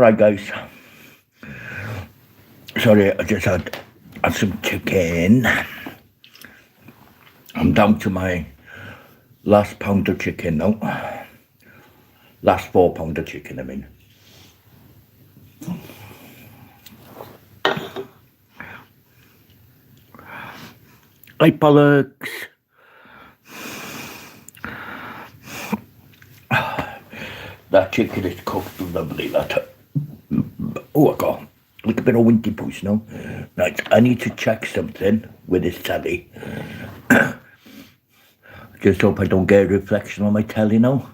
Right, guys. Sorry, I just had some chicken. I'm down to my last pound of chicken now. Last 4 pound of chicken, I mean. Hi, bollocks. That chicken is cooked lovely, that. Oh, I got a little bit of winty poos now. Right, I need to check something with this telly. Just hope I don't get a reflection on my telly now.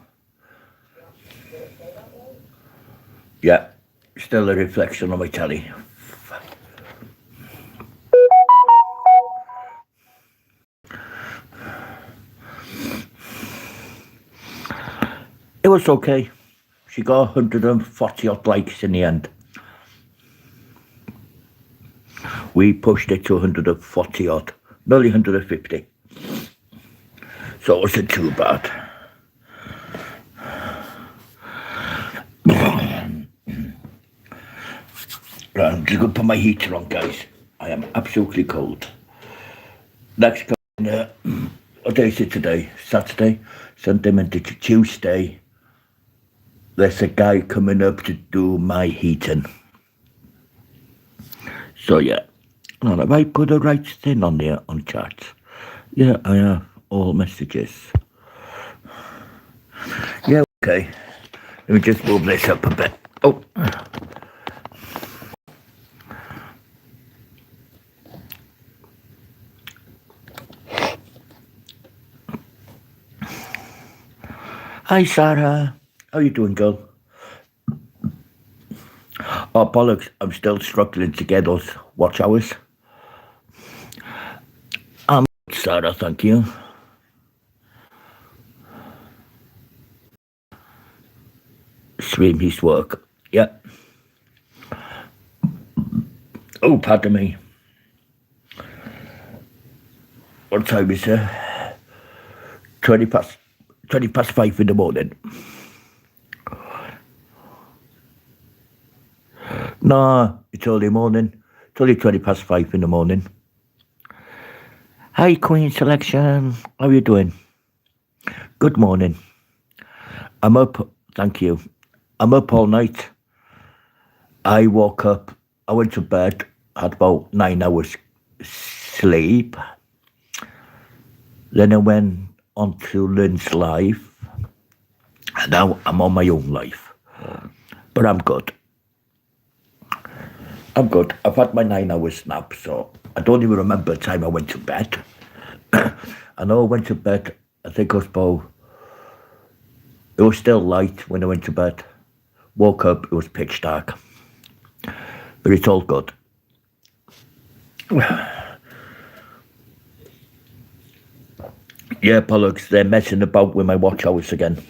Yeah, still a reflection on my telly. It was okay. She got 140 odd likes in the end. We pushed it to 140 odd, nearly 150. So it wasn't too bad. I'm just going to put my heater on, guys. I am absolutely cold. Next, what day is it today? Saturday, Sunday, Monday, Tuesday. There's a guy coming up to do my heating. So yeah, have I put the right thing on there on chat? Yeah, I have all messages. Yeah, okay. Let me just move this up a bit. Oh. Hi, Sarah. How you doing, girl? Oh, bollocks, I'm still struggling to get those watch hours. I'm Sarah, thank you. Stream his work. Yeah. Oh, pardon me. What time is it? 20 past 5 in the morning. No, it's early morning. It's only 20 past 5 in the morning. Hi, Queen Selection. How are you doing? Good morning. I'm up. Thank you. I'm up all night. I woke up. I went to bed. Had about 9 hours sleep. Then I went on to Lynn's life. And now I'm on my own life. But I'm good. I'm good. I've had my 9 hours nap, so I don't even remember the time I went to bed. I know I went to bed, I think it was still light when I went to bed. Woke up, it was pitch dark. But it's all good. Yeah, bollocks, they're messing about with my watch hours again.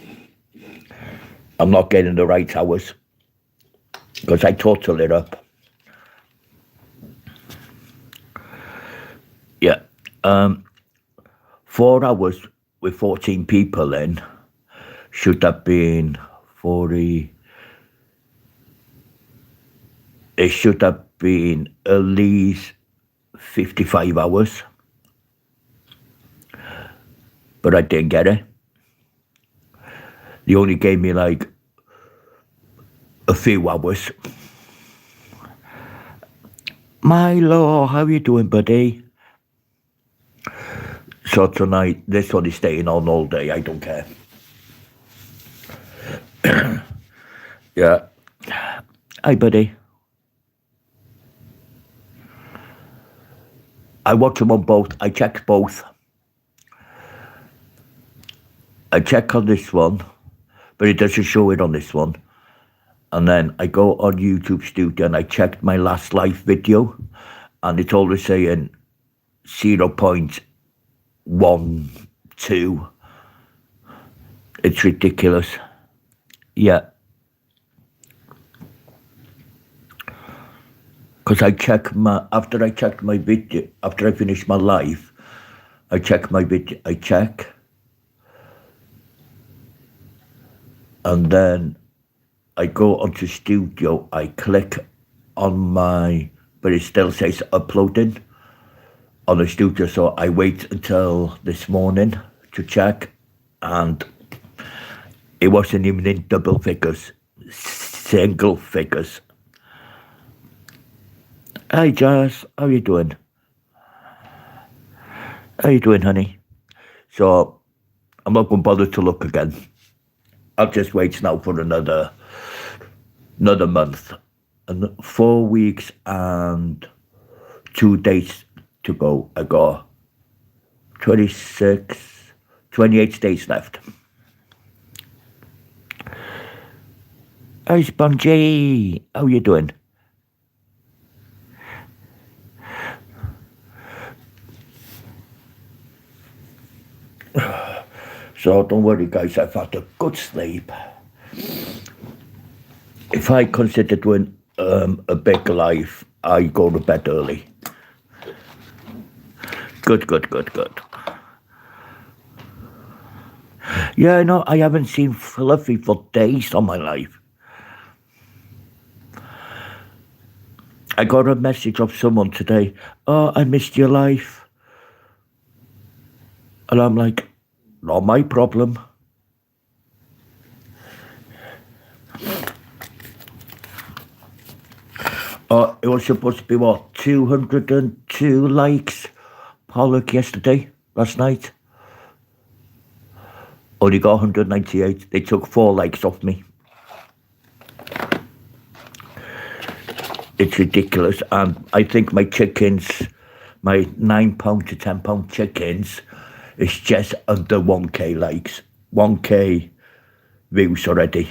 I'm not getting the right hours. Because I total it up. Yeah. 4 hours with 14 people in should have been 40. It should have been at least 55 hours. But I didn't get it. They only gave me like a few hours. Milo, how you doing, buddy? So tonight, this one is staying on all day. I don't care. Yeah. Hi, buddy. I watch them on both. I check both. I check on this one, but it doesn't show it on this one. And then I go on YouTube Studio and I checked my last live video, and it's always saying 0.12. It's ridiculous. Yeah. Because after I checked my video, after I finished my live, I check my video, and then I go onto studio, I click on my, but it still says uploading on the studio, so I wait until this morning to check, and it wasn't even in double figures, single figures. Hi Jazz, how you doing? How you doing, honey? So I'm not going to bother to look again. I'll just wait now for another month, and 4 weeks and 2 days to go. I got 28 days left. Hi, Spongy. How you doing? So don't worry, guys. I've had a good sleep. If I consider doing a big life, I go to bed early. Good. Yeah, no, I haven't seen Fluffy for days on my life. I got a message of someone today. Oh, I missed your life. And I'm like, not my problem. It was supposed to be, what, 202 likes, Pollock, last night. Only got 198. They took 4 likes off me. It's ridiculous. And I think my chickens, my £9 to £10 chickens, is just under 1k likes. 1k views already.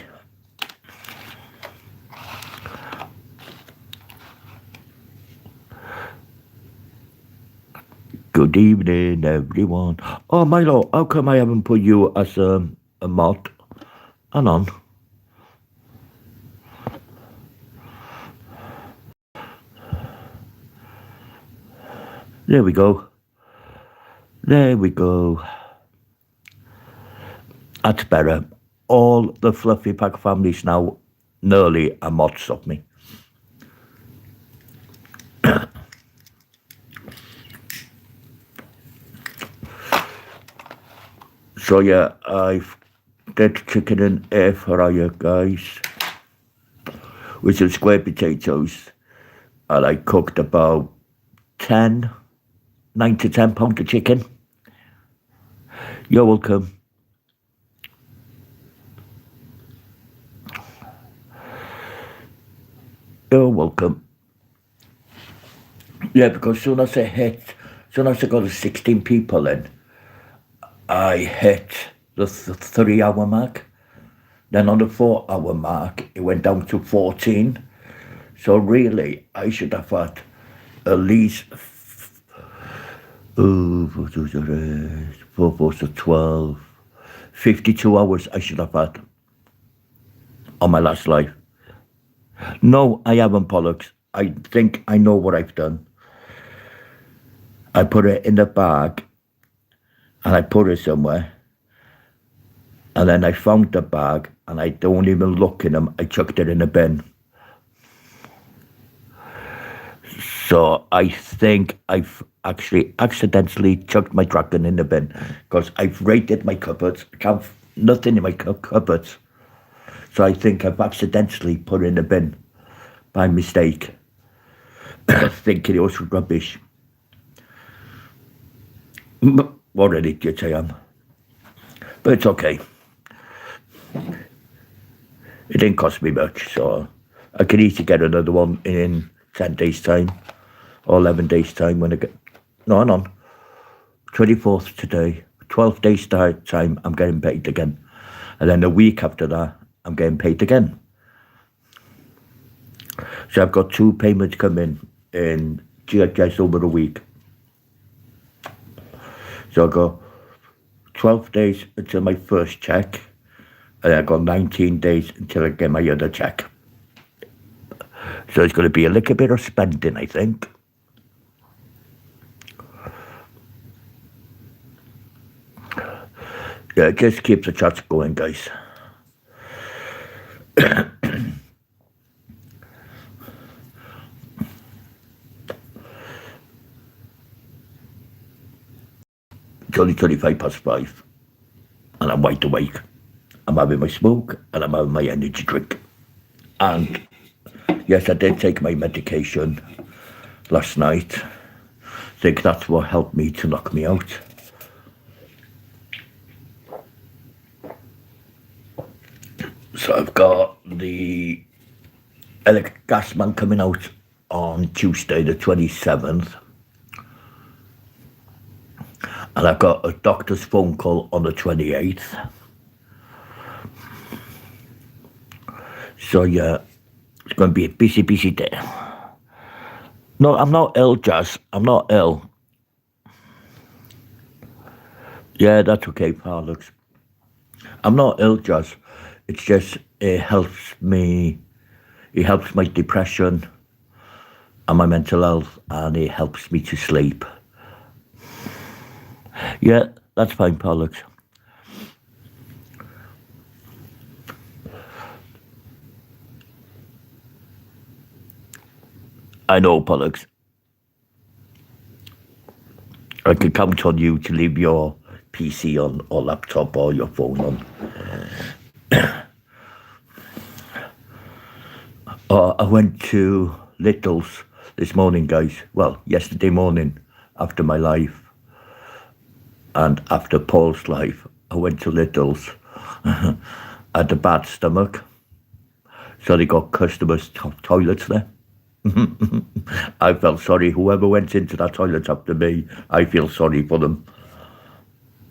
Good evening, everyone. Oh, Milo, how come I haven't put you as a mod? Hang on. There we go. That's better. All the Fluffy Pack families now nearly are mods of me. So yeah, I've did chicken in air fryer, guys, with some square potatoes, and I cooked about 9 to 10 pounds of chicken. You're welcome. You're welcome. Yeah, because soon as I got the 16 people in, I hit the 3 hour mark. Then on the 4 hour mark, it went down to 14. So really, I should have had at least 4, 12, 52 hours I should have had on my last live. No, I haven't, Pollux. I think I know what I've done. I put it in a bag and I put it somewhere. And then I found the bag and I don't even look in them. I chucked it in a bin. So I think I've actually accidentally chucked my dragon in the bin because I've raided my cupboards. I can't, nothing in my cupboards. So I think I've accidentally put it in the bin by mistake, thinking it was rubbish. What an idiot I am. But it's okay. It didn't cost me much, so I can easily get another one in 10 days' time or 11 days' time when I get... No, hang on. 24th today. 12 days' time, I'm getting paid again. And then a week after that, I'm getting paid again. So I've got 2 payments coming in just over a week. So I got 12 days until my first check, and I got 19 days until I get my other check. So it's going to be a little bit of spending, I think. Yeah, it just keeps the chat going, guys. It's only 25 past 5 and I'm wide awake. I'm having my smoke and I'm having my energy drink. And yes, I did take my medication last night. I think that's what helped me to knock me out. So I've got the electric gas man coming out on Tuesday the 27th. And I've got a doctor's phone call on the 28th. So yeah, it's going to be a busy, busy day. No, I'm not ill, Jazz. I'm not ill. Yeah, that's okay, Alex. I'm not ill, Jazz. It's just, it helps me, it helps my depression and my mental health, and it helps me to sleep. Yeah, that's fine, Pollux. I know, Pollux. I can count on you to leave your PC on, or laptop, or your phone on. I went to Little's this morning, guys. Well, yesterday morning, after my live, and after Paul's live, I went to Little's. I had a bad stomach, so they got customers' toilets there. I felt sorry. Whoever went into that toilet after me, I feel sorry for them.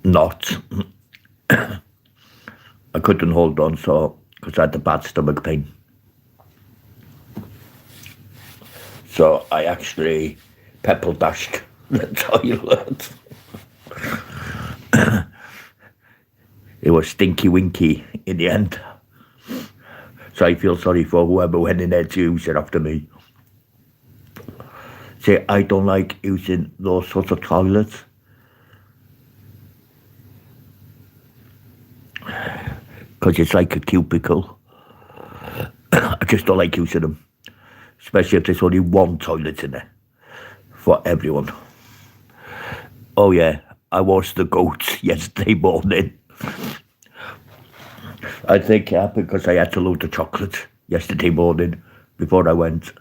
Not. I couldn't hold on, so because I had a bad stomach pain. So I actually pepper dashed the toilet. It was stinky winky in the end. So I feel sorry for whoever went in there to use it after me. See, I don't like using those sorts of toilets. Because it's like a cubicle. I just don't like using them. Especially if there's only one toilet in there. For everyone. Oh yeah, I watched the goats yesterday morning. I think it happened because I had a load of chocolate yesterday morning before I went.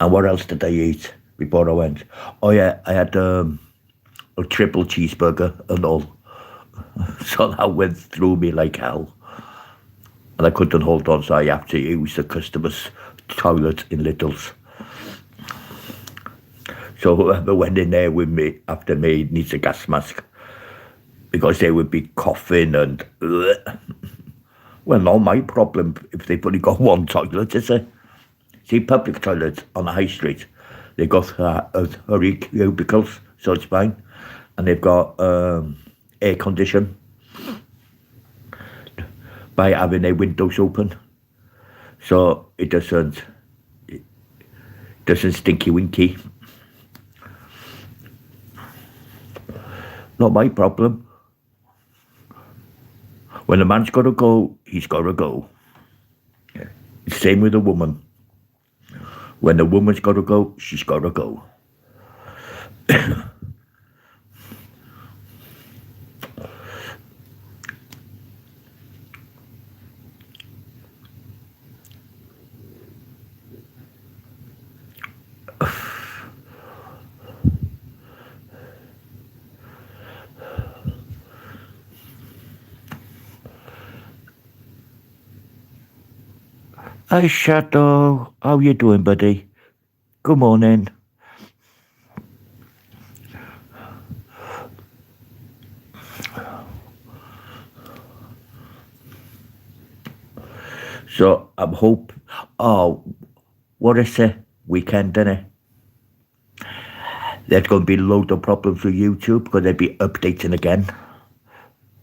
And what else did I eat before I went? Oh yeah, I had a triple cheeseburger and all. So that went through me like hell. And I couldn't hold on, so I have to use the customer's toilet in Little's. So whoever went in there with me after me needs a gas mask. Because they would be coughing and... Well, not my problem if they've only got one toilet, is it? See, public toilets on the high street, they've got hurry cubicles, so it's fine. And they've got air condition by having their windows open. So it doesn't stinky winky. Not my problem. When a man's got to go, he's got to go. It's same with a woman. When a woman's got to go, she's got to go. Hi, Shadow. How you doing, buddy? Good morning. So I'm hoping. Oh, what is it? Weekend, innit? There's going to be a load of problems with YouTube because they'll be updating again.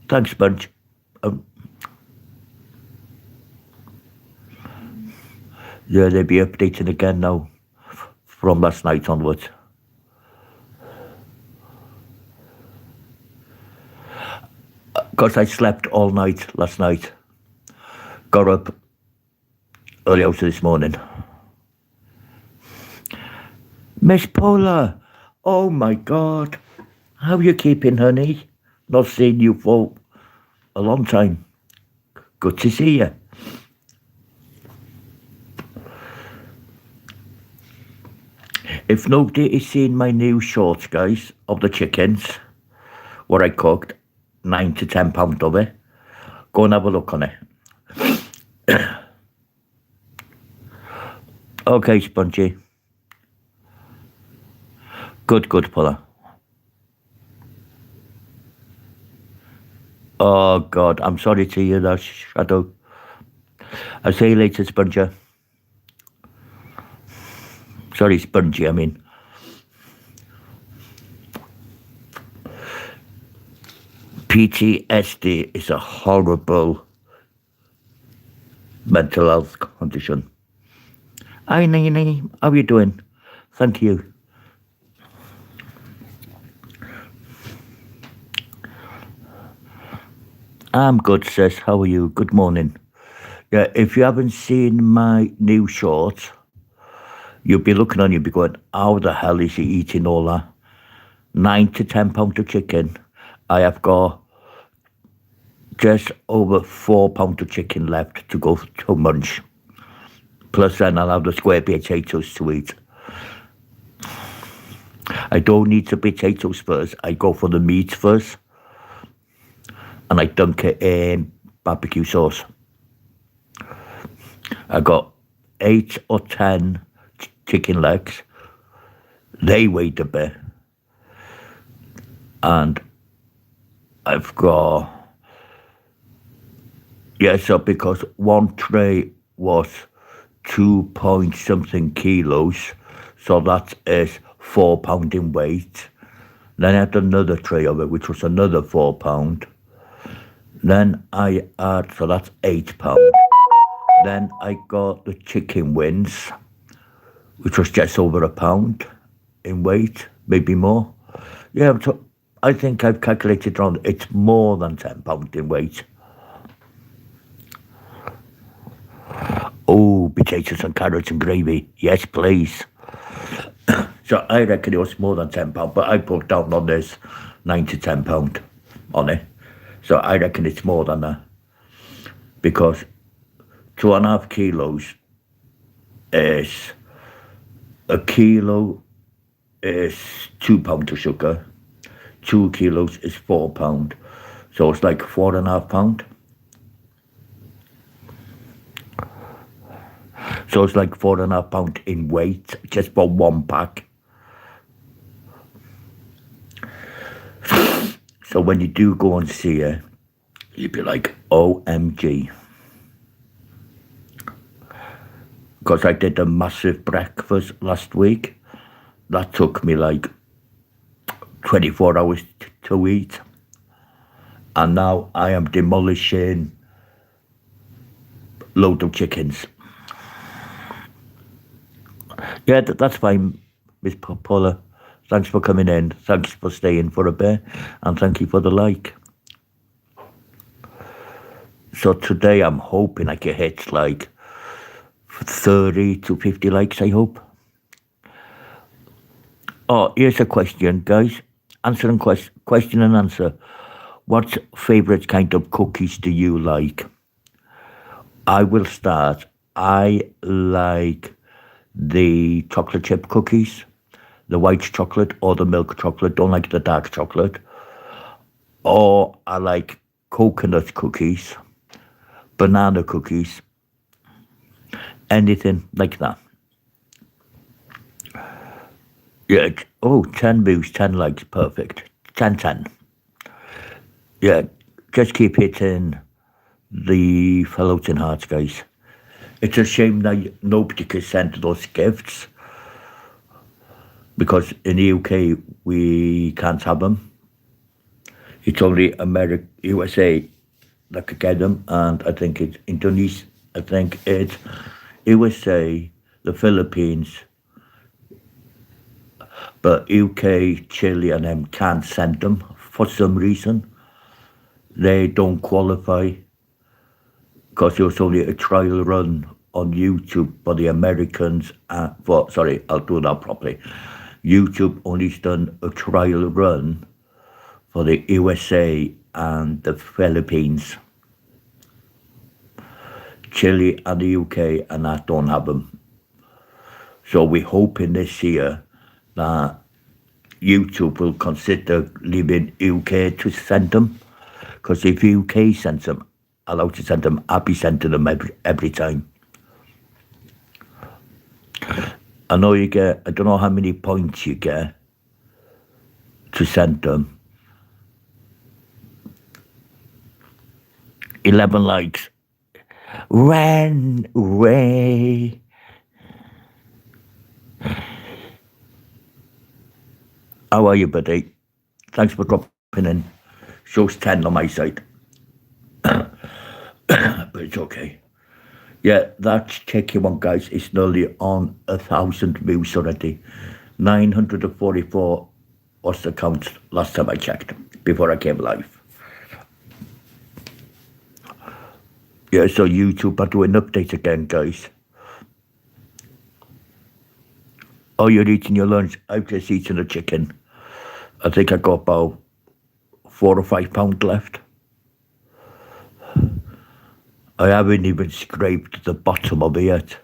Thanks, Bunch. Yeah, they'll be updating again now from last night onwards. Because I slept all night last night. Got up early hours this morning. Miss Paula, oh my God. How you keeping, honey? Not seen you for a long time. Good to see you. If nobody has seen my new shorts, guys, of the chickens, what I cooked, 9 to 10 pounds of it, go and have a look on it. Okay, Spongy. Good, Puller. Oh, God, I'm sorry to hear that, Shadow. I'll see you later, Spongy. Sorry, Spongy, I mean. PTSD is a horrible mental health condition. Hi, Nini. How are you doing? Thank you. I'm good, sis. How are you? Good morning. Yeah, if you haven't seen my new shorts, you'll be looking on, you'll be going, how the hell is he eating all that? 9 to 10 pounds of chicken. I have got just over 4 pounds of chicken left to go to munch. Plus then I'll have the square potatoes to eat. I don't need the potatoes first. I go for the meat first. And I dunk it in barbecue sauce. I got 8 or 10 chicken legs. They weighed a bit. And I've got, so because one tray was 2 point something kilos, so that is 4 pound in weight. Then I had another tray of it, which was another 4 pound. Then I had, so that's 8 pound. Then I got the chicken wings, which was just over £1 in weight, maybe more. Yeah, so I think I've calculated around, it's more than £10 in weight. Oh, potatoes and carrots and gravy. Yes, please. So I reckon it was more than £10, but I put down on this 9 to £10 on it. So I reckon it's more than that. Because 2.5 kilos is, a kilo is £2 of sugar. 2 kilos is £4. So it's like £4.5. So it's like £4.5 in weight, just for one pack. So when you do go and see it, you'd be like, OMG. Because I did a massive breakfast last week. That took me like 24 hours to eat. And now I am demolishing loads of chickens. Yeah, that's fine, Miss Paula. Thanks for coming in. Thanks for staying for a bit. And thank you for the like. So today I'm hoping I can hit like 30 to 50 likes, I hope. Oh, here's a question, guys. Question and answer. What favourite kind of cookies do you like? I will start. I like the chocolate chip cookies, the white chocolate or the milk chocolate. Don't like the dark chocolate. Or I like coconut cookies, banana cookies, anything like that. Yeah, 10 views, 10 likes, perfect. 10. Yeah, just keep hitting the floating hearts, guys. It's a shame that nobody can send those gifts, because in the UK we can't have them. It's only USA that could get them, and I think it's Indonesia, I think it's USA, the Philippines, but UK, Chile and them can't send them for some reason. They don't qualify, because it was only a trial run on YouTube for the Americans. I'll do that properly. YouTube only's done a trial run for the USA and the Philippines. Chile and the UK and that don't have them. So we're hoping this year that YouTube will consider leaving UK to send them. Because if UK sends them, allowed to send them, I'll be sending them every time. I know you get, I don't know how many points you get to send them. 11 likes. Ren Ray. How are you, buddy? Thanks for dropping in. Shows 10 on my side. But it's okay. Yeah, that Cheeky one, guys, is nearly on 1,000 views already. 944 was the count last time I checked, before I came live. Yeah, so YouTube are doing an update again, guys. Oh, you're eating your lunch? I've just eaten a chicken. I think I got about 4 or 5 pounds left. I haven't even scraped the bottom of it yet.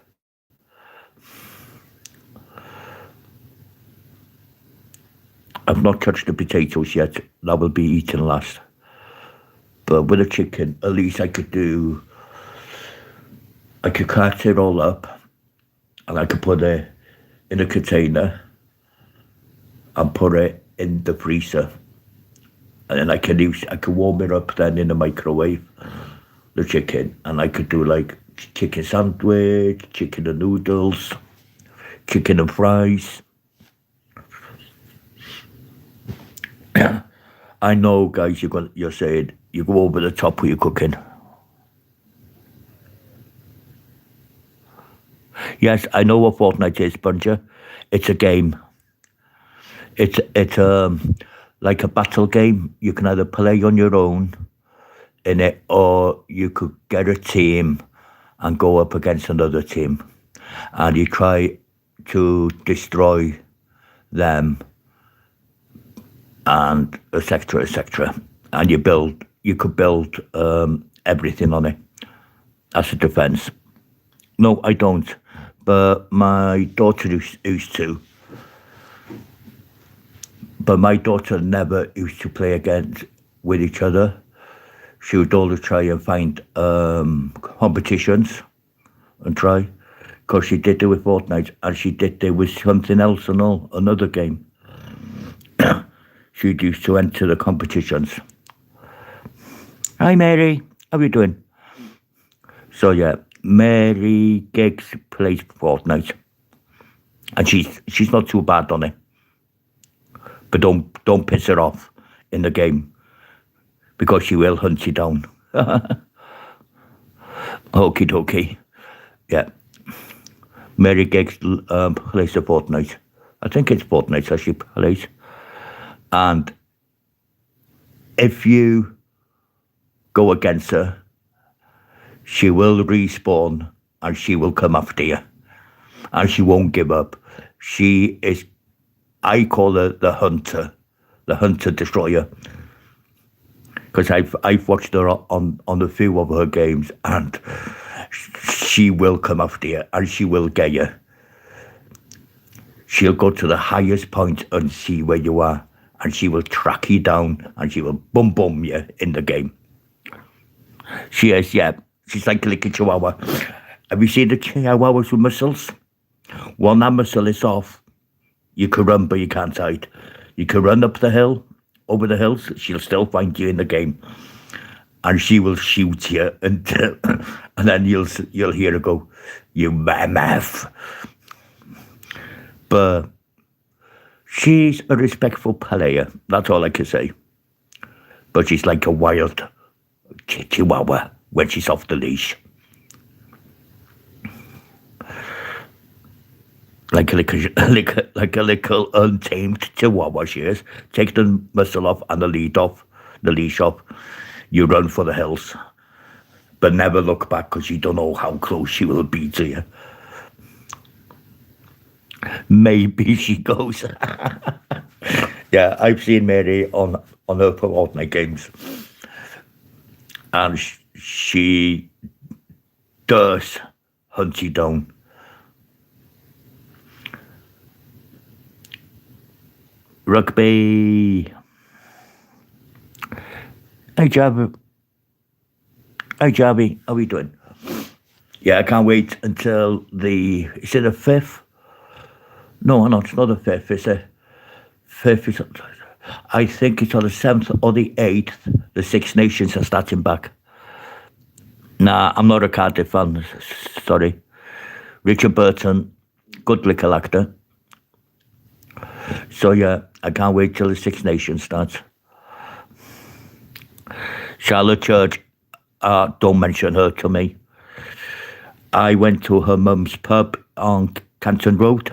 I've not touched the potatoes yet. That will be eaten last. But with a chicken, at least I could cut it all up and I could put it in a container and put it in the freezer. And then I could warm it up then in the microwave, the chicken, and I could do like chicken sandwich, chicken and noodles, chicken and fries. I know, guys, you're saying you go over the top with your cooking. Yes, I know what Fortnite is, Bunja. It's a game. It's like a battle game. You can either play on your own in it, or you could get a team and go up against another team, and you try to destroy them, and etc. And you could build everything on it as a defense. No, I don't. But my daughter used to. But my daughter never used to play against with each other. She would always try and find competitions and try. Because she did it with Fortnite, and she did it with something else and all, another game. She used to enter the competitions. Hi, Mary. How are you doing? So, yeah, Mary Giggs plays Fortnite. And she's not too bad on it. But don't piss her off in the game, because she will hunt you down. Okie dokie. Yeah. Mary Giggs plays the Fortnite. I think it's Fortnite that she plays. And if you go against her, she will respawn and she will come after you. And she won't give up. She is, I call her the hunter destroyer. Because I've watched her on a few of her games, and she will come after you and she will get you. She'll go to the highest point and see where you are, and she will track you down and she will boom you in the game. She is, yeah. She's like a chihuahua. Have you seen the chihuahuas with muscles? When that muscle is off, you can run, but you can't hide. You can run up the hill, over the hills, she'll still find you in the game. And she will shoot you, and then you'll hear her go, "You mammoth." But she's a respectful player, that's all I can say. But she's like a wild chihuahua when she's off the leash. Like a little untamed chihuahua she is. Take the muscle off and the leash off. You run for the hills. But never look back, because you don't know how close she will be to you. Maybe she goes. Yeah, I've seen Mary on her Fortnite games, and she does hunt you down. Rugby. Hey, Javi. Hey, Javi. How are you doing? Yeah, I can't wait until is it the 5th? No, no, it's not the 5th. It's the 5th. I think it's on the 7th or the 8th. The Six Nations are starting back. Nah, I'm not a Cardiff fan. Sorry. Richard Burton, good little actor. So yeah, I can't wait till the Six Nations starts. Charlotte Church, don't mention her to me. I went to her mum's pub on Canton Road.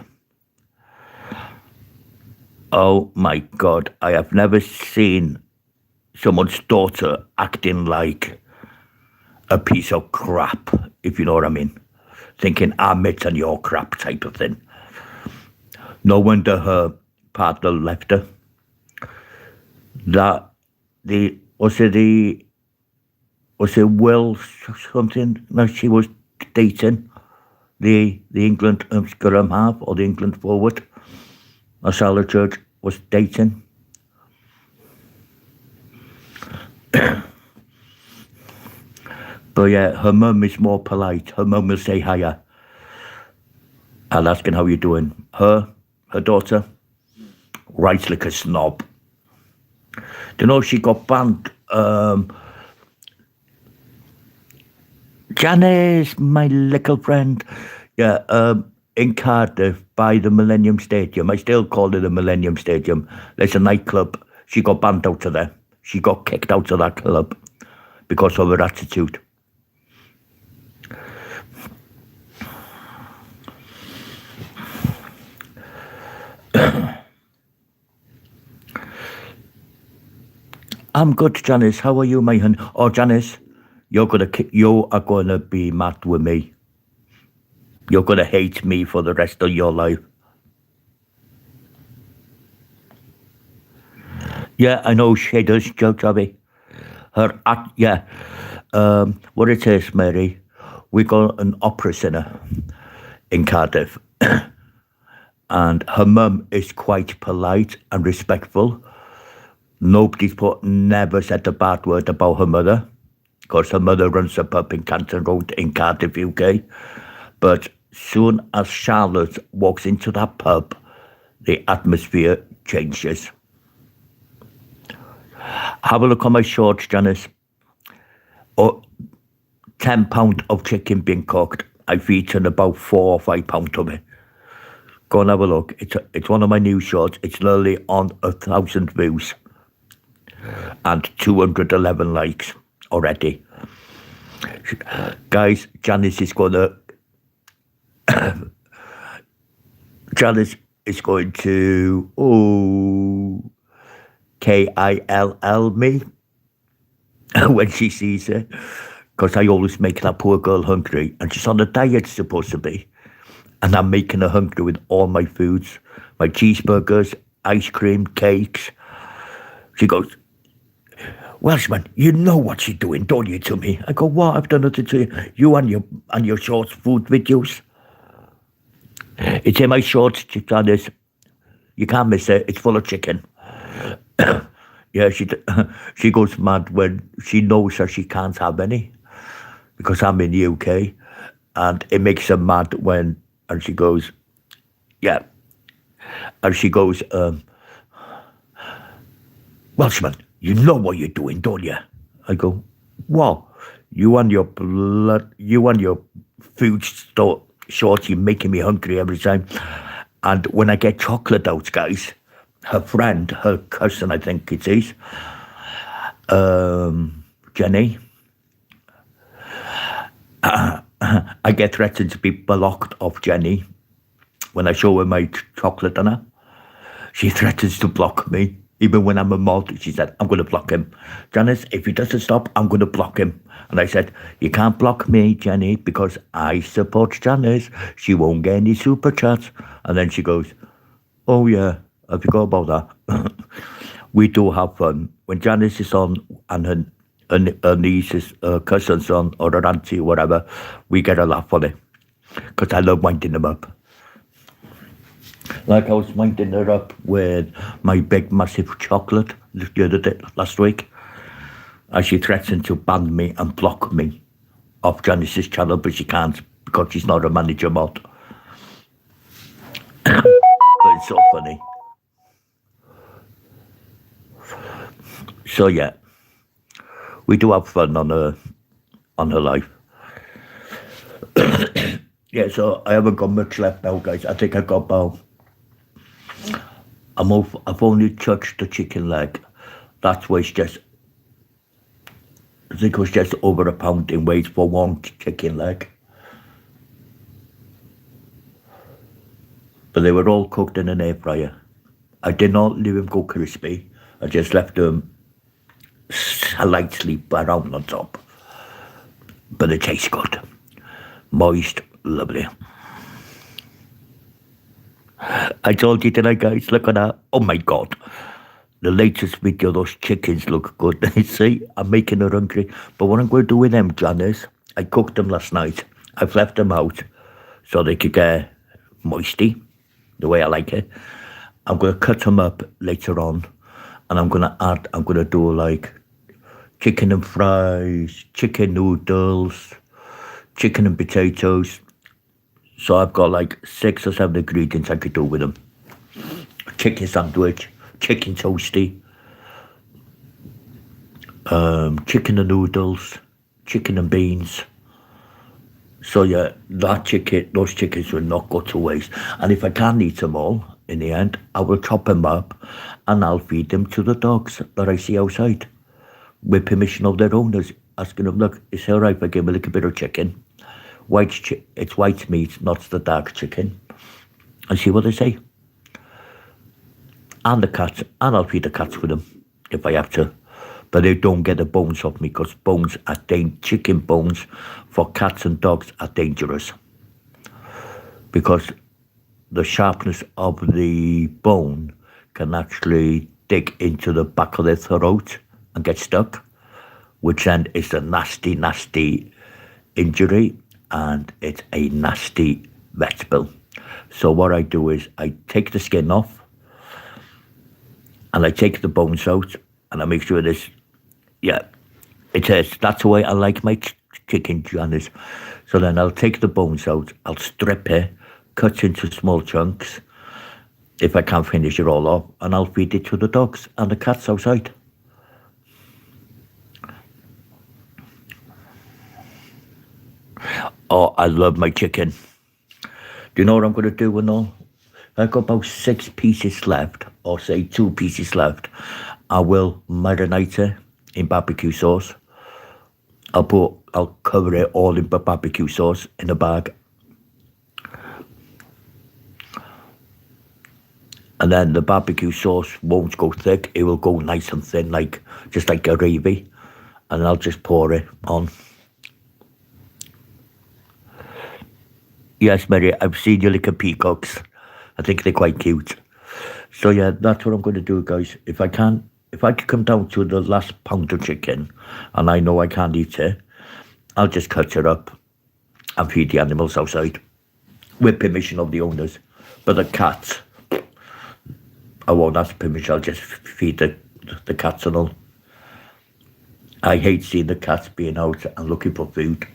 Oh my God, I have never seen someone's daughter acting like a piece of crap, if you know what I mean. Thinking I'm it and you're crap type of thing. No wonder her partner left her. Was it Will something that she was dating? The England scrum half or the England forward? Charlotte Church was dating. But yeah, her mum is more polite. Her mum will say hiya. I'll ask her how you doing. Her daughter, writes like a snob. Do you know she got banned? Janice, my little friend, yeah, in Cardiff by the Millennium Stadium. I still call it the Millennium Stadium. There's a nightclub. She got banned out of there. She got kicked out of that club because of her attitude. I'm good, Janice. How are you, my hun? Oh, Janice, you are gonna be mad with me. You're gonna hate me for the rest of your life. Yeah, I know she does, Joe Jobby. What it is, Mary, we got an opera singer in Cardiff, and her mum is quite polite and respectful. Never said a bad word about her mother, because her mother runs a pub in Canton Road in Cardiff, UK. But soon as Charlotte walks into that pub, the atmosphere changes. Have a look on my shorts, Janice. Oh, £10 of chicken being cooked. I've eaten about 4 or 5 pounds of it. Go and have a look. It's one of my new shorts. It's nearly on 1,000 views and 211 likes already. Guys, Janice is going to KILL me when she sees it, because I always make that poor girl hungry, and she's on a diet supposed to be, and I'm making her hungry with all my foods, my cheeseburgers, ice cream, cakes. She goes, Welshman, you know what you're doing, don't you, to me? I go, what? I've done nothing to you. You and your short food videos. It's in my shorts, Janice. You can't miss it. It's full of chicken. Yeah, she goes mad when she knows that she can't have any, because I'm in the UK, and it makes her mad and she goes, yeah, and she goes, Welshman, you know what you're doing, don't you? I go, what? You and your food store shorts, you're making me hungry every time. And when I get chocolate out, guys, her friend, her cousin, I think it is, Jenny, I get threatened to be blocked off Jenny when I show her my chocolate dinner. She threatens to block me. Even when I'm a mod, she said, I'm going to block him. Janice, if he doesn't stop, I'm going to block him. And I said, you can't block me, Jenny, because I support Janice. She won't get any super chats. And then she goes, oh, yeah, I forgot about that. We do have fun. When Janice is on and her niece's cousin's on, or her auntie, whatever, we get a laugh on it. Because I love winding them up. Like I was winding her up with my big, massive chocolate the other day, last week. And she threatened to ban me and block me off Janice's channel, but she can't because she's not a manager mod. But it's so funny. So yeah, we do have fun on her life. Yeah, so I haven't got much left now, guys. I think I got about. I've only touched the chicken leg. That weighs just. I think it was just over a pound in weight for one chicken leg. But they were all cooked in an air fryer. I did not leave them go crispy. I just left them slightly brown on top. But it tastes good. Moist, lovely. I told you tonight, guys, look at that. Oh my God. The latest video, those chickens look good. See, I'm making her hungry. But what I'm going to do with them, John, is I cooked them last night. I've left them out so they could get moisty, the way I like it. I'm going to cut them up later on. And I'm going to do like chicken and fries, chicken noodles, chicken and potatoes. So I've got like 6 or 7 ingredients I could do with them. Chicken sandwich, chicken toasty, chicken and noodles, chicken and beans. So yeah, those chickens will not go to waste. And if I can't eat them all, in the end, I will chop them up and I'll feed them to the dogs that I see outside. With permission of their owners, asking them, look, it's all right if I give them a little bit of chicken. It's white meat, not the dark chicken. And see what they say. And the cats, and I'll feed the cats with them if I have to. But they don't get the bones off me because chicken bones for cats and dogs are dangerous. Because the sharpness of the bone can actually dig into the back of their throat and get stuck, which then is a nasty, nasty injury. And it's a nasty vet bill. So what I do is I take the skin off and I take the bones out and I make sure that's the way I like my chicken, Janice. So then I'll take the bones out, I'll strip it, cut into small chunks if I can't finish it all off, and I'll feed it to the dogs and the cats outside. Oh, I love my chicken. Do you know what I'm going to do with all? I've got about 6 pieces left, or say 2 pieces left. I will marinate it in barbecue sauce. I'll cover it all in barbecue sauce in a bag. And then the barbecue sauce won't go thick. It will go nice and thin, just like a gravy. And I'll just pour it on. Yes, Mary, I've seen your little peacocks. I think they're quite cute. So yeah, that's what I'm going to do, guys. If I could come down to the last pound of chicken, and I know I can't eat it, I'll just cut it up and feed the animals outside, with permission of the owners. But the cats, I won't ask permission, I'll just feed the cats and all. I hate seeing the cats being out and looking for food.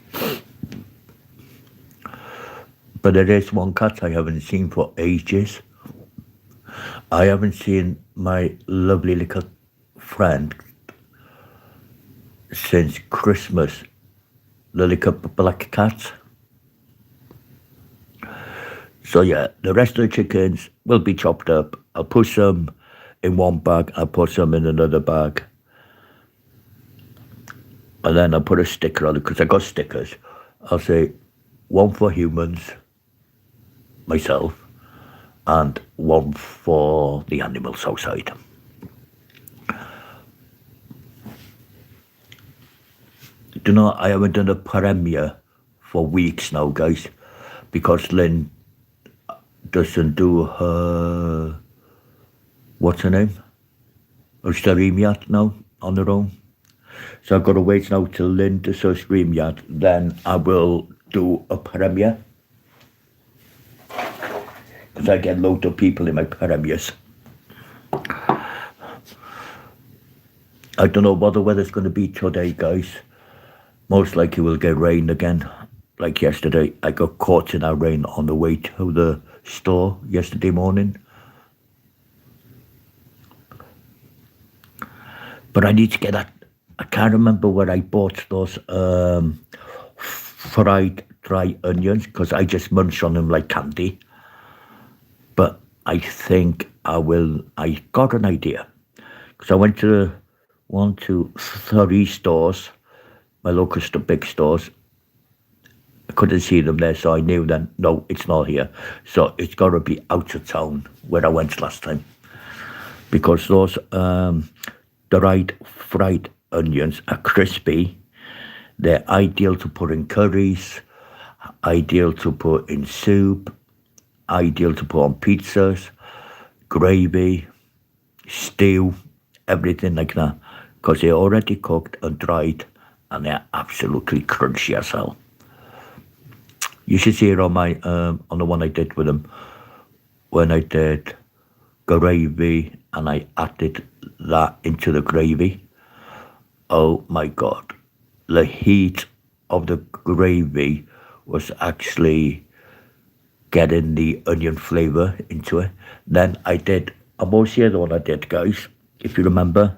But there is one cat I haven't seen for ages. I haven't seen my lovely little friend since Christmas, the little black cat. So yeah, the rest of the chickens will be chopped up. I'll put some in one bag, I'll put some in another bag. And then I'll put a sticker on it, because I got stickers. I'll say, one for humans, myself, and one for the animals outside. Do you know, I haven't done a premiere for weeks now, guys, because Lynn doesn't do her what's her name? StreamYard now on her own. So I've got to wait now till Linda does StreamYard. Then I will do a premiere. Because I get loads of people in my premieres. I don't know what the weather's going to be today, guys. Most likely we'll get rain again. Like yesterday, I got caught in our rain on the way to the store yesterday morning. But I need to get that. I can't remember where I bought those fried dry onions because I just munch on them like candy. But I think I will. I got an idea because I went to 1, 2, 3 stores, my local big stores. I couldn't see them there, so I knew then, no, it's not here. So it's got to be out of town where I went last time. Because those dried fried onions are crispy. They're ideal to put in curries, ideal to put in soup, ideal to put on pizzas, gravy, stew, everything like that. Because they're already cooked and dried and they're absolutely crunchy as hell. You should see it on my on the one I did with them when I did gravy and I added that into the gravy. Oh my God, the heat of the gravy was actually getting the onion flavour into it. Then I did, I'm always the other one I did, guys, if you remember,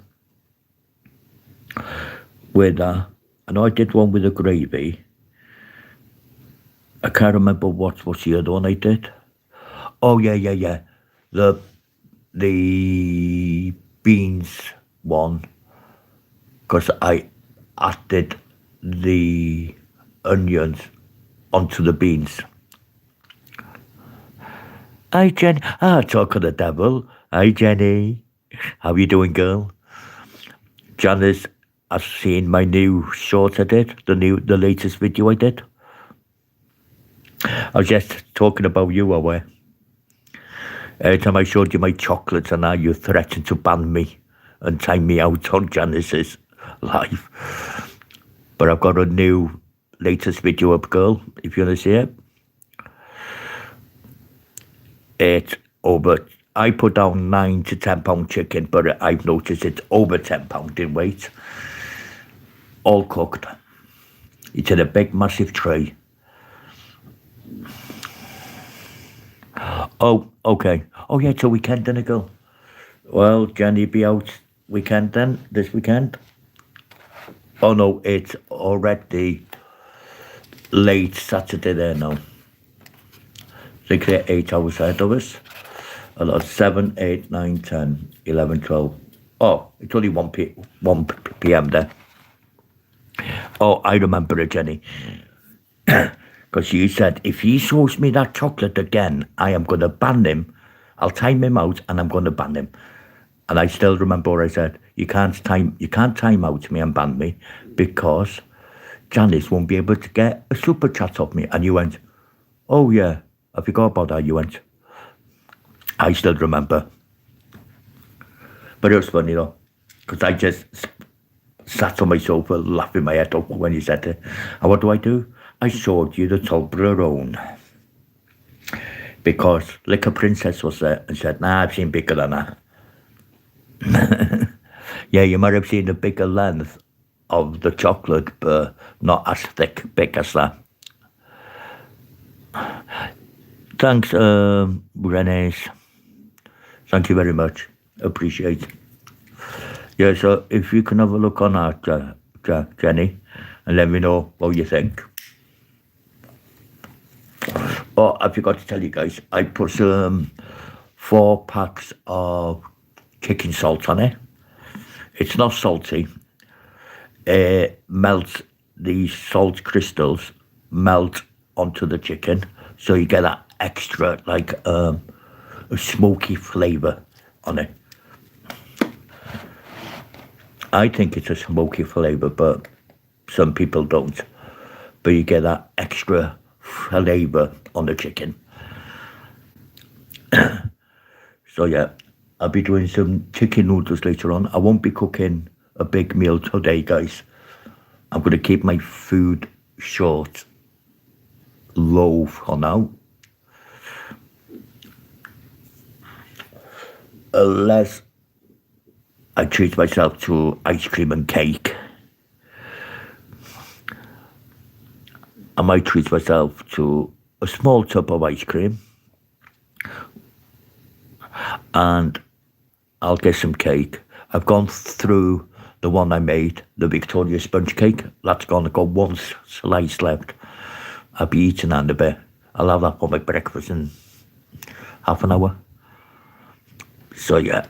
with I know I did one with the gravy. I can't remember what's the other one I did. Oh yeah. The beans one, because I added the onions onto the beans. Hi Jenny. Talk of the devil. Hi Jenny. How you doing, girl? Janice, I've seen my new short I did, the latest video I did. I was just talking about you, aware. Every time I showed you my chocolates and now you threatened to ban me and time me out on Janice's live. But I've got a new latest video up, girl, if you want to see it. It's over, I put down 9 to 10 pound chicken, but I've noticed it's over 10 pound in weight. All cooked. It's in a big, massive tray. Oh, okay. Oh, yeah, it's a weekend then, girl. Well, Jenny be out weekend then, this weekend. Oh, no, it's already late Saturday there now. They create 8 hours ahead of us. A lot, 7, 8, 9, 10, 11, 12. Oh, it's only 1 p.m. there. Oh, I remember it, Jenny. Because you said, if he shows me that chocolate again, I am going to ban him. I'll time him out and I'm going to ban him. And I still remember what I said. You can't time out me and ban me because Janice won't be able to get a super chat off me. And you went, oh yeah, I forgot about that. You went, I still remember. But it was funny though, because I just sat on my sofa laughing my head off when you said it. And what do? I showed you the Toblerone. Because Liquor Princess was there and said, nah, I've seen bigger than that. Yeah, you might have seen the bigger length of the chocolate, but not as big as that. Thanks, Renee. Thank you very much. Appreciate it. Yeah, so if you can have a look on that, Jenny, and let me know what you think. Oh, I forgot to tell you guys, I put 4 packs of chicken salt on it. It's not salty. It melts, the salt crystals melt onto the chicken, so you get that extra, like a smoky flavour on it. I think it's a smoky flavour, but some people don't. But you get that extra flavour on the chicken. So yeah, I'll be doing some chicken noodles later on. I won't be cooking a big meal today, guys. I'm going to keep my food short, low for now. Unless I treat myself to ice cream and cake. I might treat myself to a small tub of ice cream. And I'll get some cake. I've gone through the one I made, the Victoria sponge cake. That's gone. I've got one slice left. I'll be eating that in a bit. I'll have that for my breakfast in half an hour. So yeah.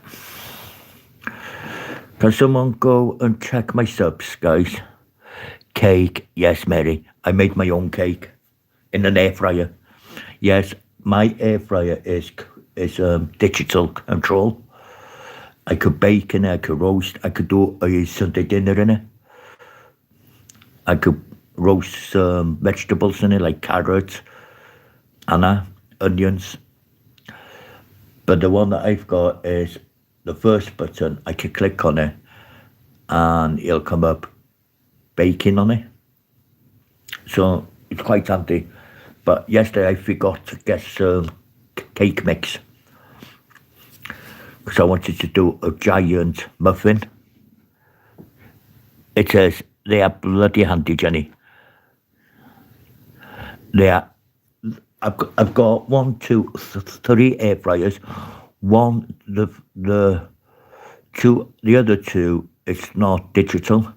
Can someone go and check my subs, guys? Cake, yes, Mary. I made my own cake in an air fryer. Yes, my air fryer is digital control. I could bake in it, I could roast, I could do a Sunday dinner in it. I could roast some vegetables in it, like carrots, onions. But the one that I've got is the first button. I could click on it and it'll come up baking on it. So it's quite handy. But yesterday I forgot to get some cake mix, because I wanted to do a giant muffin. It says they are bloody handy, Jenny. They are. I've got 1, 2, 3 air fryers. One, the other two, it's not digital.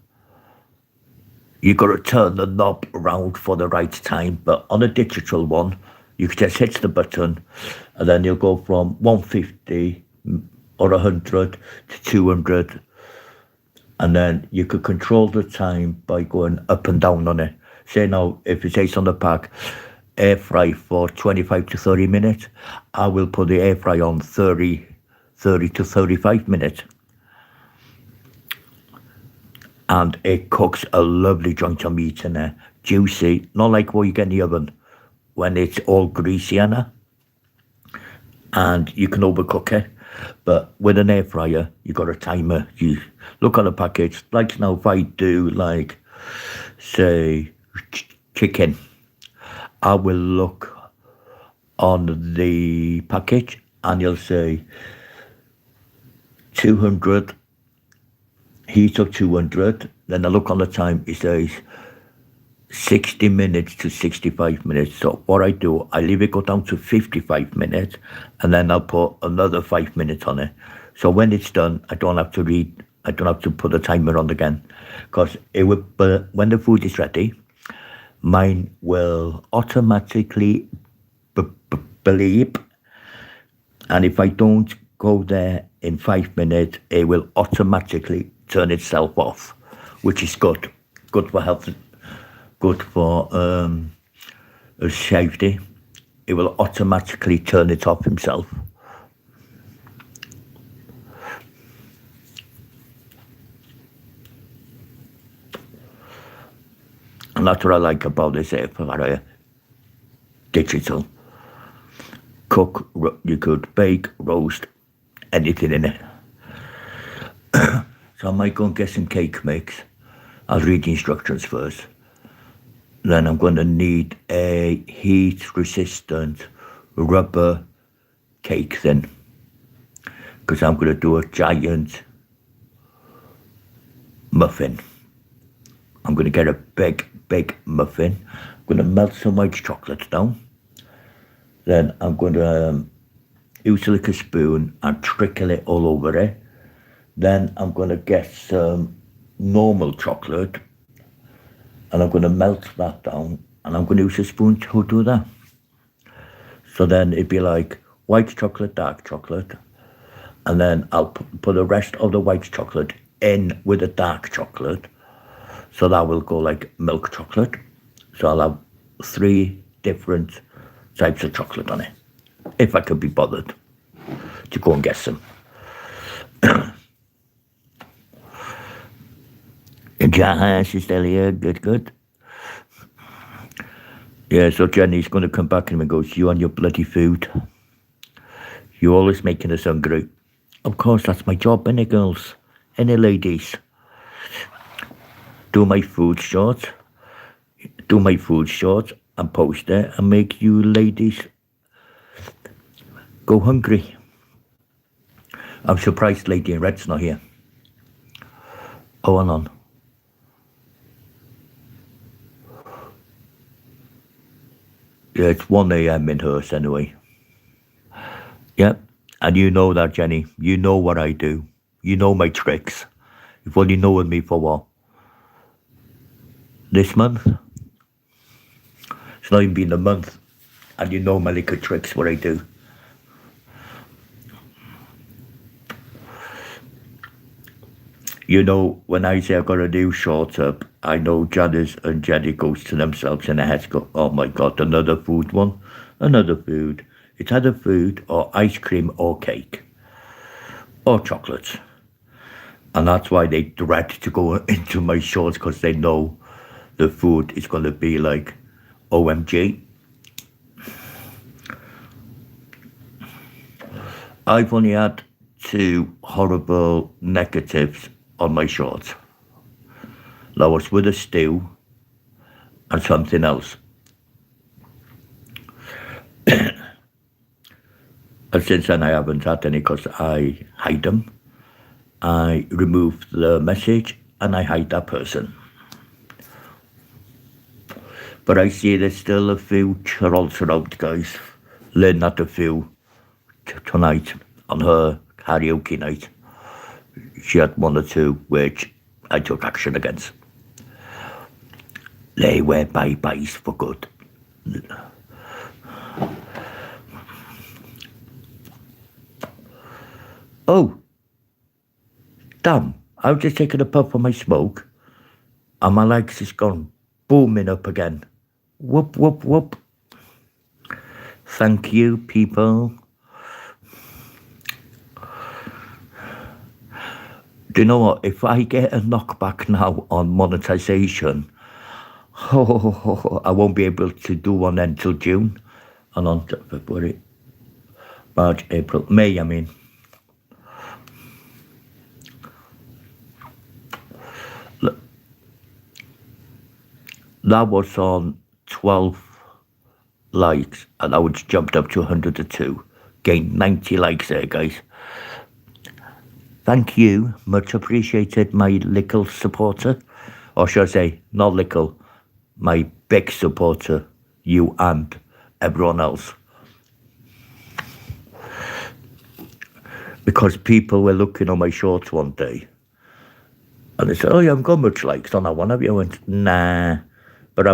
You got to turn the knob around for the right time. But on a digital one, you just hit the button, and then you'll go from 150 or 100 to 200, and then you could control the time by going up and down on it. Say now, if it says on the pack, air fry for 25 to 30 minutes, I will put the air fry on 30 to 35 minutes. And it cooks a lovely joint of meat in there, juicy, not like what you get in the oven when it's all greasy in there, and you can overcook it. But with an air fryer, you got a timer. You look on the package. Like now, if I do like, say, chicken, I will look on the package and you'll say 200, heat of 200. Then I look on the time, it says 60 minutes to 65 minutes. So what I do, I leave it go down to 55 minutes, and then I'll put another 5 minutes on it. So when it's done, I don't have to put the timer on again, because when the food is ready, mine will automatically bleep, and if I don't go there in 5 minutes, it will automatically turn itself off, which is good for health. Good for safety. It will automatically turn it off himself. And that's what I like about this air fryer. Digital. Cook, you could bake, roast, anything in it. So I might go and get some cake mix. I'll read the instructions first. Then I'm going to need a heat-resistant rubber cake thin, because I'm going to do a giant muffin. I'm going to get a big muffin. I'm going to melt some white chocolate down. Then I'm going to use like a spoon and trickle it all over it. Then I'm going to get some normal chocolate, and I'm going to melt that down, and I'm going to use a spoon to do that. So then it'd be like white chocolate, dark chocolate, and then I'll put the rest of the white chocolate in with the dark chocolate. So that will go like milk chocolate. So I'll have 3 different types of chocolate on it, if I could be bothered to go and get some. Jahash is still here. Good. Yeah, so Jenny's going to come back and goes, you and your bloody food. You're always making us hungry. Of course, that's my job, innit, girls? Any ladies? Do my food shorts, and post it and make you ladies go hungry. I'm surprised Lady in Red's not here. Oh, hold on. Yeah, it's 1 a.m. in Hearst anyway. Yep. And you know that, Jenny. You know what I do. You know my tricks. You've only known me for what? This month? It's not even been a month. And you know my little tricks, what I do. You know, when I say I've got a new short up, I know Janice and Jenny goes to themselves in their heads, go, oh my God, another food one, another food. It's either food or ice cream or cake or chocolates. And that's why they dread to go into my shorts, because they know the food is going to be like, OMG. I've only had 2 horrible negatives on my shorts. That was with a stew and something else. And since then I haven't had any, because I hide them. I remove the message and I hide that person. But I see there's still a few churls around, guys. Lynn had a few tonight on her karaoke night. She had 1 or 2 which I took action against. They were bye-byes for good. Oh, damn, I was just taking a puff of my smoke and my legs is gone booming up again. Whoop, whoop, whoop. Thank you, people. Do you know what? If I get a knockback now on monetization, I won't be able to do one until June. And on February, March, April, May, I mean. That was on 12 likes, and I was jumped up to 102. Gained 90 likes there, guys. Thank you, much appreciated, my little supporter. Or should I say, not little, my big supporter, you and everyone else. Because people were looking on my shorts one day, and they said, oh, you haven't got much likes on that one, have you? I went, nah. But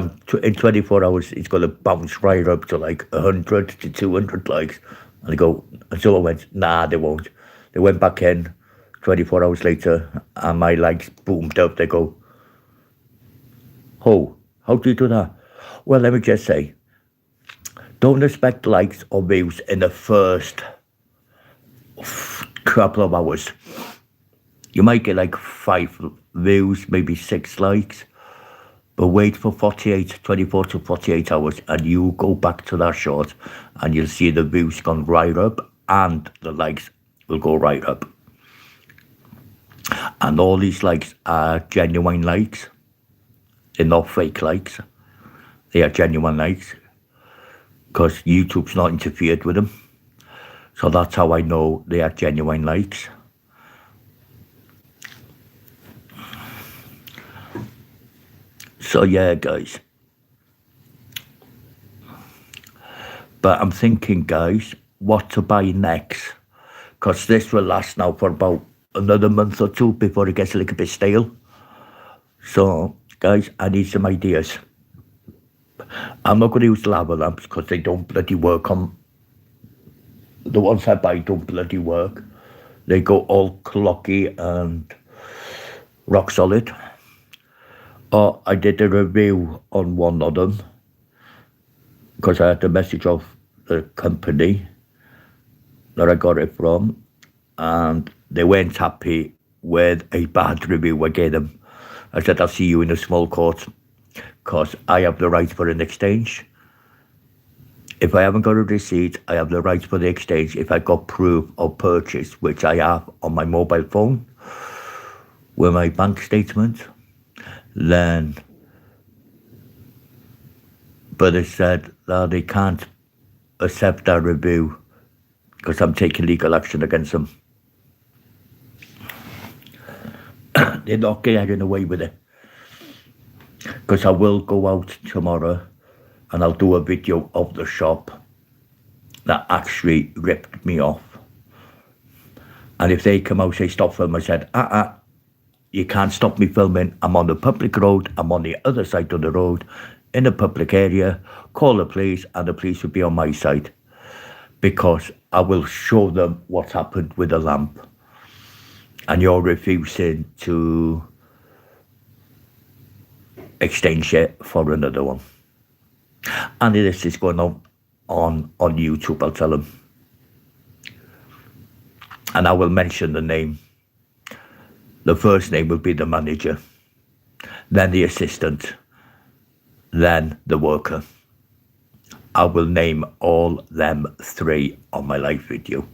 in 24 hours, it's going to bounce right up to like 100 to 200 likes. And so I went, nah, they won't. They went back in 24 hours later, and my likes boomed up. They go, oh, how do you do that? Well, let me just say, don't expect likes or views in the first couple of hours. You might get like 5 views, maybe 6 likes. But wait for 24 to 48 hours, and you go back to that short, and you'll see the views gone right up, and the likes will go right up. And all these likes are genuine likes. They're not fake likes. They are genuine likes, because YouTube's not interfered with them. So that's how I know they are genuine likes. So yeah, guys. But I'm thinking, guys, what to buy next. Because this will last now for about another month or 2 before it gets a little bit stale. So, guys, I need some ideas. I'm not going to use lava lamps because they don't bloody work on... The ones I buy don't bloody work. They go all clocky and rock solid. Oh, I did a review on one of them because I had a message of the company that I got it from, and they weren't happy with a bad review I gave them. I said, I'll see you in a small court because I have the right for an exchange. If I haven't got a receipt, I have the rights for the exchange. If I got proof of purchase, which I have on my mobile phone with my bank statement, then, but it said that they can't accept that review because I'm taking legal action against them. They're not getting away with it. Because I will go out tomorrow and I'll do a video of the shop that actually ripped me off. And if they come out and say stop filming, I said, you can't stop me filming. I'm on the public road. I'm on the other side of the road in a public area. Call the police and the police will be on my side because I will show them what's happened with the lamp. And you're refusing to exchange it for another one. And this is going on YouTube, I'll tell them. And I will mention the name. The first name will be the manager, then the assistant, then the worker. I will name all them three on my live video.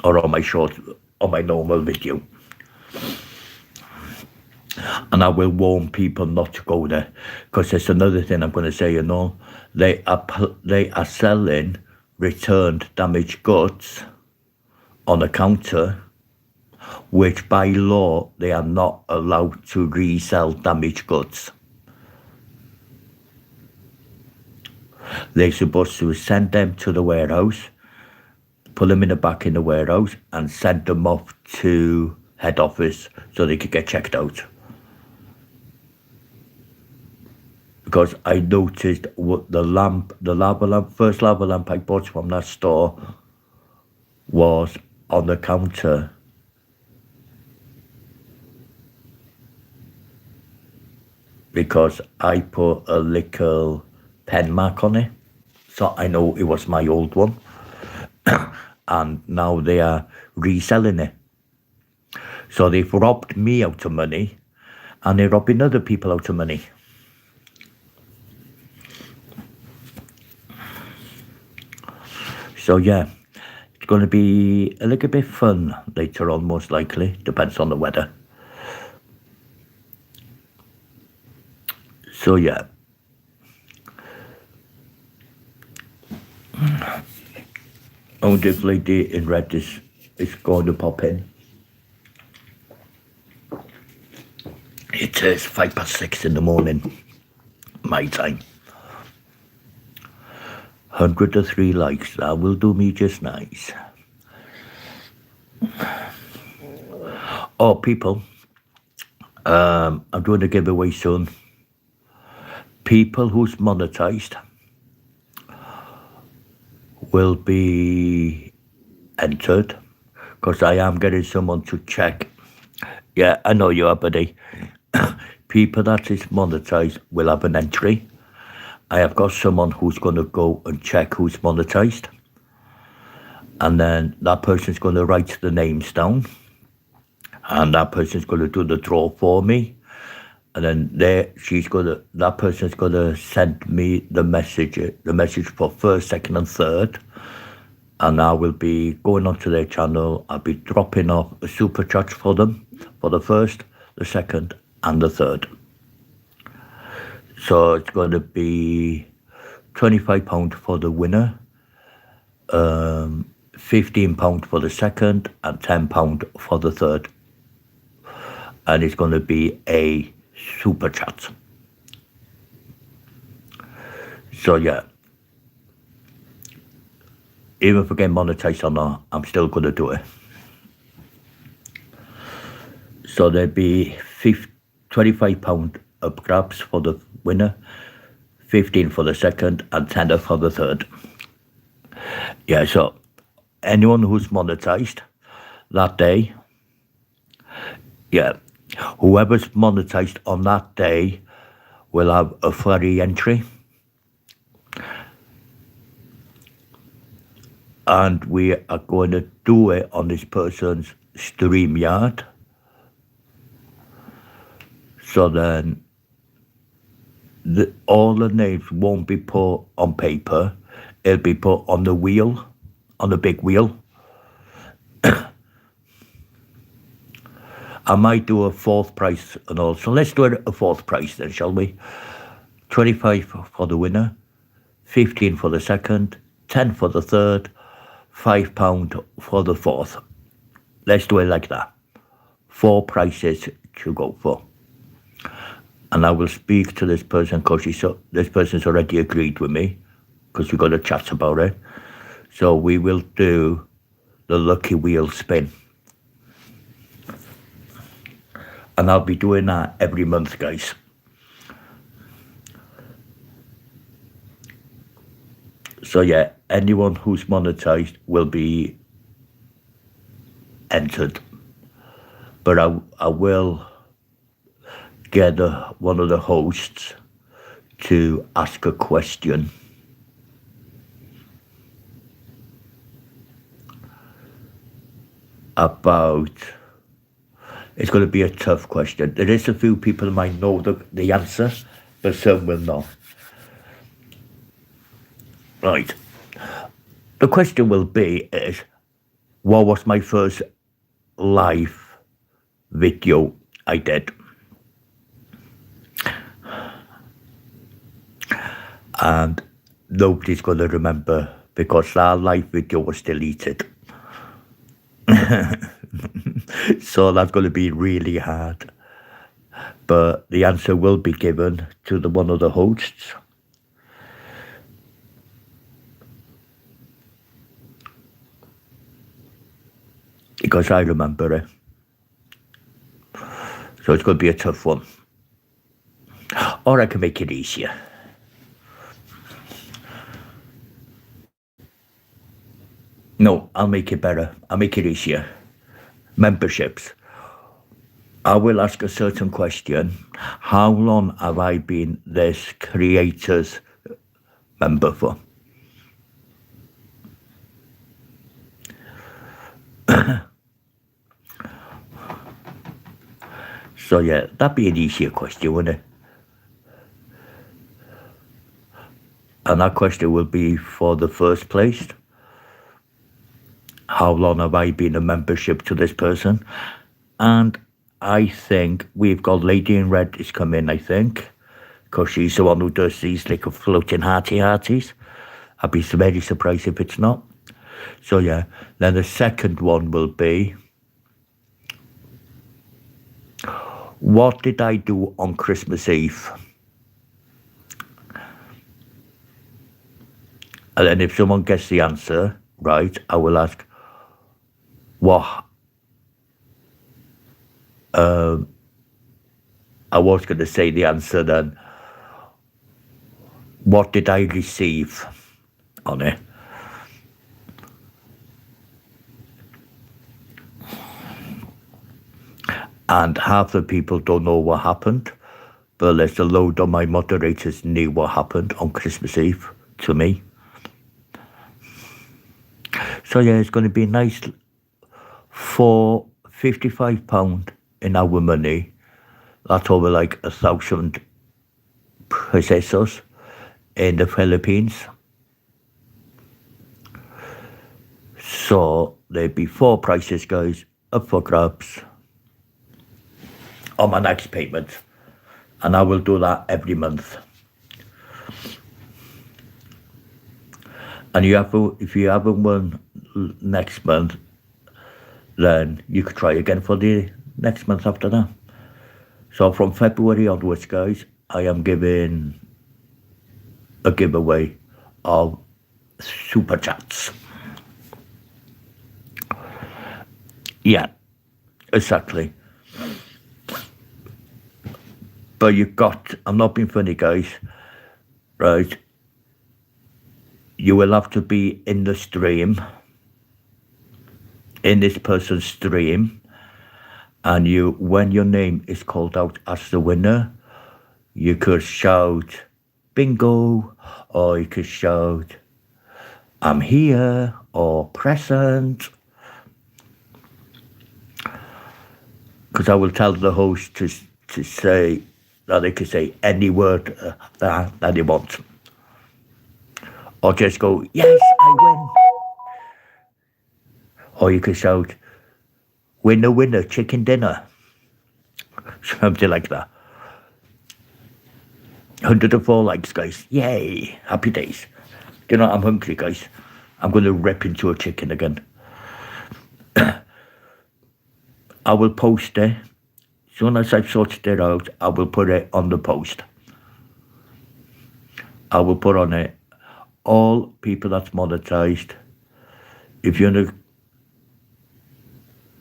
Or on my normal video. And I will warn people not to go there, because there's another thing I'm going to say, they are selling returned damaged goods on the counter, which by law they are not allowed to resell damaged goods. They're supposed to send them to the warehouse, put them in the back in the warehouse and send them off to head office so they could get checked out. Because I noticed what the first lava lamp I bought from that store was on the counter. Because I put a little pen mark on it, so I know it was my old one. And now they are reselling it. So they've robbed me out of money, and they're robbing other people out of money. So yeah, it's going to be a little bit fun later on, most likely. Depends on the weather. So yeah. Oh, this lady in red is going to pop in. It is 6:05 in the morning, my time. 103 likes, that will do me just nice. Oh, people, I'm doing a giveaway soon. People who's monetized will be entered, because I am getting someone to check. Yeah, I know you are, buddy. People that is monetized will have an entry. I have got someone who's going to go and check who's monetized, and then that person's going to write the names down, and that person's going to do the draw for me, and then that person's going to send me the message for first, second and third, and I will be going onto their channel. I'll be dropping off a super chat for them for the first, the second and the third. So it's going to be £25 for the winner, £15 for the second, and £10 for the third. And it's going to be a super chat. So yeah, even if I get monetized or not, I'm still going to do it. So there'll be £25 up grabs for the winner, 15 for the second, and 10 for the third. Yeah, so anyone who's monetized that day, yeah, whoever's monetized on that day will have a free entry. And we are going to do it on this person's StreamYard. So then all the names won't be put on paper. It'll be put on the wheel, on the big wheel. I might do a fourth prize and all. So let's do a fourth prize then, shall we? 25 for the winner, 15 for the second, 10 for the third, £5 for the fourth. Let's do it like that. 4 prizes to go for. And I will speak to this person because this person's already agreed with me because we got a chat about it. So we will do the lucky wheel spin. And I'll be doing that every month, guys. So yeah, anyone who's monetized will be entered. But I will get one of the hosts to ask a question about, it's going to be a tough question. There is a few people who might know the answer, but some will not. Right. The question will be is, what was my first live video I did? And nobody's going to remember because that live video was deleted. So that's going to be really hard. But the answer will be given to one of the hosts. Because I remember it. So it's going to be a tough one. Or I can make it easier. No, I'll make it better. I'll make it easier. Memberships. I will ask a certain question. How long have I been this creator's member for? So yeah, that'd be an easier question, wouldn't it? And that question will be for the first place. How long have I been a membership to this person? And I think we've got Lady in Red is coming, I think, because she's the one who does these like floating hearties. I'd be very surprised if it's not. So yeah, then the second one will be, what did I do on Christmas Eve? And then if someone gets the answer right, I will ask, what? I was going to say the answer then. What did I receive on it? And half the people don't know what happened, but there's a load of my moderators knew what happened on Christmas Eve to me. So yeah, it's going to be nice for £55 in our money. That's over like 1,000 pesos in the Philippines. So there'd be 4 prices, guys, up for grabs on my next payment. And I will do that every month. And if you haven't won next month, then you could try again for the next month after that. So from February onwards, guys, I am giving a giveaway of super chats. Yeah, exactly. But I'm not being funny, guys, right? You will have to be in the stream, in this person's stream, and when your name is called out as the winner, you could shout bingo, or you could shout I'm here, or present. Because I will tell the host to say that they can say any word that they want. Or just go, yes, I win. Or you can shout, winner, winner, chicken dinner. Something like that. 104 likes, guys. Yay. Happy days. You know, I'm hungry, guys. I'm going to rip into a chicken again. I will post it. As soon as I've sorted it out, I will put it on the post. I will put on it all people that's monetized. If you want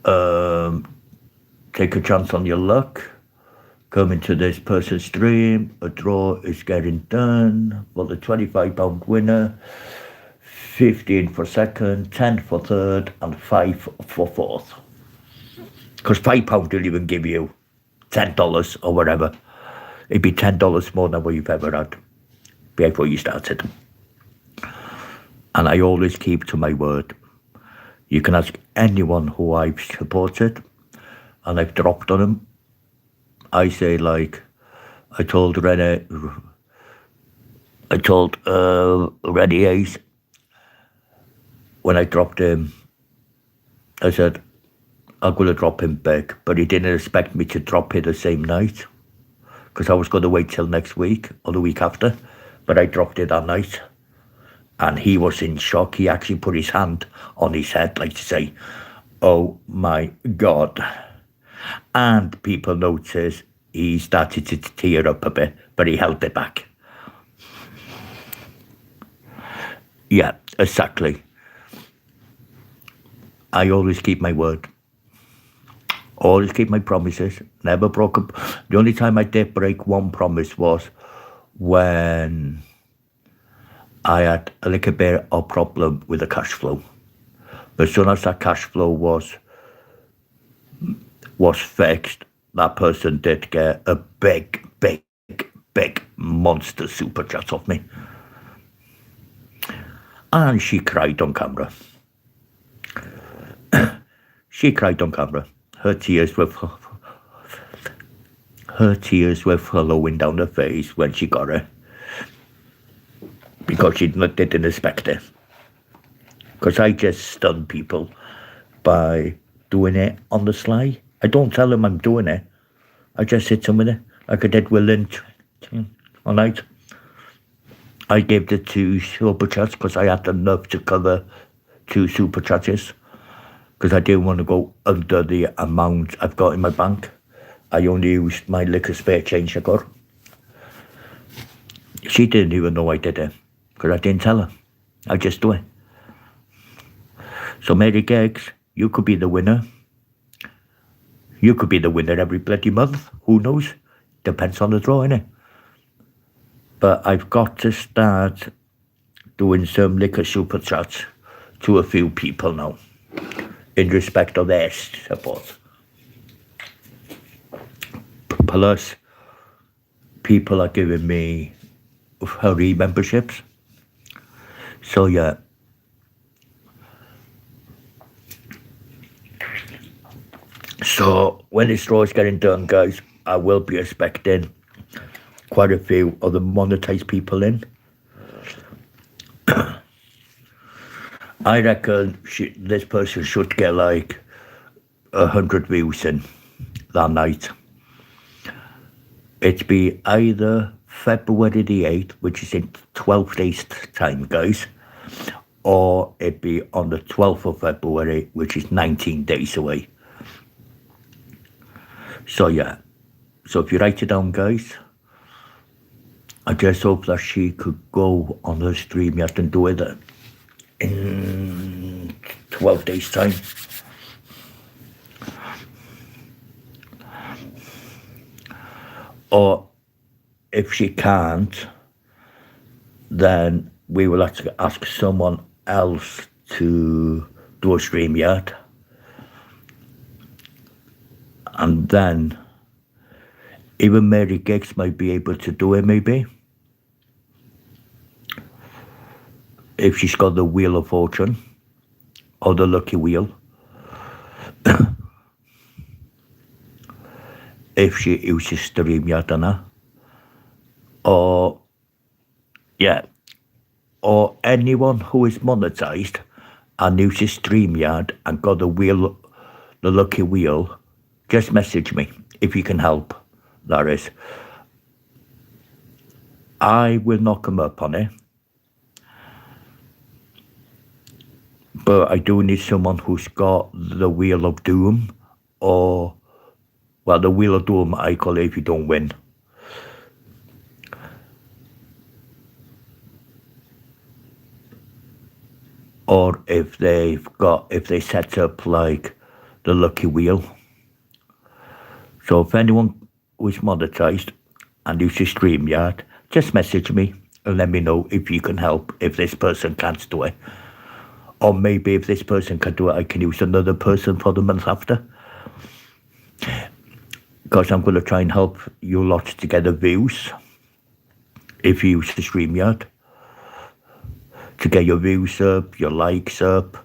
to take a chance on your luck, come into this person's stream. A draw is getting done for the £25 winner. 15 for second, 10 for third, and 5 for fourth. Because £5 will even give you $10 or whatever. It'd be $10 more than what you've ever had before you started. And I always keep to my word. You can ask anyone who I've supported and I've dropped on them. I say, like, I told Rennie Ace, when I dropped him, I said, I'm going to drop him big, but he didn't expect me to drop it the same night because I was going to wait till next week or the week after, but I dropped it that night and he was in shock. He actually put his hand on his head, like to say, oh my God. And people noticed he started to tear up a bit, but he held it back. Yeah, exactly. I always keep my word. Always keep my promises. Never broke up. The only time I did break one promise was when I had a little bit of problem with the cash flow. But as soon as that cash flow was fixed, that person did get a big monster super chat off me. And she cried on camera. She cried on camera. Her tears were flowing down her face when she got it. Because she didn't expect it. Because I just stun people by doing it on the sly. I don't tell them I'm doing it. I just hit them with it, like I did with Lynch all night. I gave the 2 super chats because I had enough to cover 2 super chats. Because I didn't want to go under the amount I've got in my bank. I only used my little spare change I got. She didn't even know I did it, because I didn't tell her. I just do it. So Mary Geggs, you could be the winner. You could be the winner every bloody month. Who knows? Depends on the draw, innit? But I've got to start doing some liquor super chats to a few people now, in respect of their support. Plus, people are giving me free memberships. So yeah. So when this draw is getting done, guys, I will be expecting quite a few of the monetized people in. I reckon this person should get like 100 views in that night. It'd be either February the 8th, which is in 12 days time, guys, or it'd be on the 12th of February, which is 19 days away. So yeah, so if you write it down, guys, I just hope that she could go on her stream yet and do it in 12 days time. Or if she can't, then we will have to ask someone else to do a stream yet. And then even Mary Geggs might be able to do it, maybe. If she's got the Wheel of Fortune or the Lucky Wheel. If she uses StreamYard on her, or yeah, or anyone who is monetized and uses StreamYard and got the lucky wheel, just message me if you can help. That is, I will not come up on it, but I do need someone who's got the Wheel of Doom, or well, the Wheel of Doom I call it if you don't win. Or if they set up like the lucky wheel. So if anyone who is monetized and uses StreamYard, just message me and let me know if you can help, if this person can't do it. Or maybe if this person can do it, I can use another person for the month after. Because I'm going to try and help you lot to get the views if you use the StreamYard. To get your views up, your likes up.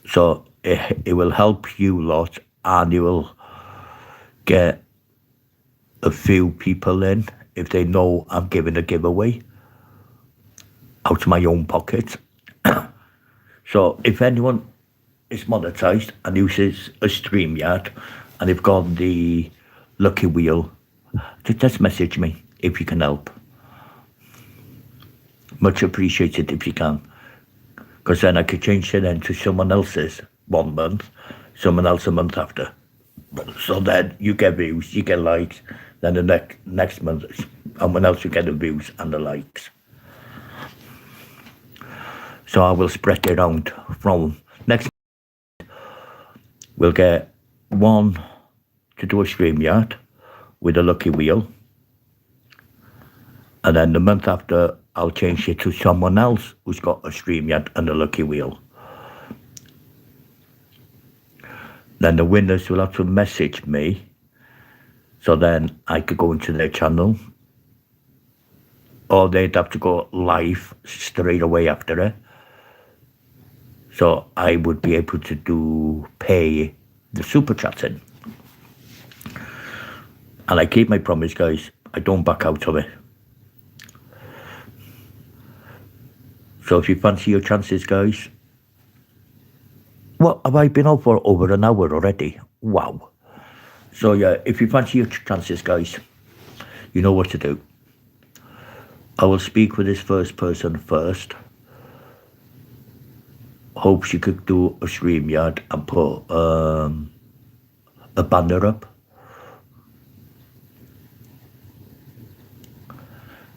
So it will help you lot, and you will get a few people in if they know I'm giving a giveaway out of my own pocket. So if anyone is monetized and uses a StreamYard and they've got the lucky wheel, just message me if you can help. Much appreciated if you can, because then I could change it into someone else's 1 month, someone else a month after. So then you get views, you get likes, then the next month someone else will get the views and the likes. So I will spread it around. From next month, we'll get one to do a StreamYard with a lucky wheel, and then the month after I'll change it to someone else who's got a StreamYard and a lucky wheel. Then the winners will have to message me, so then I could go into their channel, or they'd have to go live straight away after it. So I would be able to pay the super chats in. And I keep my promise, guys. I don't back out of it. So if you fancy your chances, guys. What, have I been on for over an hour already? Wow. So yeah, if you fancy your chances, guys, you know what to do. I will speak with this first person first. Hope she could do a StreamYard and put a banner up.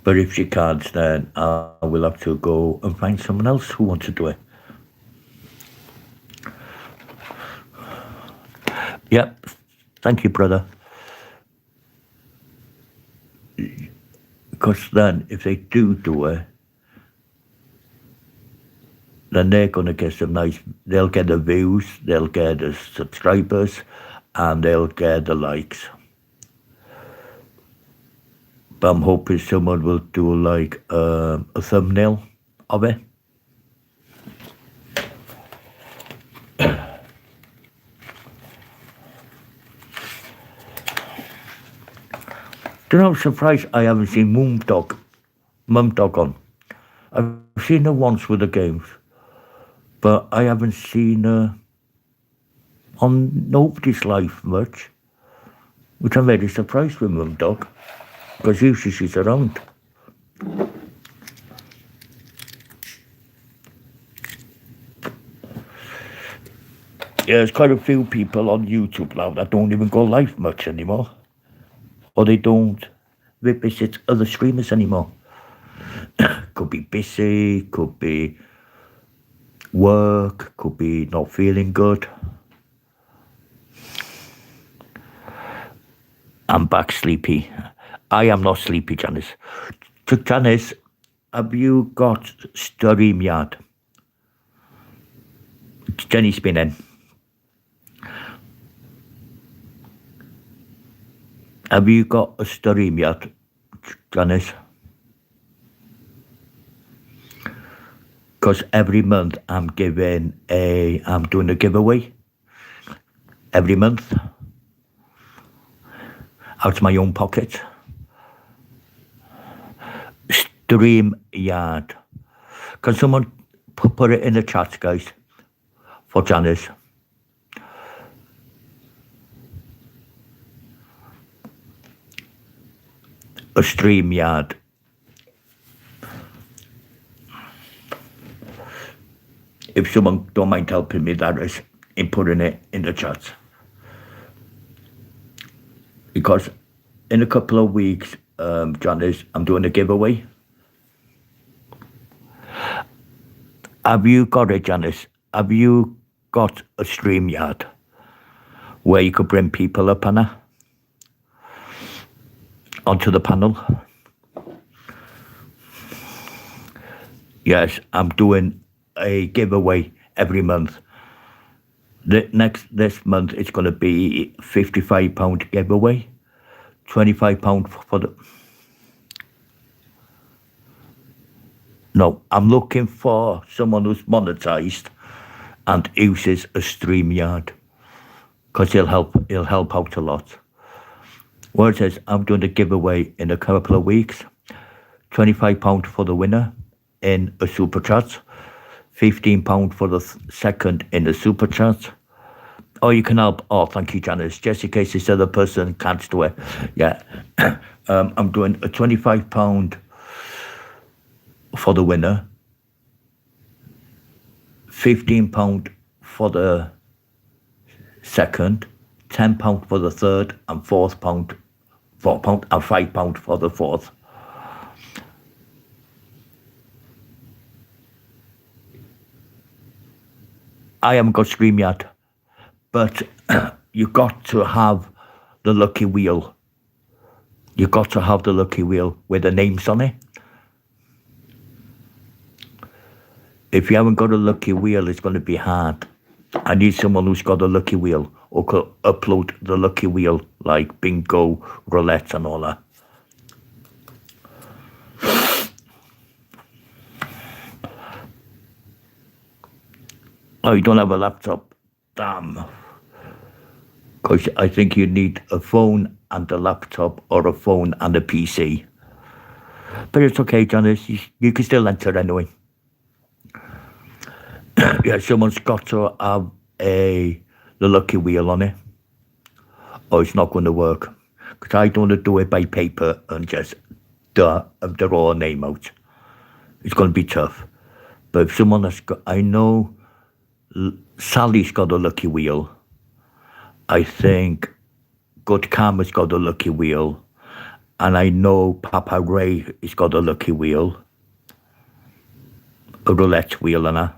But if she can't, then I will have to go and find someone else who wants to do it. Yep. Thank you, brother. Because then, if they do it, then they're going to get some nice, they'll get the views, they'll get the subscribers, and they'll get the likes. But I'm hoping someone will do like a thumbnail of it. Do you know, I'm surprised I haven't seen Mum Dog on. I've seen her once with the games, but I haven't seen her on nobody's life much, which I'm very surprised with Mum Dog, because usually she's around. Yeah, there's quite a few people on YouTube now that don't even go live much anymore, or they don't visit other streamers anymore. Could be busy, could be work, could be not feeling good. I'm back sleepy. I am not sleepy, Janice. Janice, have you got StreamYard? Jenny's been in. Have you got a StreamYard, Janice? Because every month I'm doing a giveaway. Every month. Out of my own pocket. Dream Yard. Can someone put it in the chat, guys, for Janice? A stream yard. If someone don't mind helping me, that is, in putting it in the chat. Because in a couple of weeks, Janice, I'm doing a giveaway. Have you got it, Janice? Have you got a stream yard where you could bring people up, Anna, onto the panel? Yes, I'm doing a giveaway every month. This month it's going to be £55 giveaway, £25 for the. No, I'm looking for someone who's monetized and uses a StreamYard, because he'll help out a lot. Where it says I'm doing a giveaway in a couple of weeks, £25 for the winner in a super chat, £15 for the second in the super chat. Oh, you can help. Oh, thank you, Janice. Just in case this other person can't do it. Yeah, I'm doing a £25 for the winner, £15 for the second, £10 for the third, and £4 and £5 for the fourth. I haven't got StreamYard, but you got to have the lucky wheel. You got to have the lucky wheel with the names on it. If you haven't got a lucky wheel, it's going to be hard. I need someone who's got a lucky wheel or could upload the lucky wheel, like bingo, roulette and all that. Oh, you don't have a laptop? Damn. Because I think you need a phone and a laptop, or a phone and a PC. But it's okay, Janice. You can still enter anyway. Yeah, someone's got to have the lucky wheel on it, or it's not going to work. Because I don't want to do it by paper and just draw a name out. It's going to be tough. But if someone has got, I know Sally's got a lucky wheel. I think Good Karma's got a lucky wheel. And I know Papa Ray has got a lucky wheel. A roulette wheel and that.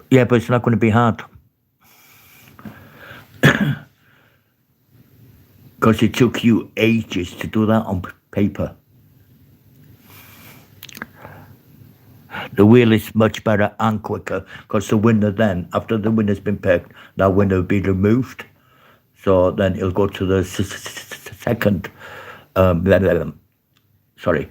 Yeah, but it's not going to be hard. Because it took you ages to do that on paper. The wheel is much better and quicker, because the winner then, after the winner's been picked, that winner will be removed. So then it'll go to the second, sorry.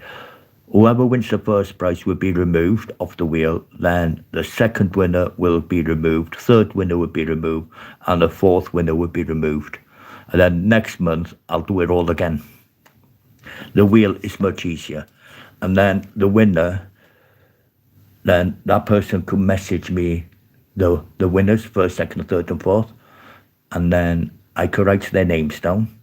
Whoever wins the first prize will be removed off the wheel. Then the second winner will be removed, third winner will be removed, and the fourth winner will be removed. And then next month, I'll do it all again. The wheel is much easier. And then the winner, then that person could message me the winners, first, second, third, and fourth. And then I could write their names down.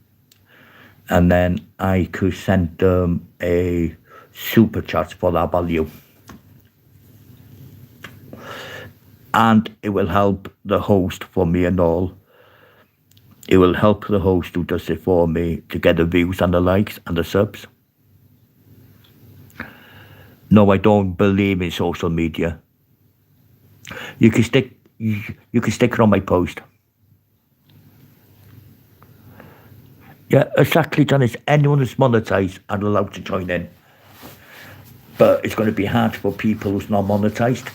And then I could send them a super chat for that value. And it will help the host for me and all. It will help the host who does it for me to get the views and the likes and the subs. No, I don't believe in social media. You can stick it on my post. Yeah, exactly, Janice. Anyone who's monetized are allowed to join in. But it's going to be hard for people who's not monetized.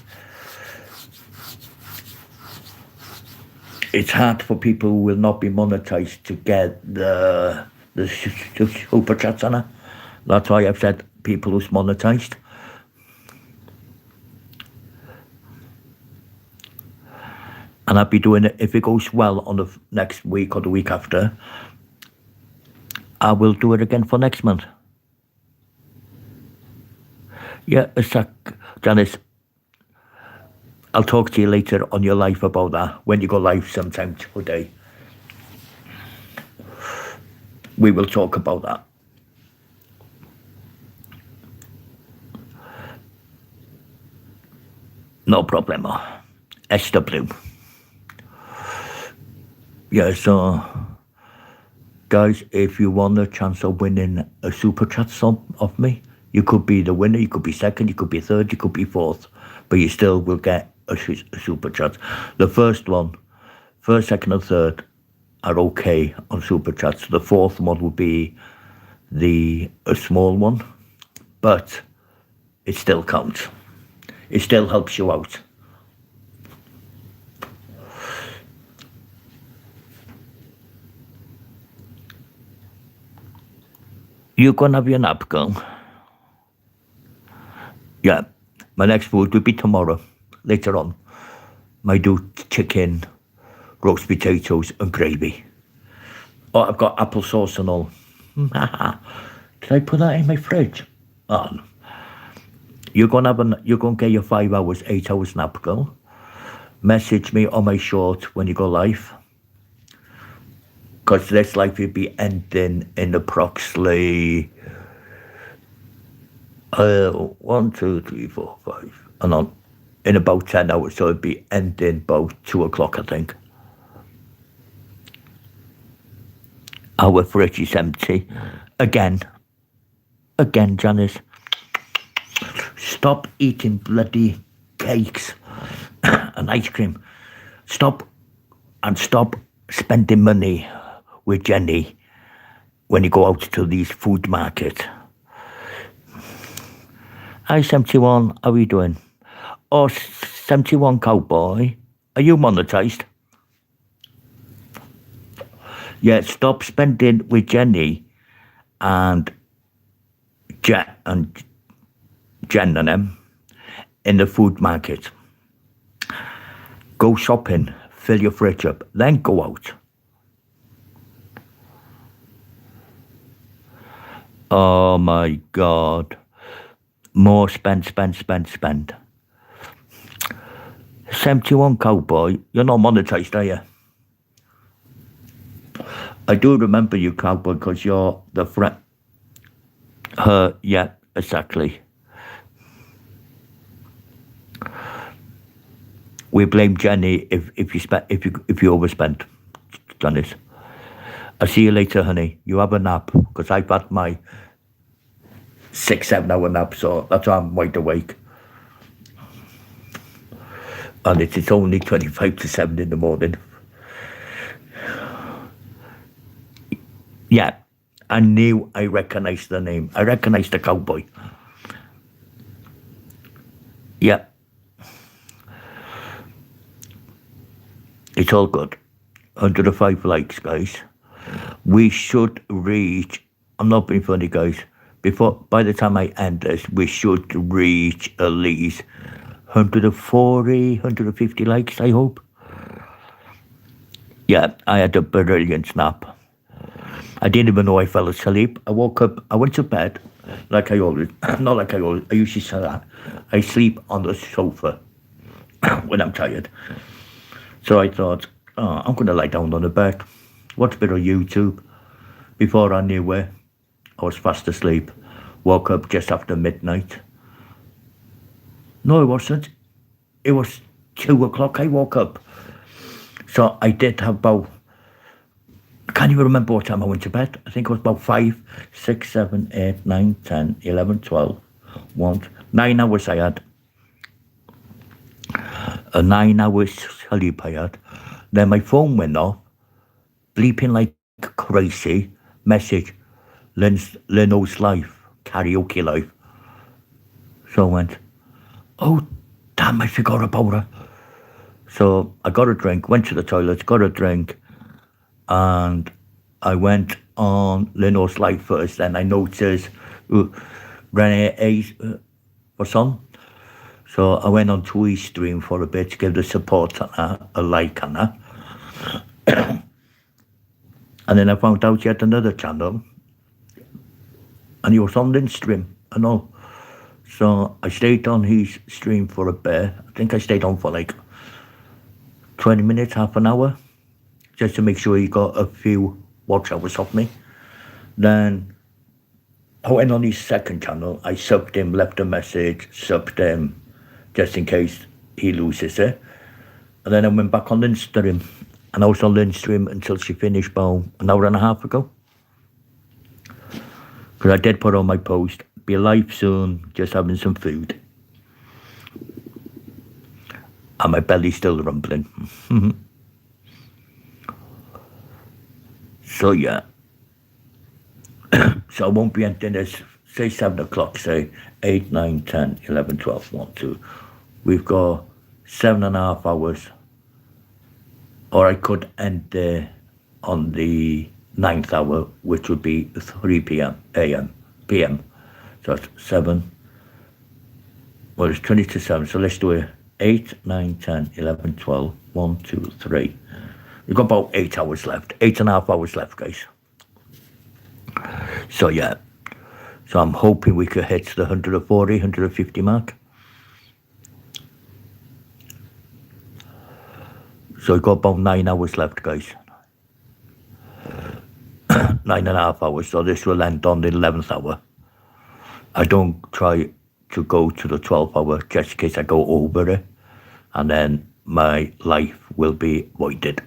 It's hard for people who will not be monetized to get the super chats on it. That's why I've said people who's monetized. And I'll be doing it, if it goes well on the next week or the week after, I will do it again for next month. Yeah, it's like, Janice, I'll talk to you later on your live about that. When you go live sometime today, we will talk about that. No problemo. SW. Yeah, so guys, if you want a chance of winning a super chat sum of me, you could be the winner, you could be second, you could be third, you could be fourth, but you still will get a super chat. The first one, first, second, and third are okay on super chats. The fourth one will be a small one, but it still counts. It still helps you out. You gonna have your nap, girl? Yeah, my next food will be tomorrow, later on. Might do chicken, roast potatoes and gravy. Oh, I've got applesauce and all. Did I put that in my fridge? Oh, no. You're gonna get your 5 hours, 8 hours nap, girl. Message me on my short when you go live. Because this life will be ending in approximately 1, 2, 3, 4, 5, and on in about 10 hours. So it'll be ending about 2 o'clock, I think. Our fridge is empty. Again, Janice. Stop eating bloody cakes and ice cream. Stop spending money with Jenny when you go out to these food markets. Hi, 71, how are you doing? Oh, 71 Cowboy, are you monetized? Yeah, stop spending with Jenny and Jen and them in the food market. Go shopping, fill your fridge up, then go out. Oh my God. More spend. 71 Cowboy, you're not monetized, are you? I do remember you, Cowboy, because you're the friend. Her, yeah, exactly. We blame Jenny if you overspend, Janice. I'll see you later, honey. You have a nap, because I've had my 6-7 hour nap, so that's why I'm wide awake. And it's only 25 to 7 in the morning. Yeah, I knew I recognized the name. I recognized the Cowboy. Yeah. It's all good. 105 likes, guys. We should reach, I'm not being funny, guys, by the time I end this, we should reach at least 140, 150 likes, I hope. Yeah, I had a brilliant nap. I didn't even know I fell asleep. I woke up, I went to bed, not like I always, I usually say that. I sleep on the sofa when I'm tired. So I thought, I'm going to lie down on the bed, watch a bit of YouTube. Before I knew it, I was fast asleep. Woke up just after midnight. No, it wasn't. It was 2 o'clock I woke up. So I did have about, I can't even remember what time I went to bed. I think it was about 5, 6, 7, 8, 9, 10, 11, 12, 9 hours I had. A 9 hours sleep I had. Then my phone went off, bleeping like crazy. Message, Leno's live, karaoke live. So I went, oh, damn, I forgot about her. So I got a drink, went to the toilet, got a drink, and I went on Leno's live first. Then I noticed Renee A. What's on? So I went on to his stream for a bit to give the support on that, a like on that. And then I found out he had another channel, and he was on the stream and all. So I stayed on his stream for a bit. I think I stayed on for like 20 minutes, half an hour, just to make sure he got a few watch hours off me. Then I went on his second channel. I subbed him, left a message, subbed him, just in case he loses it. And then I went back on the stream. And I was on the stream until she finished about an hour and a half ago. Because I did put on my post, be live soon, just having some food. And my belly's still rumbling. So yeah. So I won't be ending this, say 7 o'clock, say 8, 9, 10, 11, 12, 1, 2. We've got 7.5 hours. Or I could end there on the 9th hour, which would be 3 p.m. p.m. So it's 7. Well, it's 20 to 7. So let's do it 8, 9, 10, 11, 12, 1, 2, 3. We've got about 8 hours left. 8.5 hours left, guys. So yeah. So I'm hoping we could hit the 140, 150 mark. So we've got about 9 hours left, guys. 9.5 hours. So this will end on the 11th hour. I don't try to go to the 12th hour just in case I go over it. And then my life will be voided.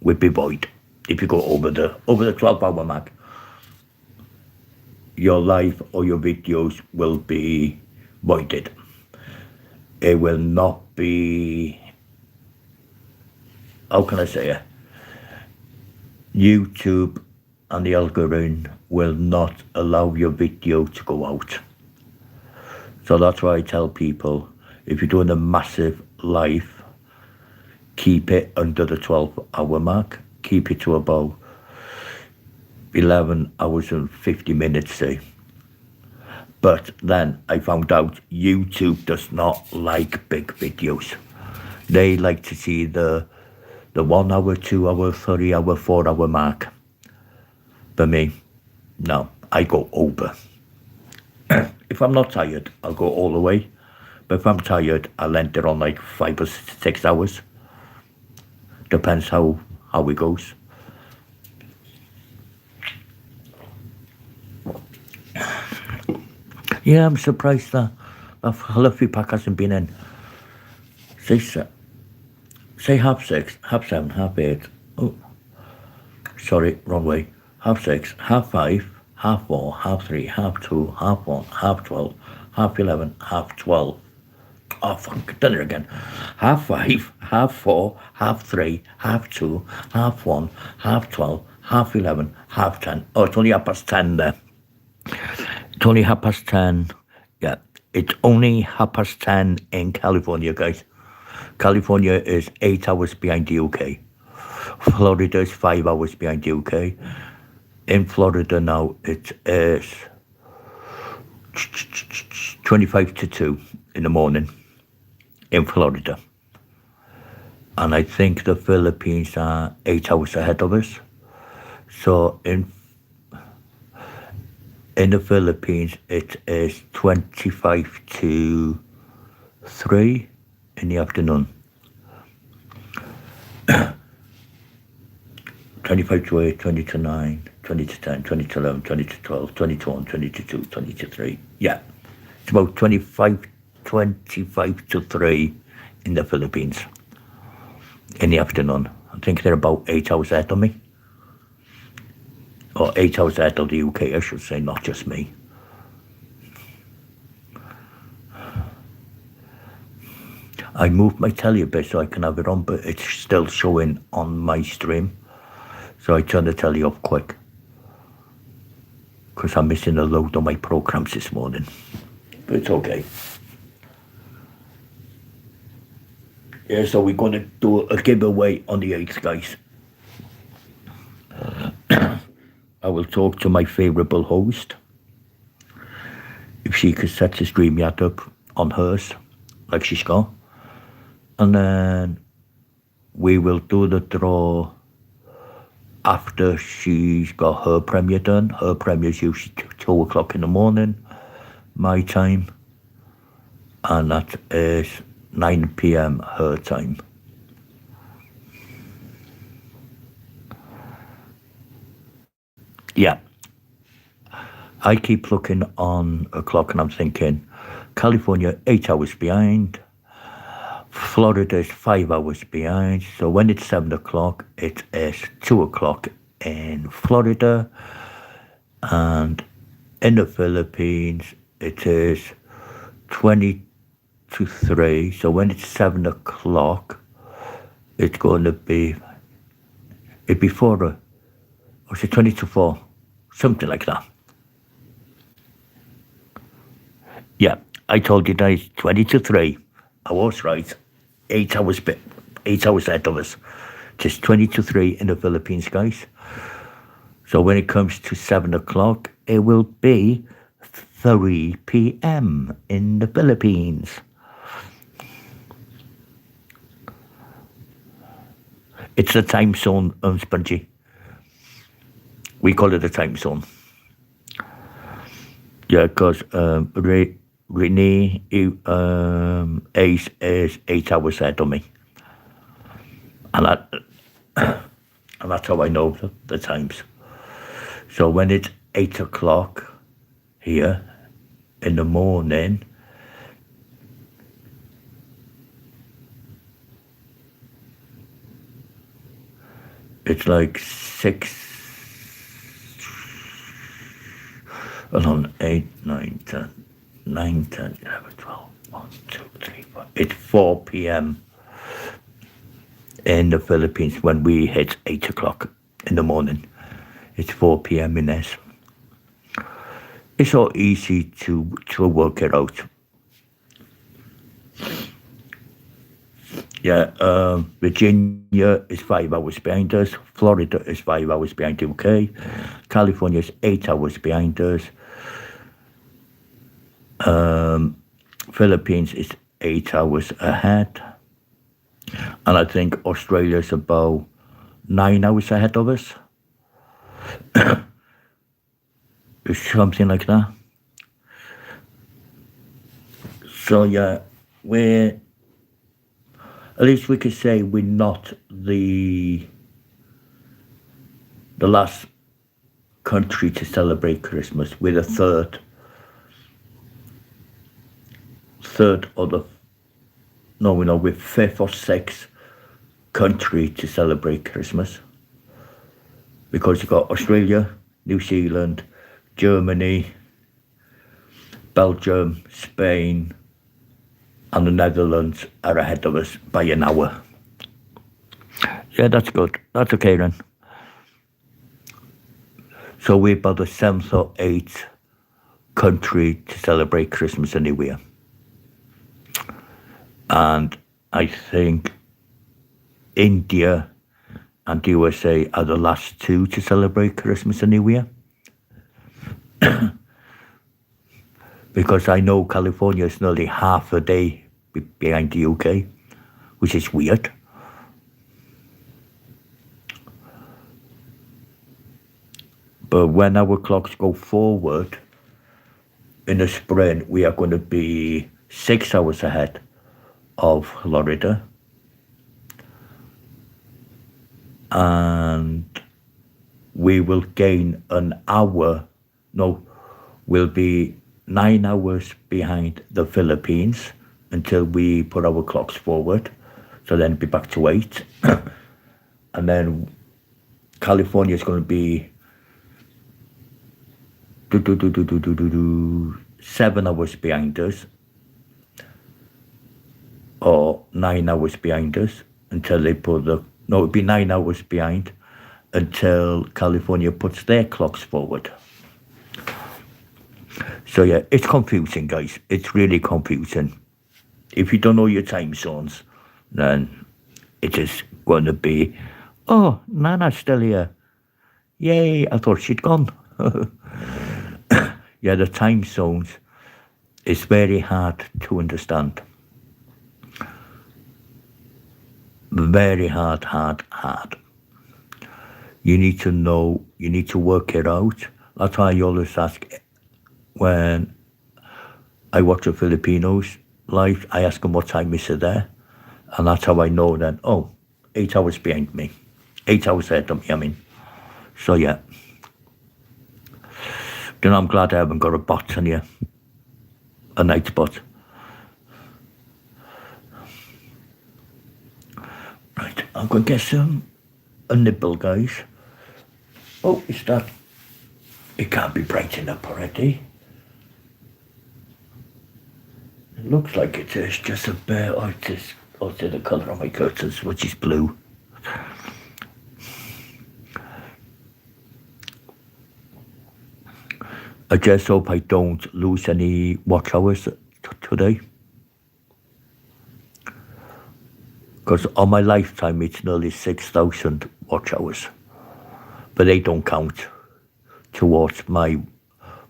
Will be void. If you go over the 12 hour mark, your life or your videos will be voided. It will not be, how can I say it? YouTube and the algorithm will not allow your video to go out. So that's why I tell people, if you're doing a massive live, keep it under the 12-hour mark. Keep it to about 11 hours and 50 minutes, say. But then I found out YouTube does not like big videos. They like to see the 1 hour, 2 hour, 3 hour, 4 hour mark. For me, no, I go over. If I'm not tired, I'll go all the way. But if I'm tired, I'll end it on like 5 or 6 hours. Depends how it goes. Yeah, I'm surprised that Fluffy Pack hasn't been in. Say 6:30, 7:30, 8:30. Oh, sorry, wrong way. 6:30, 5:30, 4:30, 3:30, 2:30, 1:30, 12:30, 11:30, 12:30. Oh, fuck, done it again. 5:30, 4:30, 3:30, 2:30, 1:30, 12:30, 11:30, 10:30. Oh, it's only 10:30 there. It's only 10:30. Yeah, it's only 10:30 in California, guys. California is 8 hours behind the UK. Florida is 5 hours behind the UK. In Florida now, it is 25 to 2 in the morning in Florida. And I think the Philippines are 8 hours ahead of us. So in the Philippines, it is 25 to 3 in the afternoon. 25 to 8, 20 to 9, 20 to 10, 20 to 11, 20 to 12, 20 to 1, 20 to 2, 20 to 3. Yeah, it's about 25 to 3 in the Philippines in the afternoon. I think they're about 8 hours ahead of me. Or 8 hours ahead of the UK, I should say, not just me. I moved my telly a bit so I can have it on, but it's still showing on my stream. So I turned the telly off quick. Because I'm missing a load of my programs this morning. But it's okay. Yeah, so we're going to do a giveaway on the 8th, guys. I will talk to my favourable host. If she could set the StreamYard up on hers, like she's got. And then we will do the draw after she's got her premiere done. Her premiere's usually 2 o'clock in the morning, my time. And that is 9 p.m. her time. Yeah. I keep looking on a clock and I'm thinking, California 8 hours behind, Florida is 5 hours behind. So when it's 7 o'clock, it is 2 o'clock in Florida, and in the Philippines it is 20 to 3. So when it's 7 o'clock, it's going to be, it'd be 4, or is it 20 to 4? Something like that. Yeah, I told you guys 20 to 3. I was right. 8 hours ahead of us. Just 20 to 3 in the Philippines, guys. So when it comes to 7 o'clock, it will be 3 p.m. in the Philippines. It's a time zone, Spongy. We call it a time zone. Yeah, because Renee Ace is 8 hours ahead of me. And that's how I know the times. So when it's 8 o'clock here in the morning, it's like 6, 8, 9, 10, 9, 10, 11, 12, 1, 2, 3, 4. It's 4 p.m. in the Philippines when we hit 8 o'clock in the morning. It's 4 p.m. in this. It's so easy to work it out. Yeah, Virginia is 5 hours behind us. Florida is 5 hours behind the UK. California is 8 hours behind us. Philippines is 8 hours ahead. And I think Australia is about 9 hours ahead of us. Something like that. So yeah, at least we could say we're not the last country to celebrate Christmas. We're the third we're fifth or sixth country to celebrate Christmas. Because you've got Australia, New Zealand, Germany, Belgium, Spain, and the Netherlands are ahead of us by an hour. Yeah, that's good. That's okay then. So we're about the 7th or 8th country to celebrate Christmas anywhere. And I think India and the USA are the last 2 to celebrate Christmas anywhere. Because I know California is nearly half a day behind the UK, which is weird. But when our clocks go forward in the spring, we are going to be 6 hours ahead of Florida. And we will gain an hour, we'll be 9 hours behind the Philippines until we put our clocks forward. So then be back to 8. And then California is going to be 7 hours behind us, or 9 hours behind us until they put it'd be 9 hours behind until California puts their clocks forward. So yeah, it's confusing, guys. It's really confusing. If you don't know your time zones, then it is going to be, oh, Nana's still here. Yay, I thought she'd gone. Yeah, the time zones is very hard to understand. Very hard. You need to know, you need to work it out. That's why I always ask when I watch the Filipinos live, I ask them what time is it there? And that's how I know that, 8 hours behind me. 8 hours ahead of me, I mean. So yeah. Then I'm glad I haven't got a bot in here. A night bot. Right, I'm going to get a nibble, guys. Oh, is that... It can't be brightened up already. It looks like it is just a bit... Oh, it is... Oh, it's the colour of my curtains, which is blue. I just hope I don't lose any watch hours today. Because on my lifetime, it's nearly 6,000 watch hours. But they don't count towards my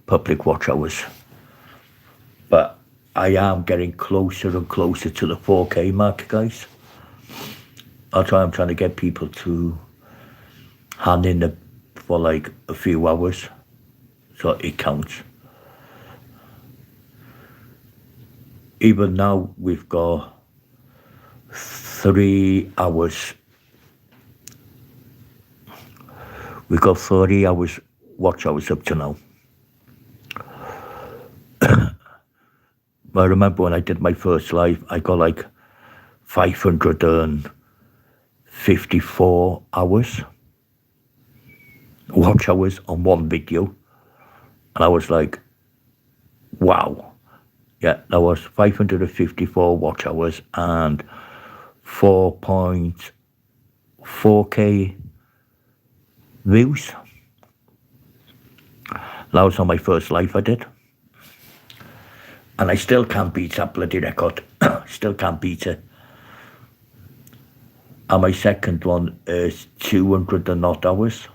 public watch hours. But I am getting closer and closer to the 4K mark, guys. That's why I'm trying to get people to hand in for like a few hours. So it counts. Even now, we've got 3 hours. We've got 30 hours watch hours up to now. I remember when I did my first live, I got like 554 hours, watch hours on one video. And I was like, wow. Yeah, that was 554 watch hours and 4.4K views. That was on my first live I did. And I still can't beat that bloody record. Still can't beat it. And my second one is 200 and odd hours.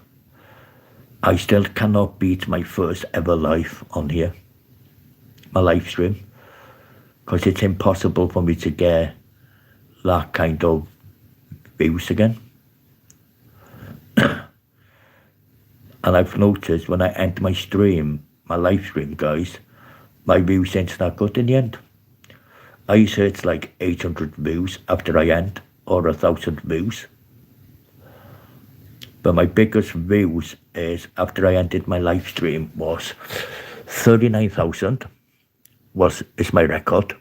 I still cannot beat my first ever live on here. My live stream. Because it's impossible for me to get that kind of views again. And I've noticed when I end my stream, my live stream, guys, my views ain't that good in the end. I usually it's like 800 views after I end, or 1,000 views. But my biggest views is after I ended my live stream was 39,000 is my record.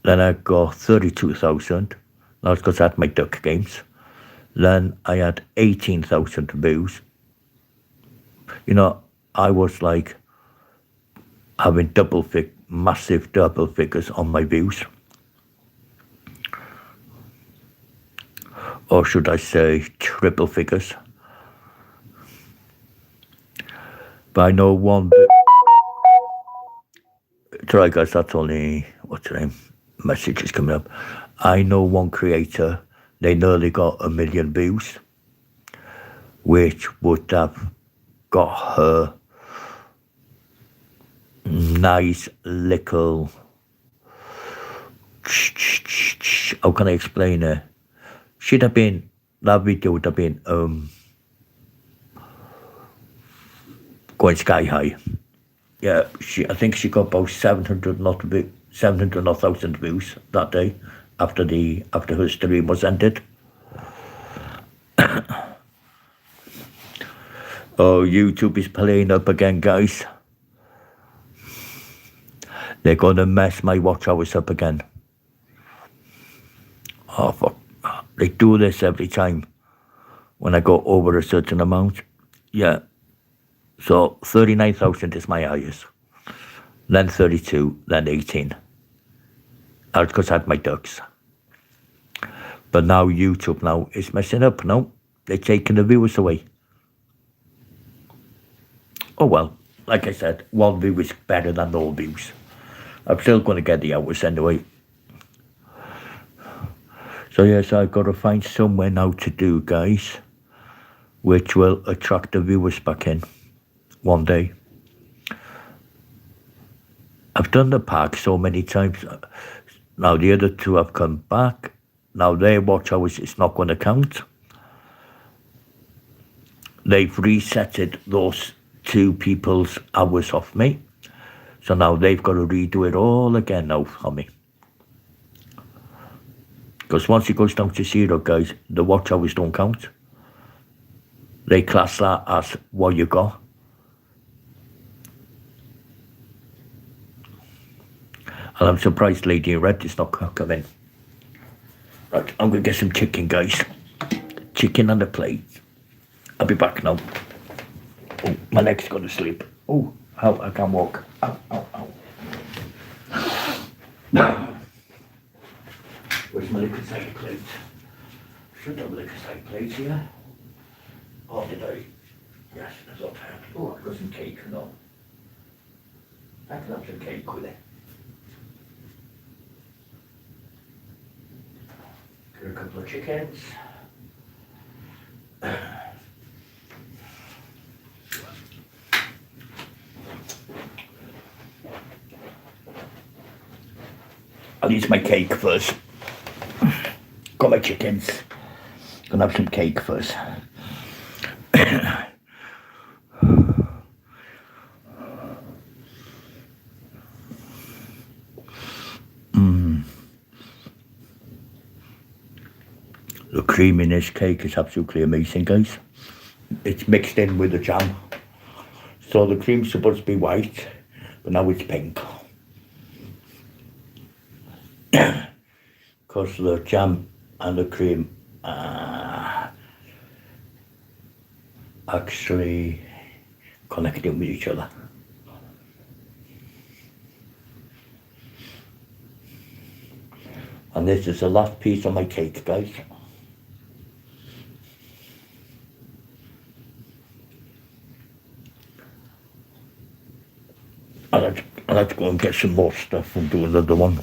Then I got 32,000. That's because I had my duck games. Then I had 18,000 views. You know, I was like having massive double figures on my views. Or should I say triple figures. But I know one... Sorry guys, that's only... What's the name? Message is coming up. I know one creator, they nearly got 1 million views, which would have got her nice little... How can I explain it? Should have been, that video would have been going sky high. Yeah, I think she got about 700,000 views that day after her stream was ended. Oh, YouTube is playing up again, guys. They're gonna mess my watch hours up again. Oh fuck. They do this every time when I go over a certain amount. Yeah. So 39,000 is my highest. Then 32, then 18. That's because I had my ducks. But now YouTube now is messing up. No, they're taking the viewers away. Oh well, like I said, one view is better than no views. I'm still going to get the hours anyway. So yes, I've got to find somewhere now to do, guys, which will attract the viewers back in one day. I've done the park so many times. Now the other two have come back, Now their watch hours is not going to count. They've resetted those two people's hours off me. So now they've got to redo it all again now for me. Because once it goes down to zero, guys, the watch hours don't count. They class that as what you got. And I'm surprised Lady in Red is not coming. Right, I'm going to get some chicken, guys. Chicken on the plate. I'll be back now. Oh, my leg's going to sleep. Oh, how I can't walk. Ow, ow, ow. Where's my liquor side plate? Should have a liquor side plate here. Oh, did I? Yes, there's up there. Oh, I've got some cake, no. I can have some cake with it. Get a couple of chickens. I'll eat my cake first. Got my chickens. Gonna have some cake first. The cream in this cake is absolutely amazing, guys. It's mixed in with the jam. So the cream's supposed to be white, but now it's pink. Because the jam and the cream actually connecting with each other. And this is the last piece of my cake, guys. I'll have to go and get some more stuff and do another one.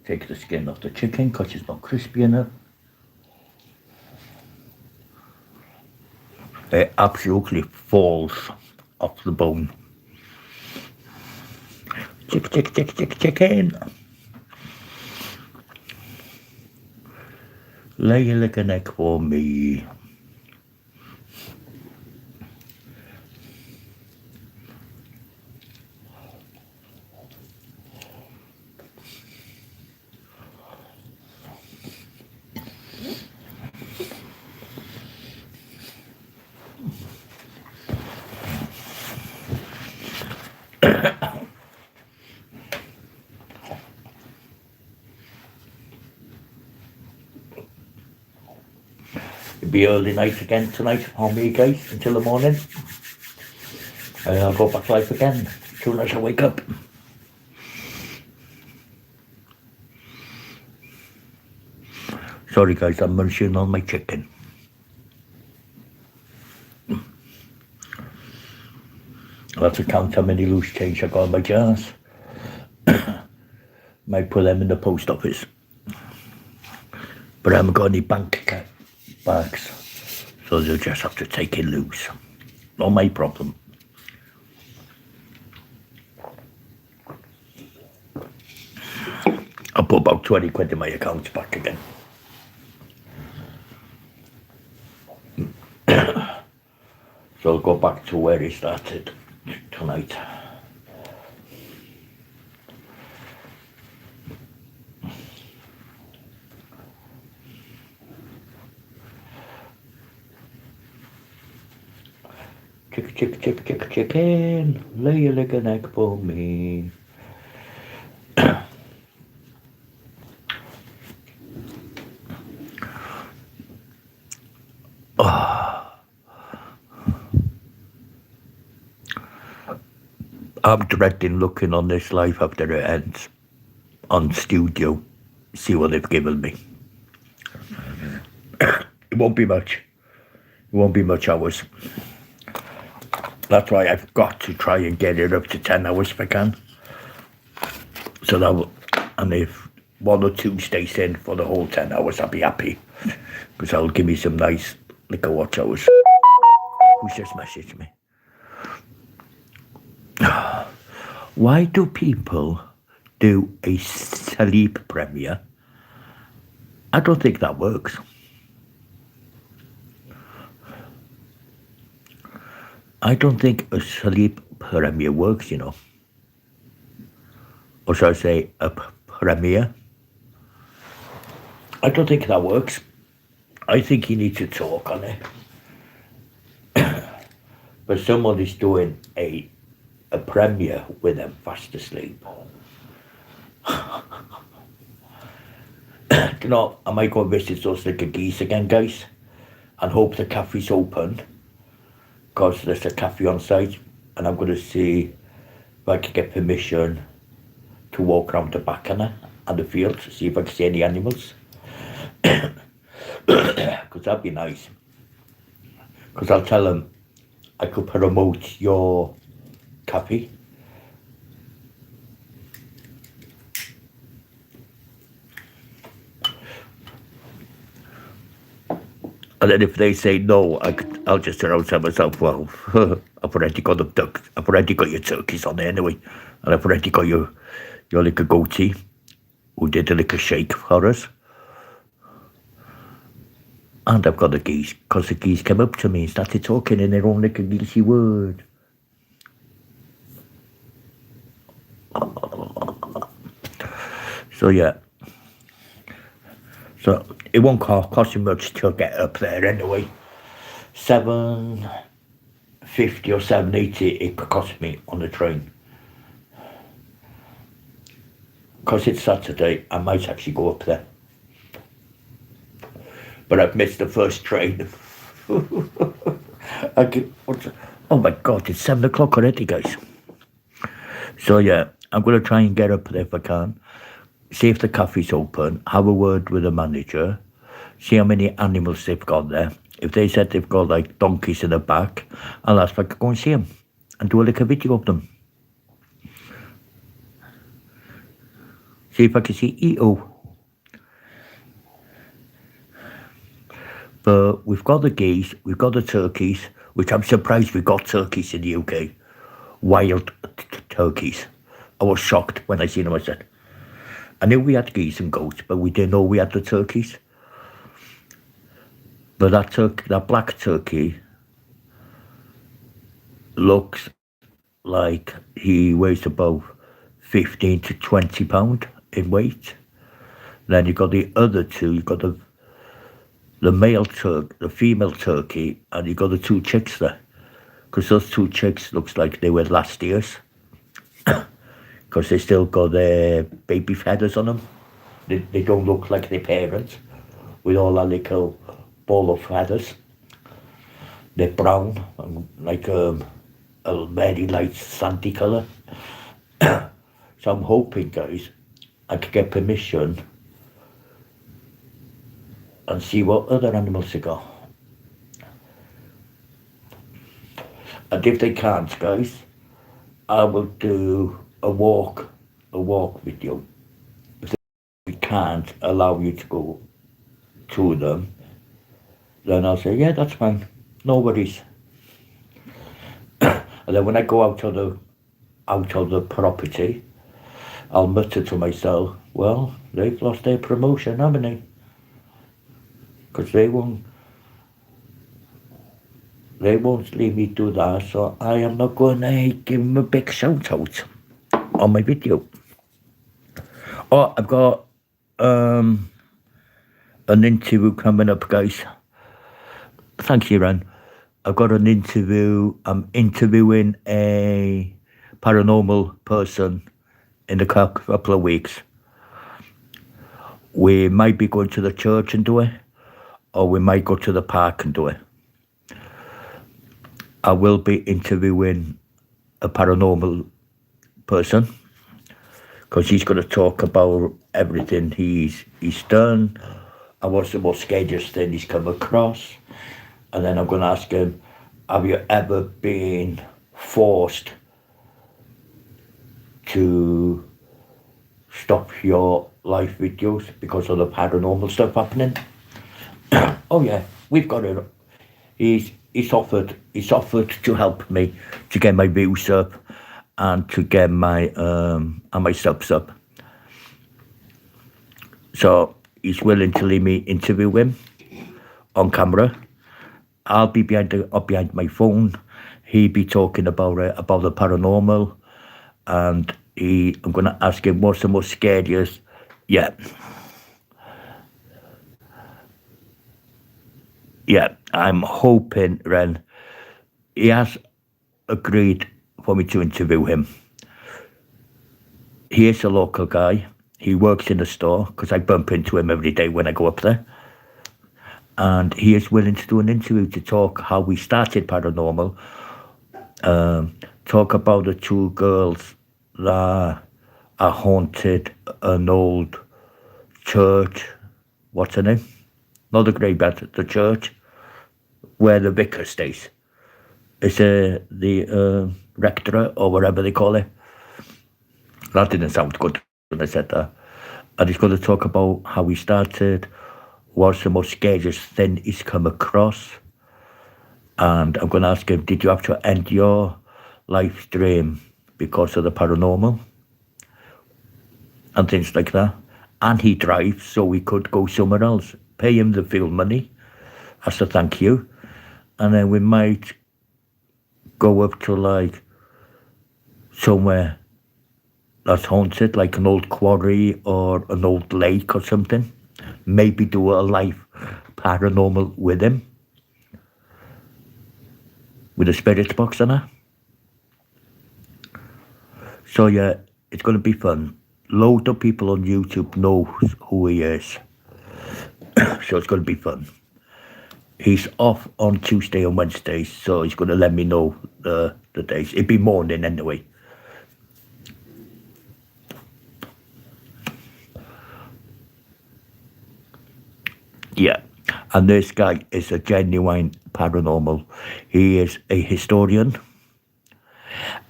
Take the skin off the chicken because it's not crispy enough. It absolutely falls off the bone. Chicken. Lay your like an egg for me. It'll be early night again tonight on me, guys, until the morning. And I'll go back live again as soon as I wake up. Sorry guys, I'm munching on my chicken. I'll have to count how many loose change I got in my jars. Might put them in the post office. But I haven't got any bank bags, so they'll just have to take it loose. Not my problem. I'll put about 20 quid in my account back again. So I'll go back to where he started tonight. Chicken, lay a leg an egg for me. I'm dreading looking on this live after it ends on studio, see what they've given me. It won't be much. It won't be much hours. That's why I've got to try and get it up to 10 hours if I can. So that, and if one or two stays in for the whole 10 hours, I'll be happy. Because that'll give me some nice liquor watch hours. Who's just messaged me? Why do people do a sleep premiere? I don't think that works. I don't think a sleep premiere works, you know. Or should I say a premiere? I don't think that works. I think you need to talk on it. But somebody's doing a premiere with them fast asleep. You know, I might go and visit those little geese again, guys, and hope the cafe's open, because there's a cafe on site, and I'm going to see if I can get permission to walk around the back of it and the fields, see if I can see any animals. Because that'd be nice. Because I'll tell them I could promote your cafe. And then if they say no, I'll just turn around and tell myself, well, I've already got the ducks, I've already got your turkeys on there anyway, and I've already got your little goatee who did a little shake for us. And I've got the geese, because the geese came up to me and started talking in their own little geesey word. So yeah. So it won't cost you much to get up there anyway. $7.50 or $7.80 it could cost me on the train. Because it's Saturday, I might actually go up there. But I've missed the first train. Oh my God, it's 7 o'clock already, guys. So yeah, I'm going to try and get up there if I can. See if the cafe's open, have a word with the manager, see how many animals they've got there. If they said they've got like donkeys in the back, I'll ask if I could go and see them and do a little video of them. See if I can see EO. But we've got the geese, we've got the turkeys, which I'm surprised we got turkeys in the UK. Wild turkeys. I was shocked when I seen them. I said, I knew we had geese and goats, but we didn't know we had the turkeys. But that black turkey looks like he weighs about 15 to 20 pound in weight. Then you've got the other two, you've got the male the female turkey, and you've got the two chicks there. Because those two chicks looks like they were last year's. Because they still got their baby feathers on them. They don't look like their parents with all that little ball of feathers. They're brown, like a very light sandy colour. So I'm hoping, guys, I could get permission and see what other animals they got. And if they can't, guys, I will do a walk video. If we can't allow you to go to them, then I'll say, yeah, that's fine, no worries. And then when I go out of the property, I'll mutter to myself, well, they've lost their promotion, haven't they? Because they won't leave me do that, so I am not going to give them a big shout out on my video. Oh, I've got an interview coming up, guys. Thanks, Iran. I've got an interview. I'm interviewing a paranormal person in a couple of weeks. We might be going to the church and do it, or we might go to the park and do it. I will be interviewing a paranormal person because he's going to talk about everything he's done and what's the most scariest thing he's come across. And then I'm going to ask him, have you ever been forced to stop your live videos because of the paranormal stuff happening? Oh yeah, we've got it. He's offered to help me to get my views up, and to get my subs up. So he's willing to let me interview him on camera. I'll be behind my phone. He'll be talking about the paranormal, and I'm gonna ask him what's the most scariest. Yeah, yeah. I'm hoping, Ren. He has agreed for me to interview him. He is a local guy. He works in the store because I bump into him every day when I go up there. And he is willing to do an interview to talk how we started paranormal, talk about the two girls that are haunted an old church. What's her name? Not the graveyard, the church where the vicar stays. It's the rectorate or whatever they call it. That didn't sound good when I said that. And he's going to talk about how he started, what's the most scariest thing he's come across. And I'm going to ask him, did you have to end your live stream because of the paranormal? And things like that. And he drives, so we could go somewhere else. Pay him the fuel money as a thank you. And then we might go up to like somewhere that's haunted, like an old quarry or an old lake or something. Maybe do a live paranormal with him. With a spirit box on her. So yeah, it's going to be fun. Loads of people on YouTube know who he is. So it's going to be fun. He's off on Tuesday and Wednesdays, so he's going to let me know the days. It'll be morning anyway. Yeah, and this guy is a genuine paranormal. He is a historian,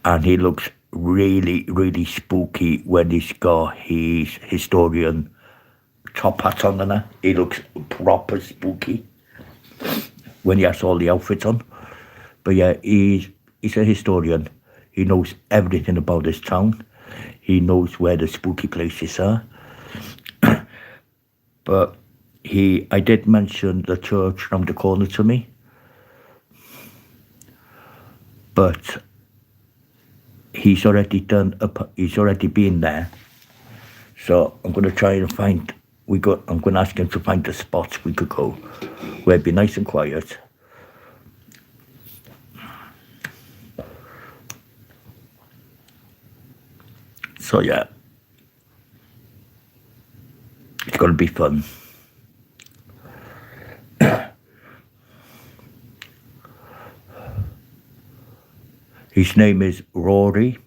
and he looks really, really spooky when he's got his historian top hat on and that. He looks proper spooky when he has all the outfits on. But yeah, he's a historian. He knows everything about this town. He knows where the spooky places are. But I did mention the church around the corner to me. But he's already been there. So I'm going to try and find, I'm going to ask him to find the spots we could go where it'd be nice and quiet. So yeah, it's going to be fun. His name is Rory,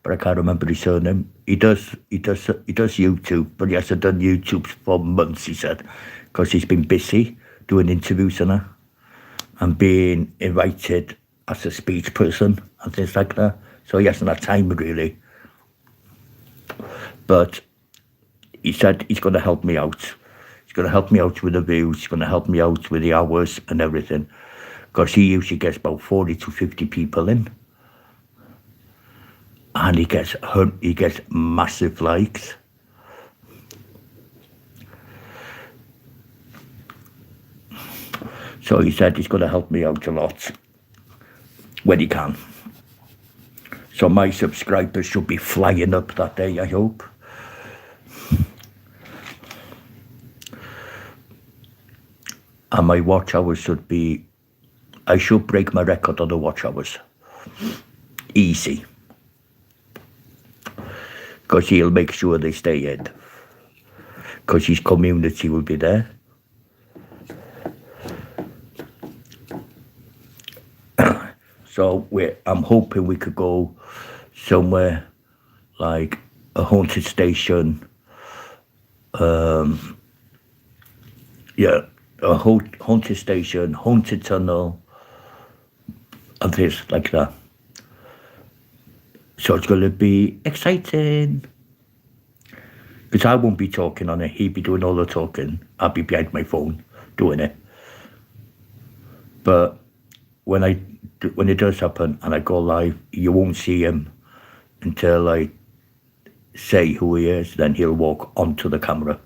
but I can't remember his surname. He does YouTube, but he hasn't done YouTube for months, he said, because he's been busy doing interviews and being invited as a speech person and things like that. So he hasn't had time really. But he said he's going to help me out. He's going to help me out with the views. He's going to help me out with the hours and everything. Because he usually gets about 40 to 50 people in. And he gets massive likes. So he said he's going to help me out a lot when he can. So my subscribers should be flying up that day, I hope. And my watch hours should be, I should break my record on the watch hours. Easy. Because he'll make sure they stay in. Because his community will be there. So I'm hoping we could go somewhere like a haunted station. Yeah, a haunted station, haunted tunnel, and things like that. So it's going to be exciting. Because I won't be talking on it. He'll be doing all the talking. I'll be behind my phone doing it. But when it does happen and I go live, you won't see him until I say who he is, then he'll walk onto the camera.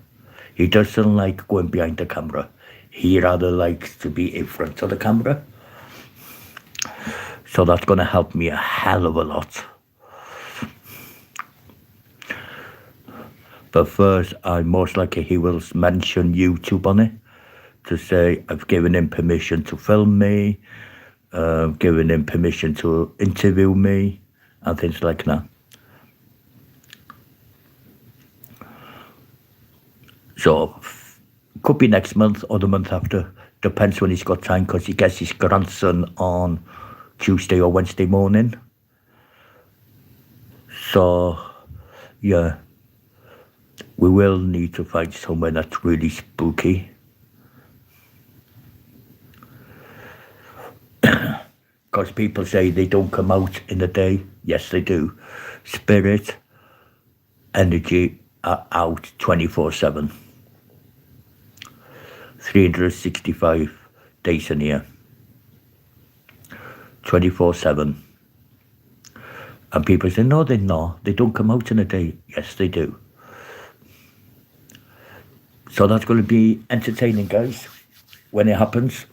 He doesn't like going behind the camera. He rather likes to be in front of the camera. So that's going to help me a hell of a lot. But first, I most likely he will mention YouTube on it to say I've given him permission to film me, given him permission to interview me, and things like that. So, could be next month or the month after. Depends when he's got time, because he gets his grandson on Tuesday or Wednesday morning. So, yeah, we will need to find somewhere that's really spooky. Because people say they don't come out in the day. Yes, they do. Spirit, energy are out 24/7. 365 days in a year. 24/7. And people say, no, they're not. They don't come out in a day. Yes, they do. So that's going to be entertaining, guys, when it happens.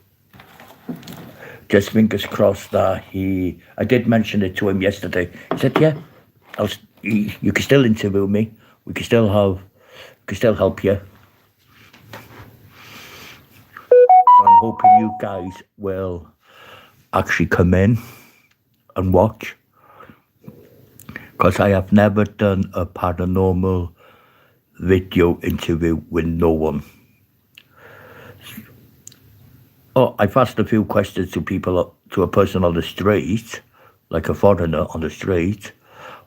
Just fingers crossed that I did mention it to him yesterday. He said, yeah, you can still interview me. We can still help you. So I'm hoping you guys will actually come in and watch. Because I have never done a paranormal video interview with no one. Oh, I've asked a few questions to a person on the street, like a foreigner on the street.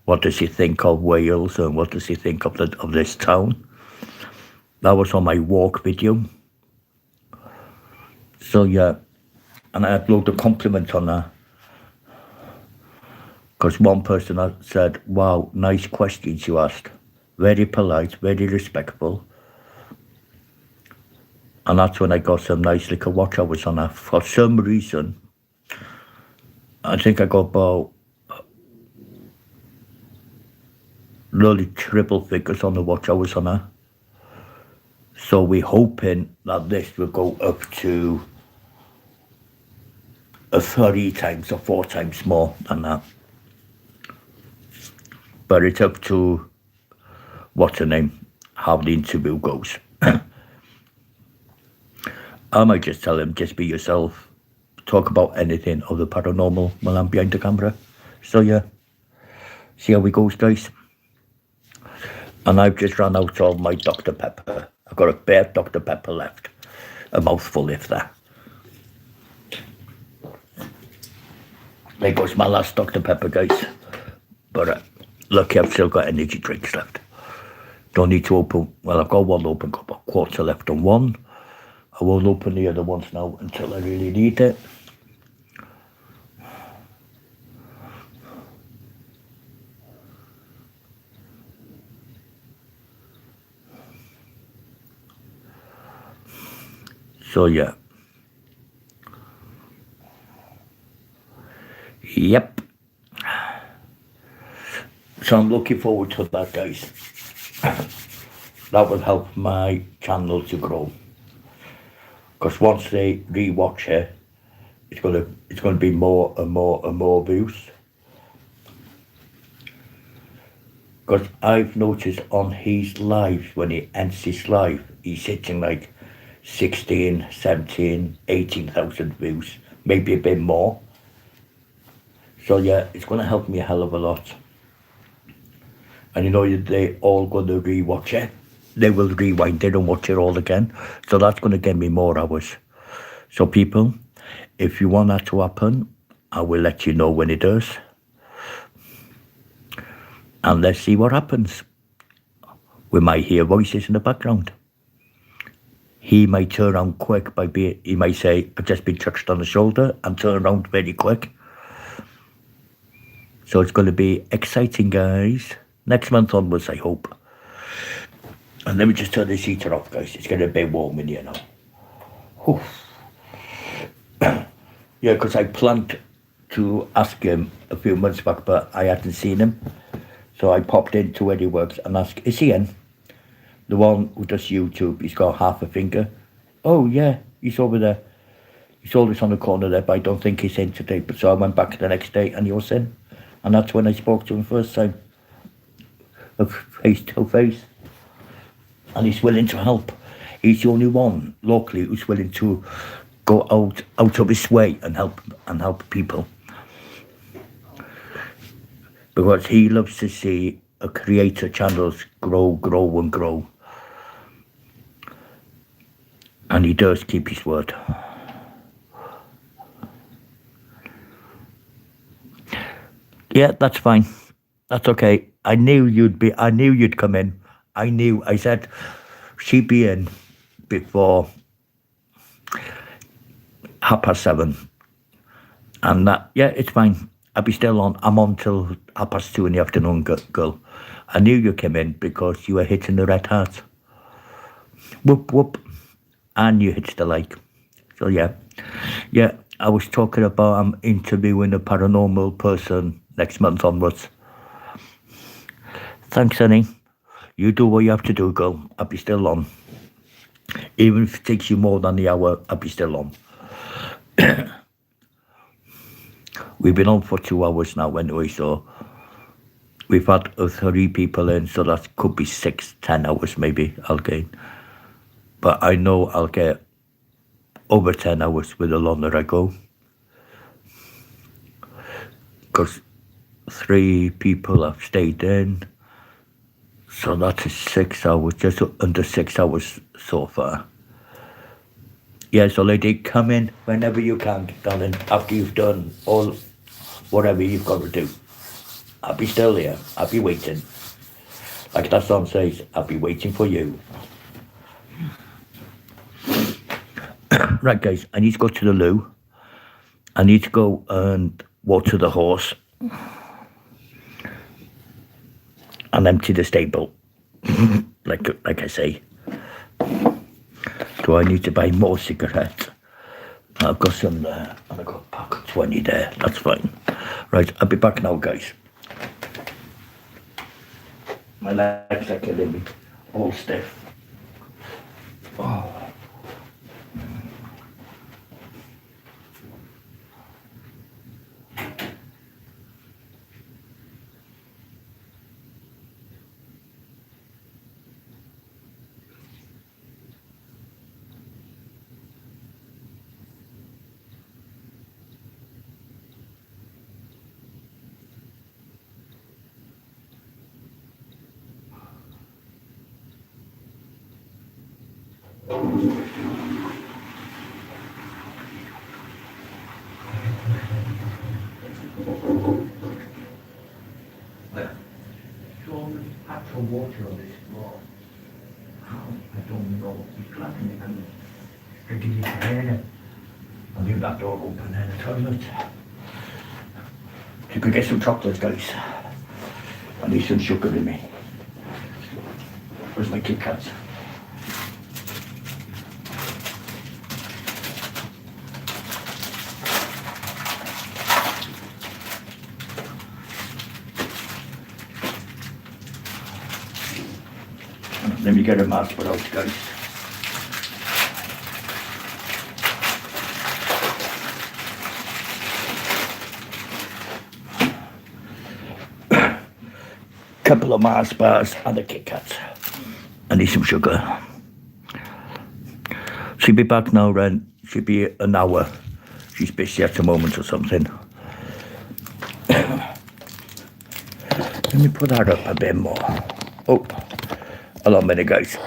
What does he think of Wales and what does he think of this town? That was on my walk video. So yeah, and I upload a compliment on that. Because one person had said, wow, nice questions you asked. Very polite, very respectful. And that's when I got some nice little watch hours on that. For some reason, I think I got about nearly triple figures on the watch hours on that. So we're hoping that this will go up to 3 times or 4 times more than that. But it's up to, what's her name, how the interview goes. I might just tell him, just be yourself, talk about anything of the paranormal while I'm behind the camera. So yeah, see how it goes, guys. And I've just run out of my Dr. Pepper. I've got a bare Dr. Pepper left, a mouthful if that. There goes my last Dr. Pepper, guys. But lucky I've still got energy drinks left. Don't need to open, well, I've got one open, got about a quarter left on one. I won't open the other ones now until I really need it. So yeah. Yep. So I'm looking forward to that, guys. That will help my channel to grow. Because once they rewatch it, it's gonna be more and more and more views. Because I've noticed on his lives, when he ends his life, he's hitting like 16, 17, 18,000 views, maybe a bit more. So yeah, it's gonna help me a hell of a lot. And you know, they all gonna rewatch it. They will rewind it and watch it all again. So that's going to get me more hours. So people, if you want that to happen, I will let you know when it does. And let's see what happens. We might hear voices in the background. He might turn around quick he might say, I've just been touched on the shoulder, and turn around very quick. So it's going to be exciting, guys. Next month onwards, I hope. And let me just turn this heater off, guys. It's getting a bit warm in here now. Yeah, because I planned to ask him a few months back, but I hadn't seen him. So I popped into where he works and asked, is he in? The one who does YouTube, he's got half a finger. Oh, yeah, he's over there. He's always on the corner there, but I don't think he's in today. But so I went back the next day and he was in. And that's when I spoke to him first time, face to face. And he's willing to help. He's the only one locally who's willing to go out of his way and help people. Because he loves to see a creator channels grow and grow. And he does keep his word. Yeah, that's fine. That's okay. I knew you'd come in. I said she'd be in before 7:30. And that, yeah, it's fine. I'll be still on. I'm on till 2:30 in the afternoon, girl. I knew you came in because you were hitting the red heart. Whoop, whoop. And you hit the like. So, yeah. Yeah, I was talking about I'm interviewing a paranormal person next month onwards. Thanks, honey. You do what you have to do, girl. I'll be still on. Even if it takes you more than the hour, I'll be still on. We've been on for 2 hours now anyway, so we've had 3 people in, so that could be 10 hours maybe I'll gain. But I know I'll get over 10 hours with the longer I go. Because 3 people have stayed in, so that is 6 hours, just under 6 hours so far. Yeah, so lady, come in whenever you can, darling, after you've done all whatever you've got to do. I'll be still here. I'll be waiting. Like that song says, I'll be waiting for you. Right, guys, I need to go to the loo. I need to go and water the horse and empty the stable, like I say. Do I need to buy more cigarettes? I've got some there, and I've got a pack of 20 there. That's fine. Right, I'll be back now, guys. My legs are killing me, all stiff. Oh. Actual water on this floor. How? I don't know. He's clapping it and drinking his hair. I'll leave that door open in the toilet. You could get some chocolate, guys. I need some sugar in me. Where's my Kit Kats? Let me get a mask out, guys. Couple of Mars bars and a Kit Kat. I need some sugar. She'll be back now, Ren. She'll be an hour. She's busy at the moment or something. Let me put that up a bit more. Oh. Hold on a minute, guys.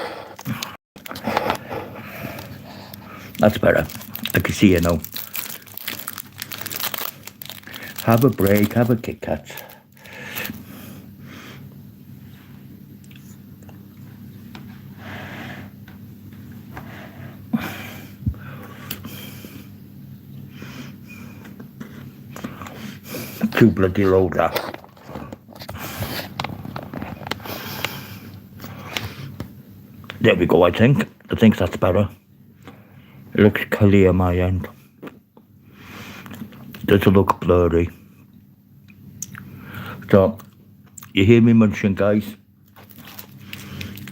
That's better. I can see you now. Have a break, have a Kit Kat. Too bloody low that. There we go, I think. I think that's better. It looks clear my end. Doesn't look blurry. So, You hear me munching, guys?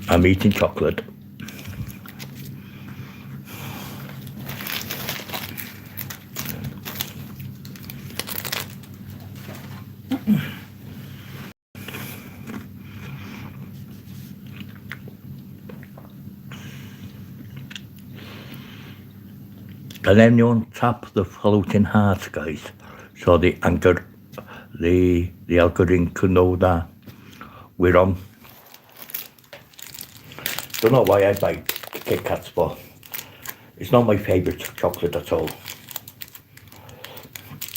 I'm eating chocolate. Can anyone tap the floating heart, guys? So the anchor, the algorithm can know that we're on. Don't know why I buy Kit Kats, but it's not my favourite chocolate at all,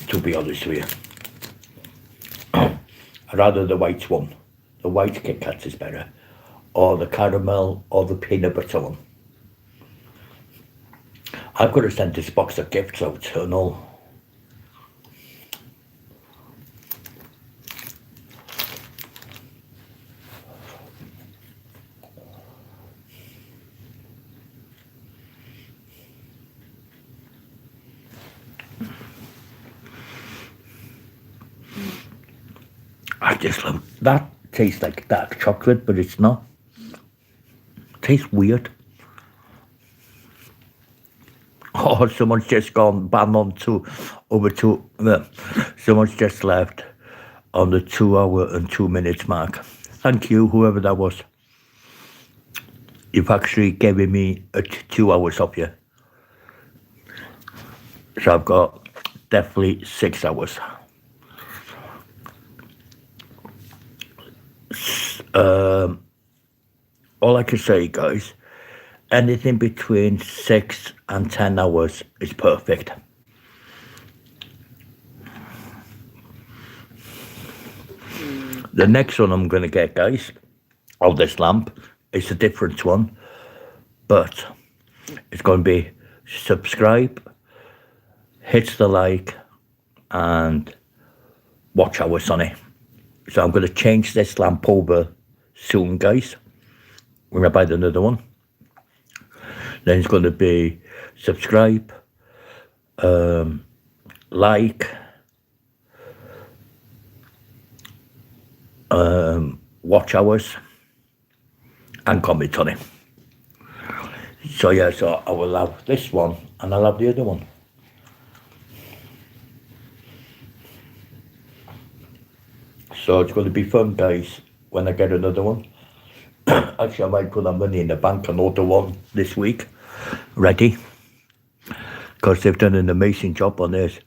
to be honest with you. I'd rather the white one. The white Kit Kat is better. Or the caramel or the peanut butter one. I could have sent this box of gifts out and all. I just love that. Tastes like dark chocolate, but it's not. Tastes weird. Oh, someone's just gone bang on to over to. Someone's just left on the 2 hour and 2 minutes mark. Thank you, whoever that was. You've actually given me 2 hours off you. So I've got definitely 6 hours. All I can say, guys, anything between 6 and 10 hours is perfect. The next one I'm going to get, guys, of this lamp, is a different one, but it's going to be subscribe, hit the like, and watch hours on it. So I'm going to change this lamp over soon, guys. We're going to buy another one. Then it's going to be subscribe, like, watch hours, and comment on it. So yeah, so I will have this one and I'll have the other one. So it's going to be fun, guys, when I get another one. Actually, I might put that money in the bank and order one this week, ready, because they've done an amazing job on this.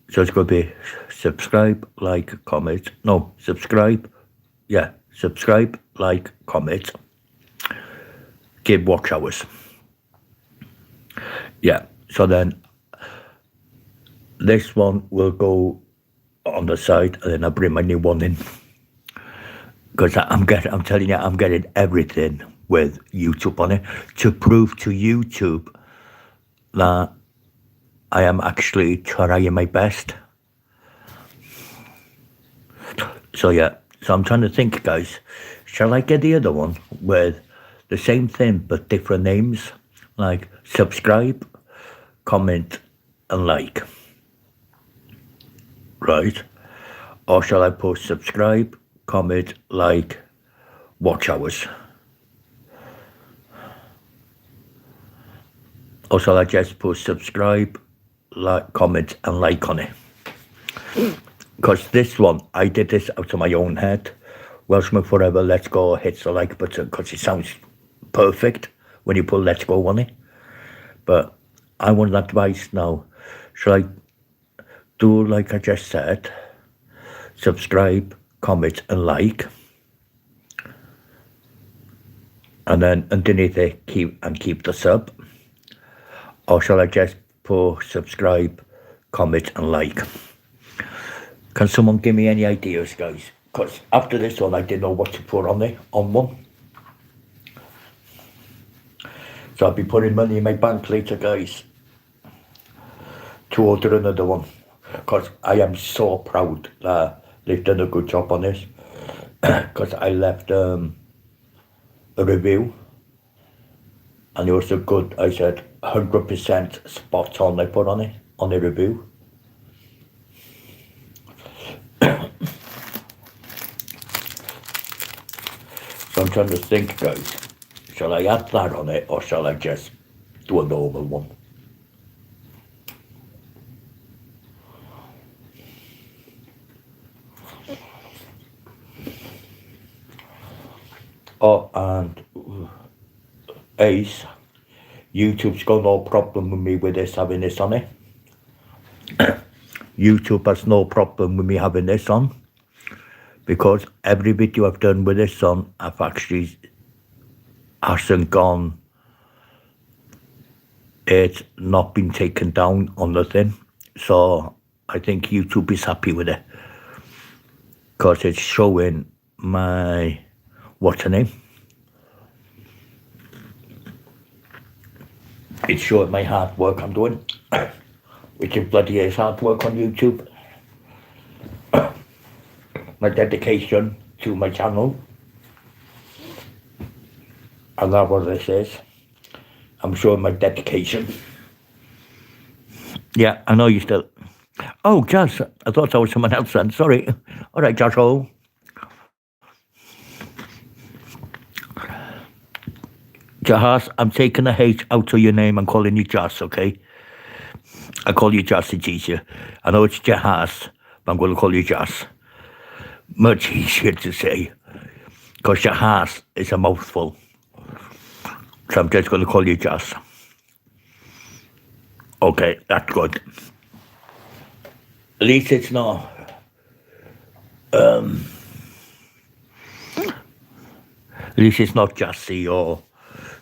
So it's going to be subscribe, like, comment. No, subscribe. Yeah, subscribe, like, comment. Give watch hours. Yeah, so then this one will go on the side, and then I'll bring my new one in. Because I'm telling you, I'm getting everything with YouTube on it to prove to YouTube that I am actually trying my best. So yeah, so I'm trying to think, guys, shall I get the other one with the same thing but different names, like subscribe, comment, and like, right? Or shall I post subscribe, comment, like, watch hours? Or shall I just post subscribe, like, comment, and like on it? Because this one, I did this out of my own head. Welshman Forever, Let's Go, hits the like button, because it sounds perfect when you put Let's Go on it. But I want advice now. Should I do like I just said, subscribe, comment, and like, and then underneath it keep the sub? Or shall I just put subscribe, comment, and like? Can someone give me any ideas, guys? Because after this one, I didn't know what to put on there, on one. So I'll be putting money in my bank later, guys, to order another one. Because I am so proud that they've done a good job on this. Because I left a review, and it was a good, I said, 100% spot on I put on it, on the review. I'm trying to think, guys. Shall I add that on it, or shall I just do a normal one? Oh, and Ace, YouTube's got no problem with me with this, having this on it. YouTube has no problem with me having this on, because every video I've done with this on, I've actually hasn't gone, it's not been taken down on the thing. So I think YouTube is happy with it, because it's showing my, what's her name? It's showing my hard work I'm doing, which is bloody is hard work on YouTube. My dedication to my channel. And that's what this is. I'm showing my dedication. Yeah, I know you still. Oh, Jazz, I thought I was someone else then. Sorry. All right, Jazz. Jahaz, I'm taking the H out of your name. I'm calling you Jazz, okay? I call you Jazz, it's easier. I know it's Jahaz, but I'm going to call you Jazz. Much easier to say, because Jahaz is a mouthful. So I'm just going to call you Jazz. Okay, that's good. At least it's not at least it's not Jassy or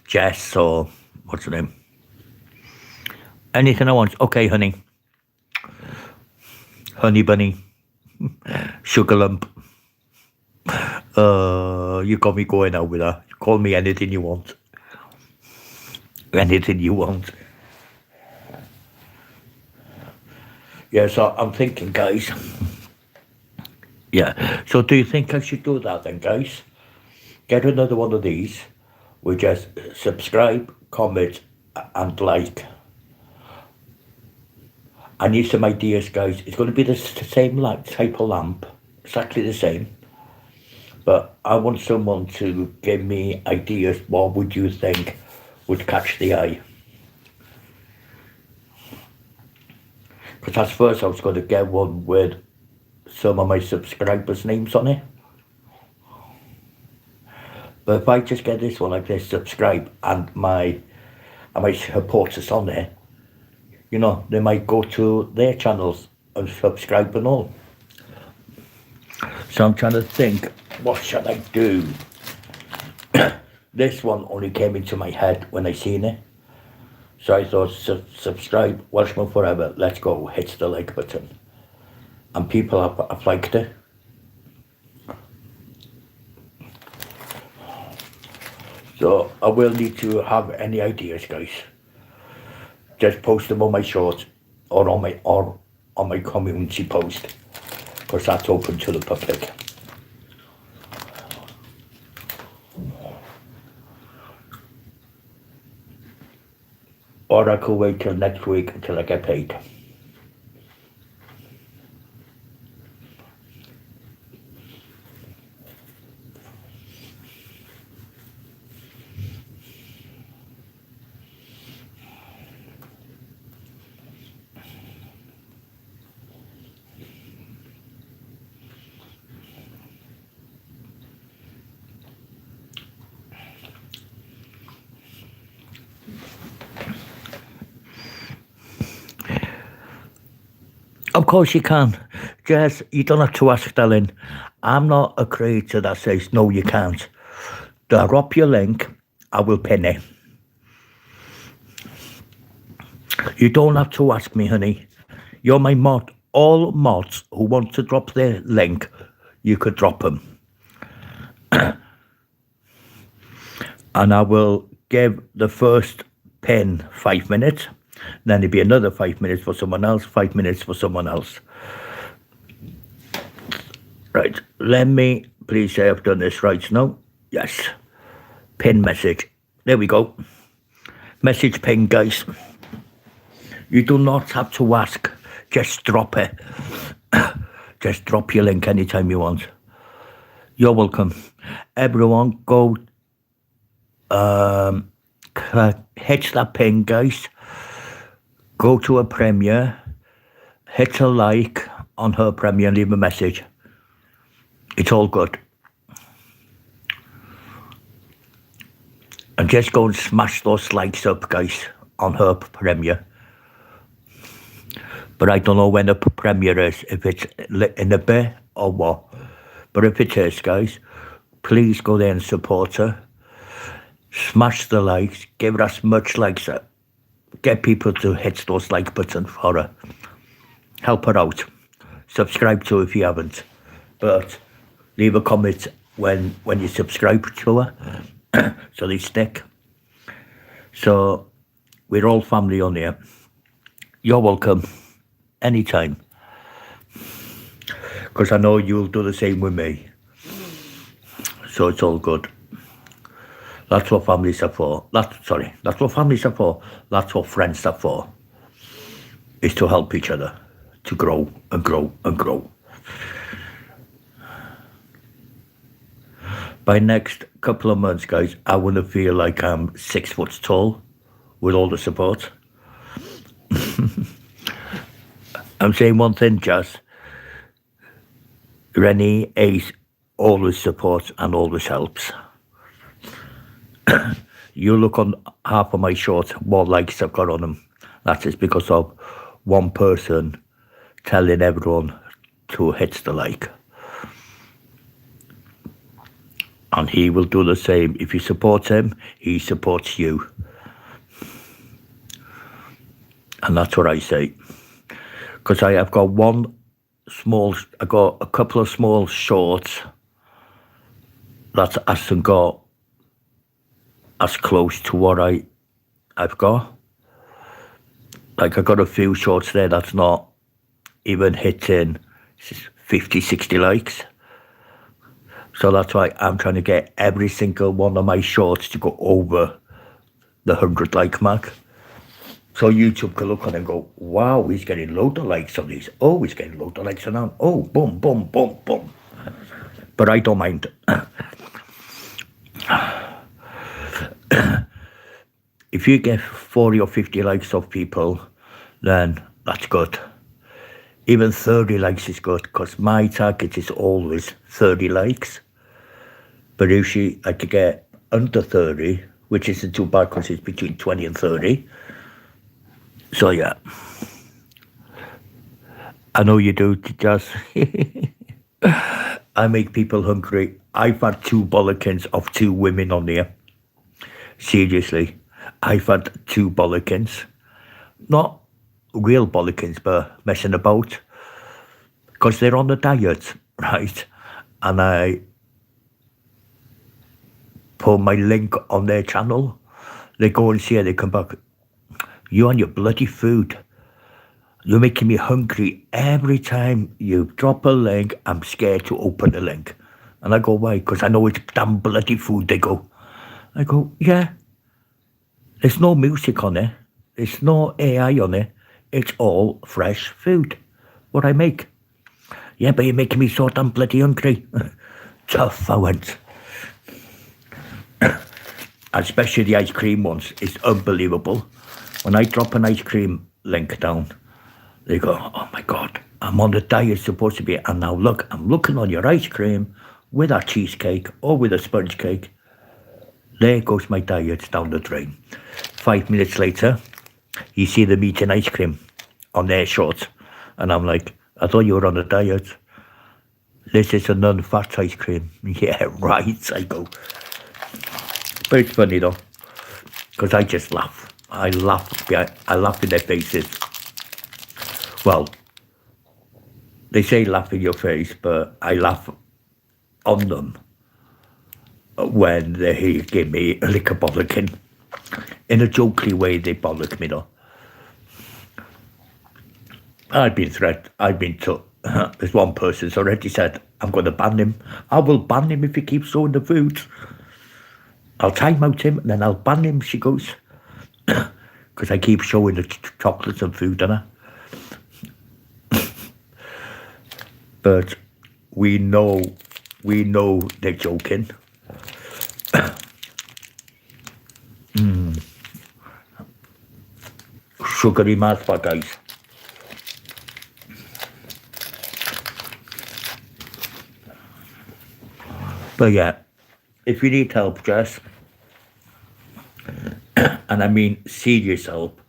Jess or what's her name? Anything I want. Okay, honey. Honey bunny. Sugar lump. You got me going out with her. Call me anything you want. Anything you want. Yeah, so I'm thinking, guys. Yeah, so do you think I should do that then, guys? Get another one of these. We just subscribe, comment, and like. I need some ideas, guys. It's going to be the same type of lamp, exactly the same. But I want someone to give me ideas. What would you think would catch the eye? Because at first I was going to get one with some of my subscribers' names on it. But if I just get this one like this, subscribe, and my supporters on there, you know, they might go to their channels and subscribe and all. So I'm trying to think, what should I do? This one only came into my head when I seen it. So I thought, subscribe, Welshman Forever, let's go, hit the like button. And people have liked it. So I will need to have any ideas, guys. Just post them on my shorts or on my community post, because that's open to the public. Or I could wait till next week until I get paid. Of course you can. Jess, you don't have to ask, darling. I'm not a creator that says, no, you can't. Drop your link, I will pin it. You don't have to ask me, honey. You're my mod. All mods who want to drop their link, you could drop them. And I will give the first pin 5 minutes. Then it'd be another 5 minutes for someone else, 5 minutes for someone else. Right, let me please say I've done this right now. Yes. Pin message. There we go. Message pin, guys. You do not have to ask. Just drop it. Just drop your link anytime you want. You're welcome. Everyone, go hit that pin, guys. Go to her premiere, hit a like on her premiere and leave a message. It's all good. And just go and smash those likes up, guys, on her premiere. But I don't know when the premiere is, if it's in a bit or what. But if it is, guys, please go there and support her. Smash the likes, give her as much likes. Get people to hit those like button for her. Help her out. Subscribe to her if you haven't. But leave a comment when you subscribe to her so they stick. So we're all family on here. You're welcome anytime. Because I know you'll do the same with me. So it's all good. That's what families are for. That's what families are for. That's what friends are for. Is to help each other to grow and grow and grow. By next couple of months, guys, I want to feel like I'm 6 foot tall with all the support. I'm saying one thing, Jazz. Rennie Ace always supports and always helps. You look on half of my shorts, what likes I've got on them. That is because of one person telling everyone to hit the like. And he will do the same. If you support him, he supports you. And that's what I say. Because I have got I got a couple of small shorts that hasn't got as close to what I've got. Like I got a few shorts there that's not even hitting 50, 60 likes. So that's why I'm trying to get every single one of my shorts to go over the 100 like mark. So YouTube can look on and go, wow, he's getting loads of likes on these. Oh, he's getting loads of likes on that. Oh, boom, boom, boom, boom. But I don't mind. If you get 40 or 50 likes of people, then that's good. Even 30 likes is good, because my target is always 30 likes. But usually I could get under 30, which isn't too bad because it's between 20 and 30. So yeah. I know you do, Jazz. I make people hungry. I've had 2 bollockins of 2 women on there. Seriously. I've had 2 bollockins. Not real bollockins, but messing about. Because they're on a diet, right? And I put my link on their channel. They go and see it, they come back. You and your bloody food. You're making me hungry. Every time you drop a link, I'm scared to open the link. And I go, why? Because I know it's damn bloody food. They go. I go, yeah. There's no music on it. There's no AI on it. It's all fresh food. What I make. Yeah, but you're making me so damn bloody hungry. Tough, I went. Especially the ice cream ones. It's unbelievable. When I drop an ice cream link down, they go, oh my God, I'm on the diet supposed to be. And now look, I'm looking on your ice cream with a cheesecake or with a sponge cake. There goes my diet down the drain. 5 minutes later, you see them eating ice cream on their shorts. And I'm like, I thought you were on a diet. This is a non-fat ice cream. Yeah, right, I go. But it's funny though, because I just laugh. I laugh in their faces. Well, they say laugh in your face, but I laugh on them when they give me a lick of bollocking. In a jokey way, they bollock me though. I've been told. There's one person's already said, I'm going to ban him. I will ban him if he keeps showing the food. I'll time out him, and then I'll ban him, she goes. Because I keep showing the chocolates and food, don't I? But we know we know they're joking. Sugary mouth, guys. But yeah, if you need help, Jess, and I mean serious help,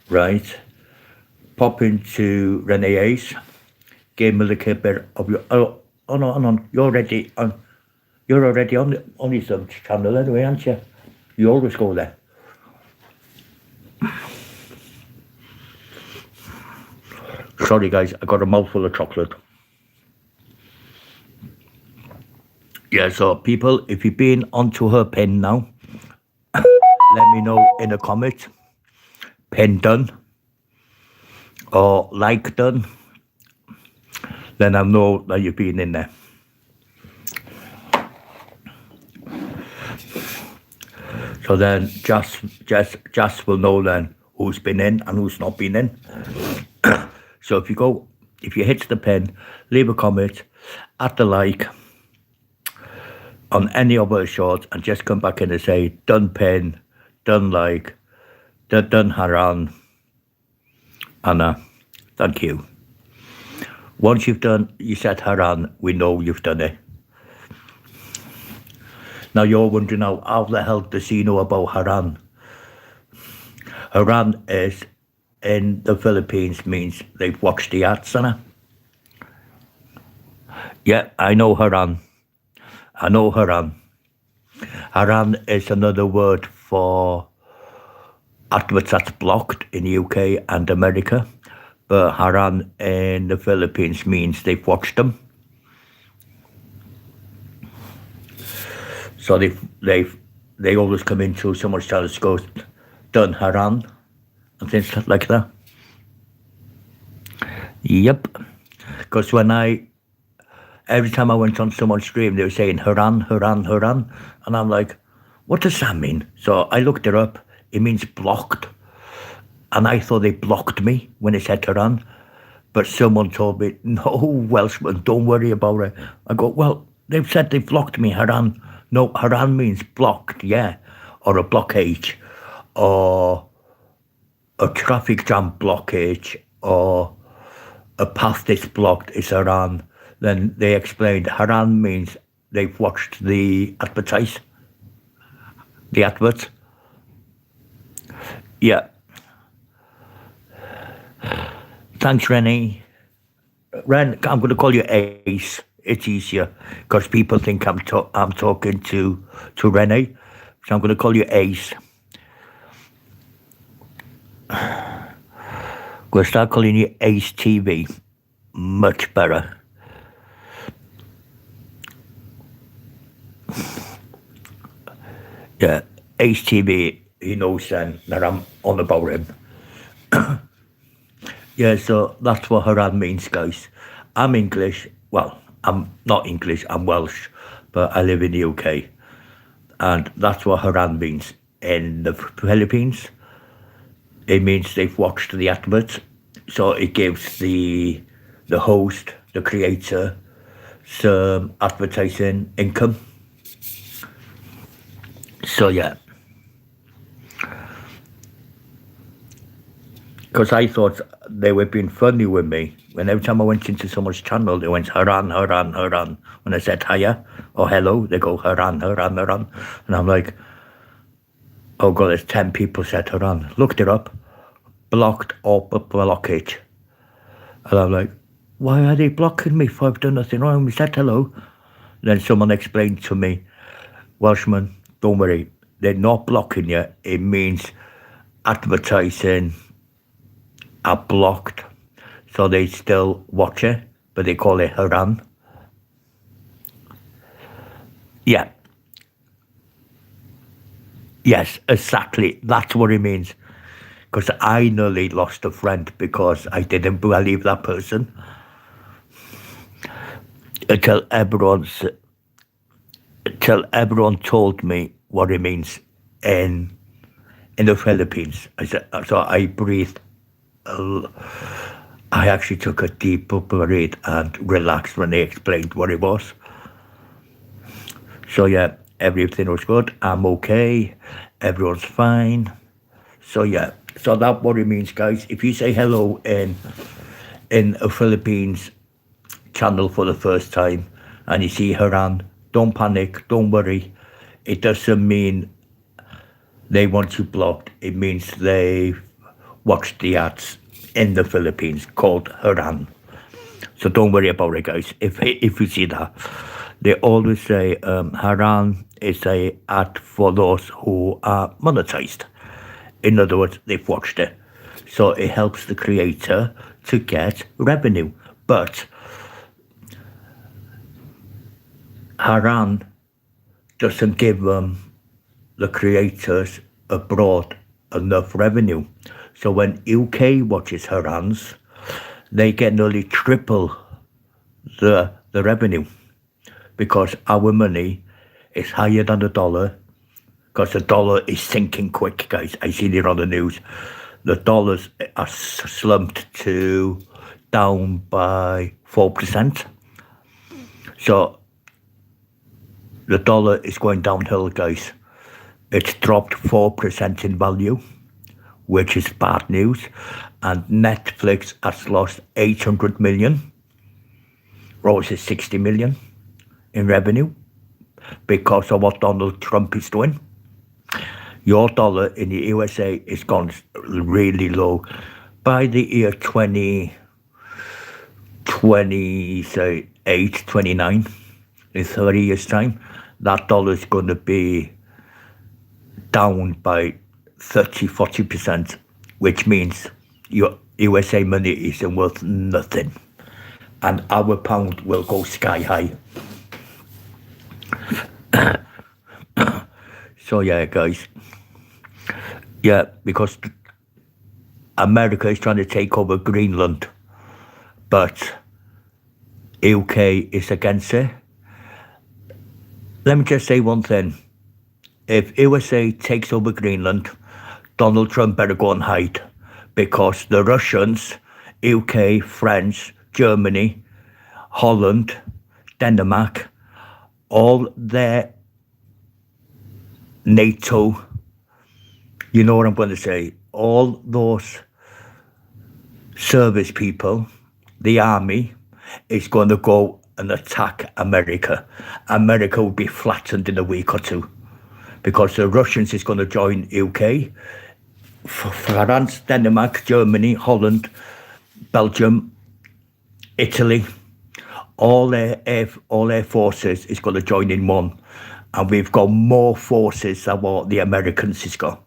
right? Pop into Renee Ace, give me a little bit of your. Oh no, you're already on. You're already on the sub channel anyway, aren't you? You always go there. Sorry guys, I got a mouthful of chocolate. Yeah, so people, if you've been onto her pin now, let me know in the comments. Pin done or like done. Then I know that you've been in there. So then Jess will know then who's been in and who's not been in. So if you hit the pin, leave a comment, add the like on any of her shorts, and just come back in and say done pin, done like, done Haran, Anna. Thank you. Once you said Haran, we know you've done it. Now you're wondering how the hell does he know about Haran? Haran is in the Philippines means they've watched the ads, Anna. Yeah, I know Haran. I know Haran. Haran is another word for adverts that's blocked in the UK and America. But Haran in the Philippines means they've watched them. So they always come into someone's channel and go, done Haran, and things like that. Yep. Because every time I went on someone's stream, they were saying Haran, Haran, Haran. And I'm like, what does that mean? So I looked it up. It means blocked. And I thought they blocked me when they said Haran. But someone told me, no, Welshman, don't worry about it. I go, well, they've said they blocked me, Haran. No, Haran means blocked, yeah. Or a blockage. Or a traffic jam blockage. Or a path that's blocked is Haran. Then they explained Haran means they've watched the adverts. Yeah. Thanks, Rennie. Ren, I'm going to call you Ace. It's easier because people think I'm talking to Rennie. So I'm going to call you Ace. We'll start calling you Ace TV. Much better. Yeah, Ace TV, he knows then that I'm on about him. Yeah, so that's what Haran means, guys. I'm English. Well, I'm not English, I'm Welsh, but I live in the UK. And that's what Haran means. In the Philippines, it means they've watched the adverts. So it gives the host, the creator, some advertising income. So yeah, because I thought they were being funny with me. When every time I went into someone's channel, they went Haran, Haran, Haran. When I said hiya or hello, they go Haran, Haran, Haran. And I'm like, oh God, there's 10 people said Haran. Looked it up, blocked or blockage. And I'm like, why are they blocking me if I've done nothing wrong? We said hello. Then someone explained to me, Welshman, don't worry, they're not blocking you. It means advertising are blocked. So they still watch it, but they call it Haran. Yeah. Yes, exactly. That's what it means. Because I nearly lost a friend because I didn't believe that person. Until everyone told me what it means in the Philippines. So I breathed. I actually took a deep breath and relaxed when they explained what it was. So yeah, everything was good. I'm okay. Everyone's fine. So yeah, so that what it means, guys. If you say hello in a Philippines channel for the first time and you see Haran, don't panic, don't worry. It doesn't mean they want you blocked. It means they watched the ads in the Philippines called Haran. So don't worry about it, guys. If you see that, they always say Haran is a ad for those who are monetized. In other words, they've watched it. So it helps the creator to get revenue. But Haran doesn't give the creators abroad enough revenue. So when UK watches Harans, they get nearly triple the revenue because our money is higher than the dollar because the dollar is sinking quick, guys. I seen it on the news. The dollars are slumped to down by 4%. So the dollar is going downhill, guys. It's dropped 4% in value, which is bad news. And Netflix has lost 800 million, or is it 60 million in revenue because of what Donald Trump is doing. Your dollar in the USA is gone really low. By the year 2028, 29, in 30 years' time, that dollar is going to be down by 30-40%, which means your USA money isn't worth nothing. And our pound will go sky high. So yeah, guys. Yeah, because America is trying to take over Greenland, but UK is against it. Let me just say one thing. If USA takes over Greenland, Donald Trump better go and hide, because the Russians, UK, France, Germany, Holland, Denmark, all their NATO, you know what I'm going to say, all those service people, the army, is going to go and attack America. America will be flattened in a week or two because the Russians is going to join UK, France, Denmark, Germany, Holland, Belgium, Italy. All their forces is going to join in one, and we've got more forces than what the Americans has got.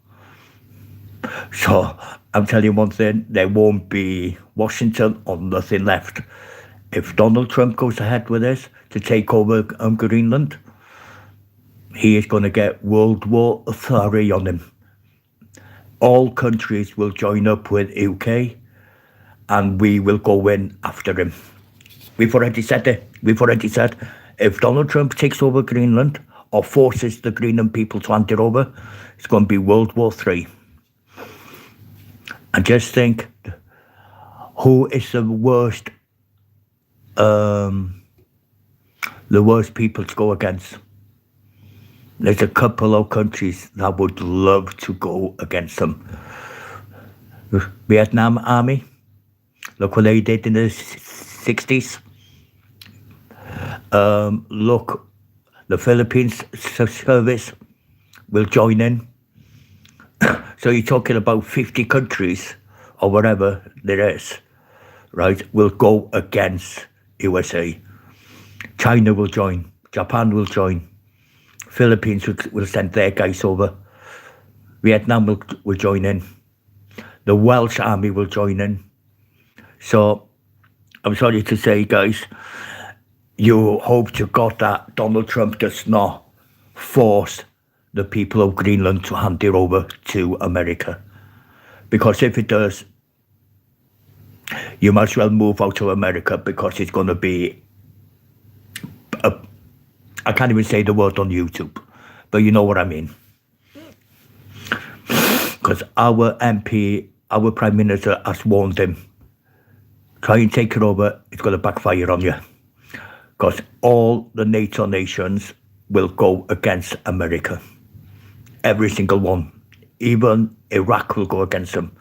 So I'm telling you one thing, there won't be Washington or nothing left. If Donald Trump goes ahead with this to take over Greenland, he is going to get World War III on him. All countries will join up with UK and we will go in after him. We've already said it. We've already said if Donald Trump takes over Greenland or forces the Greenland people to hand it over, it's going to be World War III. And just think, who is the worst people to go against? There's a couple of countries that would love to go against them. Vietnam Army, look what they did in the 60s. Look, the Philippines service will join in. So you're talking about 50 countries or whatever there is, right, will go against USA. China will join. Japan will join. Philippines will send their guys over. Vietnam will join in. The Welsh army will join in. So I'm sorry to say, guys, you hope to God that Donald Trump does not force the people of Greenland to hand it over to America. Because if it does, you might as well move out of America, because it's going to be, I can't even say the word on YouTube, but you know what I mean. Because our MP, our Prime Minister has warned him, try and take it over, it's going to backfire on you. Because all the NATO nations will go against America. Every single one. Even Iraq will go against them.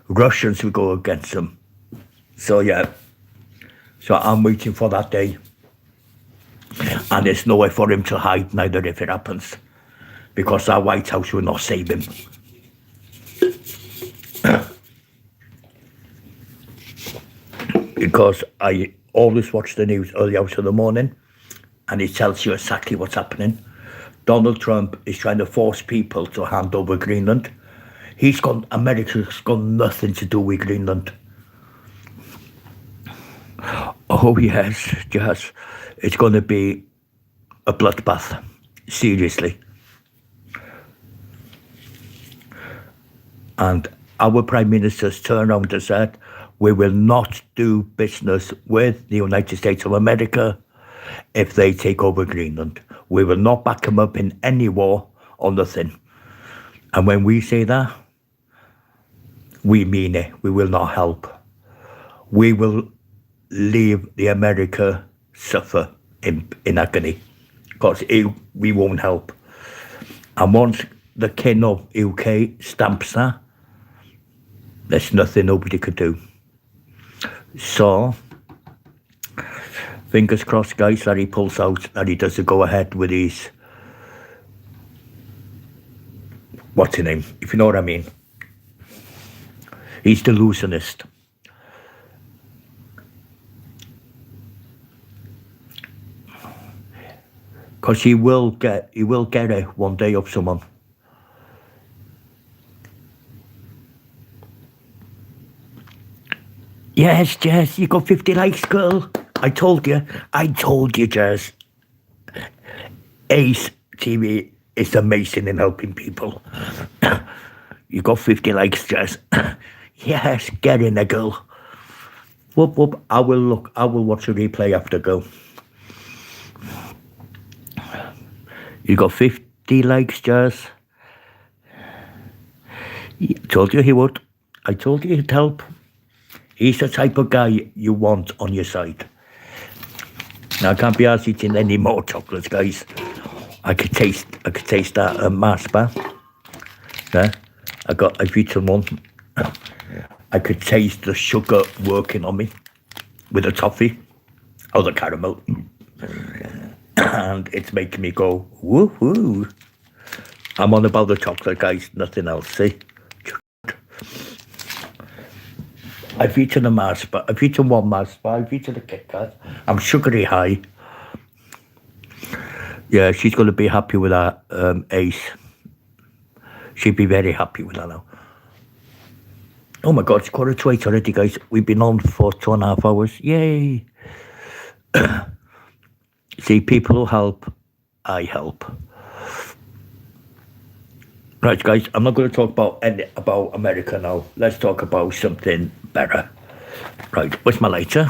Russians will go against them. So yeah. So I'm waiting for that day. And there's nowhere for him to hide neither if it happens. Because our White House will not save him. Because I always watch the news early hours of the morning and it tells you exactly what's happening. Donald Trump is trying to force people to hand over Greenland. America's got nothing to do with Greenland. Oh yes, yes. It's going to be a bloodbath. Seriously. And our Prime Minister's turned around and said, we will not do business with the United States of America if they take over Greenland. We will not back them up in any war or nothing. And when we say that, we mean it. We will not help. We will leave the America suffer in agony because we won't help. And once the King of UK stamps that, there's nothing nobody could do. So, fingers crossed, guys, that he pulls out, that he doesn't go ahead with his, what's his name, if you know what I mean. He's delusionist. Because he will get it one day of someone. Yes, Jess, you got 50 likes, girl. I told you, Jess. Ace TV is amazing in helping people. You got 50 likes, Jess. Yes, get in there, girl. Whoop, whoop. I will watch a replay after, girl. You got 50 likes, Jess. Told you he would. I told you he'd help. He's the type of guy you want on your side. Now I can't be arsed eating any more chocolates, guys. I could taste that Mars bar. Yeah, I've eaten one. I could taste the sugar working on me with the toffee or the caramel, and it's making me go woohoo. I'm on about the chocolate, guys. Nothing else. See. I've eaten a Mars bar. I've eaten one Mars bar. I've eaten a Kit Kat. I'm sugary high. Yeah, she's going to be happy with that, Ace. She'd be very happy with that now. Oh my God, it's 7:45 already, guys. We've been on for 2.5 hours. Yay. See, people who help, I help. Right, guys, I'm not going to talk about America now. Let's talk about something better. Right, where's my lighter?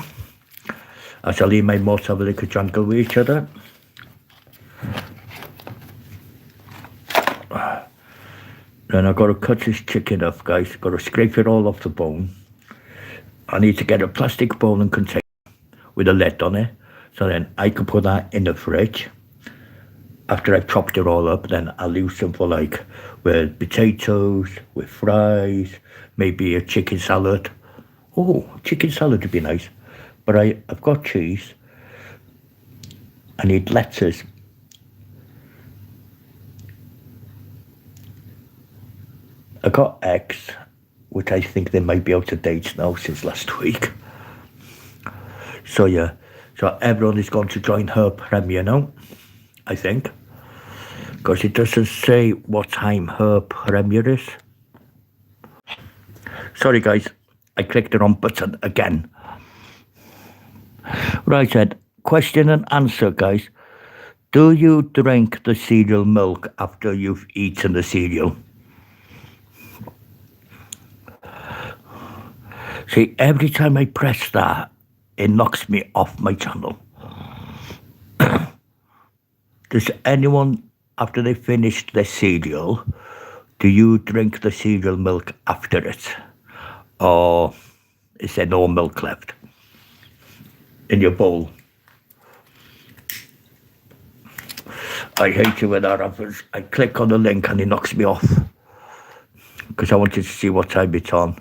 I shall leave my mates have a little jungle with each other. Then I've got to cut this chicken off, guys. Got to scrape it all off the bone. I need to get a plastic bowl and container with a lid on it. So then I can put that in the fridge. After I've chopped it all up, then I'll use them for like with potatoes, with fries, maybe a chicken salad. Oh, chicken salad would be nice. But I've got cheese. I need lettuce. I got eggs, which I think they might be out of date now since last week. So yeah, so everyone is going to join her premiere now, I think. Because it doesn't say what time her premiere is. Sorry guys, I clicked the wrong button again. Right then, question and answer, guys. Do you drink the cereal milk after you've eaten the cereal? See, every time I press that, it knocks me off my channel. Does anyone, after they finished their cereal, do you drink the cereal milk after it? Or is there no milk left in your bowl? I hate it when that happens. I click on the link and it knocks me off because I wanted to see what time it's on.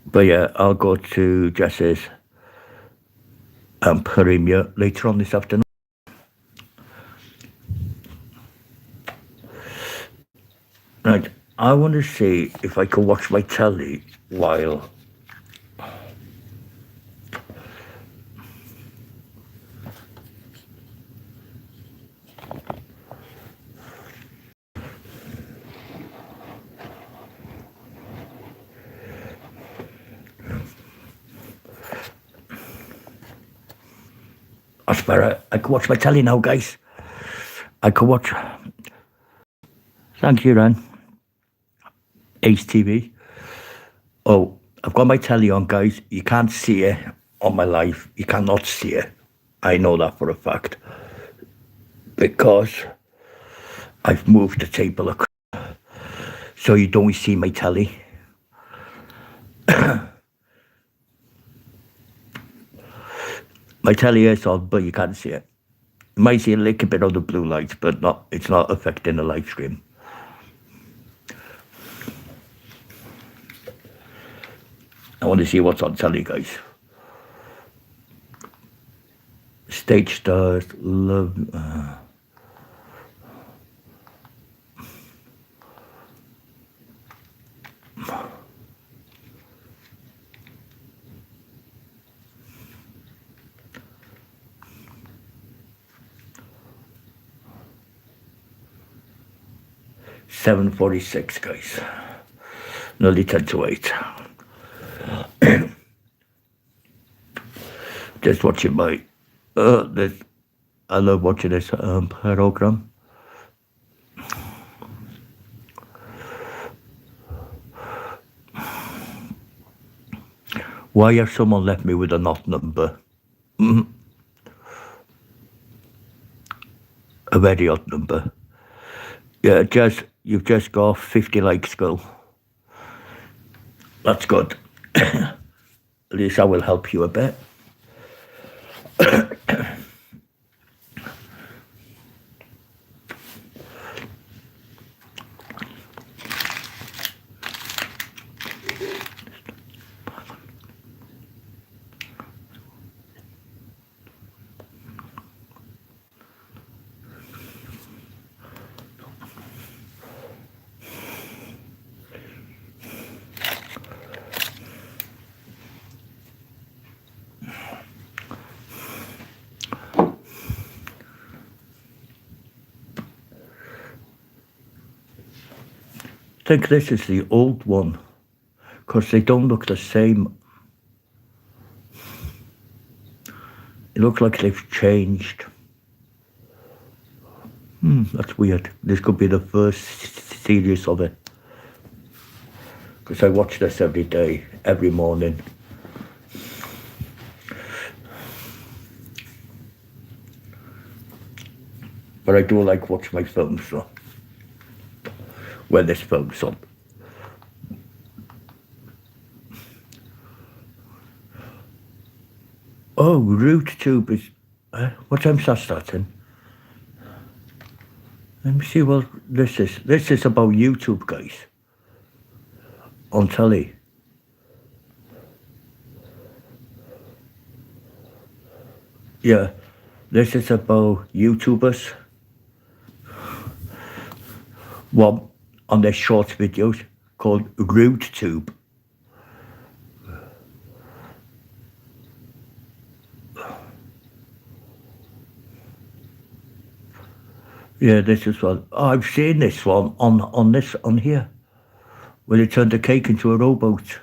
But yeah, I'll go to Jess's premiere later on this afternoon. Right, I want to see if I can watch my telly while that's better. I can watch my telly now, guys. I can watch. Thank you, Ren. Ace TV. Oh, I've got my telly on, guys. You can't see it on my live. You cannot see it. I know that for a fact. Because I've moved the table across. So you don't see my telly. My telly is on, but you can't see it. You might see a little bit of the blue lights, but it's not affecting the live stream. I want to see what's on telly, guys. Stage Stars, Love... 7:46, guys. Nearly 10 to 8. Just watching my... this. I love watching this program. Why has someone left me with a not number? A very odd number. Yeah, you've just got 50 likes, girl. That's good. At least I will help you a bit. I think this is the old one because they don't look the same. It looks like they've changed. That's weird. This could be the first series of it because I watch this every day, every morning. But I do like watch my films, so when this film's on. Oh, RootTube is... what time's that starting? Let me see what this is. This is about YouTube, guys. On telly. Yeah, this is about YouTubers. One on their short videos called RootTube. Yeah, this is one. Oh, I've seen this one on here, where they turned the cake into a rowboat.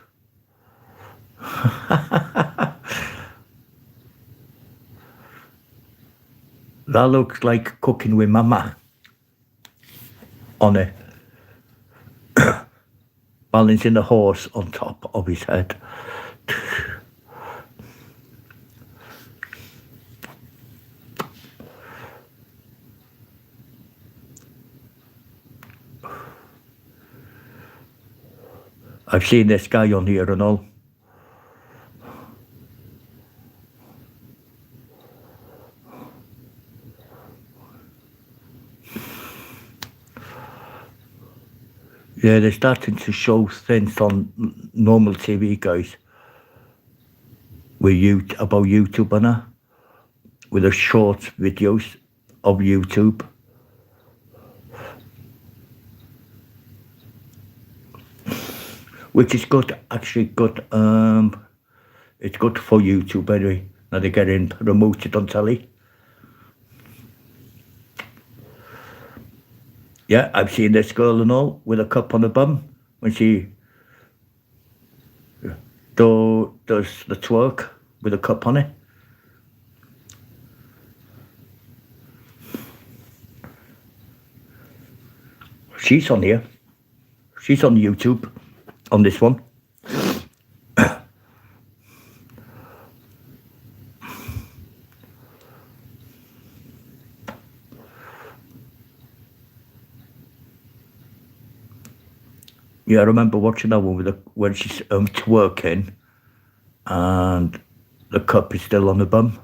That looks like cooking with mama on it. Balancing the horse on top of his head. I've seen this guy on here and all. Yeah, they're starting to show things on normal TV, guys, with you about YouTube and that, with the short videos of YouTube. Which is good, actually good. It's good for YouTube anyway. Now they're getting promoted on telly. Yeah, I've seen this girl and all with a cup on her bum when she does the twerk with a cup on it. She's on here. She's on YouTube on this one. Yeah, I remember watching that one with when she's twerking and the cup is still on the bum.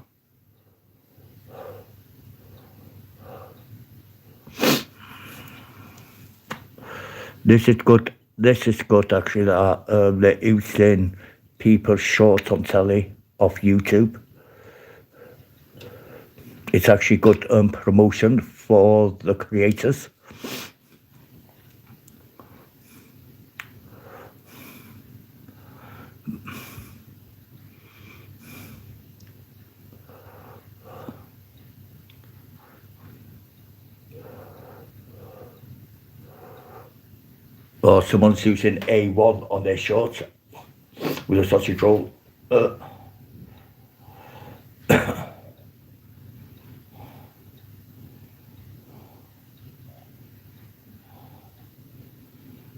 This is good. This is good, actually, that they're using people's shorts on telly off YouTube. It's actually good promotion for the creators. Or someone's using A1 on their shorts with a sausage roll.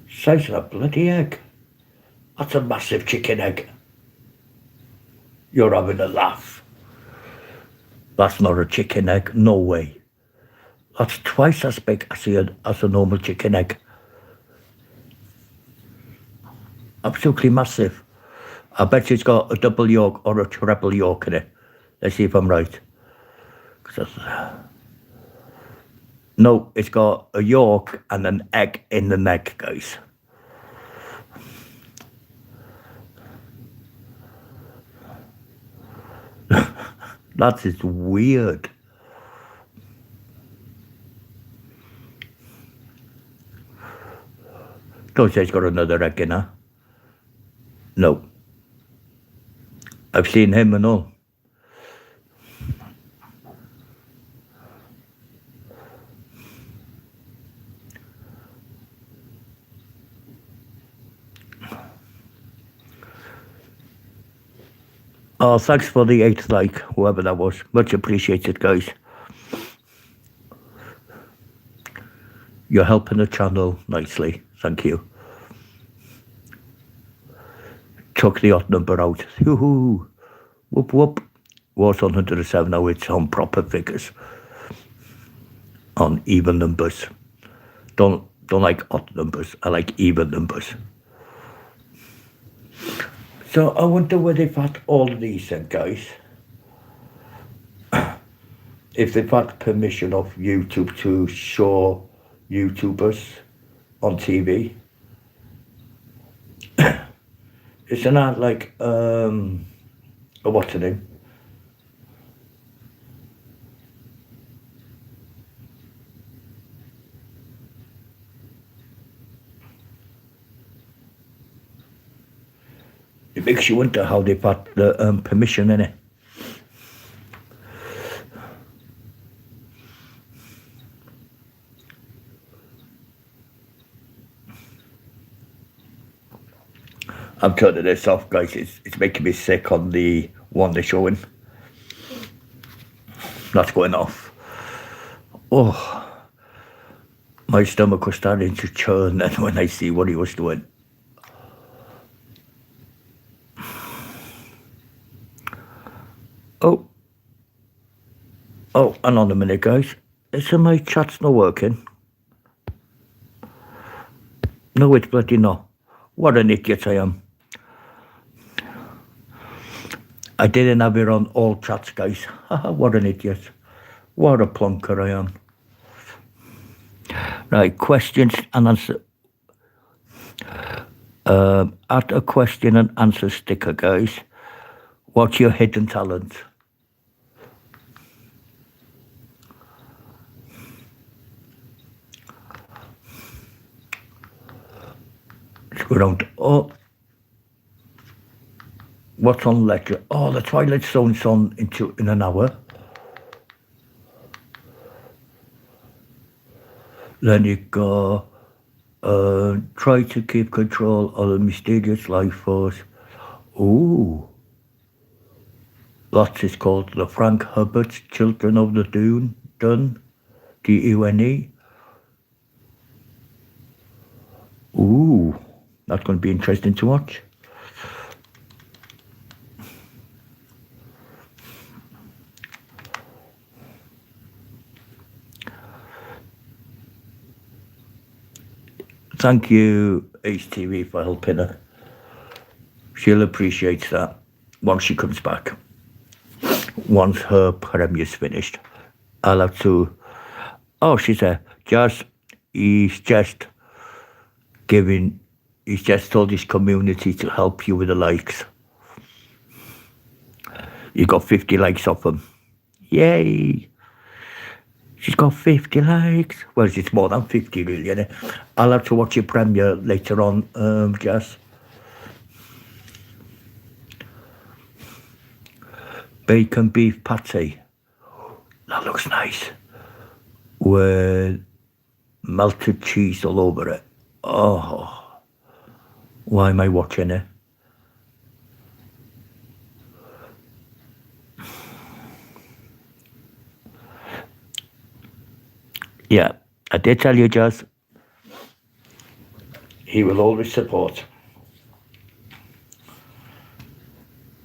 Size of a bloody egg. That's a massive chicken egg. You're having a laugh. That's not a chicken egg, no way. That's twice as big as a normal chicken egg. Absolutely massive. I bet it's got a double yolk or a treble yolk in it. Let's see if I'm right. No, it's got a yolk and an egg in the neck, guys. That is weird. Don't say it's got another egg in her. No. I've seen him and all. Oh, thanks for the 8th like, whoever that was. Much appreciated, guys. You're helping the channel nicely. Thank you. Took the odd number out. Yoo-hoo. Whoop, whoop. Was on 107, now it's on proper figures. On even numbers. Don't like odd numbers. I like even numbers. So I wonder where they've had all of these then, guys. If they've had permission of YouTube to show YouTubers on TV. Isn't that like, what's the name? It makes you wonder how they've had the permission in it. I'm turning this off, guys. It's making me sick on the one they're showing. That's going off. Oh, my stomach was starting to churn then when I see what he was doing. Oh, hang on a minute, guys. Isn't my chat's not working? No, it's bloody not. What an idiot I am. I didn't have it on all chats, guys. What an idiot. What a plonker I am. Right, questions and answers. Add a question and answer sticker, guys. What's your hidden talent? Let's go around. Oh, what's on lecture? Oh, the Twilight Zone's on in an hour. Then you go, try to keep control of the mysterious life force. Ooh. That is called the Frank Herbert's Children of the Dune, Dune. Ooh, that's going to be interesting to watch. Thank you, HTV, for helping her. She'll appreciate that once she comes back. Once her premiere's finished, I'll have to. Oh, she said, he's just told his community to help you with the likes. You got 50 likes off him. Yay! She's got 50 likes. Well, it's more than 50, really, isn't it? I'll have to watch your premiere later on, Jess. Bacon beef patty. That looks nice. With melted cheese all over it. Oh, why am I watching it? Yeah, I did tell you, Jazz. He will always support.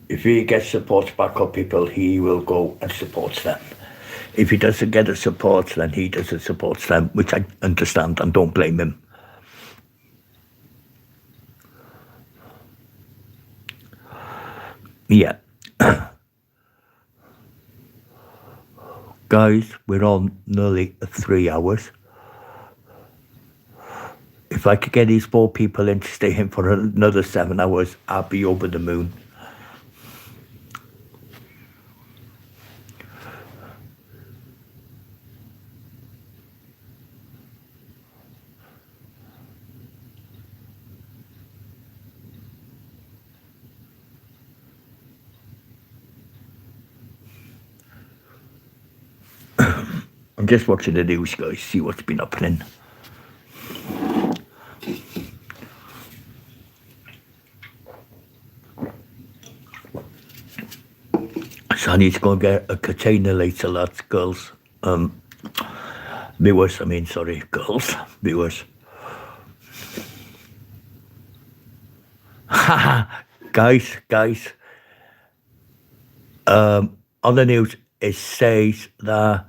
If he gets support back up people, he will go and support them. If he doesn't get the support, then he doesn't support them, which I understand and don't blame him. Yeah. Guys, we're on nearly 3 hours. If I could get these 4 people in to stay in for another 7 hours, I'd be over the moon. I'm just watching the news, guys, see what's been happening. So I need to go and get a container later, lads, girls. Viewers, girls, viewers. guys, on the news, it says that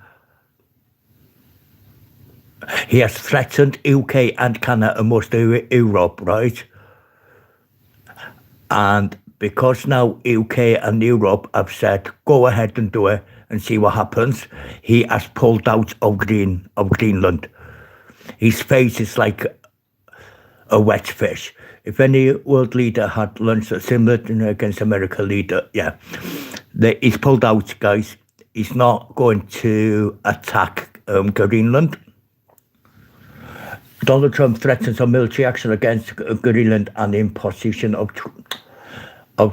he has threatened UK and Canada and most of Europe, right? And because now UK and Europe have said, go ahead and do it and see what happens, he has pulled out of Greenland. His face is like a wet fish. If any world leader had launched a similar against American leader, yeah, he's pulled out, guys. He's not going to attack Greenland. Donald Trump threatens a military action against Greenland and the imposition of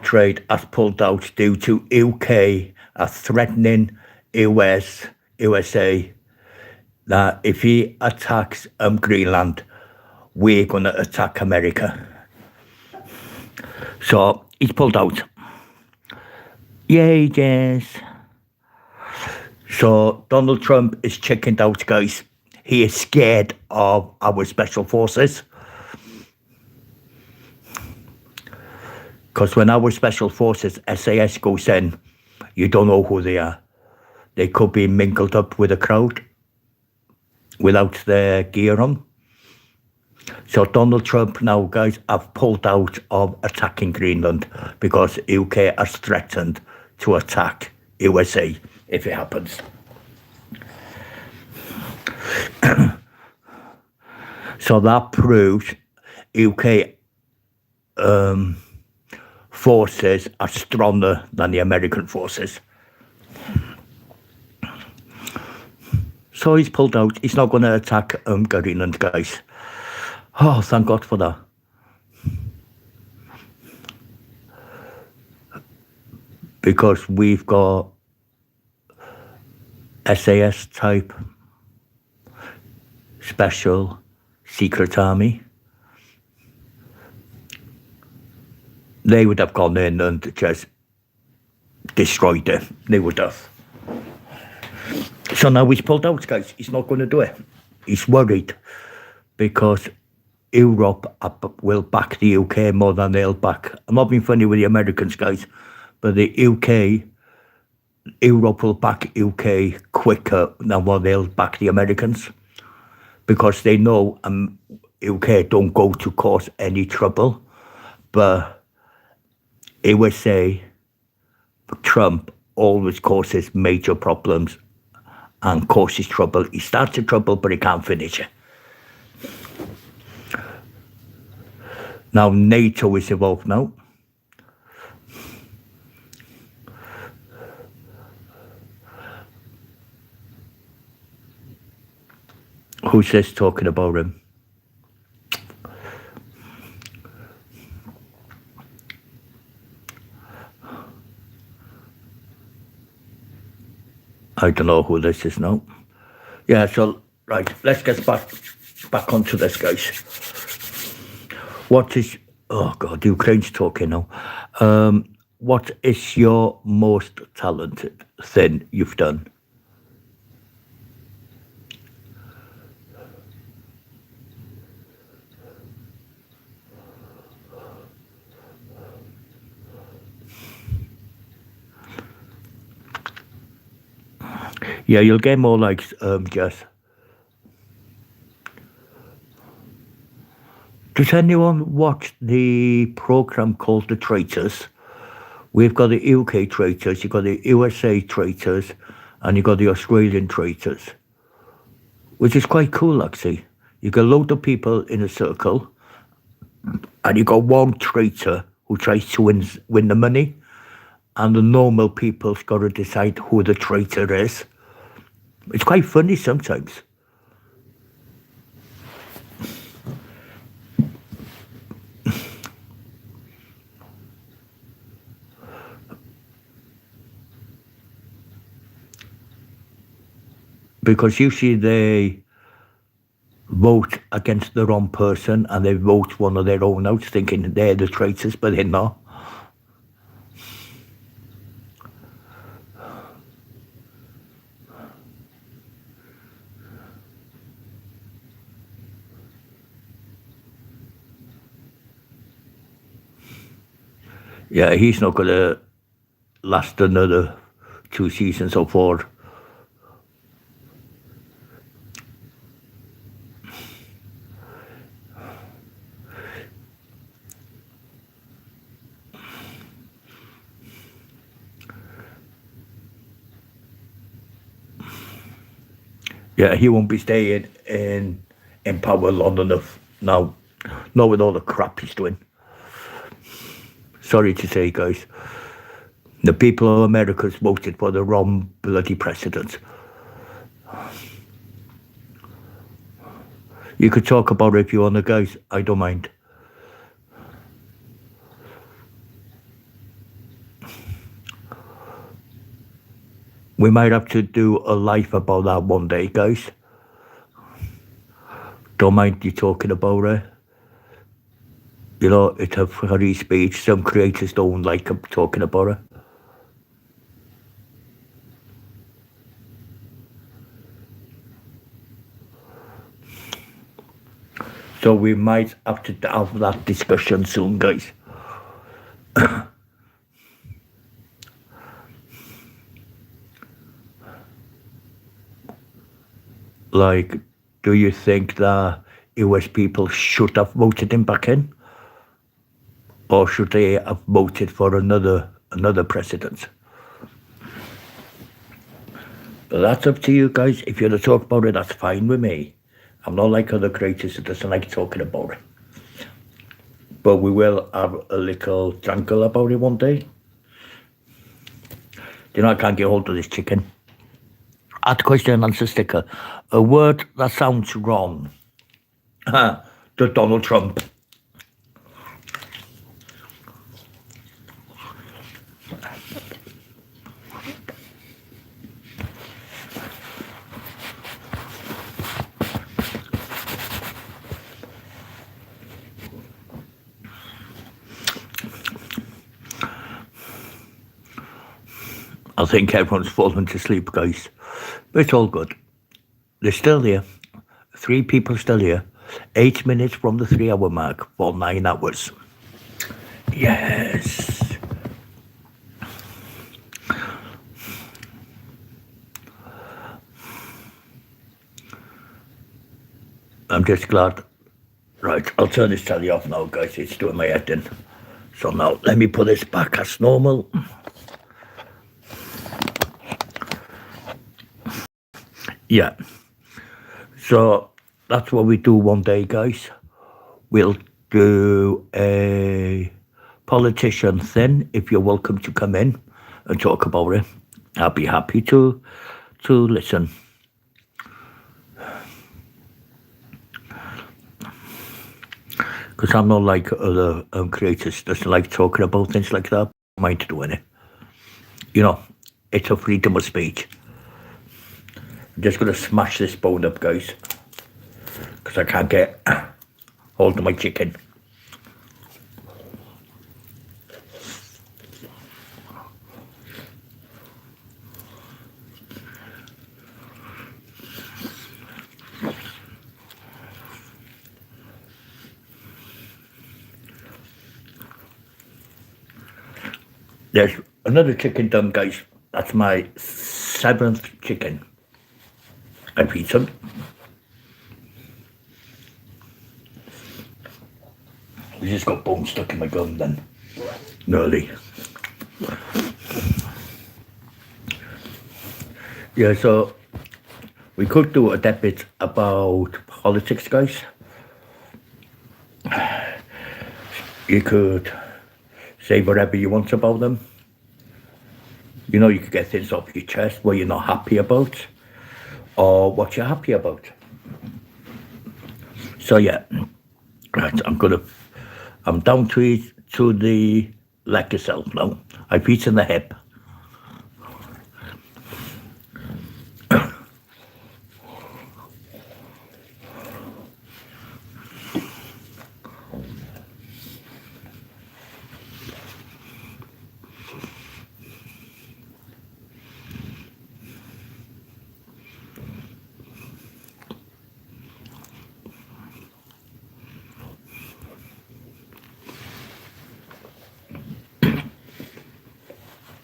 trade has pulled out due to UK threatening USA that if he attacks Greenland, we're going to attack America. So he's pulled out. Yay, yes. So Donald Trump is chickened out, guys. He is scared of our special forces. Because when our special forces, SAS, goes in, you don't know who they are. They could be mingled up with a crowd without their gear on. So Donald Trump now, guys, have pulled out of attacking Greenland because UK has threatened to attack USA if it happens. So that proves UK forces are stronger than the American forces. So he's pulled out. He's not going to attack Greenland, guys. Oh, thank God for that. Because we've got SAS type special secret army. They would have gone in and just destroyed it. They would have. So now he's pulled out, guys. He's not going to do it. He's worried because Europe will back the UK more than they'll back. I'm not being funny with the Americans, guys, but the Europe will back UK quicker than what they'll back the Americans, because they know UK don't go to cause any trouble. But USA, Trump always causes major problems and causes trouble. He starts the trouble, but he can't finish it. Now NATO is involved now. Who's this talking about him? I don't know who this is now. Yeah, so, right, let's get back onto this, guys. What is... Oh, God, Ukraine's talking now. What is your most talented thing you've done? Yeah, you'll get more likes, Jess. Does anyone watch the program called The Traitors? We've got the UK traitors, you've got the USA traitors, and you've got the Australian traitors, which is quite cool, actually. You got a load of people in a circle, and you got one traitor who tries to win the money, and the normal people's got to decide who the traitor is. It's quite funny sometimes. Because usually they vote against the wrong person and they vote one of their own out thinking they're the traitors, but they're not. Yeah, he's not going to last another 2 seasons or 4. Yeah, he won't be staying in power long enough now, not with all the crap he's doing. Sorry to say, guys, the people of America voted for the wrong bloody president. You could talk about it if you want to, guys. I don't mind. We might have to do a live about that one day, guys. Don't mind you talking about it. You know, it's a free speech. Some creators don't like talking about it. So we might have to have that discussion soon, guys. Like, do you think that US people should have voted him back in? Or should they have voted for another president? But that's up to you guys. If you want to talk about it, that's fine with me. I'm not like other creators that doesn't like talking about it. but we will have a little jangle about it one day. You know, I can't get hold of this chicken. Add question and answer sticker. A word that sounds wrong. To Donald Trump. I think everyone's fallen to sleep, guys. But it's all good. They're still here. 3 people still here. 8 minutes from the 3-hour mark for 9 hours. Yes. I'm just glad. Right, I'll turn this telly off now, guys. It's doing my head in. So now, let me put this back as normal. Yeah. So that's what we do one day, guys. We'll do a politician thing. If you're welcome to come in and talk about it, I'll be happy to listen. Because I'm not like other creators that like talking about things like that. I mind doing it. You know, it's a freedom of speech. I'm just going to smash this bone up, guys, because I can't get hold of my chicken. There's another chicken done, guys. That's my 7th chicken I've eaten. I just got bone stuck in my gum then. Nearly. Yeah, so we could do a debate about politics, guys. You could say whatever you want about them. You know, you could get things off your chest what you're not happy about or what you're happy about. So yeah, right, I'm down to the leg itself now. I've eaten the hip.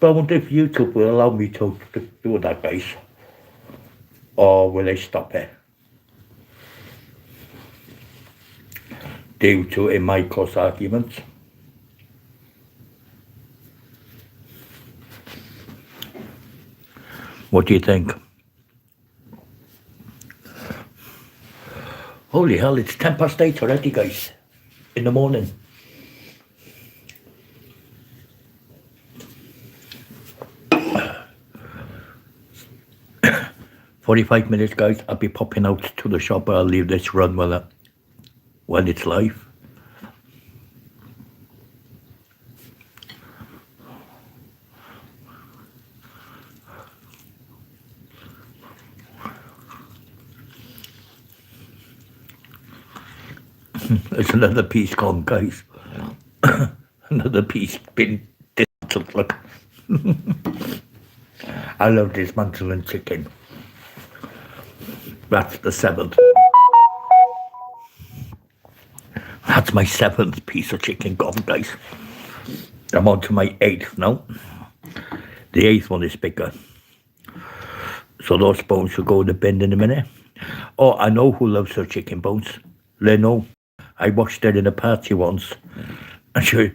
But I wonder if YouTube will allow me to do that, guys. Or will they stop it? Due to it might cause arguments. What do you think? Holy hell, it's 8:10 already, guys. In the morning. 45 minutes, guys. I'll be popping out to the shop. I'll leave this run while it's live. There's another piece gone, guys. Another piece been dismantled. Look. I love dismantling chicken. That's the 7th. That's my 7th piece of chicken gone, guys. I'm on to my 8th now. The 8th one is bigger. So those bones will go in the bin in a minute. Oh, I know who loves her chicken bones. Leno. I watched her in a party once. And she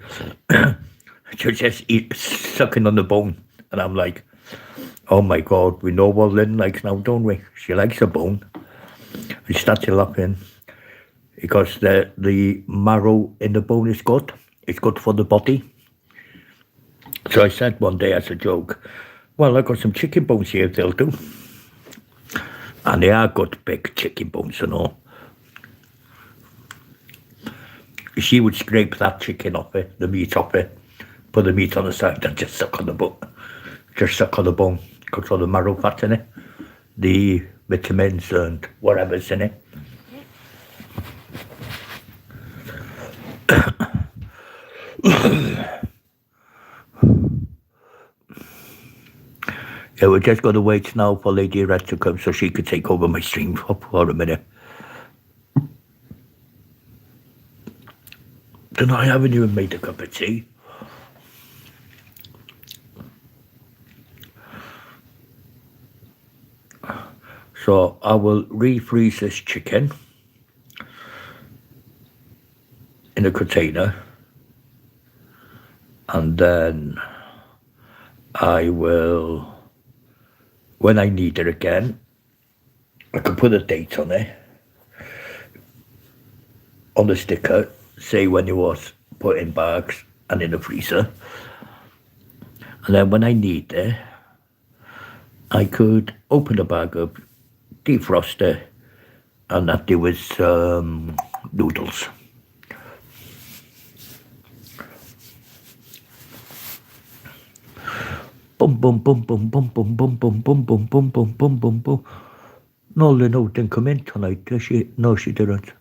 just sucking on the bone. And I'm like, oh my God, we know what Lynn likes now, don't we? She likes a bone. We started laughing. because the marrow in the bone is good. It's good for the body. So I said one day as a joke, well, I got some chicken bones here, they'll do. And they are good big chicken bones and all. She would scrape that chicken off it, the meat off it, put the meat on the side and just suck on the bone. Just suck on the bone, got all the marrow fat in it, the vitamins and whatever's in it. Yeah, we're just going to wait now for Lady Red to come so she could take over my stream for a minute. Then I haven't even made a cup of tea. So I will refreeze this chicken in a container, and then I will, when I need it again, I can put a date on it, on the sticker, say when it was put in bags and in the freezer. And then when I need it, I could open the bag up, defrost it, and that there was noodles. Boom, boom, boom, boom, boom, boom, boom, boom, boom, boom, boom, boom, boom, boom, boom. No, Leno didn't come in tonight, did she? No, she didn't.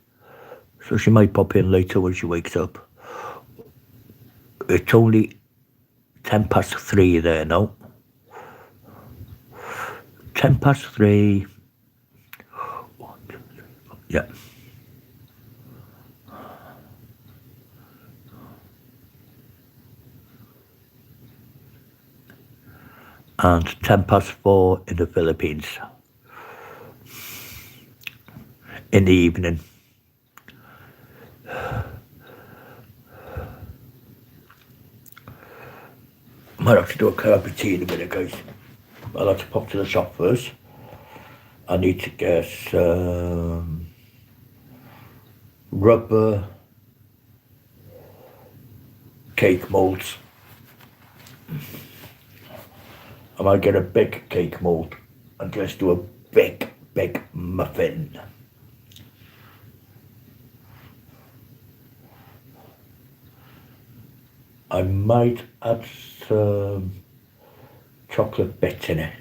So she might pop in later when she wakes up. It's only 3:10 there now. 3:10. Yeah. And 4:10 in the Philippines. In the evening. Might have to do a cup of tea in a minute, guys. I'll have to pop to the shop first. I need to get rubber cake molds. I might get a big cake mold and just do a big muffin. I might add some chocolate bits in it,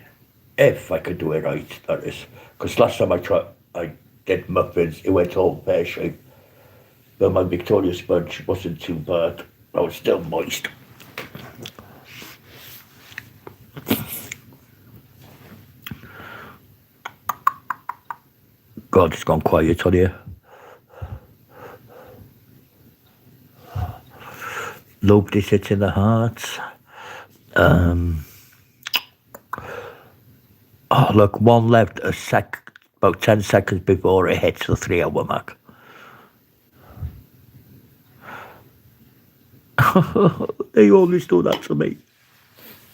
if I could do it right, that is. Because last time I did muffins, it went all pear-shaped. But my Victoria sponge wasn't too bad. I was still moist. God, it's gone quiet on here. Nobody sits in the hearts. Oh, look, one left about 10 seconds before it hits the 3-hour mark. They always do that to me.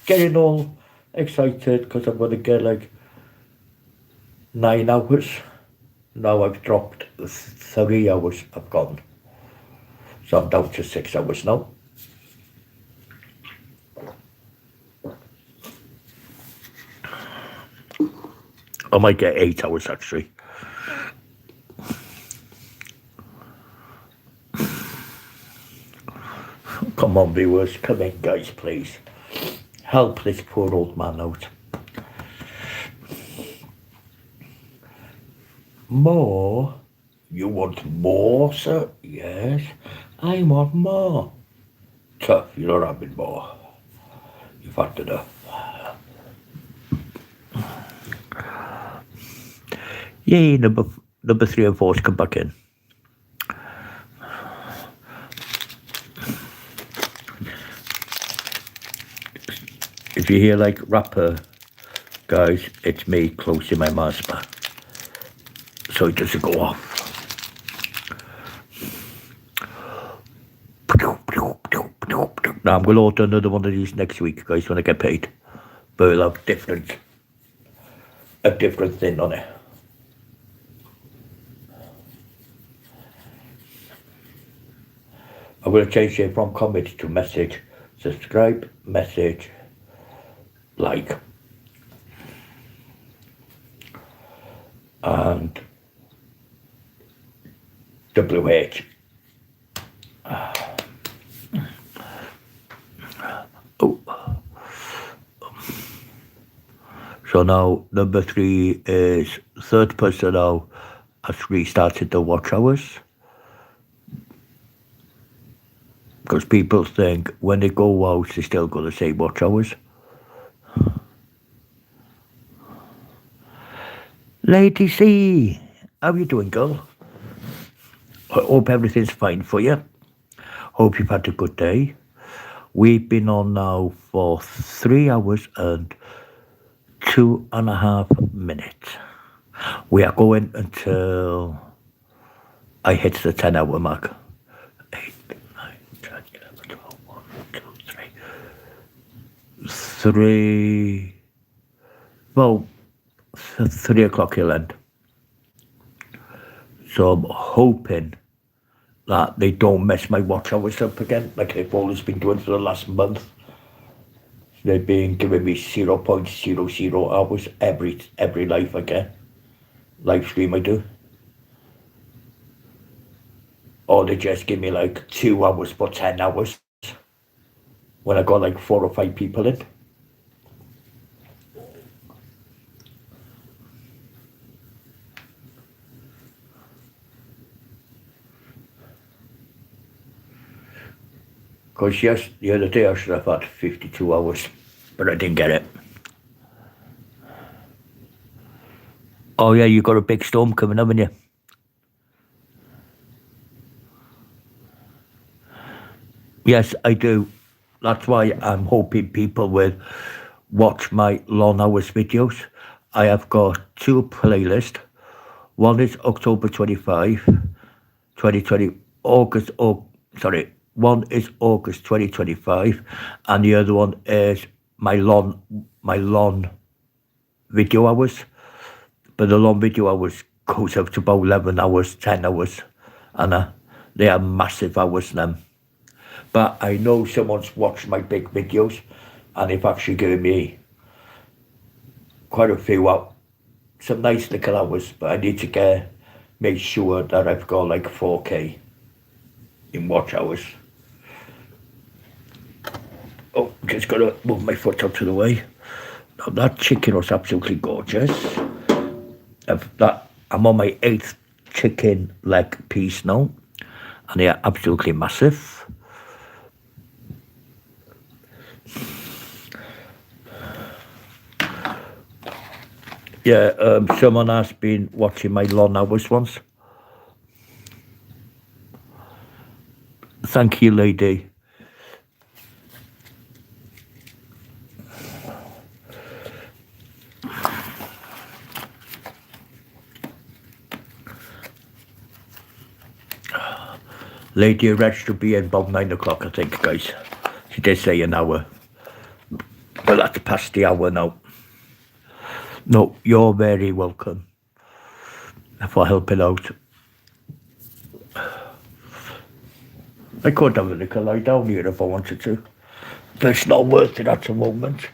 Getting all excited because I'm going to get like 9 hours. Now I've dropped 3 hours, I've gone. So I'm down to 6 hours now. I might get 8 hours actually. Come on, viewers, come in, guys, please. Help this poor old man out. More? You want more, sir? Yes, I want more. Tough, you're not having more. You've had enough. Yay, number 3 and 4's come back in. If you hear like rapper, guys, it's me closing my Mazda, so it doesn't go off. Now I'm going to order another one of these next week, guys, when I get paid. But it'll have a different thing on it. I'm going to change it from comment to message. Subscribe, message, like, and WH. Oh. So now number 3 is third person now has restarted the watch hours. Because people think when they go out, they're still going to say watch hours. Lady C, how you doing, girl? I hope everything's fine for you. Hope you've had a good day. We've been on now for 3 hours and 2.5 minutes. We are going until I hit the 10-hour mark. 8, 9, 10, 11, 12, 1, 2, 3. Well, 3 o'clock he'll end. So I'm hoping that they don't mess my watch hours up again, like they've always been doing for the last month. They've been giving me 0.00 hours every live stream I do. Or they just give me like 2 hours for 10 hours when I got like 4 or 5 people in. Because yes, the other day I should have had 52 hours, but I didn't get it. Oh yeah, you got a big storm coming, haven't you? Yes, I do. That's why I'm hoping people will watch my long hours videos. I have got 2 playlists. One is October 25, 2020, one is August 2025, and the other one is my long video hours. But the long video hours goes up to about 11 hours, 10 hours, and they are massive hours then. But I know someone's watched my big videos, and they've actually given me quite a few out, some nice little hours, but I need to make sure that I've got like 4K in watch hours. Oh, just gotta move my foot out of the way. Now that chicken was absolutely gorgeous. I'm on my 8th chicken leg piece now, and they are absolutely massive. Yeah, someone has been watching my long hours once. Thank you, lady. Lady Reg should be in about 9 o'clock, I think, guys. She did say an hour. But that's past the hour now. No, you're very welcome for helping out. I could have a little lie down here if I wanted to. But it's not worth it at the moment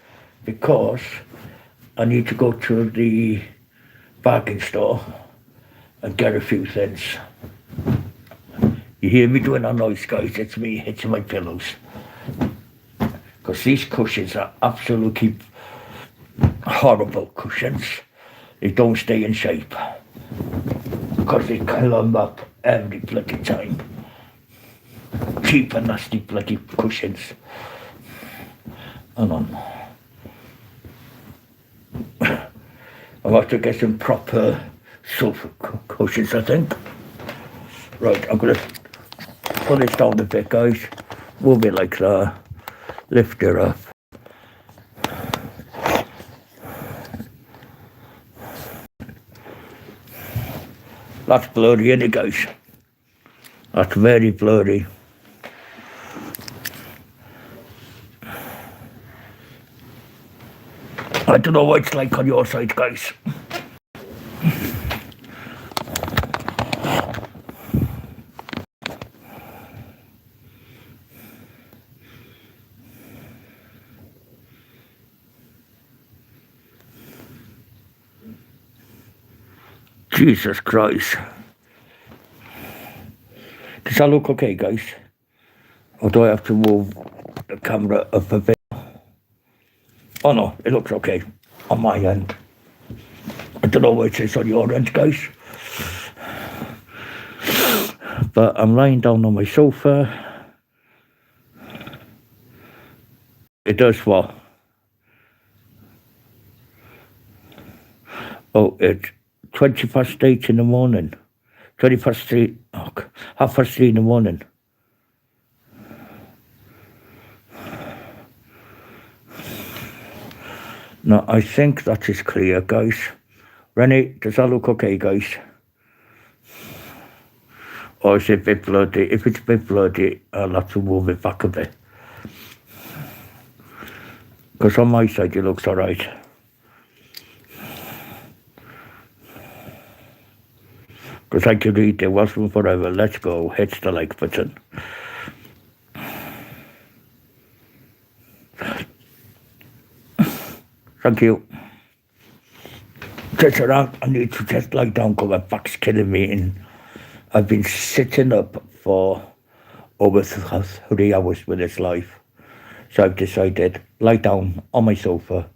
because I need to go to the bargain store and get a few things. You hear me doing that noise, guys? It's me hitting my pillows. Because these cushions are absolutely horrible cushions. They don't stay in shape. Because they kill them up every bloody time. Cheap and nasty bloody cushions. Hang on. I'll have to get some proper sofa cushions, I think. Right, I'm going to pull this down a bit, guys. Move it like that. Lift it up. That's blurry, isn't it, guys? That's very blurry. I don't know what it's like on your side, guys. Jesus Christ. Does that look okay, guys? Or do I have to move the camera up a bit? Oh no, it looks okay on my end. I don't know where it is on your end, guys. But I'm lying down on my sofa. It does what? Oh, it's 8:20 in the morning. 3:, oh, 3:30 in the morning. Now, I think that is clear, guys. Rennie, does that look okay, guys? Or is it a bit bloody? If it's a bit bloody, I'll have to move it back a bit. Because on my side, it looks all right. Because I can read It Wasn't Forever. Let's go. Hit the like button. Thank you. Just around, I need to just lie down because my back's killing me. And I've been sitting up for over 3 hours with this life. So I've decided, lie down on my sofa,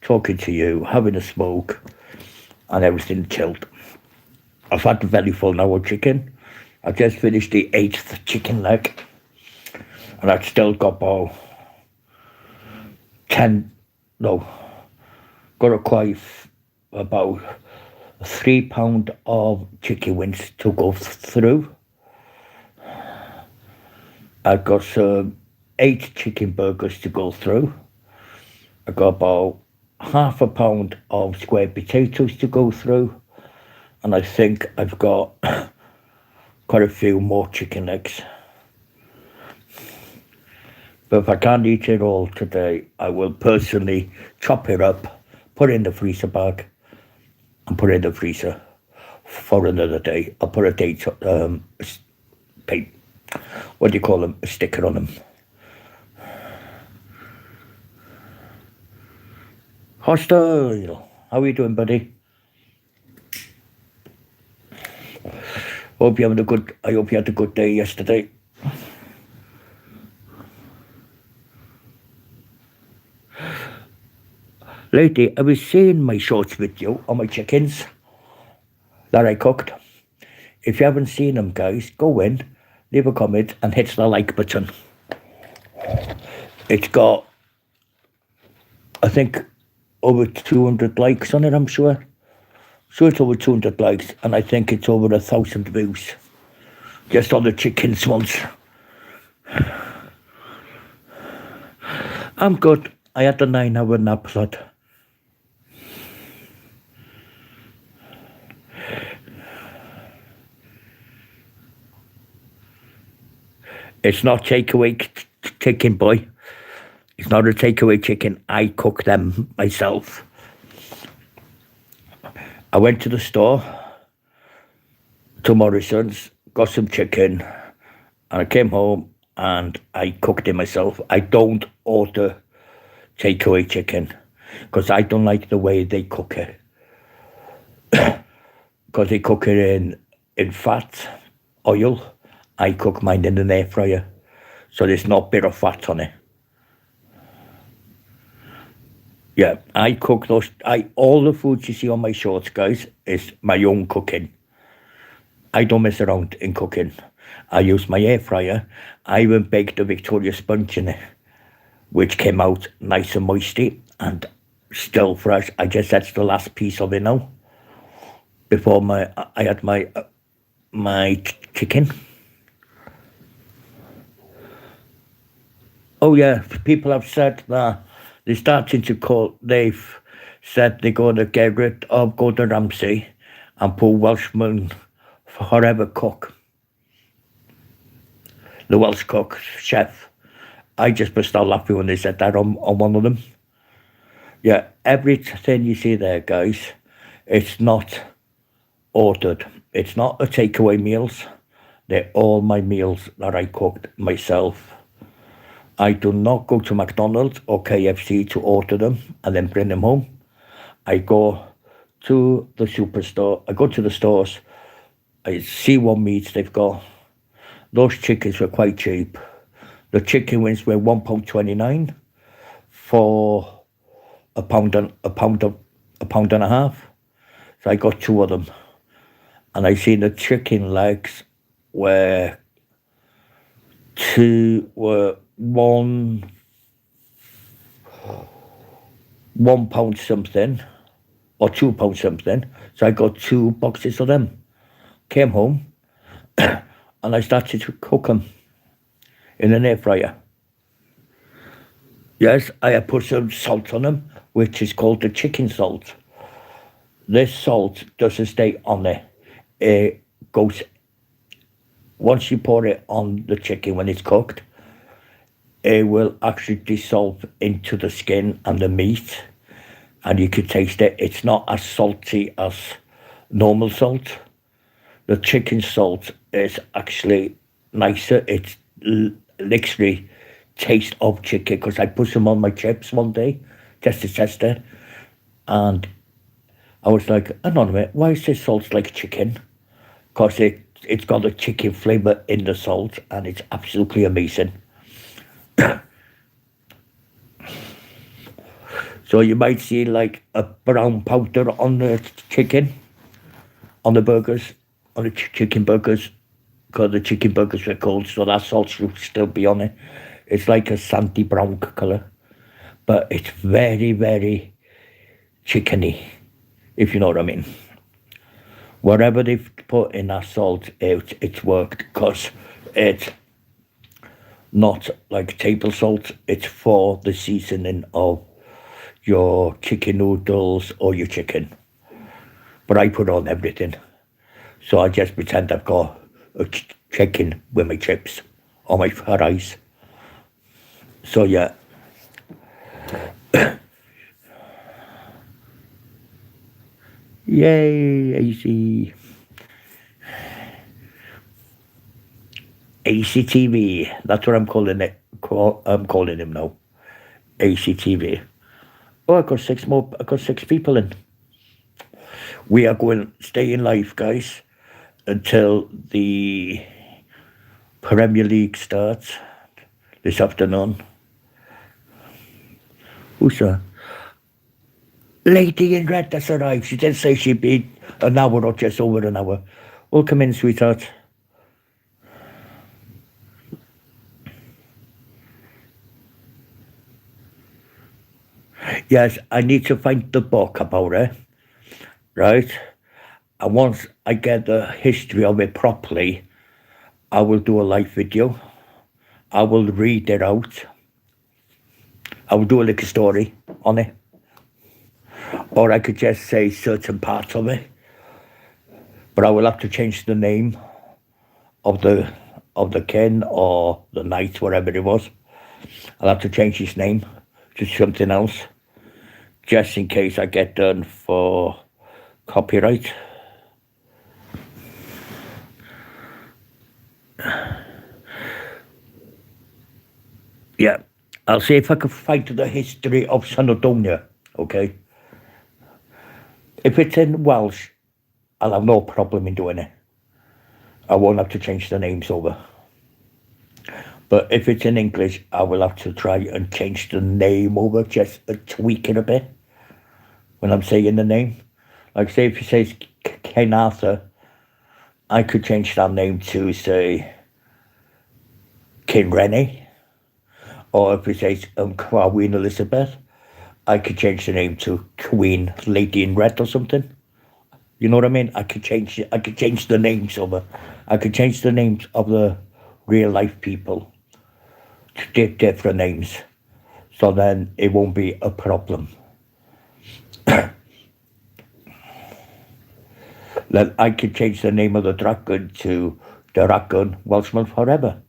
talking to you, having a smoke, and everything chilled. I've had the belly full now of chicken. I just finished the 8th chicken leg. And I've still got about got about 3 pounds of chicken wings to go through. I've got some 8 chicken burgers to go through. I got about ½ pound of square potatoes to go through. And I think I've got quite a few more chicken legs. But if I can't eat it all today, I will personally chop it up, put it in the freezer bag, and put it in the freezer for another day. I'll put a date, what do you call them? A sticker on them. Hostile, how are you doing, buddy? I hope you had a good day yesterday. Lately, I was seeing my shorts video on my chickens that I cooked. If you haven't seen them, guys, go in, leave a comment, and hit the like button. It's got, I think, over 200 likes on it, I'm sure. So it's over 200 likes, and I think it's over 1,000 views. Just on the chickens ones. I'm good. I had a 9-hour nap, lad. It's not takeaway chicken, boy. It's not a takeaway chicken. I cook them myself. I went to the store, to Morrison's, got some chicken, and I came home and I cooked it myself. I don't order takeaway chicken because I don't like the way they cook it. Because they cook it in fat, oil. I cook mine in an air fryer, so there's not a bit of fat on it. Yeah, I cook those. All the foods you see on my shorts, guys, is my own cooking. I don't mess around in cooking. I use my air fryer. I even baked a Victoria sponge in it, which came out nice and moisty and still fresh. I just that's the last piece of it now. Before I had my chicken. Oh yeah, people have said that they've said they're going to get rid of Gordon Ramsay and put Welshman forever cook. The Welsh cook, chef. I just burst out laughing when they said that on one of them. Yeah, everything you see there, guys, it's not ordered. It's not a takeaway meals. They're all my meals that I cooked myself. I do not go to McDonald's or KFC to order them and then bring them home. I go to the superstore. I go to the stores. I see what meats they've got. Those chickens were quite cheap. The chicken wings were £1.29 for a pound and a half. So I got two of them, and I seen the chicken legs were £1 something or £2 something. So I got two boxes of them. Came home and I started to cook them in an air fryer. Yes, I had put some salt on them, which is called the chicken salt. This salt doesn't stay on there. It goes, once you pour it on the chicken when it's cooked, it will actually dissolve into the skin and the meat, and you can taste it. It's not as salty as normal salt. The chicken salt is actually nicer. It's literally taste of chicken, because I put some on my chips one day just to test it, and I was like, hang on a minute, why is this salt like chicken? Because it's got a chicken flavour in the salt, and it's absolutely amazing. So you might see like a brown powder on the chicken, on the burgers, on the chicken burgers, because the chicken burgers were cold, so that salt should still be on it. It's like a sandy brown colour, but it's very, very chickeny, if you know what I mean. Whatever they've put in that salt, it's worked, because it's not like table salt. It's for the seasoning of your chicken noodles or your chicken. But I put on everything. So I just pretend I've got a chicken with my chips or my fries. So yeah. Yay, AC. ACTV. That's what I'm calling it. I'm calling him now. ACTV. Oh, I got six people in. We are going staying live, guys, until the Premier League starts this afternoon. Who's that? Lady in red that's arrived. She did say she'd be an hour or just over an hour. Welcome in, sweetheart. Yes, I need to find the book about it, right? And once I get the history of it properly, I will do a live video. I will read it out. I will do a little story on it. Or I could just say certain parts of it. But I will have to change the name of the king or the knight, whatever it was. I'll have to change his name to something else, just in case I get done for copyright. Yeah, I'll see if I can find the history of Snowdonia, okay? If it's in Welsh, I'll have no problem in doing it. I won't have to change the names over. But if it's in English, I will have to try and change the name over, just tweak it a bit when I'm saying the name. Like, say, if he says King Arthur, I could change that name to, say, King Rennie. Or if it says Queen Elizabeth, I could change the name to Queen Lady in Red or something. You know what I mean? I could change the names over. I could change the names of the real life people to different names. So then it won't be a problem. Then I could change the name of the dragon to Dragon Welshman Forever.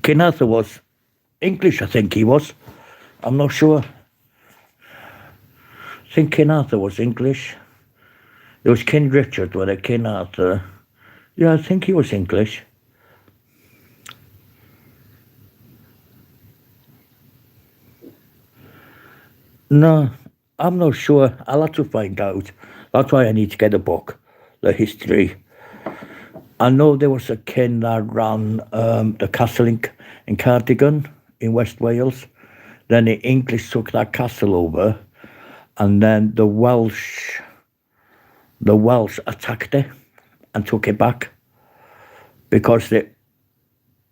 King Arthur was English, I think he was. I'm not sure. I think King Arthur was English. There was King Richard, with a King Arthur. Yeah, I think he was English. No, I'm not sure. I'll have to find out. That's why I need to get a book, the history. I know there was a king that ran the castle in Cardigan in West Wales. Then the English took that castle over, and then the Welsh attacked it and took it back because they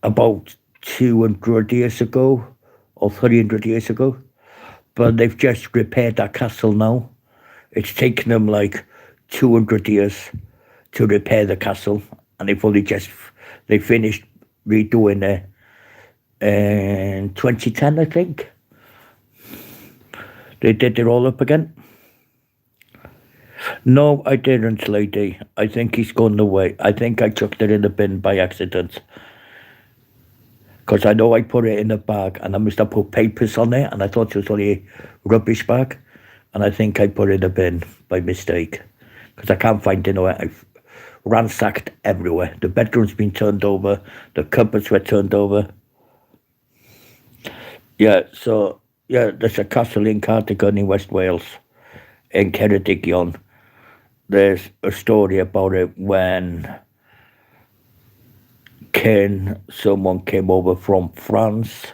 about 200 years ago or 300 years ago. But they've just repaired that castle now. It's taken them like 200 years to repair the castle, and they finished redoing it in 2010, I think. They did it all up again. No, I didn't, lady. I think he's gone away. I think I chucked it in the bin by accident. Because I know I put it in a bag and I must have put papers on it and I thought it was only a rubbish bag. And I think I put it in a bin by mistake. Because I can't find it anywhere. I've ransacked everywhere. The bedroom's been turned over. The cupboards were turned over. Yeah, so, yeah, there's a castle in Cardigan in West Wales, in Ceredigion. There's a story about it when someone came over from France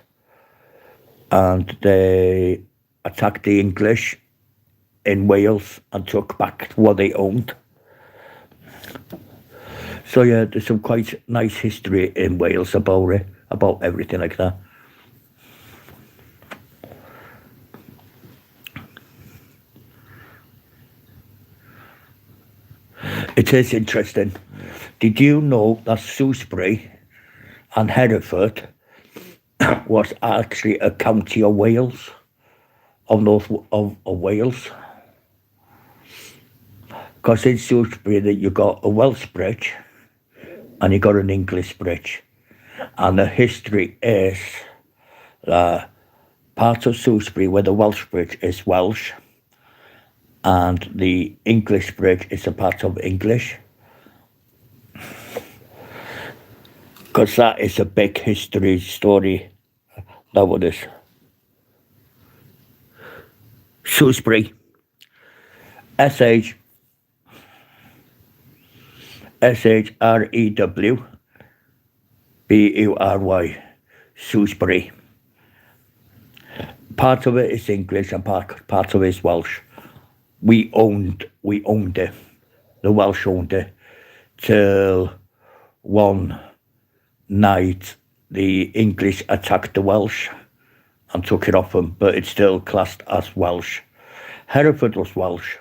and they attacked the English in Wales and took back what they owned. So yeah, there's some quite nice history in Wales about it, about everything like that. It is interesting. Did you know that Shrewsbury and Hereford was actually a county of Wales, of North of Wales? Because in Shrewsbury that you got a Welsh bridge and you got an English bridge. And the history is part of Shrewsbury where the Welsh bridge is Welsh and the English bridge is a part of English. Because that is a big history story. That what is. Shrewsbury. Shrewsbury. Shrewsbury. Part of it is English and part of it is Welsh. We owned it. The Welsh owned it till one night the English attacked the Welsh and took it off them, but it's still classed as Welsh. Hereford was Welsh.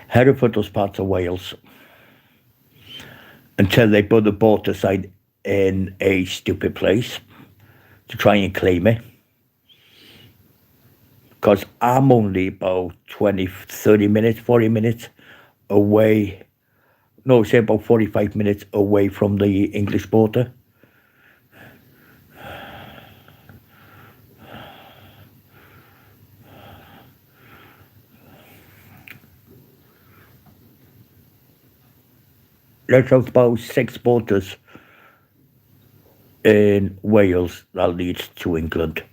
Hereford was part of Wales until they put the border side in a stupid place to try and claim it. Because I'm only about 20, 30 minutes, 40 minutes away. No, say about 45 minutes away from the English border. There's about 6 borders in Wales that leads to England.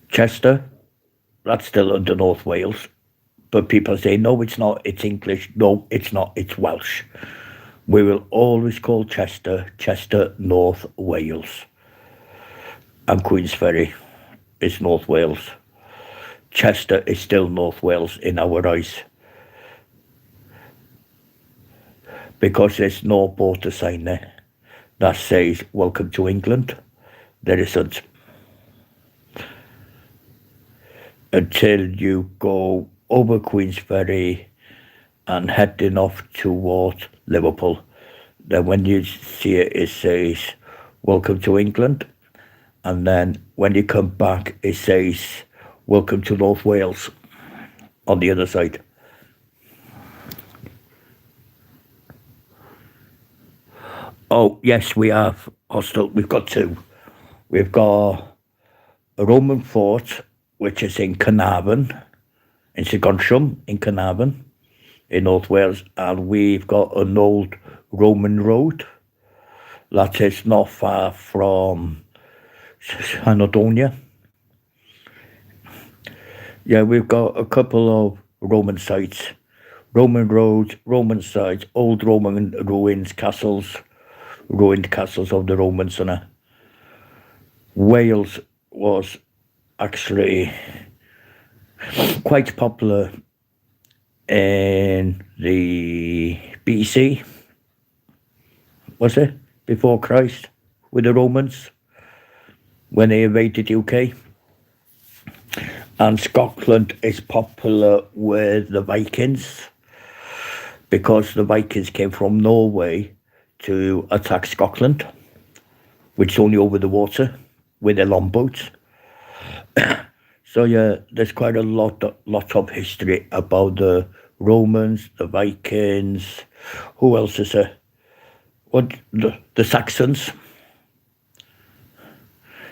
Chester, that's still under North Wales. But people say, no, it's not, it's English. No, it's not, it's Welsh. We will always call Chester North Wales. And Queensferry is North Wales. Chester is still North Wales in our eyes. Because there's no border sign there that says, welcome to England. There isn't. Until you go over Queensferry and heading off towards Liverpool. Then when you see it, it says, welcome to England. And then when you come back, it says, welcome to North Wales on the other side. Oh, yes, we have hostel. We've got 2. We've got a Roman fort, which is in Carnarvon, in Sir in Carnarvon, in North Wales, and we've got an old Roman road that is not far from Anadonia. Yeah, we've got a couple of Roman sites, Roman roads, Roman sites, old Roman ruins, castles, ruined castles of the Romans. And Wales was actually quite popular in the BC, was it? Before Christ, with the Romans, when they invaded UK. And Scotland is popular with the Vikings, because the Vikings came from Norway to attack Scotland, which is only over the water, with their longboats. So yeah, there's quite a lot of history about the Romans, the Vikings. Who else is there? What, the Saxons?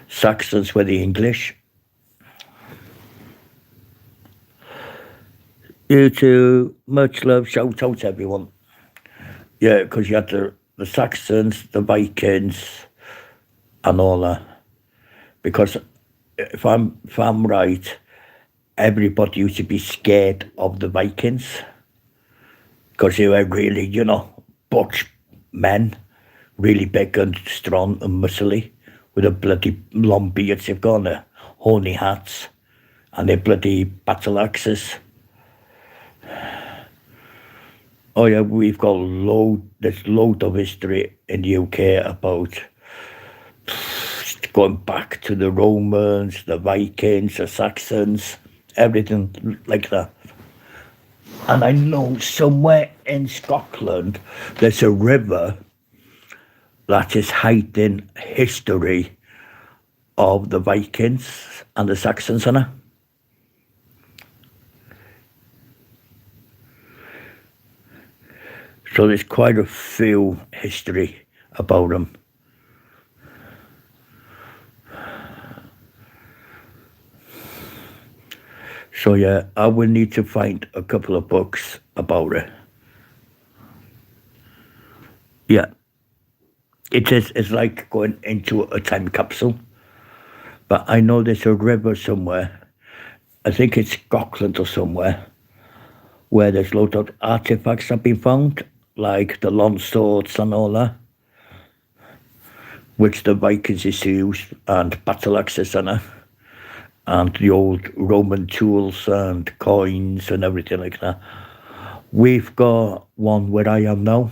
Saxons were the English. You too. Much love. Shout out to everyone. Yeah, because you had the Saxons, the Vikings, and all that. Because if I'm right, everybody used to be scared of the Vikings, because they were really, butch men, really big and strong and muscly, with a bloody long beards. They've got their horny hats and their bloody battle axes. Oh yeah, we've got there's load of history in the UK about going back to the Romans, the Vikings, the Saxons, everything like that. And I know somewhere in Scotland there's a river that is hiding history of the Vikings and the Saxons in it. So there's quite a few history about them. So yeah, I will need to find a couple of books about it. Yeah. It's like going into a time capsule. But I know there's a river somewhere, I think it's Scotland or somewhere, where there's loads of artifacts have been found, like the long swords and all that, which the Vikings used, and battle axes and the old Roman tools and coins and everything like that. We've got one where I am now.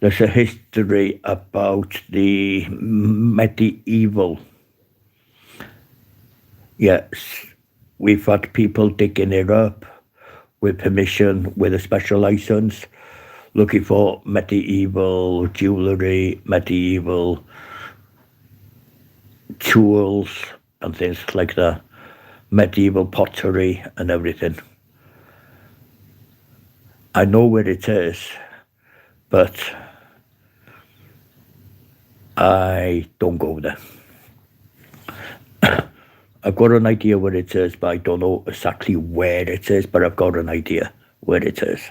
There's a history about the medieval. Yes, we've had people digging it up with permission, with a special license, looking for medieval jewellery, medieval tools and things like that, medieval pottery and everything. I know where it is, but I don't go there. I've got an idea where it is, but I don't know exactly where it is, but I've got an idea where it is.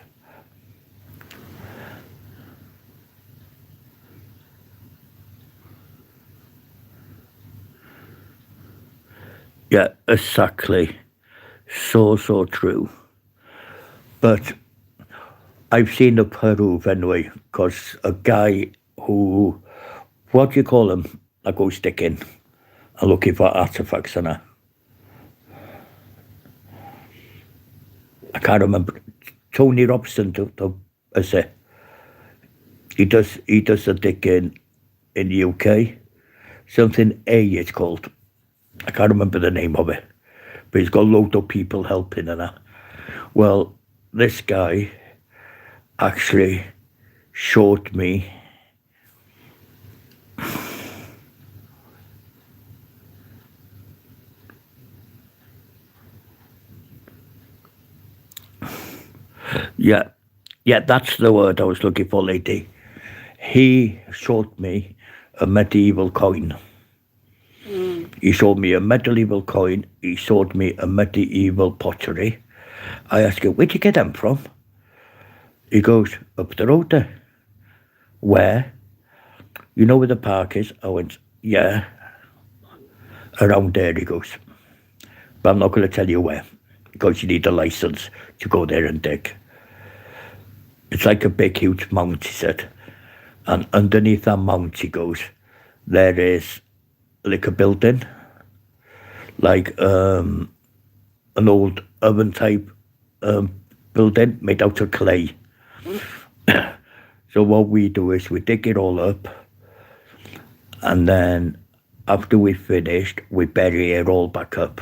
Yeah, exactly. So true. But I've seen the Peru anyway, because a guy who, what do you call him, that goes sticking and looking for artifacts and that. I can't remember. Tony Robson, is it? He does the digging in the UK. Something A it's called. I can't remember the name of it. But he's got a load of people helping and that. Well, this guy actually showed me yeah, that's the word I was looking for, lady. He showed me a medieval coin. He showed me a medieval coin. He showed me a medieval pottery. I asked him, where'd you get them from? He goes, up the road there. Where? You know where the park is? I went, yeah. around there, he goes. But I'm not going to tell you where, because you need a license to go there and dig. It's like a big, huge mount, he said. And underneath that mount, he goes, there is like a building, like an old oven type building made out of clay. So what we do is we dig it all up, and then after we've finished, we bury it all back up.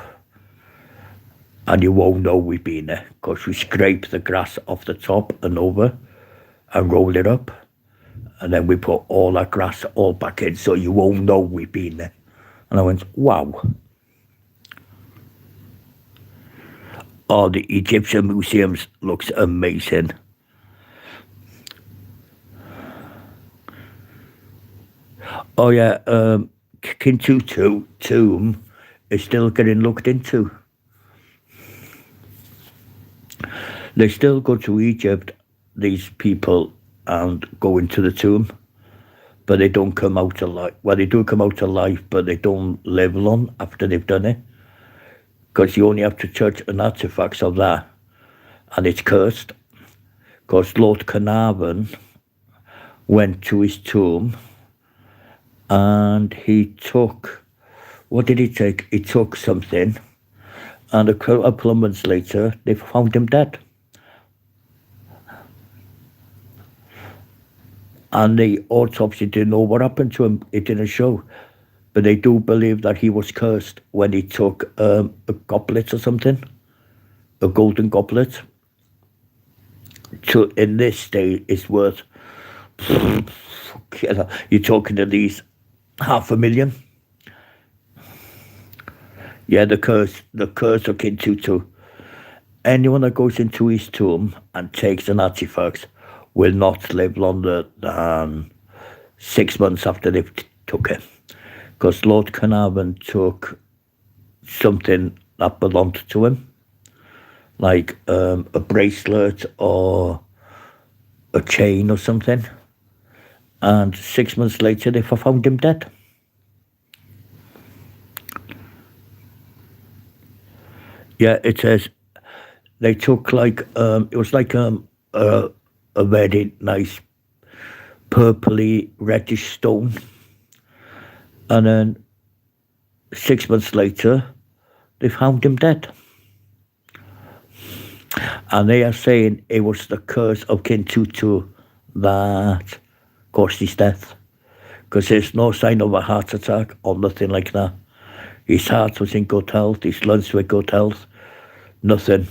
And you won't know we've been there, because we scrape the grass off the top and over and roll it up. And then we put all that grass all back in, so you won't know we've been there. And I went, wow. Oh, the Egyptian museums looks amazing. Oh yeah, King Tut tomb is still getting looked into. They still go to Egypt, these people, and go into the tomb, but they don't come out alive. Well, they do come out alive, but they don't live long after they've done it, because you only have to touch an artifact of that, and it's cursed. Because Lord Carnarvon went to his tomb, and he took, what did he take? He took something, and a couple of months later, they found him dead. And the autopsy didn't know what happened to him. It didn't show. But they do believe that he was cursed when he took a goblet or something, a golden goblet. So in this day, it's worth, you're talking at least 500,000. Yeah, the curse of King Tut. Anyone that goes into his tomb and takes an artifact will not live longer than 6 months after they've took it. Because Lord Carnarvon took something that belonged to him, like a bracelet or a chain or something. And 6 months later, they found him dead. Yeah, it says they took like, it was like a very nice purpley reddish stone. And then 6 months later, they found him dead. And they are saying it was the curse of King Tut that caused his death. Because there's no sign of a heart attack or nothing like that. His heart was in good health, his lungs were in good health, nothing.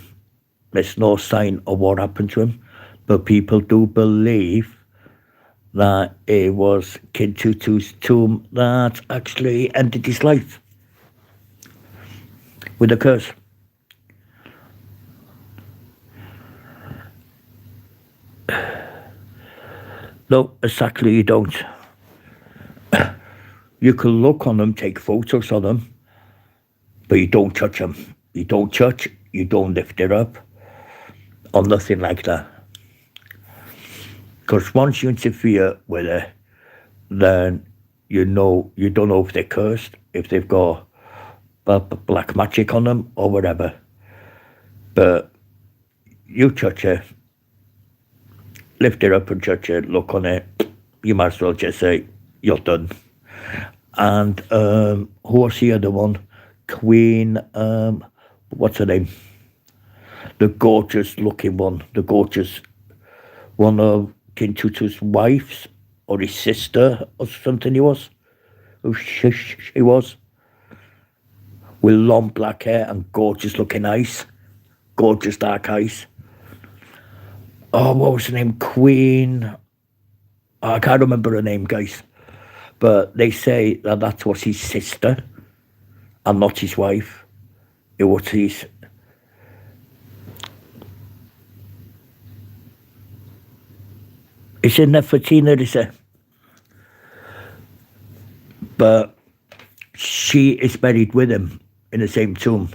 There's no sign of what happened to him. But people do believe that it was King Tut's tomb that actually ended his life with a curse. No, exactly, you don't. You can look on them, take photos of them, but you don't touch them. You don't touch, you don't lift it up, or nothing like that. Because once you interfere with it, then you don't know if they're cursed, if they've got black magic on them or whatever. But you touch it, lift it up and touch it, look on it, you might as well just say, you're done. And who was the other one? Queen, what's her name? The gorgeous looking one, one of King Tut's wives, or his sister, or something he was. She was. With long black hair and gorgeous looking eyes. Gorgeous dark eyes. Oh, what was her name? Queen. I can't remember her name, guys. But they say that was his sister and not his wife. It was his... It's in Nefertina, is it? But she is buried with him in the same tomb.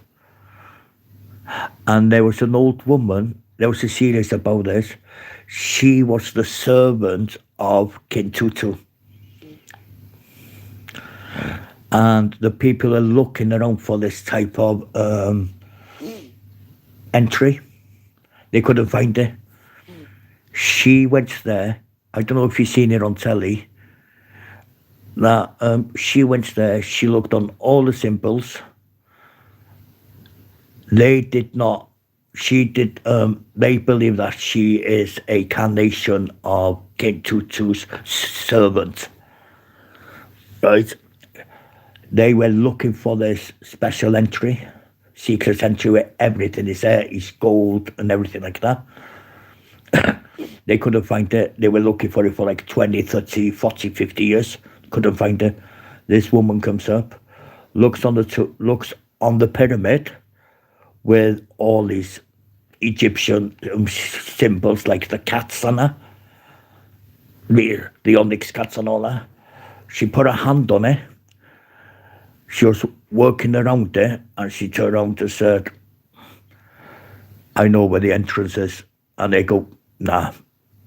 And there was an old woman, there was a series about this. She was the servant of King Tut. And the people are looking around for this type of entry. They couldn't find it. She went there. I don't know if you've seen it on telly. That she went there. She looked on all the symbols. They did not. She did. They believe that she is a carnation of King Tutu's servant. Right. They were looking for this special entry, secret entry where everything is there, is gold and everything like that. They couldn't find it. They were looking for it for like 20, 30, 40, 50 years. Couldn't find it. This woman comes up, looks on the pyramid with all these Egyptian symbols like the cats on her, the onyx cats and all that. She put her hand on it. She was working around it, and she turned around and said, I know where the entrance is. And they go, nah,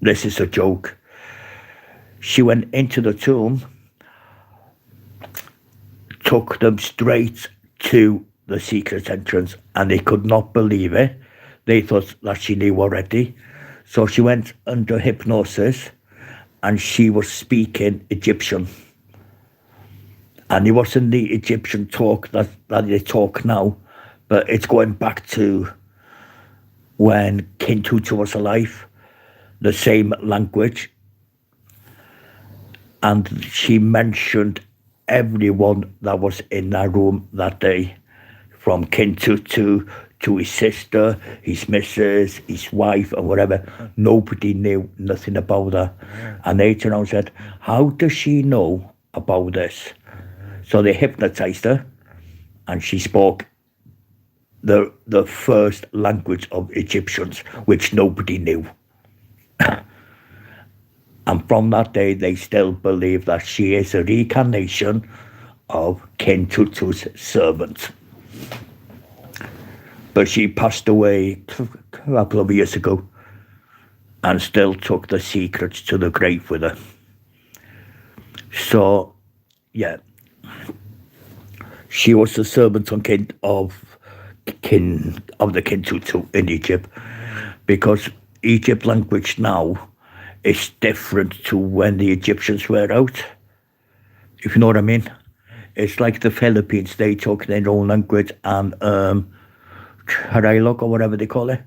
this is a joke. She went into the tomb, took them straight to the secret entrance, and they could not believe it. They thought that she knew already. So she went under hypnosis, and she was speaking Egyptian. And it wasn't the Egyptian talk that they talk now, but it's going back to when King Tutu was alive, the same language. And she mentioned everyone that was in that room that day, from King Tutu to his sister, his missus, his wife, or whatever. Nobody knew nothing about her. And they turned around and said, how does she know about this? So they hypnotized her, and she spoke the first language of Egyptians, which nobody knew. And from that day, they still believe that she is a reincarnation of King Tutu's servant. But she passed away a couple of years ago, and still took the secrets to the grave with her. So, yeah. She was the servant of the King Tutu in Egypt, because Egypt language now is different to when the Egyptians were out, if you know what I mean. It's like the Philippines, they talk their own language, and Tagalog or whatever they call it.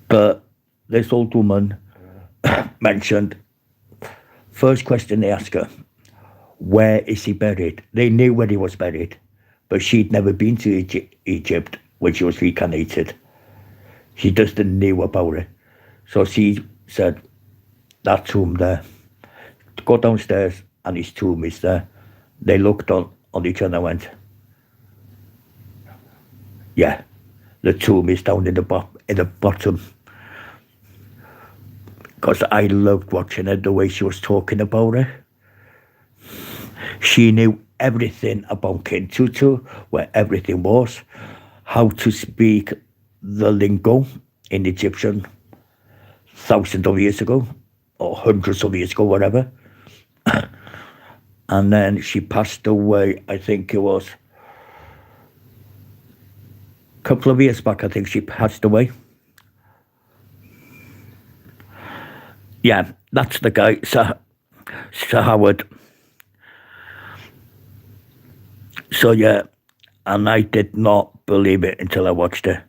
But this old woman mentioned, first question they asked her, where is he buried? They knew where he was buried, but she'd never been to Egypt when she was reincarnated. She just didn't know about it. So she said, that tomb there. Go downstairs, and his tomb is there. They looked on each other and went, yeah, the tomb is down in the bottom. Because I loved watching her, the way she was talking about it. She knew everything about King Tutu, where everything was, how to speak the lingo in Egyptian thousands of years ago, or hundreds of years ago, whatever. And then she passed away, I think it was a couple of years back, I think she passed away. Yeah, that's the guy, Sir Howard. So yeah, and I did not believe it until I watched it.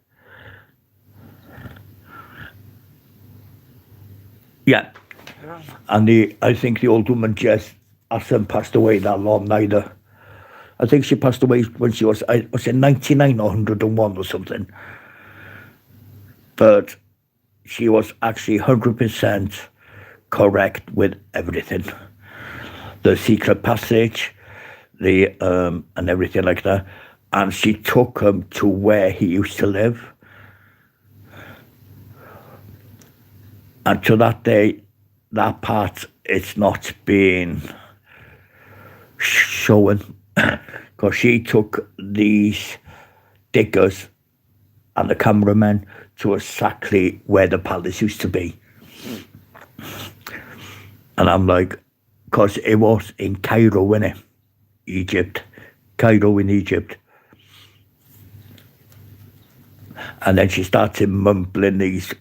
Yeah, and I think the old woman just hasn't passed away that long either. I think she passed away when she was 99 or 101 or something. But she was actually 100% correct with everything. The secret passage, and everything like that. And she took him to where he used to live. And to that day, that part is not being shown, because she took these diggers and the cameramen to exactly where the palace used to be. And I'm like, because it was in Cairo, wasn't it? Egypt, Cairo in Egypt. And then she started mumbling these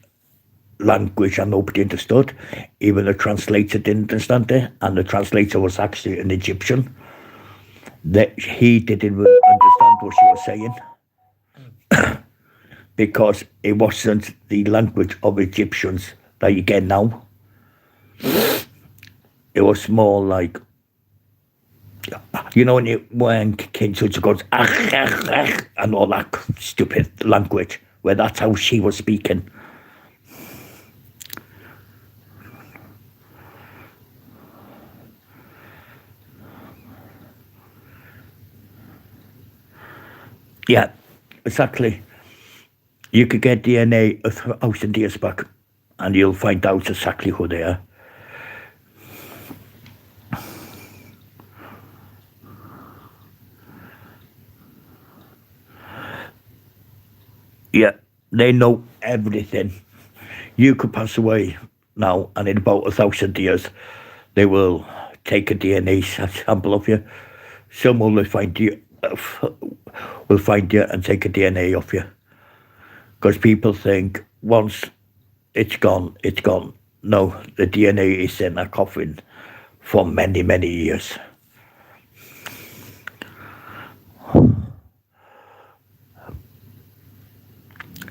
language and nobody understood. Even the translator didn't understand it, and the translator was actually an Egyptian. That he didn't really understand what she was saying because it wasn't the language of Egyptians that you get now. It was more like, you know, when King Tut goes and all that stupid language, where that's how she was speaking. Yeah, exactly. You could get DNA 1,000 years back and you'll find out exactly who they are. Yeah, they know everything. You could pass away now, and in about 1,000 years, they will take a DNA sample of you. Someone will find you, and take a DNA off you. Because people think once it's gone, it's gone. No, the DNA is in a coffin for many, many years.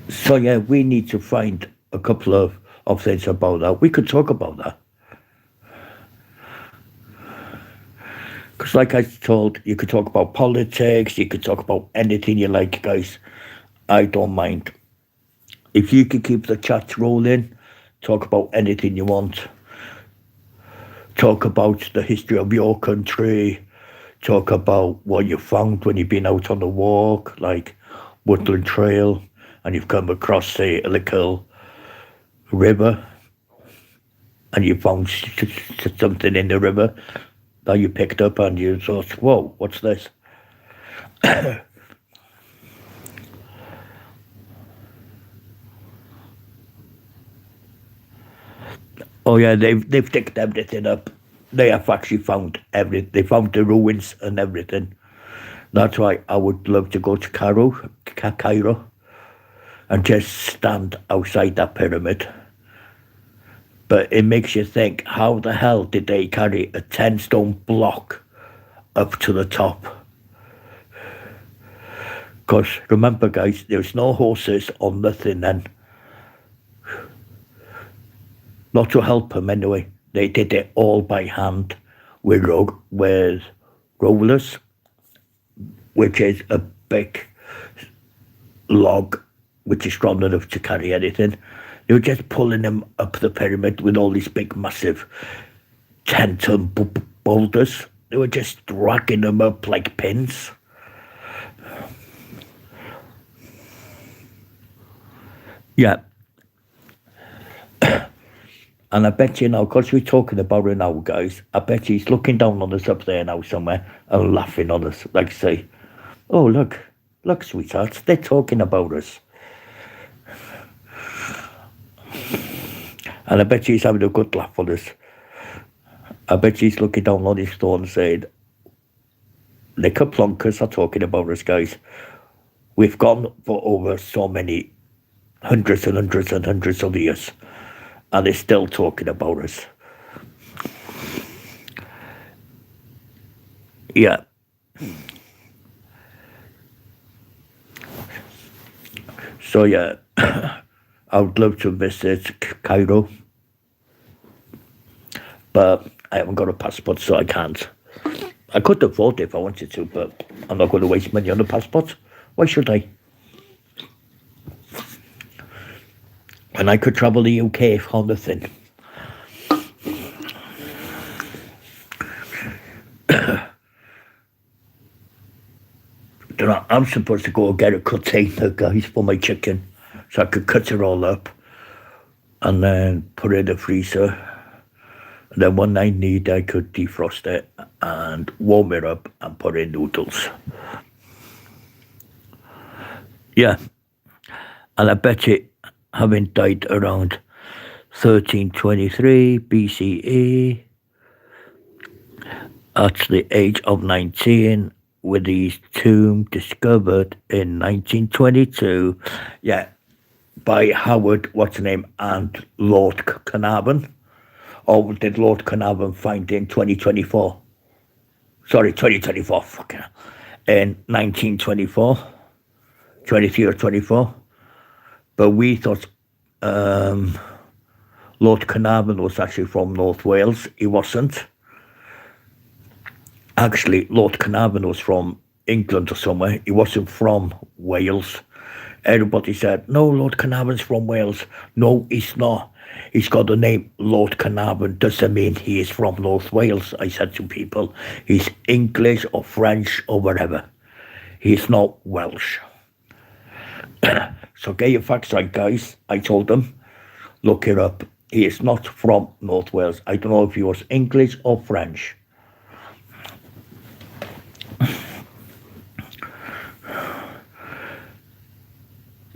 So yeah, we need to find a couple of things about that. We could talk about that. Because like I told, you could talk about politics, you could talk about anything you like, guys. I don't mind. If you could keep the chat rolling, talk about anything you want. Talk about the history of your country. Talk about what you found when you've been out on the walk, like Woodland Trail, and you've come across, say, a little river, and you found something in the river that you picked up and you thought, whoa, what's this? Oh yeah, they've picked everything up. They have actually found everything. They found the ruins and everything. That's why I would love to go to Cairo, and just stand outside that pyramid. But it makes you think, how the hell did they carry a 10-stone block up to the top? Because remember, guys, there's no horses or nothing then. Not to help them anyway. They did it all by hand with rollers, which is a big log which is strong enough to carry anything. They were just pulling them up the pyramid with all these big, massive 10-ton boulders. They were just dragging them up like pins. Yeah. And I bet you now, because we're talking about it now, guys, I bet he's looking down on us up there now somewhere and laughing on us. Like say, oh, look, sweethearts, they're talking about us. And I bet he's having a good laugh on us. I bet he's looking down on his store and saying, the Kaplonkers are talking about us, guys. We've gone for over so many hundreds and hundreds and hundreds of years, and they're still talking about us. Yeah. So yeah, I would love to visit Cairo, but I haven't got a passport, so I can't. I could afford it if I wanted to, but I'm not going to waste money on a passport. Why should I? And I could travel the UK for nothing. I'm supposed to go get a container, guys, for my chicken, so I could cut it all up and then put it in the freezer. And then when I need, I could defrost it and warm it up and put in noodles. Yeah, and I bet it, having died around 1323 BCE, at the age of 19 with his tomb discovered in 1922. Yeah, by Howard, what's the name, and Lord Carnarvon. Or did Lord Carnarvon find it in 2024? Sorry, 2024, fucking hell. In 1924, 23 or 24. But we thought Lord Carnarvon was actually from North Wales. He wasn't. Actually, Lord Carnarvon was from England or somewhere. He wasn't from Wales. Everybody said, no, Lord Carnarvon's from Wales. No, he's not. He's got the name Lord Carnarvon. Doesn't mean he is from North Wales. I said to people, he's English or French or whatever. He's not Welsh. So get your facts right, guys. I told them, look it up. He is not from North Wales. I don't know if he was English or French.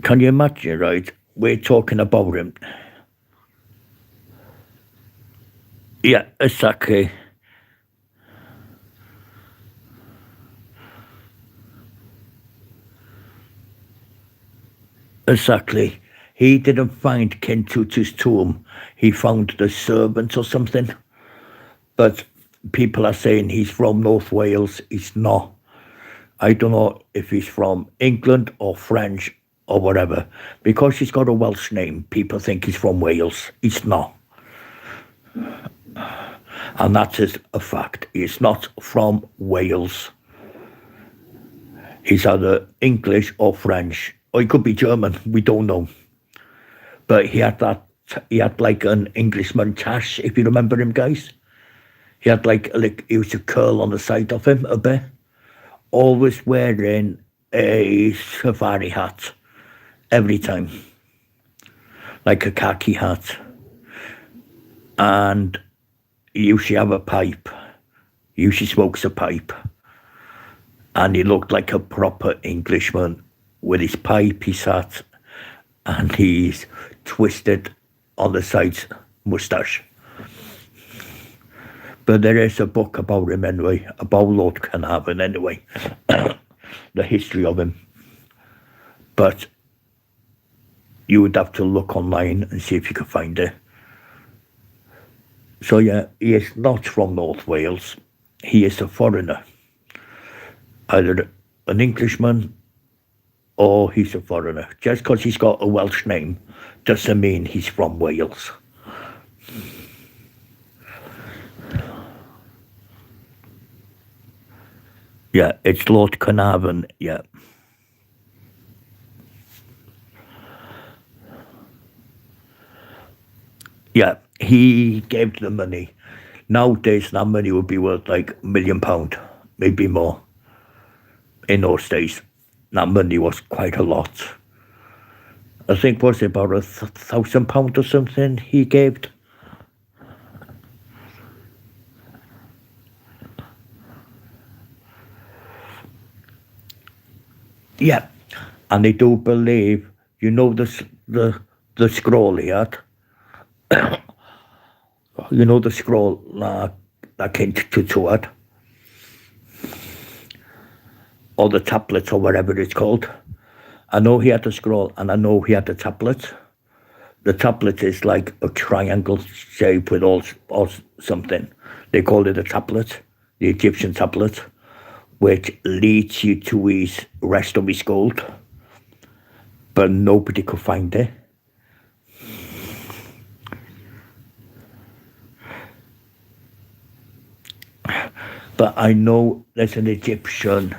Can you imagine, right? We're talking about him. Yeah, exactly. Exactly. He didn't find King Tut's tomb. He found the servant or something. But people are saying he's from North Wales. He's not. I don't know if he's from England or French or whatever. Because he's got a Welsh name, people think he's from Wales. He's not. And that is a fact. He's not from Wales. He's either English or French. Or he could be German. We don't know. But he had like an Englishman tash, if you remember him, guys. He had like he was a curl on the side of him a bit. Always wearing a safari hat every time, like a khaki hat. And he usually have a pipe. He usually smokes a pipe. And he looked like a proper Englishman with his pipe, his hat, and he's twisted on the sides moustache. But there is a book about him anyway, about Lord Carnarvon anyway, the history of him. But you would have to look online and see if you could find it. So yeah, he is not from North Wales. He is a foreigner. Either an Englishman or he's a foreigner. Just because he's got a Welsh name doesn't mean he's from Wales. Yeah, it's Lord Carnarvon, yeah. Yeah, he gave the money. Nowadays, that money would be worth like £1 million, maybe more. In those days, that money was quite a lot. I think was it about £1,000 or something he gave. Yeah, and they do believe, you know, the scroll he had. You know the scroll that King Tut had, or the tablet or whatever it's called. I know he had the scroll and I know he had the tablet. The tablet is like a triangle shape with all something. They call it a tablet, the Egyptian tablet, which leads you to his rest of his gold. But nobody could find it. But I know there's an Egyptian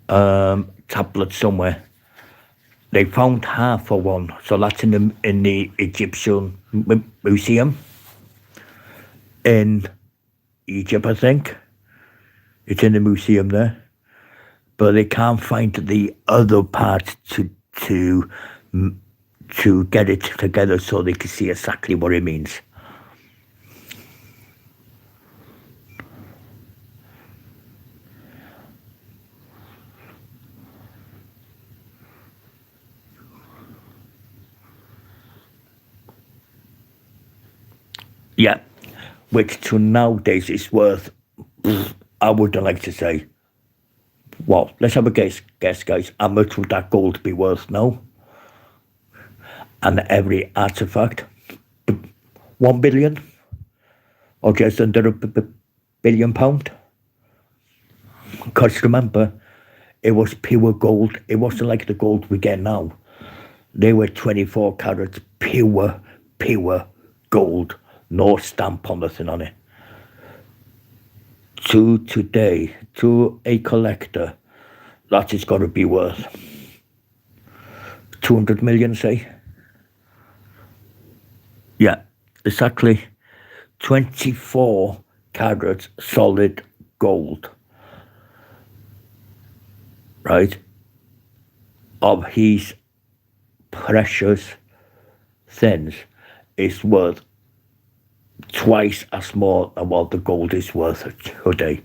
tablet somewhere. They found half of one, so that's in the Egyptian museum in Egypt, I think. It's in the museum there, but they can't find the other part to get it together so they can see exactly what it means. Yeah, which to nowadays is worth I would like to say, well, let's have a guess, guys. How much would that gold be worth now? And every artifact, 1 billion, or just under £1 billion. Because remember, it was pure gold. It wasn't like the gold we get now. They were 24 carats, pure gold, no stamp or nothing on it. Today, to a collector, that is got to be worth 200 million, say. Yeah, exactly. 24 carats solid gold, right, of his precious things is worth twice as more than what the gold is worth today.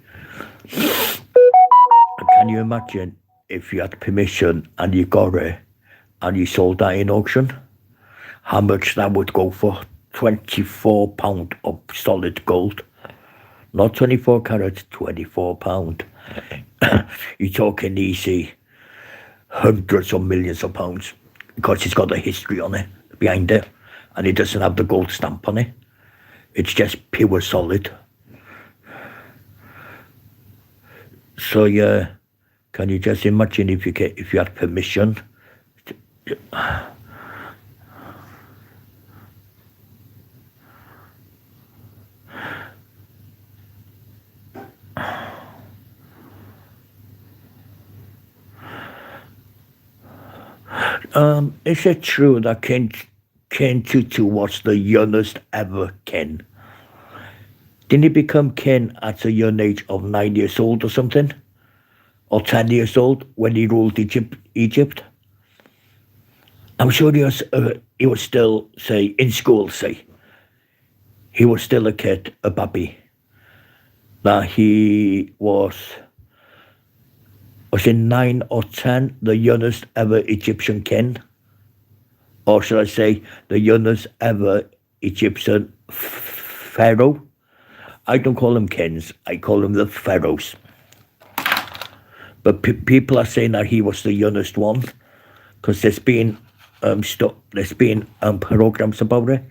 Can you imagine if you had permission and you got it and you sold that in auction? How much that would go for? £24 of solid gold. Not 24 carats, £24. You're talking easy hundreds of millions of pounds, because it's got a history on it, behind it, and it doesn't have the gold stamp on it. It's just pure solid. So yeah, can you just imagine if you had permission? Is it true that Ken Tutu was the youngest ever king? Didn't he become king at a young age of 9 years old or something? Or 10 years old when he ruled Egypt? I'm sure he was still, say, in school, say. He was still a kid, a baby. Now he was it 9 or 10, the youngest ever Egyptian king? Or should I say, the youngest ever Egyptian pharaoh? I don't call them kings, I call them the pharaohs. But people are saying that he was the youngest one, because there's been programs about it.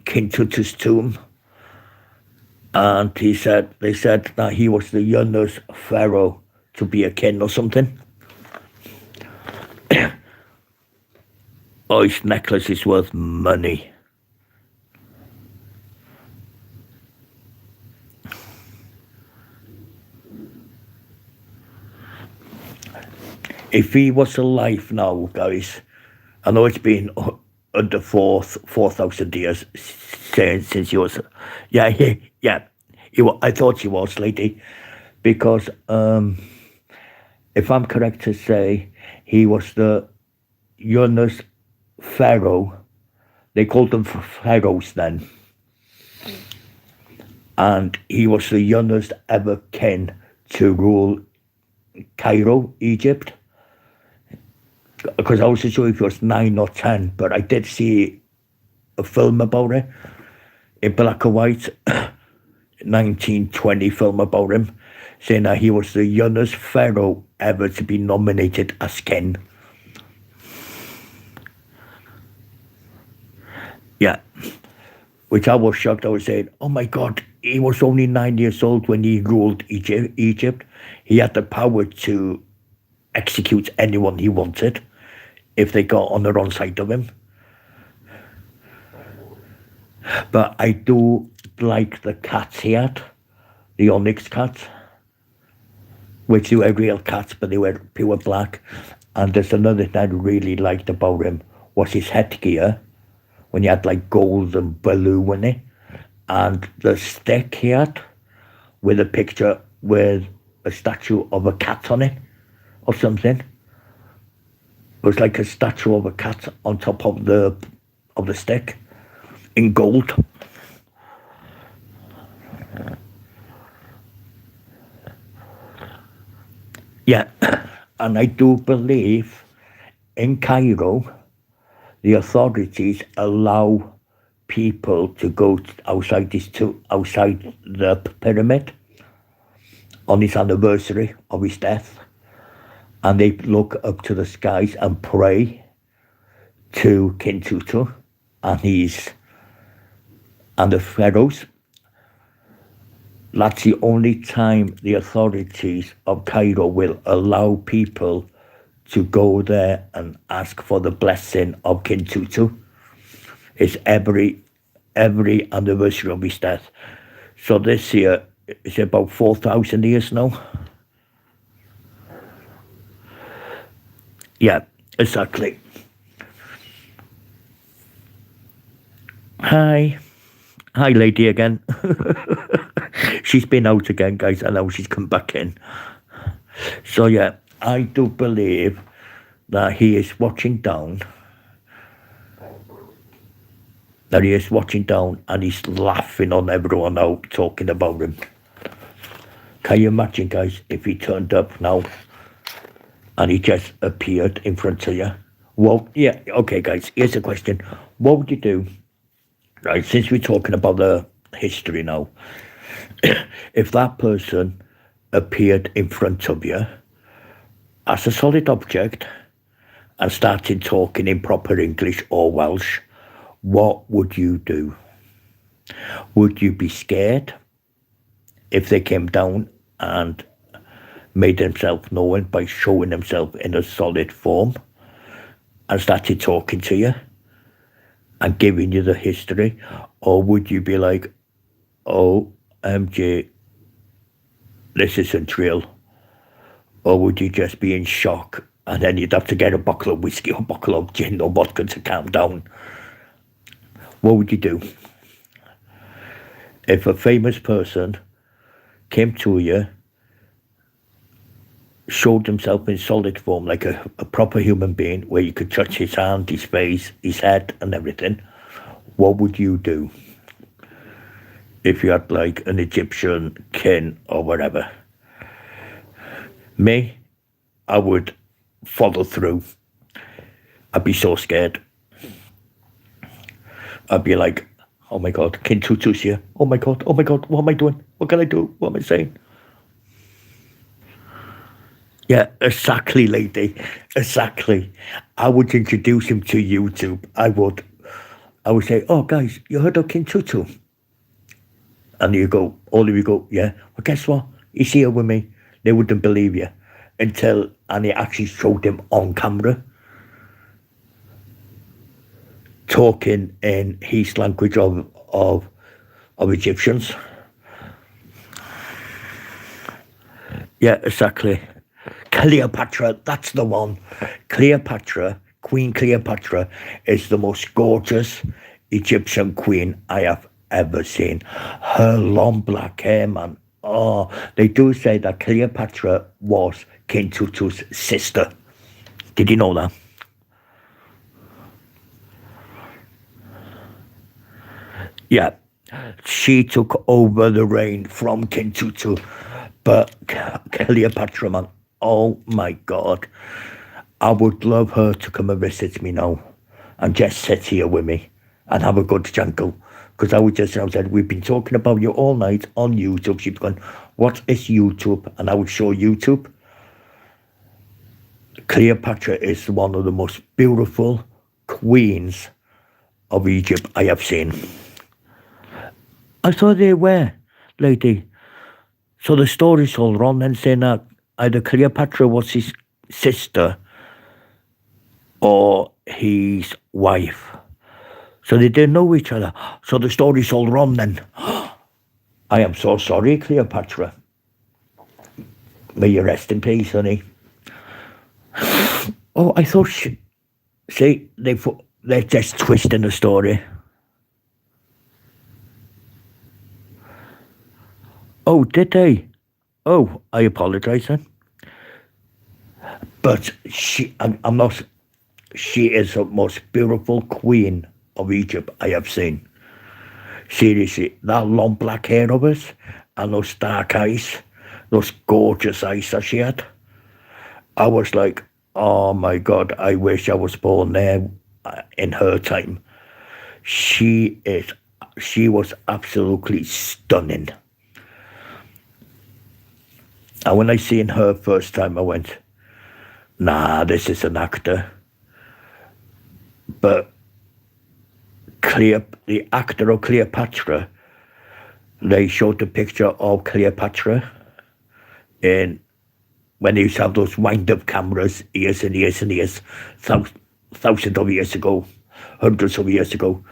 King Tut's tomb, and they said that he was the youngest pharaoh to be a king or something. Oh, his necklace is worth money. If he was alive now, guys, I know it's been under 4,000 years since he was. Yeah. I thought he was, lady, because if I'm correct to say, he was the youngest pharaoh. They called them pharaohs then, and he was the youngest ever king to rule Cairo, Egypt. Because I wasn't sure if he was 9 or 10, but I did see a film about it in black and white, 1920 film about him, saying that he was the youngest pharaoh ever to be nominated as king. Yeah, which I was shocked. I was saying, oh my God, he was only 9 years old when he ruled Egypt. He had the power to execute anyone he wanted if they got on the wrong side of him. But I do like the cats he had, the onyx cats, which they were real cats, but they were pure black. And there's another thing I really liked about him was his headgear, when he had like gold and blue in it, and the stick he had with a picture with a statue of a cat on it or something. It was like a statue of a cat on top of the stick in gold. Yeah, and I do believe in Cairo, the authorities allow people to go outside the pyramid, on his anniversary of his death, and they look up to the skies and pray to King Tutu and the pharaohs. That's the only time the authorities of Cairo will allow people to go there and ask for the blessing of King Tutu. It's every anniversary of his death. So this year it's about 4,000 years now. Yeah, exactly. Hi lady again. She's been out again, guys, and now she's come back in. So yeah, I do believe that he is watching down. That he is watching down and he's laughing on everyone now talking about him. Can you imagine, guys, if he turned up now and he just appeared in front of you? Well, yeah, okay, guys, here's a question. What would you do, right, since we're talking about the history now, if that person appeared in front of you as a solid object and started talking in proper English or Welsh, what would you do? Would you be scared if they came down and made themselves known by showing themselves in a solid form and started talking to you and giving you the history? Or would you be like, oh, MJ, this isn't real? Or would you just be in shock and then you'd have to get a bottle of whiskey or a bottle of gin or vodka to calm down? What would you do? If a famous person came to you, showed himself in solid form like a proper human being where you could touch his hand, his face, his head and everything, what would you do? If you had like an Egyptian king or whatever. Me, I would follow through. I'd be so scared. I'd be like, oh my God, King Tutu's here. Oh my God, what am I doing? What can I do? What am I saying? Yeah, exactly, lady. Exactly. I would introduce him to YouTube. I would say, oh guys, you heard of King Tutu? And all of you go, yeah. Well, guess what? He's here with me. They wouldn't believe you and they actually showed him on camera talking in his language of Egyptians. Yeah, exactly. Cleopatra, that's the one. Cleopatra, Queen Cleopatra, is the most gorgeous Egyptian queen I have ever seen. Her long black hair, man. Oh, they do say that Cleopatra was King Tutu's sister. Did you know that? Yeah, she took over the reign from King Tutu, but Cleopatra, man, oh my God, I would love her to come and visit me now and just sit here with me and have a good jangle. Because I would just, said, we've been talking about you all night on YouTube. She'd gone, what is YouTube? And I would show YouTube. Cleopatra is one of the most beautiful queens of Egypt I have seen. I thought they were, lady. So the story's all wrong and saying that either Cleopatra was his sister or his wife. So they didn't know each other. So the story's all wrong then. I am so sorry, Cleopatra. May you rest in peace, honey. Oh, I thought see, they're just twisting the story. Oh, did they? Oh, I apologise then. But I'm not, she is the most beautiful queen of Egypt I have seen. Seriously, that long black hair of hers and those dark eyes, those gorgeous eyes that she had. I was like, oh my God, I wish I was born there in her time. She was absolutely stunning. And when I seen her first time, I went, nah, this is an actor. But the actor of Cleopatra, they showed the picture of Cleopatra in when they used to have those wind-up cameras years and years and years, thousands of years ago, hundreds of years ago.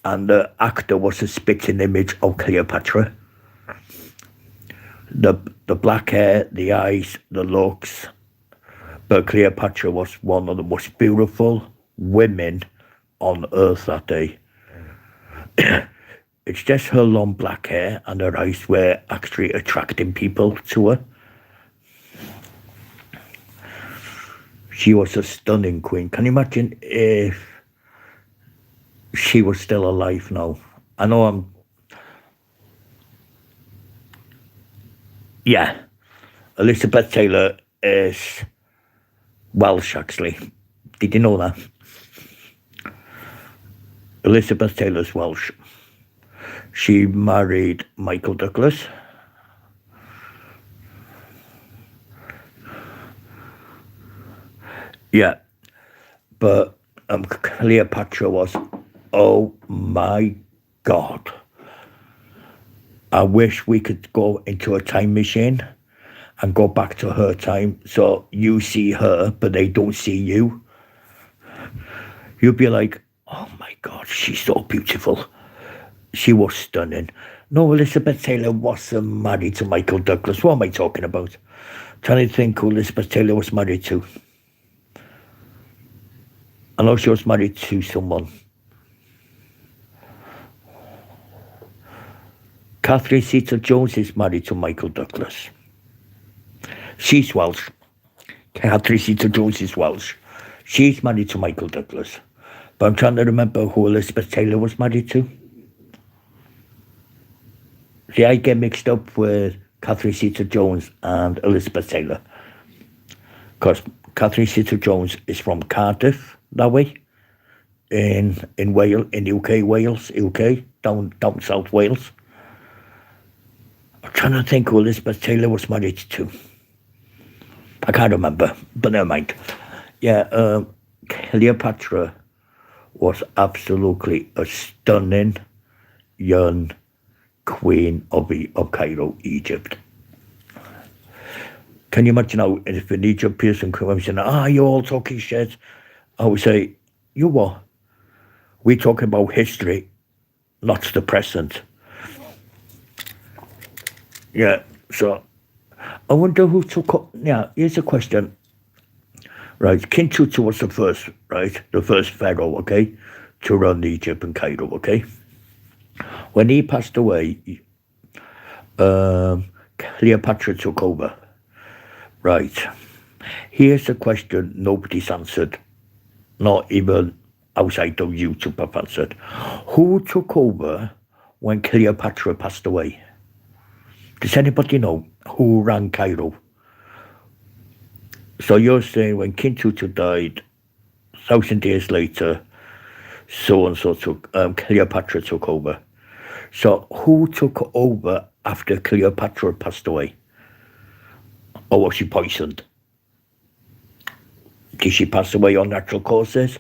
And the actor was a spitting image of Cleopatra. The black hair, the eyes, the looks. But Cleopatra was one of the most beautiful women on earth that day. It's just her long black hair and her eyes were actually attracting people to her. She was a stunning queen. Can you imagine if she was still alive now? I know yeah, Elizabeth Taylor is Welsh, actually. Did you know that? Elizabeth Taylor's Welsh. She married Michael Douglas. Yeah, but Cleopatra was, oh my God. I wish we could go into a time machine and go back to her time so you see her, but they don't see you. You'd be like, oh my God, she's so beautiful. She was stunning. No, Elizabeth Taylor wasn't married to Michael Douglas. What am I talking about? Trying to think who Elizabeth Taylor was married to. I know she was married to someone. Catherine Zeta-Jones is married to Michael Douglas. She's Welsh. Catherine Zeta-Jones is Welsh. She's married to Michael Douglas. But I'm trying to remember who Elizabeth Taylor was married to. See, I get mixed up with Catherine Zeta-Jones and Elizabeth Taylor. Because Catherine Zeta-Jones is from Cardiff, that way. In Wales, in UK, Wales, UK, down South Wales. I'm trying to think who Elizabeth Taylor was married to. I can't remember, but never mind. Yeah, Cleopatra was absolutely a stunning young queen of Cairo, Egypt. Can you imagine how if an Egypt person came up and said, you're all talking shit? I would say, you what? We're talking about history, not the present. Yeah, so I wonder who took. Yeah, here's a question. Right, King Tut was the first, right? The first pharaoh, okay, to run Egypt and Cairo, okay? When he passed away, Cleopatra took over. Right. Here's a question nobody's answered. Not even outside of YouTube have answered. Who took over when Cleopatra passed away? Does anybody know who ran Cairo? So you're saying when King Tut died, 1,000 years later, so-and-so took, Cleopatra took over. So who took over after Cleopatra passed away? Or was she poisoned? Did she pass away on natural causes?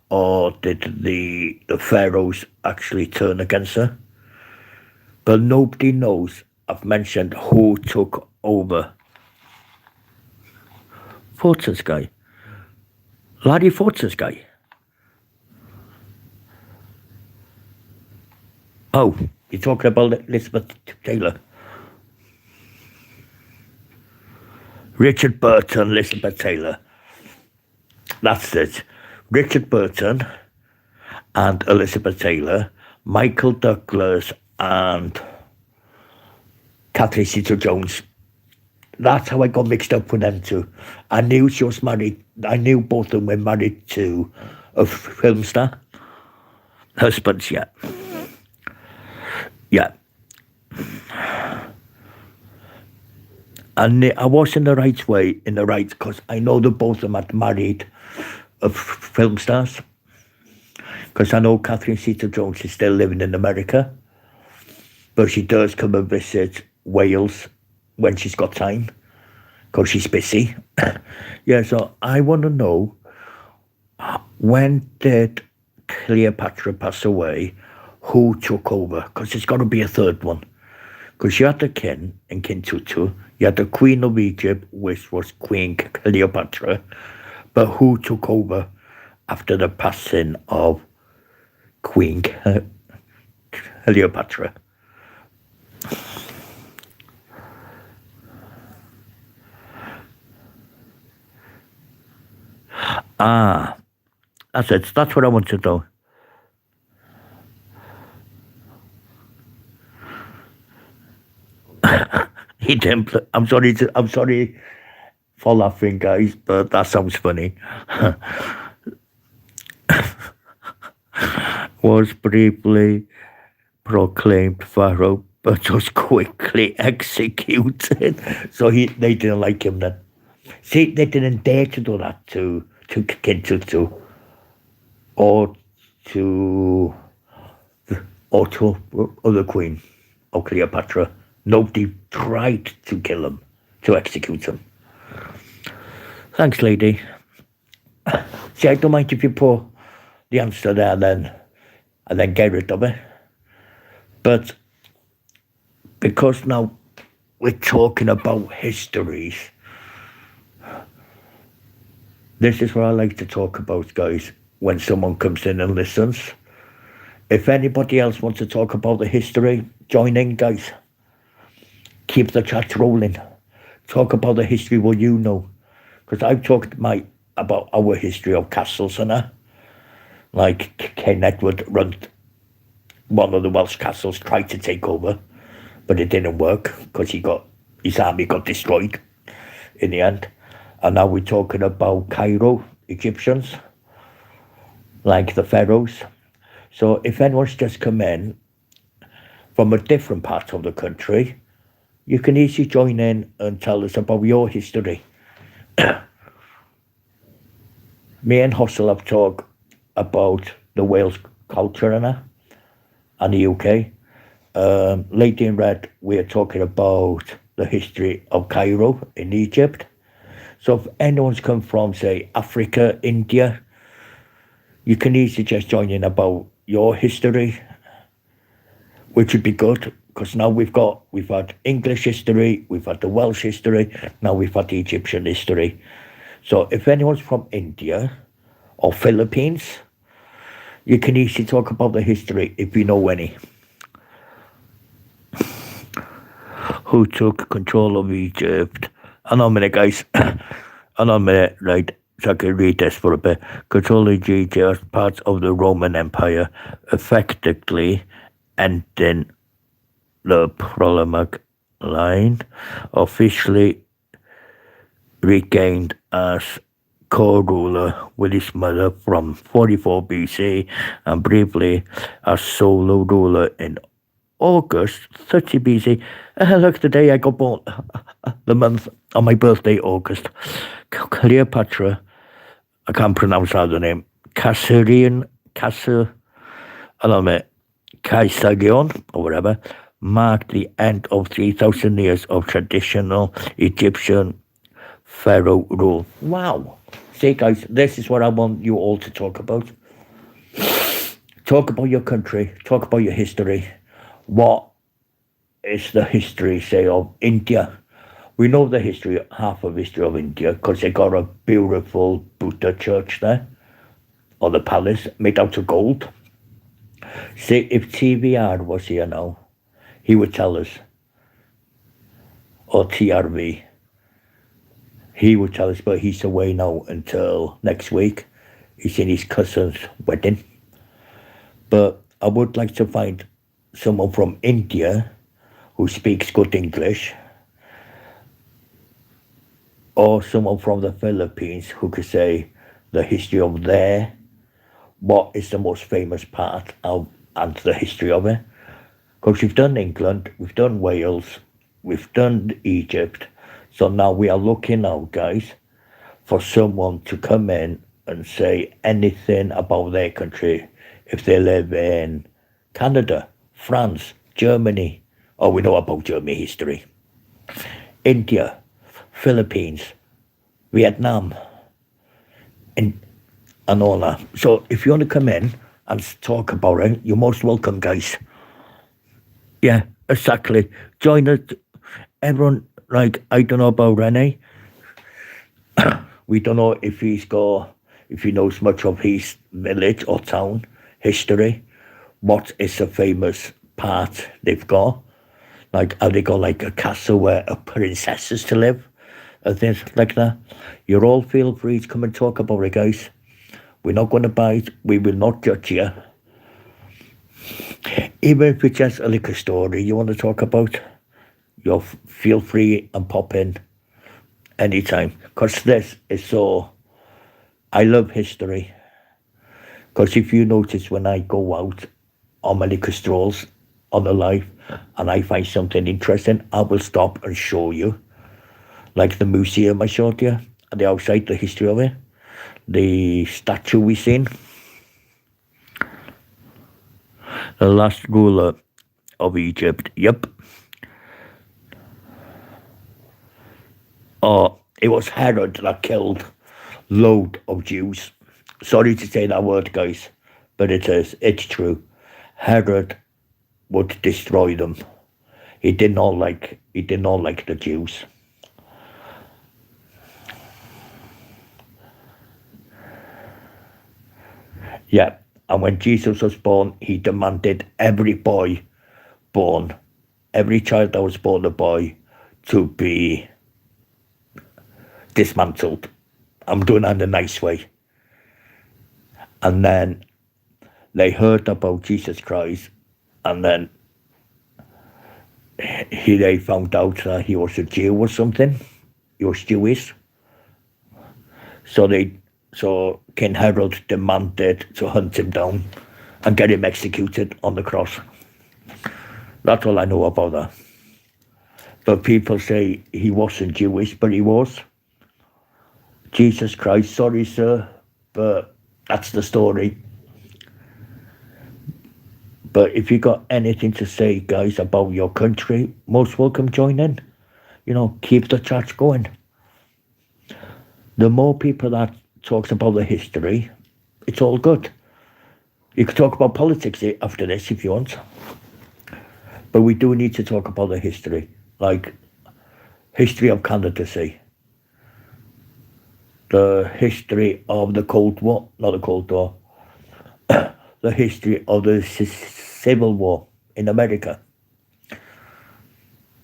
Or did the pharaohs actually turn against her? But nobody knows. I've mentioned who took over. Fortis guy. Larry Fortis guy. Oh, you're talking about Elizabeth Taylor. Richard Burton, Elizabeth Taylor. That's it. Richard Burton and Elizabeth Taylor, Michael Douglas and Catherine Zeta-Jones. That's how I got mixed up with them two. I knew she was married. I knew both of them were married to a film star. Husbands, yeah. Yeah. And I was in the right way, because I know that both of them had married film stars. Because I know Catherine Zeta-Jones is still living in America. But she does come and visit Wales when she's got time, because she's busy. Yeah, so I want to know, when did Cleopatra pass away? Who took over? Because there's got to be a third one. Because you had the king and King Tutu, you had the Queen of Egypt, which was Queen Cleopatra, but who took over after the passing of Queen Cleopatra? Ah, that's it. That's what I want to know. He didn't. I'm sorry. I'm sorry for laughing, guys, but that sounds funny. Was briefly proclaimed pharaoh, but was quickly executed. So they didn't like him then. See, they didn't dare to do that to King Tutu or to the Queen of Cleopatra. Nobody tried to kill him, to execute him. Thanks, lady. See, I don't mind if you put the answer there and then get rid of it. But because now we're talking about histories, this is what I like to talk about, guys, when someone comes in and listens. If anybody else wants to talk about the history, join in, guys. Keep the chat rolling. Talk about the history what you know. Because I've talked about our history of castles and that. Like King Edward run one of the Welsh castles, tried to take over, but it didn't work because his army got destroyed in the end. And now we're talking about Cairo, Egyptians, like the pharaohs. So if anyone's just come in from a different part of the country, you can easily join in and tell us about your history. Me and Hustle have talked about the Wales culture and the UK. Lady in Red, we're talking about the history of Cairo in Egypt. So if anyone's come from, say, Africa, India, you can easily just join in about your history, which would be good. Because now we've had English history, we've had the Welsh history, now we've had the Egyptian history. So if anyone's from India or Philippines, you can easily talk about the history if you know any. Who took control of Egypt? Hang on a minute, guys. Hang on a minute, right? So I can read this for a bit. Control of Egypt as part of the Roman Empire, effectively ending the Ptolemaic line, officially regained as co-ruler with his mother from 44 BC and briefly as solo ruler in August 30 BC. Look, the day I got born, the month on my birthday, August. Cleopatra, I can't pronounce how the name, Caesarion, or whatever, marked the end of 3,000 years of traditional Egyptian pharaoh rule. Wow. See, guys, this is what I want you all to talk about. Talk about your country. Talk about your history. What is the history, say, of India? We know the history, half of history of India, because they got a beautiful Buddha church there, or the palace, made out of gold. See, if TVR was here now, he would tell us, or TRV, he would tell us, but he's away now until next week. He's in his cousin's wedding. But I would like to find someone from India who speaks good English, or someone from the Philippines who could say the history of there, what is the most famous part of, and the history of it. Because we've done England, we've done Wales, we've done Egypt, so now we are looking out, guys, for someone to come in and say anything about their country. If they live in Canada, France, Germany, we know about German history. India, Philippines, Vietnam, and all that. So if you want to come in and talk about it, you're most welcome, guys. Yeah, exactly. Join us. Everyone, like, I don't know about Rene. We don't know if if he knows much of his village or town history. What is a famous part they've got? Like, have they got like a castle where a princess is to live? And things like that. You all feel free to come and talk about it, guys. We're not going to bite. We will not judge you. Even if it's just a little story you want to talk about, you'll feel free and pop in anytime. Because this is so... I love history. Because if you notice when I go out on my little strolls on the life and I find something interesting, I will stop and show you. Like the museum I showed you, at the outside, the history of it. The statue we seen. The last ruler of Egypt. Yep. Oh, it was Herod that killed load of Jews. Sorry to say that word, guys, but it is. It's true. Herod would destroy them. He did not like the Jews. Yeah, and when Jesus was born, he demanded every boy born, every child that was born a boy, to be dismantled. I'm doing that in a nice way. And then they heard about Jesus Christ, and then they found out that he was a Jew or something. He was Jewish. So King Herod demanded to hunt him down and get him executed on the cross. That's all I know about that. But people say he wasn't Jewish, but he was. Jesus Christ, sorry, sir, but that's the story. But if you got anything to say, guys, about your country, most welcome, join in. Keep the chat going. The more people that talks about the history, it's all good. You could talk about politics after this if you want. But we do need to talk about the history, like history of candidacy, the history of the Cold War, not the Cold War, the history of the Civil War in America.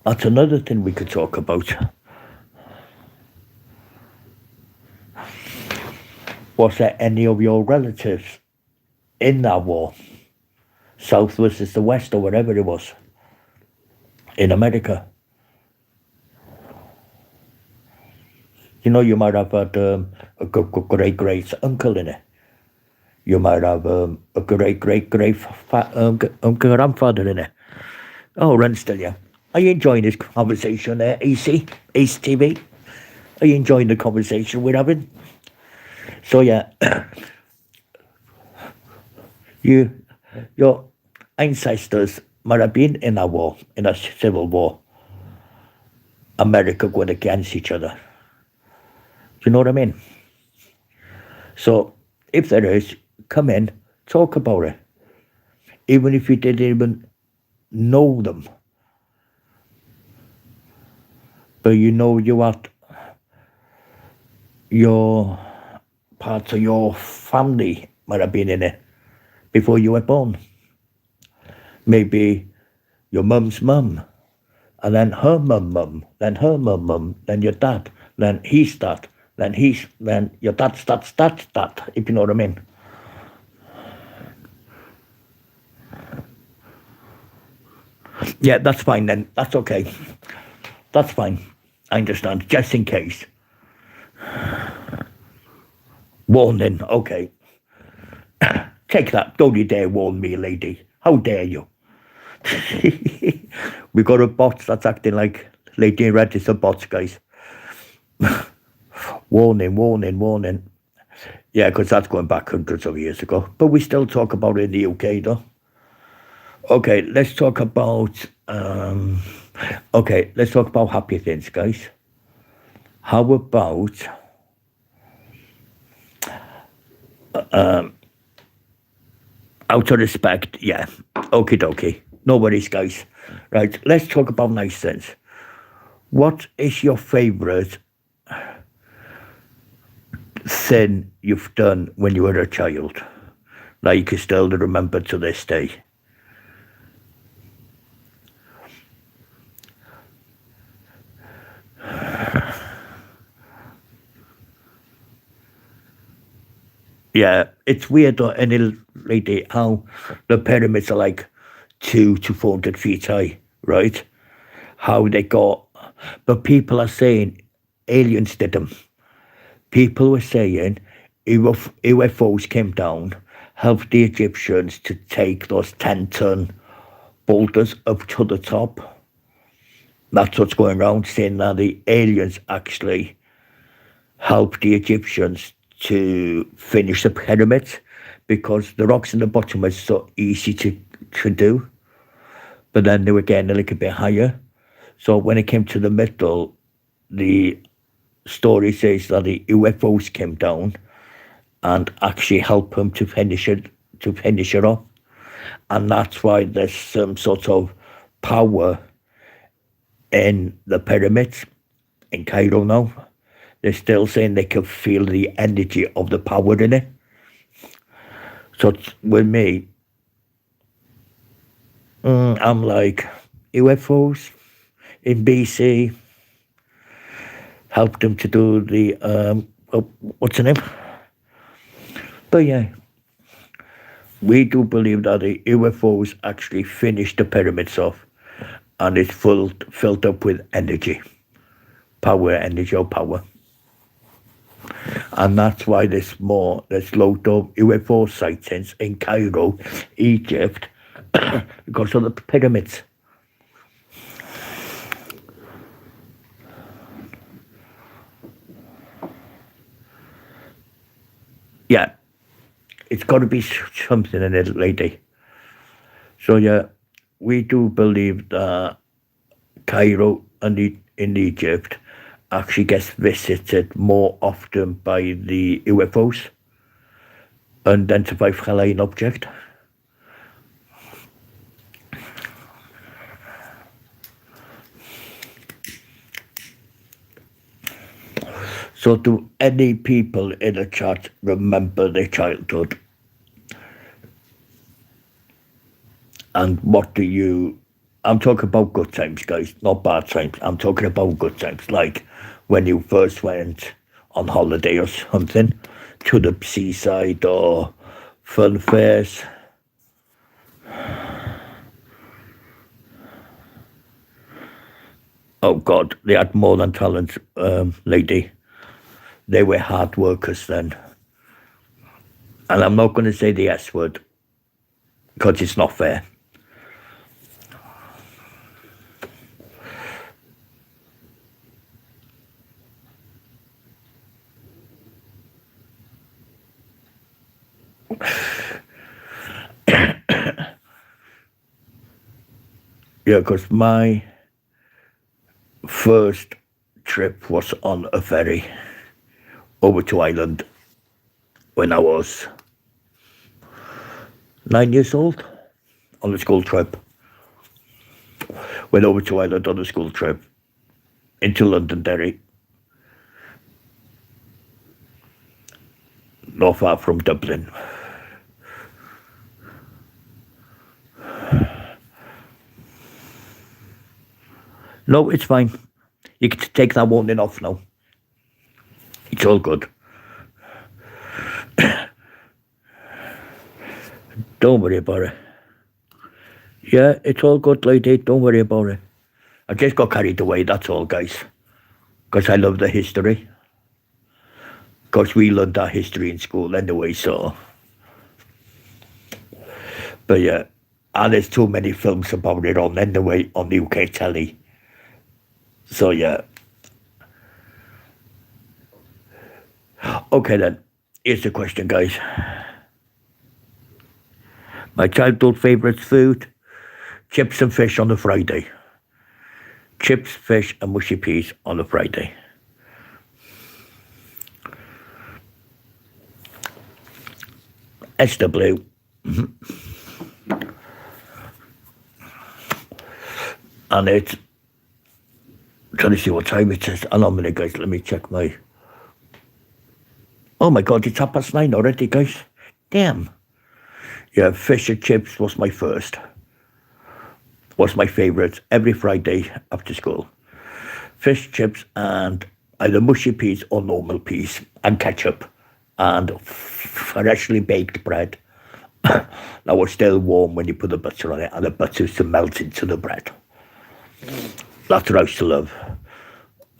That's another thing we could talk about. Was there any of your relatives in that war? South versus the West or whatever it was in America. You might have had a great uncle in it. You might have a great grandfather in it. Oh, Ren still, yeah. Are you enjoying this conversation there, AC? Ace TV? Are you enjoying the conversation we're having? So yeah, your ancestors might have been in a war, in a civil war. America going against each other. You know what I mean? So if there is, come in, talk about it. Even if you didn't even know them. But you had your parts of your family might have been in it before you were born. Maybe your mum's mum, and then her mum, then her mum, then your dad, then his dad, then your dad's dad, if you know what I mean. Yeah, that's fine then. That's okay. That's fine. I understand. Just in case. Warning, okay. Take that. Don't you dare warn me, lady. How dare you? We got a bot that's acting like Lady in Red is a bot, guys. Warning. Yeah, because that's going back hundreds of years ago. But we still talk about it in the UK, though. Okay, let's talk about Okay, let's talk about happy things, guys. How about out of respect? Yeah, okie dokie. No worries, guys. Right, let's talk about nice things. What is your favourite sin you've done when you were a child? Like you can still remember to this day. Yeah, it's weird though, any lady how the pyramids are like 2 to 400 feet high, right? How they got, but people are saying aliens did them. People were saying UFOs came down, helped the Egyptians to take those 10-ton boulders up to the top. That's what's going around, saying that the aliens actually helped the Egyptians to finish the pyramids because the rocks in the bottom were so easy to do, but then they were getting a little bit higher. So when it came to the middle, the story says that the UFOs came down and actually helped them to finish it off. And that's why there's some sort of power in the pyramids in Cairo now. They're still saying they can feel the energy of the power in it. So with me, I'm like, UFOs in BC helped them to do the, what's the name? But yeah, we do believe that the UFOs actually finished the pyramids off and it's filled up with energy, energy or power. And that's why there's loads of UFO sightings in Cairo, Egypt, because of the pyramids. Yeah, it's got to be something in it, lady. So yeah, we do believe that Cairo and in Egypt actually gets visited more often by the UFOs, unidentified flying object. So do any people in the chat remember their childhood? And what do you... I'm talking about good times, guys, not bad times. I'm talking about good times, like when you first went on holiday or something to the seaside or fun fairs. Oh God, they had more than talent, lady. They were hard workers then. And I'm not going to say the S word because it's not fair. Yeah, because my first trip was on a ferry over to Ireland when I was 9 years old on a school trip. Went over to Ireland on a school trip into Londonderry, not far from Dublin. No, it's fine. You can take that warning off now. It's all good. Don't worry about it. Yeah, it's all good, lady. Don't worry about it. I just got carried away, that's all, guys. Because I love the history. Because we learned that history in school anyway, so... But yeah, and there's too many films about it on anyway on the UK telly. So yeah. Okay then, here's the question, guys. My childhood favourite food, chips and fish on a Friday. chips, fish, and mushy peas on a Friday. SW. And it's trying to see what time it is. Hang on a minute, guys. Let me check my. Oh my God, it's 9:30 already, guys. Damn. Yeah, fish and chips was my first. Was my favourite every Friday after school. Fish, chips, and either mushy peas or normal peas, and ketchup, and freshly baked bread. That was still warm when you put the butter on it, and the butter used to melt into the bread. That's what I used to love.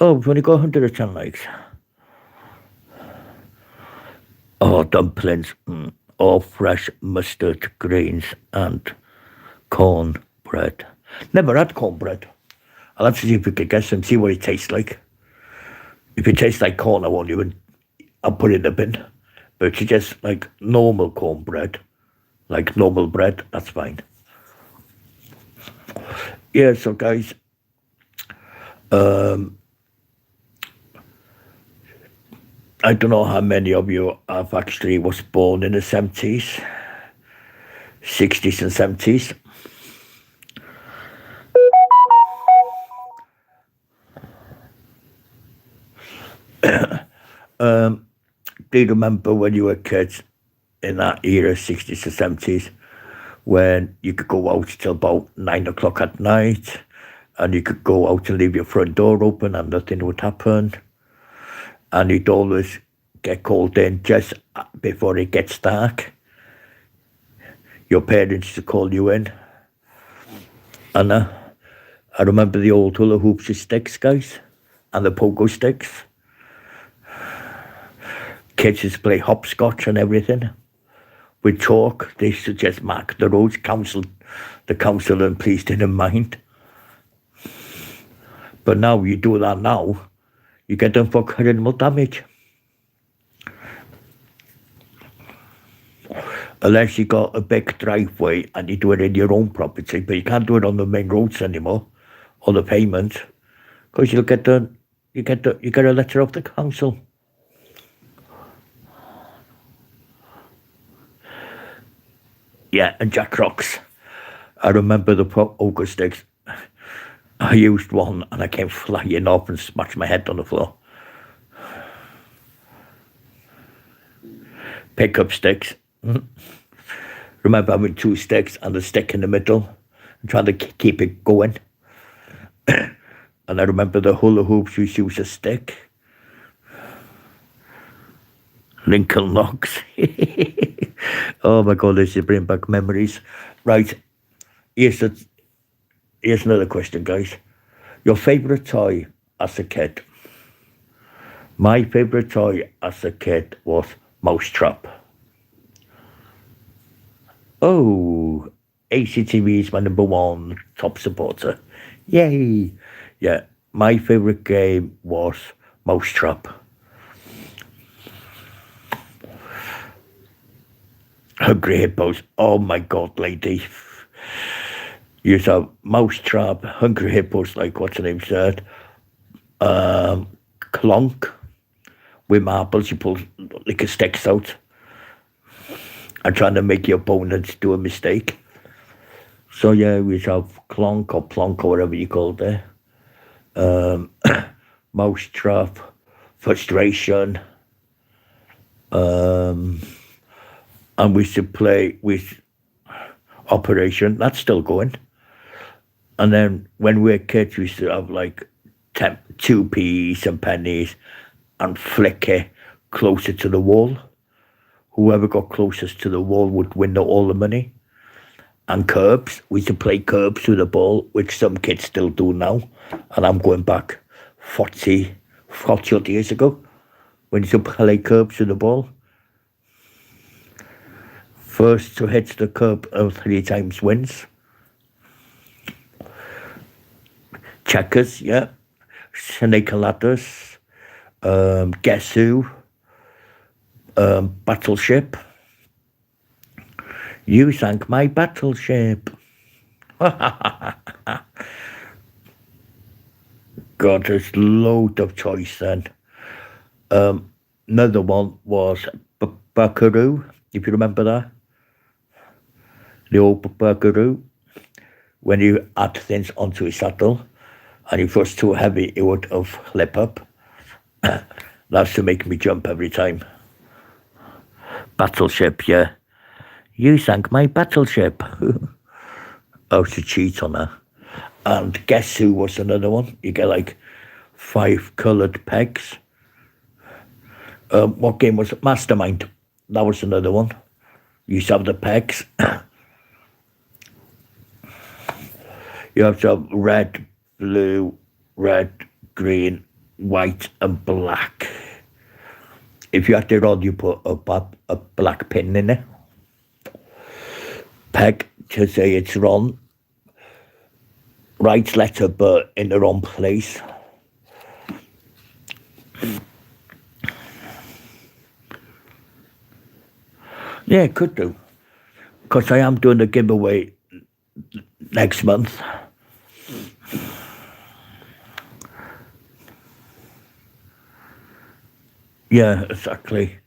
Oh, we've only got 110 likes. Oh, dumplings. All fresh mustard, greens, and corn bread. Never had cornbread. I'll have to see if we can guess and see what it tastes like. If it tastes like corn, I won't even. I'll put it in the bin. But if it's just like normal cornbread, like normal bread, that's fine. Yeah, so guys, I don't know how many of you have actually was born in the 70s, 60s and 70s. Do you remember when you were kids in that era, 60s and 70s, when you could go out till about 9 o'clock at night, and you could go out and leave your front door open and nothing would happen, and you'd always get called in just before it gets dark. Your parents to call you in. And I remember the old hula hoops with sticks, guys, and the pogo sticks. Kids used to play hopscotch and everything. With chalk, they used to just mark the roads. The council and police didn't mind. But now you do that now, you get them for criminal damage. Unless you got a big driveway and you do it in your own property, but you can't do it on the main roads anymore, or the pavement, because you get a letter off the council. Yeah, and Jack Rocks. I remember the poker sticks. I used one and I came flying off and smashed my head on the floor. Pickup sticks. Remember having 2 sticks and a stick in the middle and trying to keep it going. And I remember the hula hoops, we used to use a stick. Lincoln Logs. Oh my God, this is bring back memories. Right, here's another question, guys. Your favourite toy as a kid? My favourite toy as a kid was Mousetrap. Oh, ACTV is my #1 top supporter. Yay! Yeah, my favourite game was Mousetrap. Hungry Hippos. Oh my God, lady. You saw Mousetrap, Hungry Hippos, like what's the name said? Clonk. With marbles, you pull like a sticks out. And trying to make your opponents do a mistake. So yeah, we have Clonk or Plonk or whatever you call it there. Mousetrap, Frustration. And we used to play with Operation. That's still going. And then when we were kids, we used to have like 2p's and pennies and flick it closer to the wall. Whoever got closest to the wall would win all the money. And curbs. We used to play curbs with the ball, which some kids still do now. And I'm going back 40 odd years ago when you used to play curbs with the ball. First to hit the curb 3 times wins. Checkers, yeah. Snake and ladders. Guess Who. Battleship. You sank my battleship. God, there's loads of choice then. Another one was Buckaroo, if you remember that. The old Buckaroo. When you add things onto a saddle, and if it was too heavy, it would have flip up. That's to make me jump every time. Battleship, yeah. You sank my battleship. I was to cheat on her. And Guess Who was another one. You get like 5 coloured pegs. What game was it? Mastermind. That was another one. You used to have the pegs. You have to have red, blue, red, green, white, and black. If you had it on, you put a black pin in it. Peg to say it's wrong. Right letter, but in the wrong place. Yeah, it could do. Because I am doing a giveaway next month. Yeah, exactly.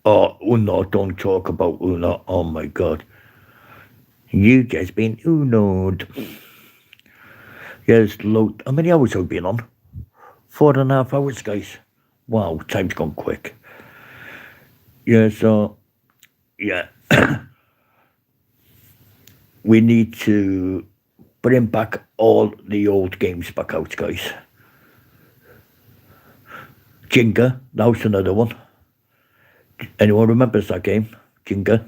Oh, Uno, don't talk about Uno. Oh my God. You just been Uno'd. Yes, load. How many hours have we been on? 4.5 hours, guys. Wow, time's gone quick. Yeah, so, yeah. We need to bring back all the old games back out, guys. Jenga, that was another one. Anyone remembers that game? Jenga?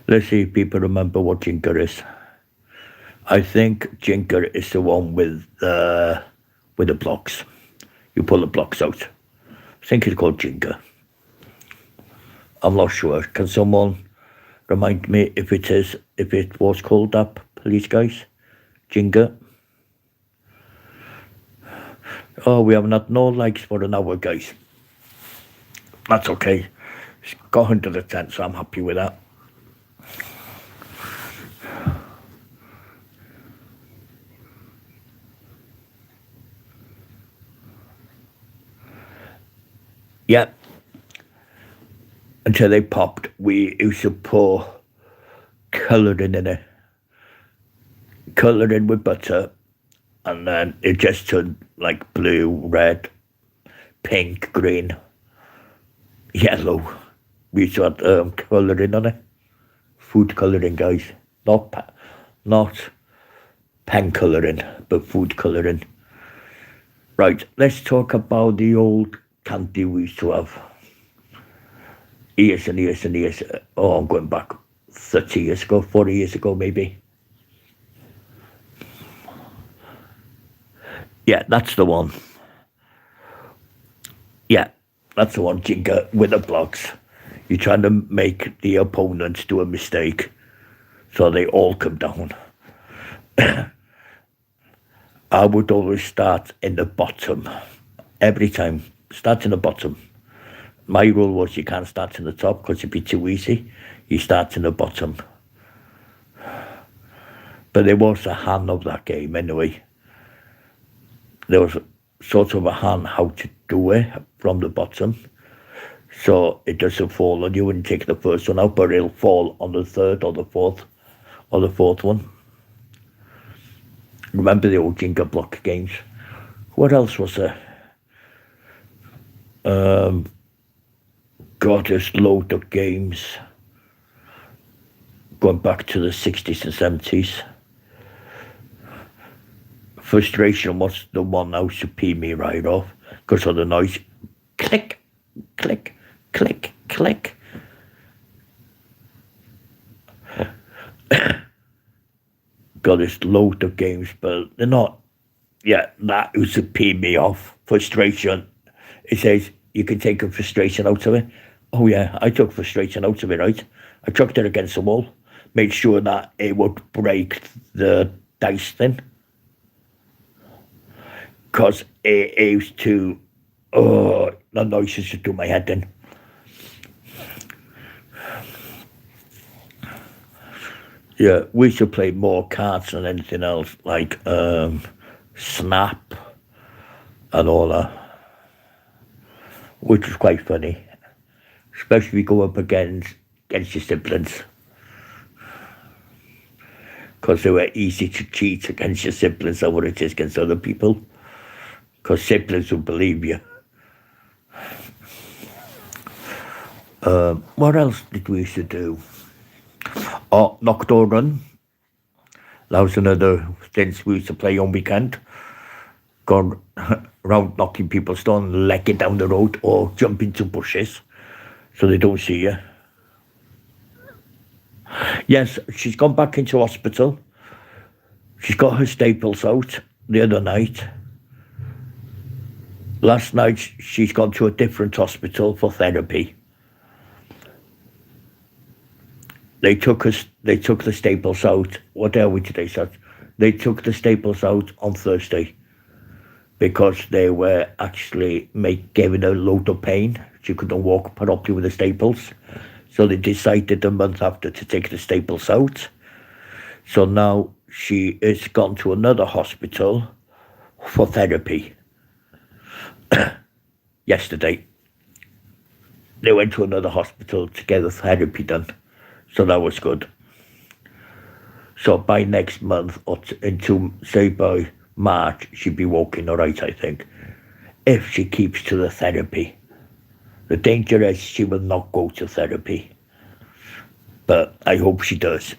Let's see if people remember what Jenga is. I think Jenga is the one with the blocks. You pull the blocks out. I think it's called Jenga. I'm not sure. Can someone remind me if it was called that, please, guys? Jenga. Oh, we haven't had no likes for an hour, guys. That's okay. It's got 110, so I'm happy with that. Yeah. Until they popped, we used to pour colouring in it. Colouring with butter, and then it just turned like blue, red, pink, green, yellow. We used to have colouring on it. Food colouring, guys. Not pen colouring, but food colouring. Right, let's talk about the old candy we used to have. Years and years and years. Oh, I'm going back 30 years ago, 40 years ago, maybe. Yeah, that's the one. Yeah, that's the one, Jenga, with the blocks. You're trying to make the opponents do a mistake, so they all come down. I would always start in the bottom. Every time, start in the bottom. My rule was you can't start in the top because it'd be too easy. You start in the bottom. But there was a hand of that game anyway. There was sort of a hand how to do it from the bottom. So it doesn't fall on you when you take the first one out, but it'll fall on the third or the fourth one. Remember the old Jenga block games? What else was there? God, there's loads of games going back to the 60s and 70s. Frustration was the one that used to pee me right off because of the noise. Click, click, click, click. God, there's loads of games, but they're not. Yeah, that used to pee me off. Frustration. It says you can take a frustration out of it. Oh yeah, I took frustration out of it, right? I chucked it against the wall, made sure that it would break the dice thing. Because it used to, the noise used to do my head in. Yeah, we used to play more cards than anything else, like Snap and all that, which was quite funny, especially if you go up against your siblings, because they were easy to cheat against your siblings than what it is against other people, because siblings will believe you. What else did we used to do? Oh, knock door run. That was another thing we used to play on weekend. Go around knocking people's door and legging down the road or jump into bushes so they don't see you. Yes, she's gone back into hospital. She's got her staples out the other night. Last night she's gone to a different hospital for therapy. They took the staples out. What are we today, sir? They took the staples out on Thursday because they were actually giving her a load of pain. She couldn't walk properly with the staples. So they decided a month after to take the staples out. So now she is gone to another hospital for therapy. Yesterday, they went to another hospital to get the therapy done. So that was good. So by next month, or say by March, she'd be walking all right, I think, if she keeps to the therapy. The danger is she will not go to therapy. But I hope she does.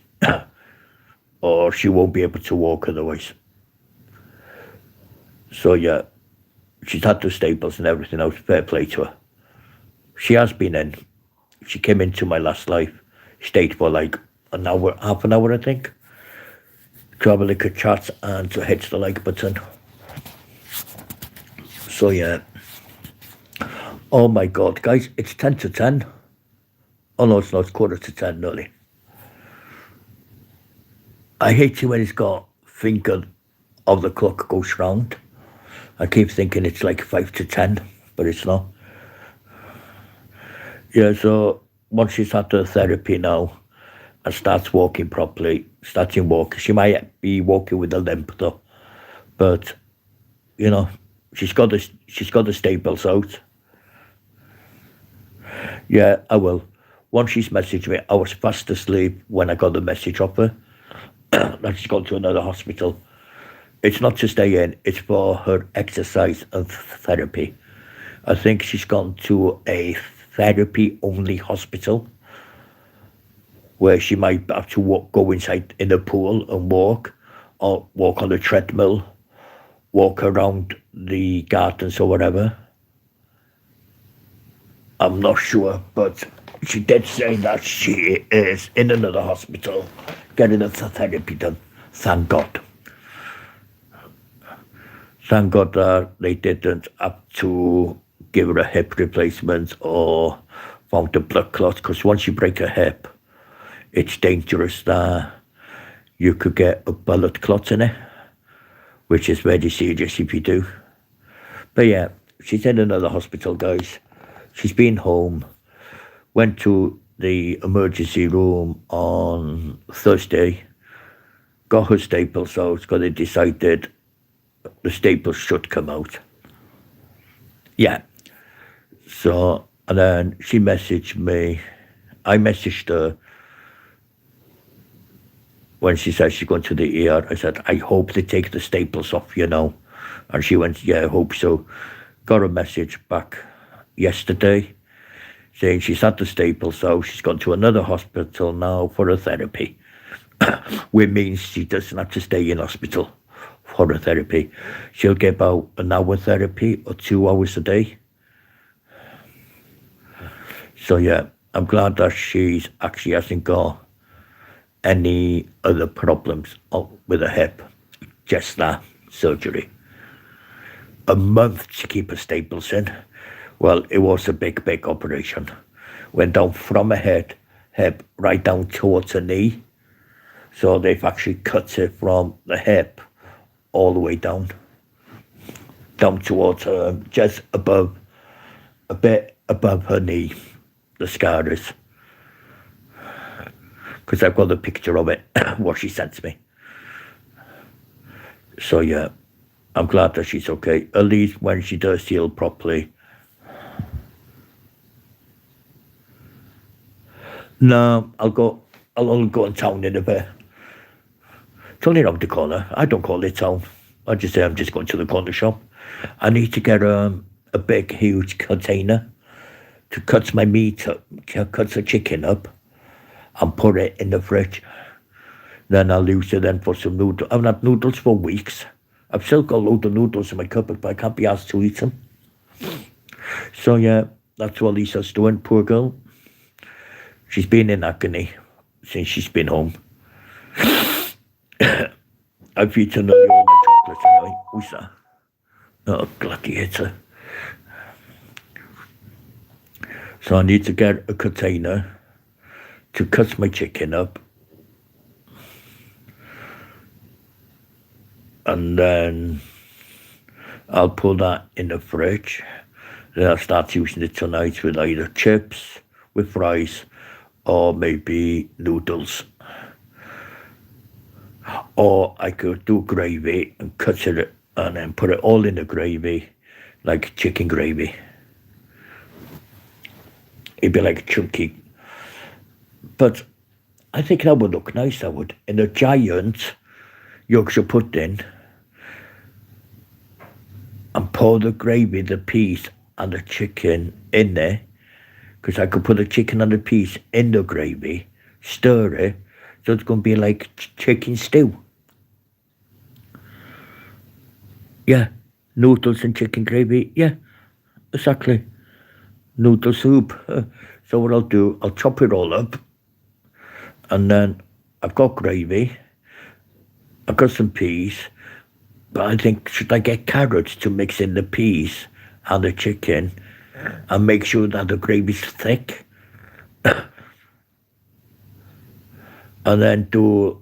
Or she won't be able to walk otherwise. So yeah, she's had the staples and everything else. Fair play to her. She has been in. She came into my last life. Stayed for like an hour, half an hour, I think. To have a look at chat and to hit the like button. So yeah. Oh my God, guys, it's 10 to 10. Oh no, it's not, it's quarter to 10 nearly. I hate it when it's got finger of the clock goes round. I keep thinking it's like 5 to 10, but it's not. Yeah, so once she's had the therapy now and starts walking properly, starting walking, she might be walking with a limp though. But, you know, she's got the staples out. Yeah, I will. Once she's messaged me, I was fast asleep when I got the message off her that she's gone to another hospital. It's not to stay in, it's for her exercise and therapy. I think she's gone to a therapy-only hospital where she might have to go inside in a pool and walk, or walk on a treadmill, walk around the gardens or whatever. I'm not sure, but she did say that she is in another hospital getting the therapy done. Thank God. Thank God that they didn't have to give her a hip replacement or found a blood clot, because once you break a hip, it's dangerous that you could get a blood clot in it, which is very serious if you do. But yeah, she's in another hospital, guys. She's been home, went to the emergency room on Thursday, got her staples out, because they decided the staples should come out. Yeah. So, and then she messaged me. I messaged her when she said she's going to the ER. I said, I hope they take the staples off, you know. And she went, yeah, I hope so. Got a message back yesterday saying she's had the staples out. She's gone to another hospital now for a therapy, which means she doesn't have to stay in hospital for a therapy. She'll get about an hour therapy or 2 hours a day. So yeah, I'm glad that she's actually hasn't got any other problems with her hip, just that surgery. A month to keep her staples in. Well, it was a big operation. Went down from her hip right down towards her knee. So they've actually cut it from the hip all the way down towards her, just above, a bit above her knee, the scar is. because I've got a picture of it, what she sent me. So yeah, I'm glad that she's okay. At least when she does heal properly. No, I'll only go in town in a bit. It's only around the corner. I don't call it town. I just say I'm just going to the corner shop. I need to get a big, huge container to cut my meat up, cut the chicken up, and put it in the fridge. Then I'll use it then for some noodles. I've had noodles for weeks. I've still got a load of noodles in my cupboard, but I can't be asked to eat them. So yeah, that's what Lisa's doing, poor girl. She's been in agony since she's been home. I've eaten nearly all my chocolates anyway. Who's that? Oh, gladiator. So I need to get a container to cut my chicken up. And then I'll put that in the fridge. Then I'll start using it tonight with either chips, with fries, or maybe noodles. Or I could do gravy and cut it and then put it all in the gravy, like chicken gravy. It'd be like chunky. But I think that would look nice, that would. In a giant Yorkshire pudding, and pour the gravy, the peas, and the chicken in there. Because I could put the chicken and the peas in the gravy, stir it, so it's going to be like chicken stew. Yeah, noodles and chicken gravy. Yeah, exactly. Noodle soup. So what I'll do, I'll chop it all up, and then I've got gravy, I've got some peas, but I think, should I get carrots to mix in the peas and the chicken and make sure that the gravy's thick? And then do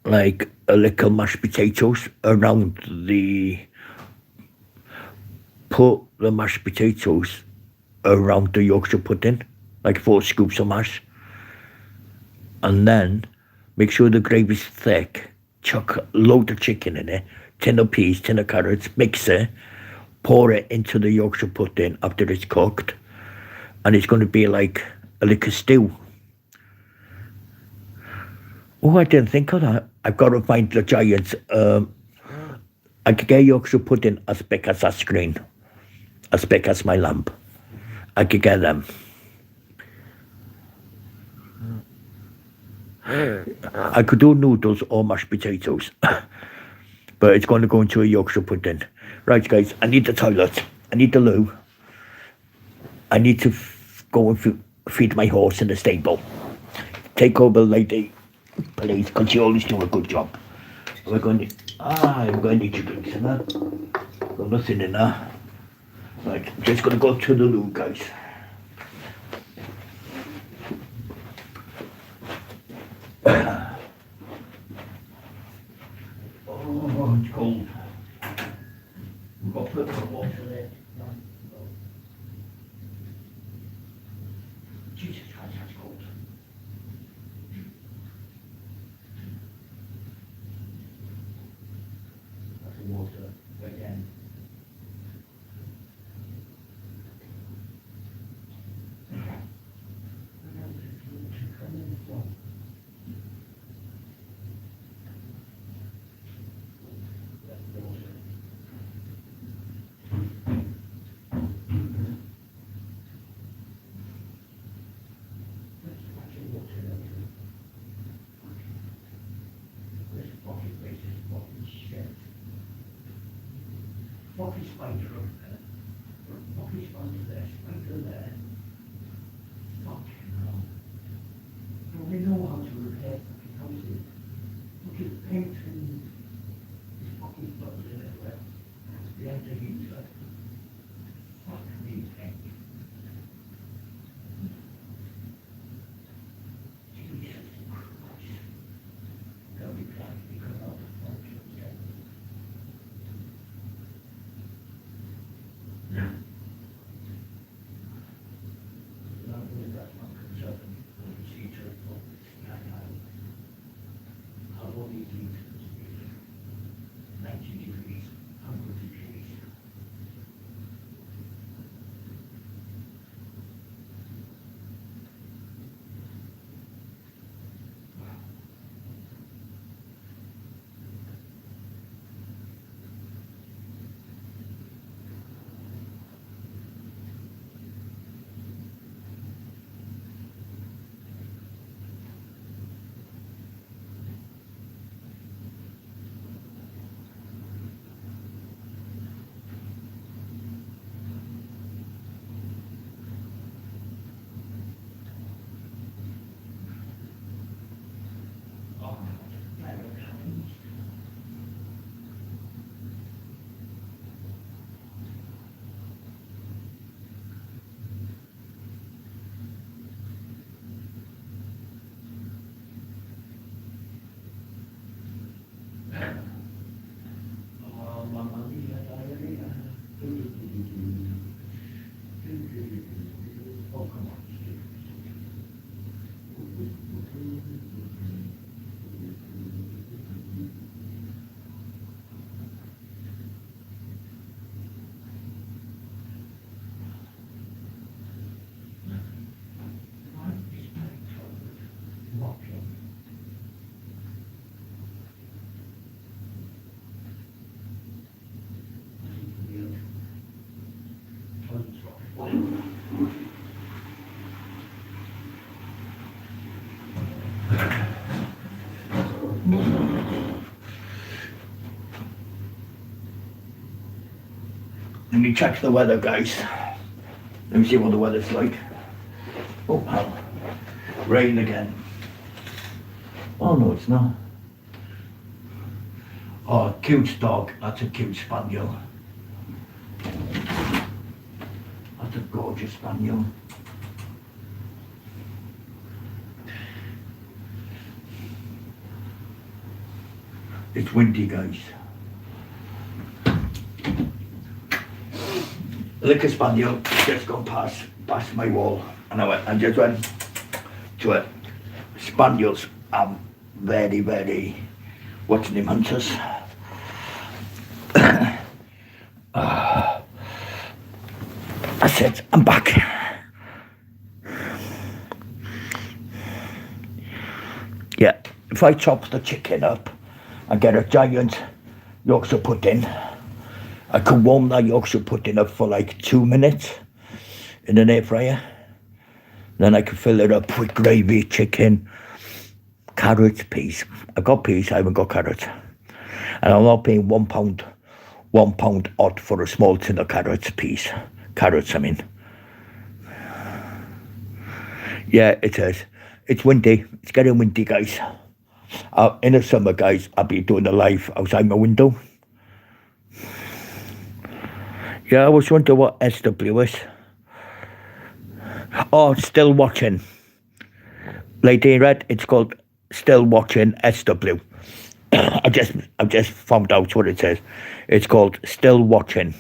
like a little mashed potatoes around put the mashed potatoes around the Yorkshire pudding, like 4 scoops of mash. And then make sure the gravy's thick, chuck a load of chicken in it, tin of peas, tin of carrots, mix it, pour it into the Yorkshire pudding after it's cooked, and it's going to be like a stew. Oh, I didn't think of that. I've got to find the giants. I could get Yorkshire pudding as big as that screen, as big as my lamp. I could get them. I could do noodles or mashed potatoes, but it's going to go into a Yorkshire pudding. Right, guys, I need the toilet. I need the loo. I need to go and feed my horse in the stable. Take over, lady, please, because you always do a good job. I'm going to need your drinks in there. Got nothing in there. Right, I'm just going to go to the loo, guys. Oh, it's cold. We've got to put some water there. Jesus Christ, that's cold. That's the water again. Poppy spider up there. Poppy spider there, spider there. Fucking hell. Don't we know how to repair fucking houses? Look at paint and this fucking bugs in everywhere. Behind the heater. Fuck me, paint. Jesus Christ. They'll be glad because I'll be fucking dead. Let me check the weather, guys. Let me see what the weather's like. Oh, hell. Rain again. Oh, no, it's not. Oh, cute dog. That's a cute spaniel. That's a gorgeous spaniel. It's windy, guys. Liquor spaniel just gone past my wall, and I just went to it. Spaniels are very, very, what's the name, hunters. I said, I'm back. Yeah, if I chop the chicken up and get a giant Yorkshire pudding, I could warm that Yorkshire pudding up for like 2 minutes in an air fryer. Then I could fill it up with gravy, chicken, carrots, peas. I got peas, I haven't got carrots. And I'm not paying £1 odd for a small tin of carrots, peas. Carrots, I mean. Yeah, it is. It's windy. It's getting windy, guys. In the summer, guys, I'll be doing a live outside my window. Yeah, I was wondering what SW is. Oh, still watching. Lady in red, it's called Still Watching SW. I just found out what it says. It's called Still Watching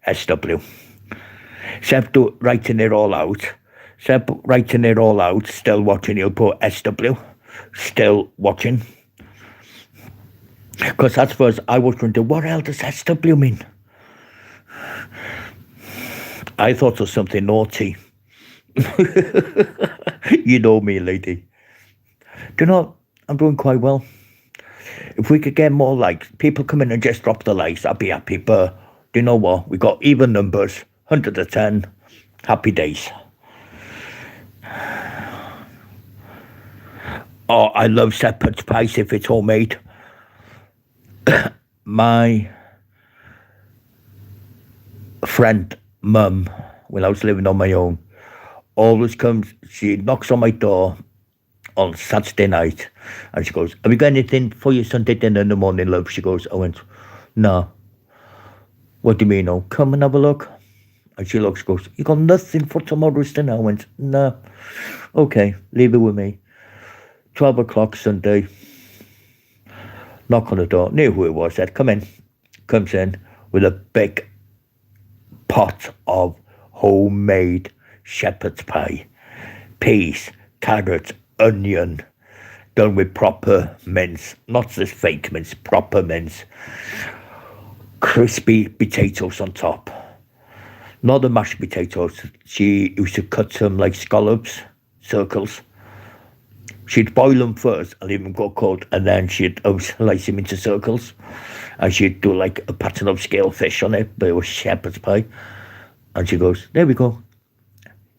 SW. Except writing it all out. Still watching, you'll put SW. Still watching. Because at first I was wondering, what hell does SW mean? I thought it was something naughty. You know me, lady. Do you know, I'm doing quite well. If we could get more likes, people come in and just drop the likes, I'd be happy. But do you know what? We got even numbers, 110. Happy days. Oh, I love shepherd's pie if it's homemade. My friend, mum, when I was living on my own, always comes, she knocks on my door on Saturday night and she goes, have you got anything for your Sunday dinner in the morning, love? She goes, I went, no. What do you mean, oh? Come and have a look. And she looks, goes, you got nothing for tomorrow's dinner? I went, no. Okay, leave it with me. 12 o'clock Sunday. Knock on the door, knew who it was, said, come in. Comes in with a big pot of homemade shepherd's pie. Peas, carrots, onion, done with proper mince, not this fake mince, proper mince. Crispy potatoes on top. Not the mashed potatoes. She used to cut them like scallops, circles. She'd boil them first and leave them go cold, and then she'd slice them into circles. And she'd do like a pattern of scale fish on it, but it was shepherd's pie. And she goes, there we go.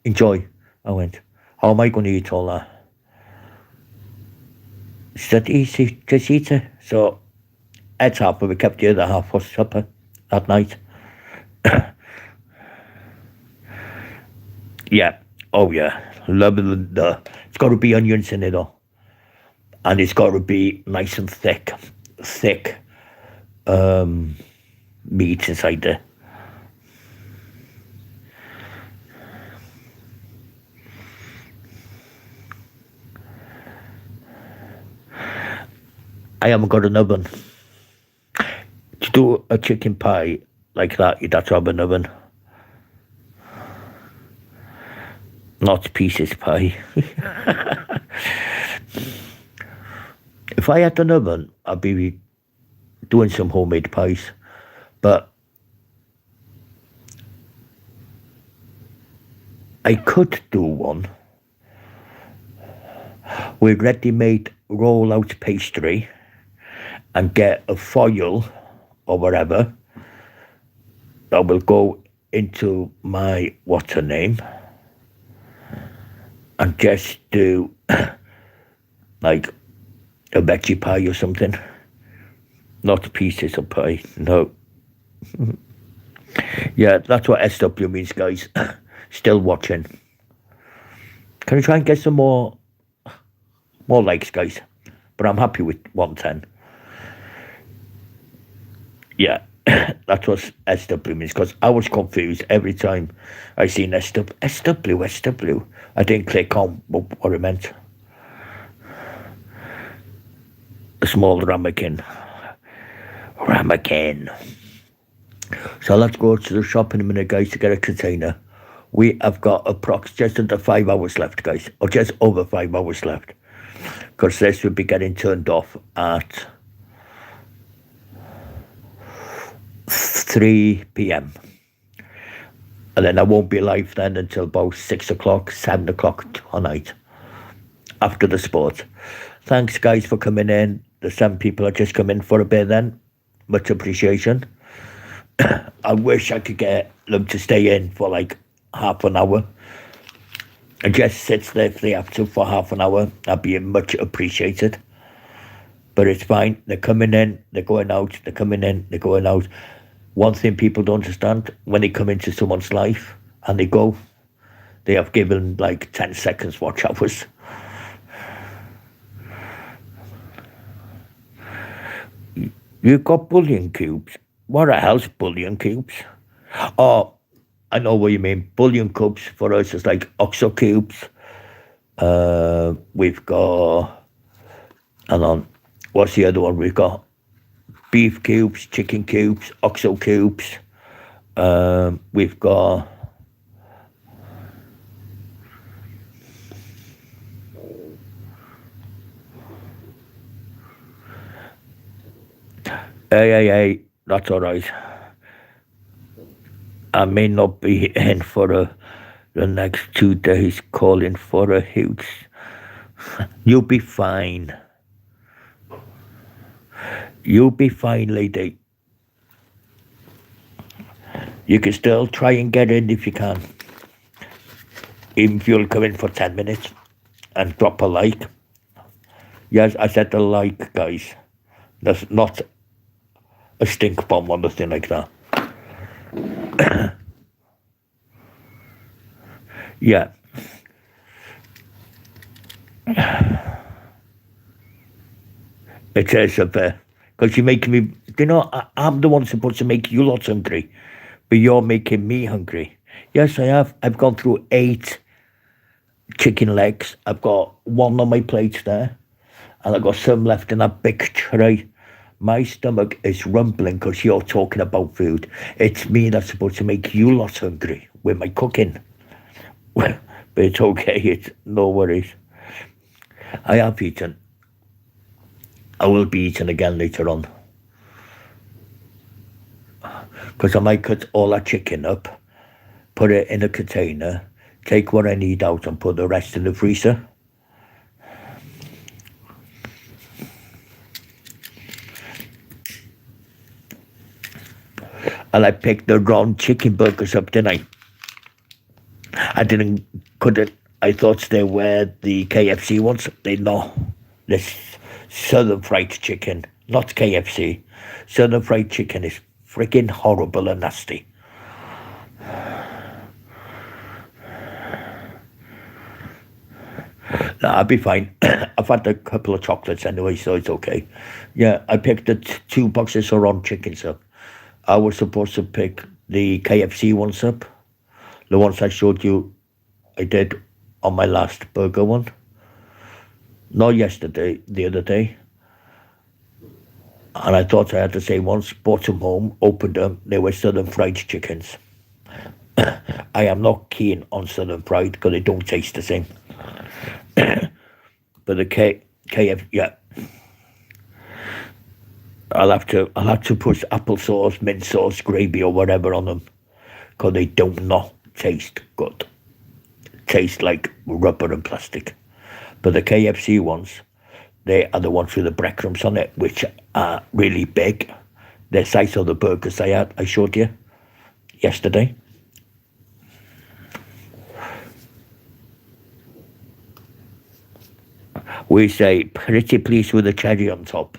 Enjoy. I went, how am I going to eat all that? She said, easy, just eat it. So, ate half, but we kept the other half for supper that night. Yeah, oh yeah, love the, it's got to be onions in it though. And it's got to be nice and thick meat inside there. I haven't got an oven. To do a chicken pie like that, you'd have to have an oven. Not pieces pie. If I had an oven, I'd be doing some homemade pies. But I could do one with ready-made roll-out pastry and get a foil or whatever that will go into my, what's her name, and just do like a veggie pie or something. Not pieces of pie, no. Yeah, that's what SW means, guys. Still watching. Can I try and get some more likes, guys? But I'm happy with 110. Yeah, that's what SW means, because I was confused every time I seen SW. I didn't click on what it meant. A small ramekin. Ramekin. So let's go to the shop in a minute, guys, to get a container. We have got just under 5 hours left, guys, or just over 5 hours left, because this will be getting turned off at 3 p.m. And then I won't be live then until about 6 o'clock, 7 o'clock tonight, after the sport. Thanks, guys, for coming in. The 7 people are just coming for a bit then. Much appreciation. I wish I could get them to stay in for like half an hour and just sit there if they have to for half an hour. That'd be much appreciated. But it's fine. They're coming in, they're going out, they're coming in, they're going out. One thing people don't understand, when they come into someone's life and they go, they have given like 10 seconds watch hours. You've got bullion cubes. What the hell's bullion cubes? Oh, I know what you mean. Bullion cubes for us is like OXO cubes. We've got, hang on, what's the other one we've got? Beef cubes, chicken cubes, OXO cubes. We've got hey, that's all right. I may not be in for the next 2 days calling for a huge. You'll be fine. You'll be fine, lady. You can still try and get in if you can. Even if you'll come in for 10 minutes and drop a like. Yes, I said a like, guys. That's not a stink bomb or nothing like that. Yeah. It is a bit. Because you're making me, I'm the one supposed to make you lots hungry, but you're making me hungry. Yes, I have. I've gone through 8 chicken legs. I've got 1 on my plate there, and I've got some left in that big tray. My stomach is rumbling because you're talking about food. It's me that's supposed to make you lots hungry with my cooking. But it's okay. It's no worries. I have eaten. I will be eating again later on. Because I might cut all that chicken up, put it in a container, take what I need out and put the rest in the freezer. And I picked the wrong chicken burgers up, didn't I? I thought they were the KFC ones. They're not. This Southern Fried Chicken, not KFC. Southern Fried Chicken is freaking horrible and nasty. Nah, I'll be fine. I've had a couple of chocolates anyway, so it's okay. Yeah, I picked the 2 boxes of raw chickens up. I was supposed to pick the KFC ones up. The ones I showed you I did on my last burger one. Not yesterday, the other day. And I thought I had the same ones, bought them home, opened them, they were Southern Fried Chickens. I am not keen on Southern Fried because they don't taste the same. But the KF, yeah. I'll have to put applesauce, mint sauce, gravy or whatever on them because they do not taste good. Taste like rubber and plastic. But the KFC ones, they are the ones with the breadcrumbs on it, which are really big. The size of the burgers I showed you yesterday. We say pretty please with a cherry on top.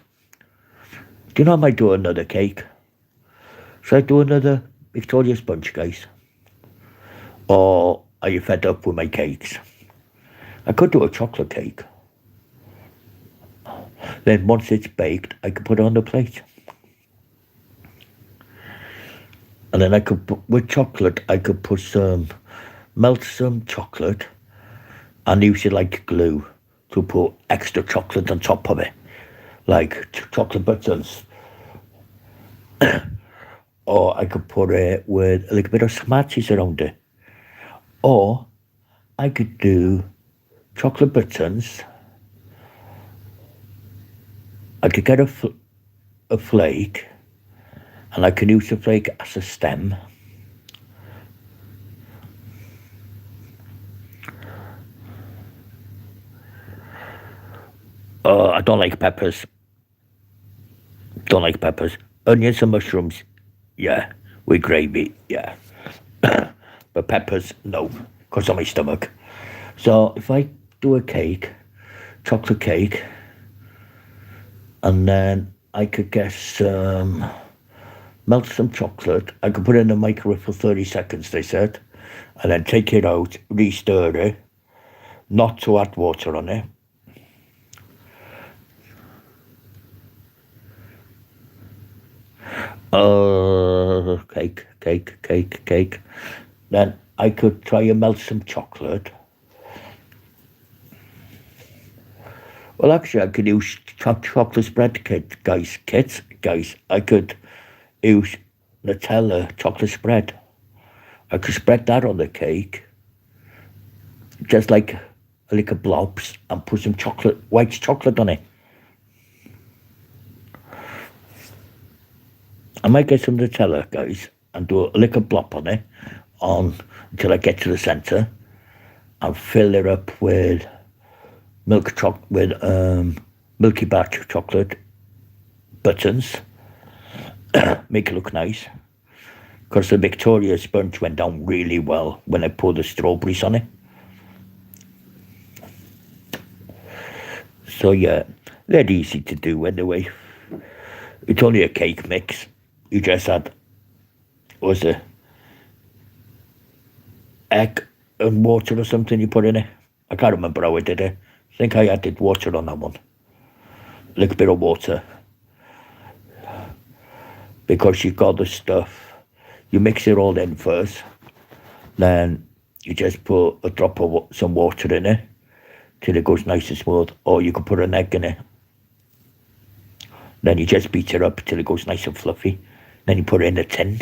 Do you know I might do another cake? Should I do another Victoria Sponge, guys? Or are you fed up with my cakes? I could do a chocolate cake. Then once it's baked, I could put it on the plate. And then I could put, with chocolate, I could put melt some chocolate and use it like glue to put extra chocolate on top of it. Like chocolate buttons. Or I could put it with a little bit of Smarties around it. Or I could do chocolate buttons. I could get a flake, and I can use the flake as a stem. I don't like peppers. Don't like peppers. Onions and mushrooms, yeah. With gravy, yeah. But peppers, no, because of my stomach. So if I do a cake, chocolate cake, and then I could get melt some chocolate. I could put it in the microwave for 30 seconds, they said, and then take it out, re-stir it, not to add water on it. Cake. Then I could try and melt some chocolate. Well, actually, I could use chocolate spread kits, guys. I could use Nutella chocolate spread. I could spread that on the cake, just like a little blobs, and put some white chocolate on it. I might get some Nutella, guys, and do a little blob on it until I get to the centre, and fill it up with Milky Bar chocolate buttons. Make it look nice, because the Victoria Sponge went down really well when I poured the strawberries on it. So yeah, they're easy to do anyway. It's only a cake mix. You just add, was it egg and water or something you put in it? I can't remember how I did it. I think I added water on that one. A little bit of water. Because you've got the stuff. You mix it all in first. Then you just put a drop of some water in it till it goes nice and smooth. Or you could put an egg in it. Then you just beat it up till it goes nice and fluffy. Then you put it in a tin.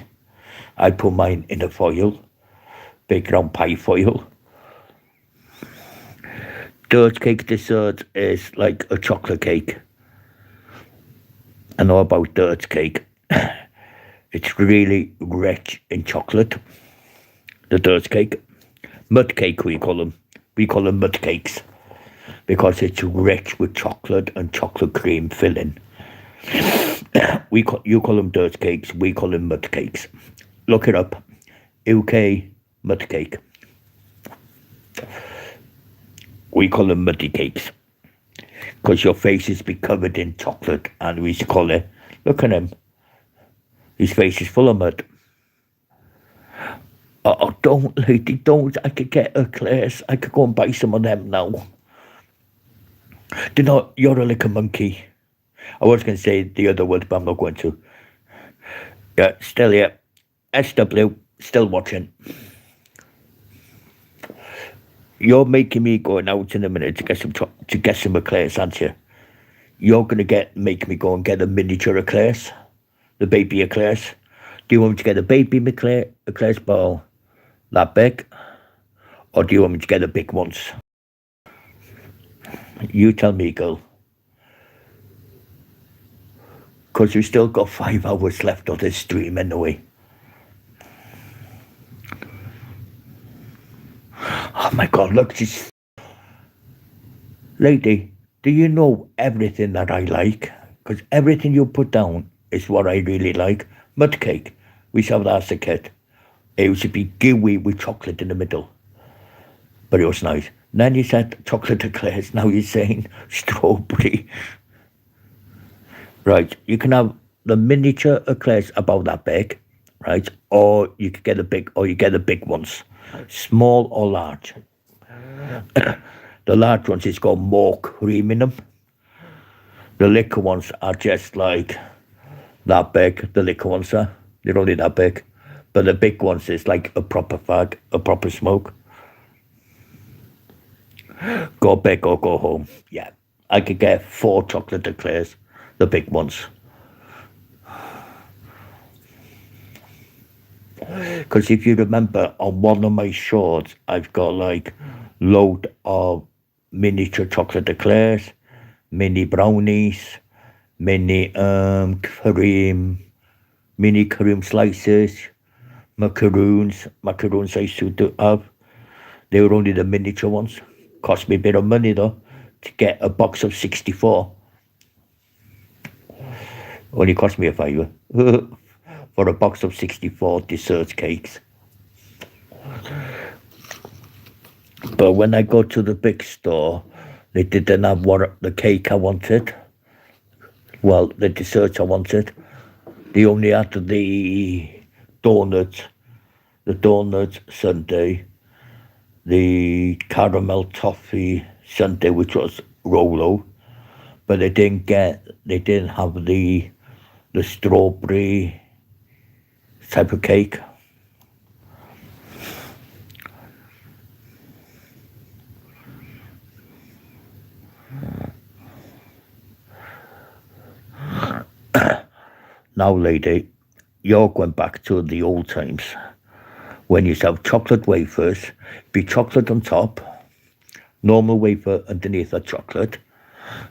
I put mine in a foil. Big round pie foil. Dirt cake dessert is like a chocolate cake. I know about dirt cake. It's really rich in chocolate. The dirt cake. Mud cake, we call them. We call them mud cakes. Because it's rich with chocolate and chocolate cream filling. You call them dirt cakes, we call them mud cakes. Look it up. UK mud cake. We call them muddy cakes. Because your face is be covered in chocolate, and we used to call it, look at him. His face is full of mud. Oh, don't, lady, don't. I could get eclairs. I could go and buy some of them now. Do you know, you're a little monkey. I was going to say the other word, but I'm not going to. Yeah, still here. SW, still watching. You're making me go out in a minute to get some eclairs, aren't you? You're going to make me go and get a miniature eclairs, the baby eclairs. Do you want me to get a baby eclairs ball that big, or do you want me to get the big ones? You tell me, girl. Because we still got 5 hours left of this stream anyway. Oh my God, look, this lady, do you know everything that I like? Because everything you put down is what I really like. Mud cake, we used to have that as a kid. It used to be gooey with chocolate in the middle. But it was nice. And then you said chocolate eclairs, now you're saying strawberry. Right, you can have the miniature eclairs about that big, right? Or you could get the big ones, small or large. The large ones, it's got more cream in them. The liquor ones are just like that big. The liquor ones are, they're only that big. But the big ones is like a proper fag, a proper smoke. Go big or go home. Yeah. I could get 4 chocolate eclairs, the big ones. Because if you remember, on one of my shorts, I've got like load of miniature chocolate eclairs, mini brownies, mini cream slices, macaroons. Macaroons I used to have. They were only the miniature ones. Cost me a bit of money though to get a box of 64. Only cost me a fiver for a box of 64 dessert cakes. But when I go to the big store, they didn't have the cake I wanted. Well, the dessert I wanted. They only had the donut sundae, the caramel toffee sundae, which was Rolo, but they didn't have the strawberry type of cake. Now, lady, you're going back to the old times when you used to have chocolate wafers, be chocolate on top, normal wafer underneath the chocolate,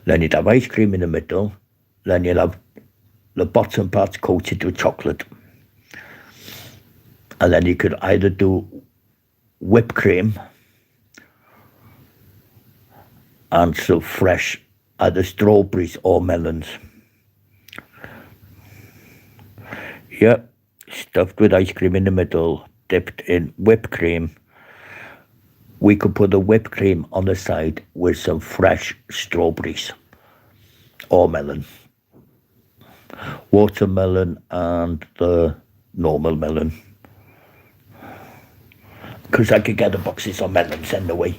then you'd have ice cream in the middle, then you'd have the bottom parts coated with chocolate. And then you could either do whipped cream and some fresh either strawberries or melons. Yep, stuffed with ice cream in the middle, dipped in whipped cream. We could put the whipped cream on the side with some fresh strawberries or melon. Watermelon and the normal melon. Because I could get the boxes of melons anyway.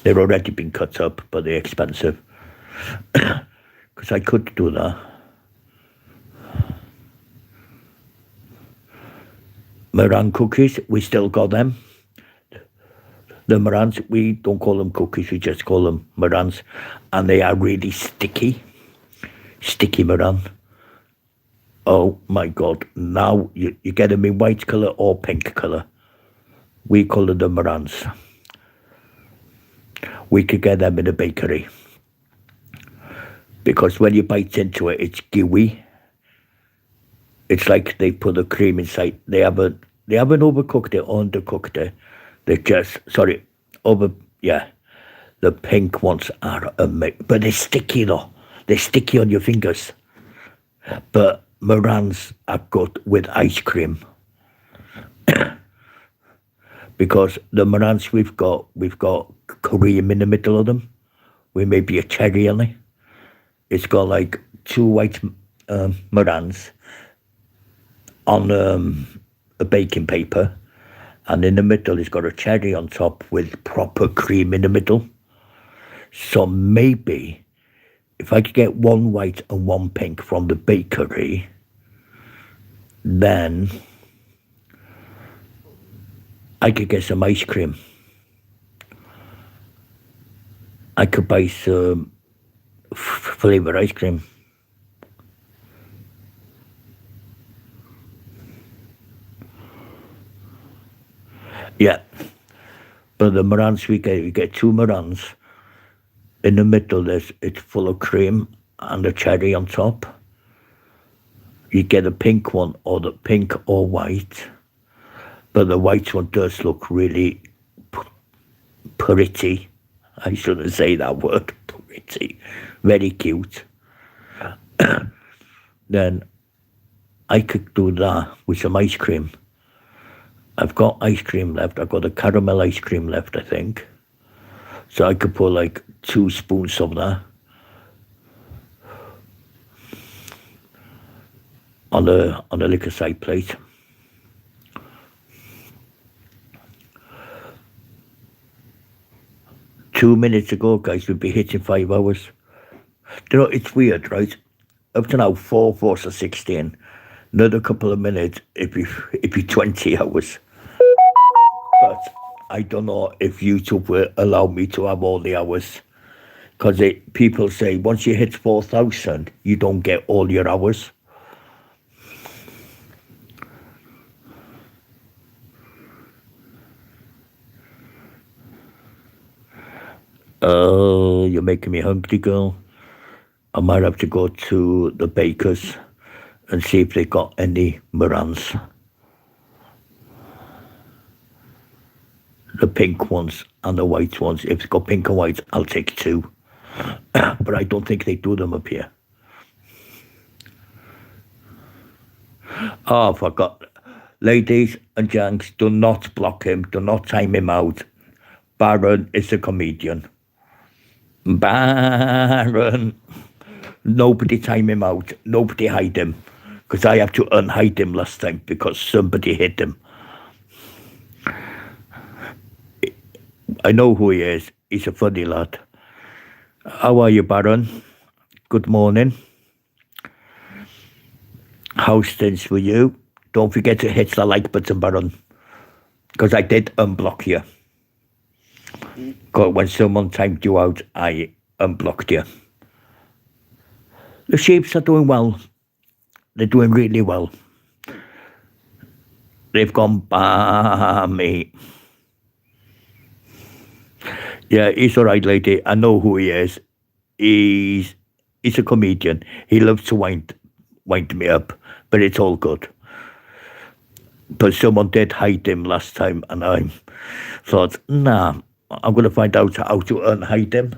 They're already been cut up, but they're expensive. Because I could do that. Meringue cookies, we still got them. The meringues, we don't call them cookies, we just call them meringues. And they are really sticky. Sticky meringue. Oh my God. Now you get them in white colour or pink colour. We call them the meringues. We could get them in a bakery. Because when you bite into it, it's gooey. It's like they put the cream inside. They haven't overcooked it or undercooked it. They just, the pink ones are amazing. But they're sticky though. They're sticky on your fingers. But meringues are good with ice cream. Because the meringues we've got cream in the middle of them. With maybe a cherry on it. It's got like 2 white meringues on a baking paper, and in the middle it's got a cherry on top with proper cream in the middle. So maybe if I could get 1 white and 1 pink from the bakery, then I could get some ice cream. I could buy some flavour ice cream. Yeah, but the meringues we get 2 meringues. In the middle, it's full of cream and a cherry on top. You get a pink one, or the pink or white, but the white one does look really pretty. I shouldn't say that word, pretty. Very cute. Then I could do that with some ice cream. I've got ice cream left. I've got a caramel ice cream left, I think. So I could put like 2 spoons of that on a liquor side plate. 2 minutes ago, guys, we'd be hitting 5 hours. You know, it's weird, right? Up to now, 4 to 16. Another couple of minutes, it'd be 20 hours. But I don't know if YouTube will allow me to have all the hours. Because people say once you hit 4,000, you don't get all your hours. Oh, you're making me hungry, girl. I might have to go to the baker's and see if they got any Morans. The pink ones and the white ones. If they've got pink and white, I'll take 2. But I don't think they do them up here. Oh, I forgot. Ladies and gents, do not block him. Do not time him out. Baron is a comedian. Baron. Nobody time him out. Nobody hide him. Because I had to unhide him last time because somebody hit him. I know who he is. He's a funny lad. How are you, Baron? Good morning. How's things for you? Don't forget to hit the like button, Baron. Because I did unblock you. Because when someone timed you out, I unblocked you. The sheeps are doing well. They're doing really well. They've gone balmy. Yeah, he's all right, lady. I know who he is. He's a comedian. He loves to wind me up, but it's all good. But someone did hide him last time, and I thought, nah, I'm going to find out how to unhide him.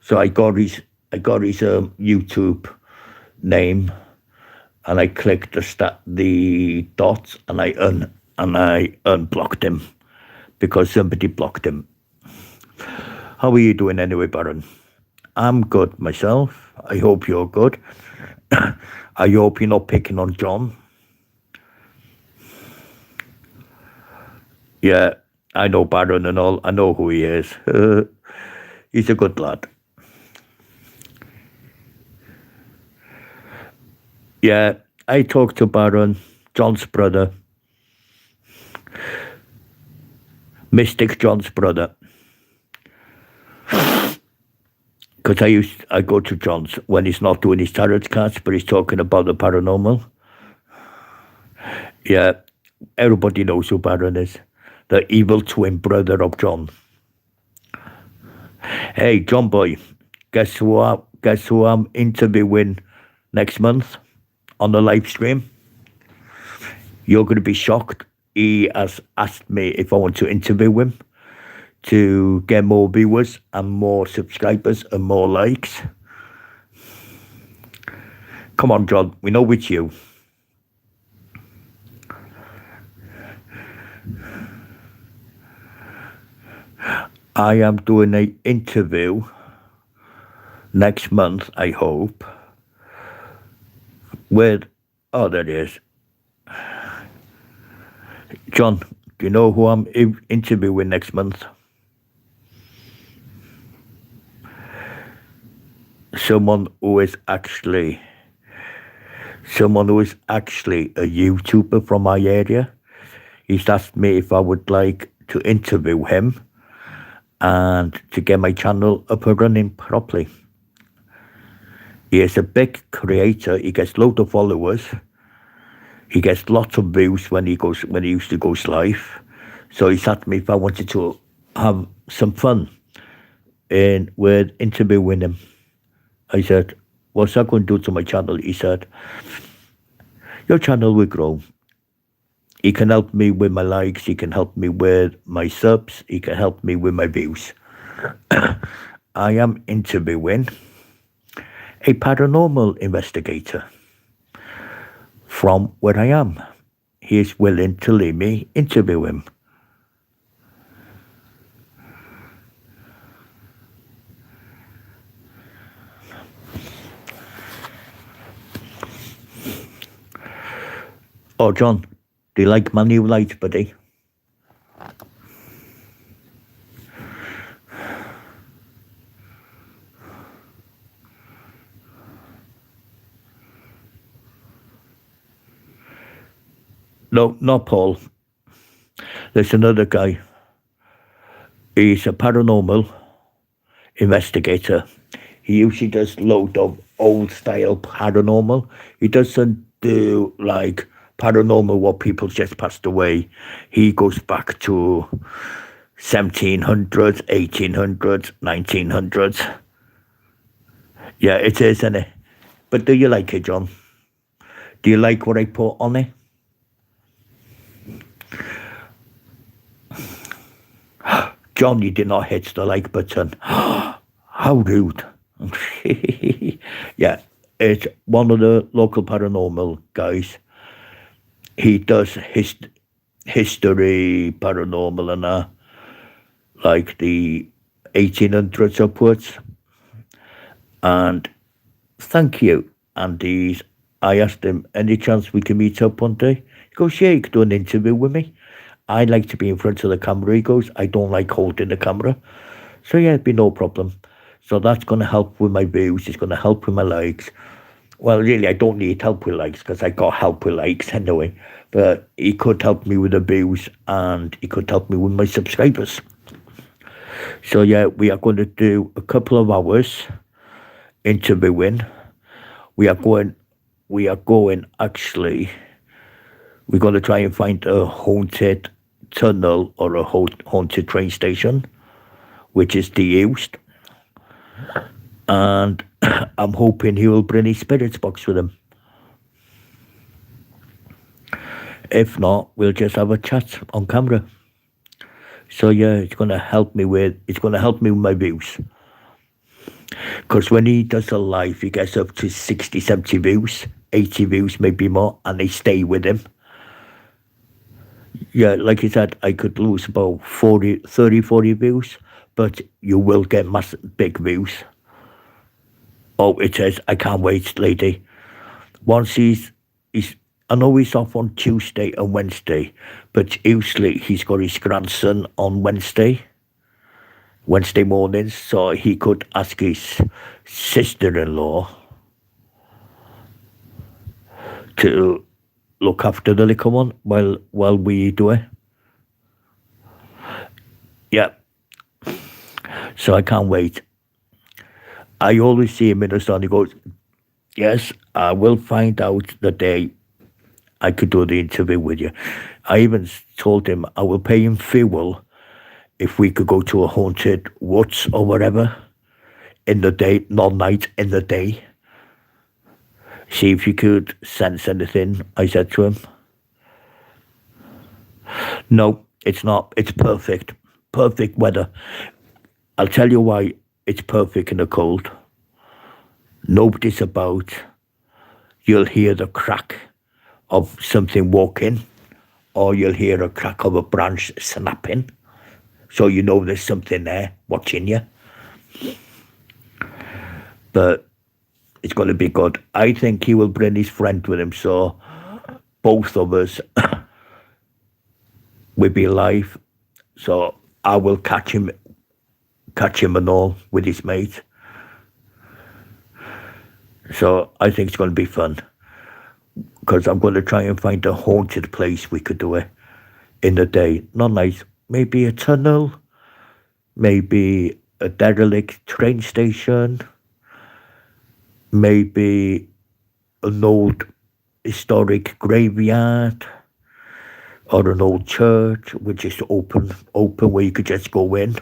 So I got his YouTube name, and I clicked the dots, and I unblocked him because somebody blocked him. How are you doing anyway, Baron? I'm good myself. I hope you're good. I hope you're not picking on John. Yeah, I know Baron and all. I know who he is. He's a good lad. Yeah, I talked to Baron, John's brother. Mystic John's brother. Because I go to John's when he's not doing his tarot cards, but he's talking about the paranormal. Yeah, everybody knows who Baron is. The evil twin brother of John. Hey, John boy, guess who I'm interviewing next month on the live stream? You're going to be shocked. He has asked me if I want to interview him to get more viewers and more subscribers and more likes. Come on, John, we know it's you. I am doing an interview next month, I hope, with, oh, there it is. John, do you know who I'm interviewing next month? Someone who is actually a YouTuber from my area. He's asked me if I would like to interview him and to get my channel up and running properly. He is a big creator. He gets loads of followers. He gets lots of views when he used to go live. So he asked me if I wanted to have some fun with interviewing him. I said, what's that going to do to my channel? He said, your channel will grow. He can help me with my likes. He can help me with my subs. He can help me with my views. I am interviewing a paranormal investigator from where I am. He is willing to let me interview him. Oh, John, do you like my new light, buddy? No, not Paul. There's another guy. He's a paranormal investigator. He usually does load of old style paranormal. He doesn't do like paranormal what people just passed away. He goes back to 1700s, 1800s, 1900s. Yeah, it is, isn't it? But do you like it, John? Do you like what I put on it? John, you did not hit the like button. How rude. Yeah, it's one of the local paranormal guys. He does history, paranormal, and like the 1800s upwards. And thank you. And I asked him, any chance we can meet up one day? He goes, yeah, you could do an interview with me. I like to be in front of the camera. He goes, I don't like holding the camera. So yeah, it'd be no problem. So that's going to help with my views. It's going to help with my likes. Well, really, I don't need help with likes because I got help with likes anyway. But he could help me with the views and he could help me with my subscribers. So yeah, we are going to do a couple of hours interviewing. We're going actually, we're going to try and find a haunted tunnel or a haunted train station, which is de-used. And I'm hoping he will bring his spirits box with him. If not, we'll just have a chat on camera. So yeah, it's going to help me with my views. Because when he does a live, he gets up to 60, 70 views, 80 views, maybe more, and they stay with him. Yeah, like I said, I could lose about 40 views, but you will get big views. Oh, it says, I can't wait, lady. Once I know he's off on Tuesday and Wednesday, but usually he's got his grandson on Wednesday mornings, so he could ask his sister-in-law to look after the little one while we do it. Yeah. So I can't wait. I always see him in the sun. He goes, yes, I will find out the day I could do the interview with you. I even told him I will pay him fuel if we could go to a haunted woods or whatever in the day, not night, in the day. See if you could sense anything, I said to him. No, it's not. It's perfect. Perfect weather. I'll tell you why it's perfect in the cold. Nobody's about. You'll hear the crack of something walking, or you'll hear a crack of a branch snapping. So you know there's something there watching you. But it's going to be good. I think he will bring his friend with him, so both of us will be live. So I will catch him and all with his mate. So I think it's going to be fun. Because I'm going to try and find a haunted place we could do it in the day. Not nice. Maybe a tunnel. Maybe a derelict train station. Maybe an old historic graveyard. Or an old church which is open where you could just go in.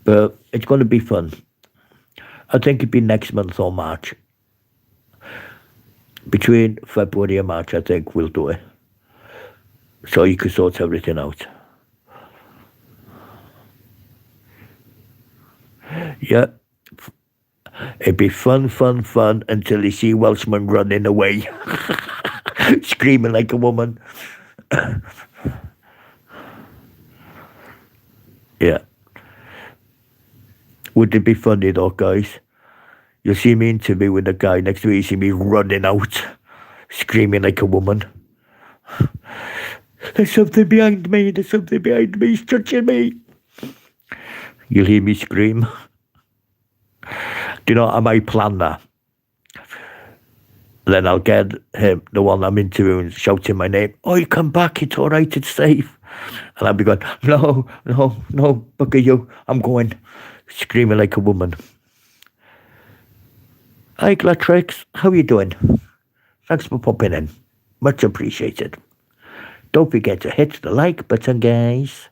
But it's going to be fun. I think it'd be next month or March. Between February and March, I think we'll do it. So you can sort everything out. Yeah. It'd be fun until you see Welshman running away. Screaming like a woman. Yeah. Would it be funny though, guys? You'll see me interview with the guy next to me, you see me running out, screaming like a woman. There's something behind me, he's touching me. You'll hear me scream. Do you know, I might plan that. Then I'll get him, the one I'm interviewing, shouting my name. Oh, you come back, it's all right, it's safe. And I'll be going, no, no, no, bugger you, I'm going. Screaming like a woman. Hi, Glatrix, how are you doing? Thanks for popping in. Much appreciated. Don't forget to hit the like button, guys.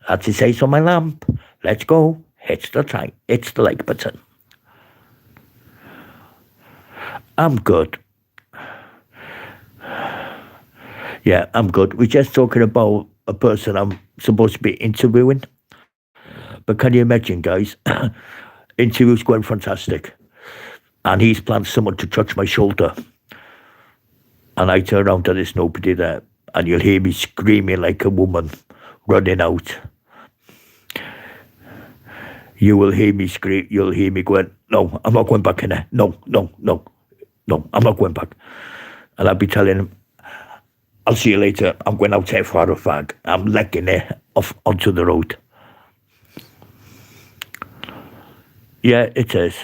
As it says on my lamp, let's go. Hit the like button. I'm good. Yeah, I'm good. We're just talking about a person I'm supposed to be interviewing. But can you imagine, guys? Interview's going fantastic. And he's planned someone to touch my shoulder. And I turn around and there's nobody there. And you'll hear me screaming like a woman, running out. You will hear me scream. You'll hear me going, no, I'm not going back in there. No, no, no, no, I'm not going back. And I'll be telling him, I'll see you later. I'm going out here for a fag. I'm legging it off onto the road. Yeah, it is.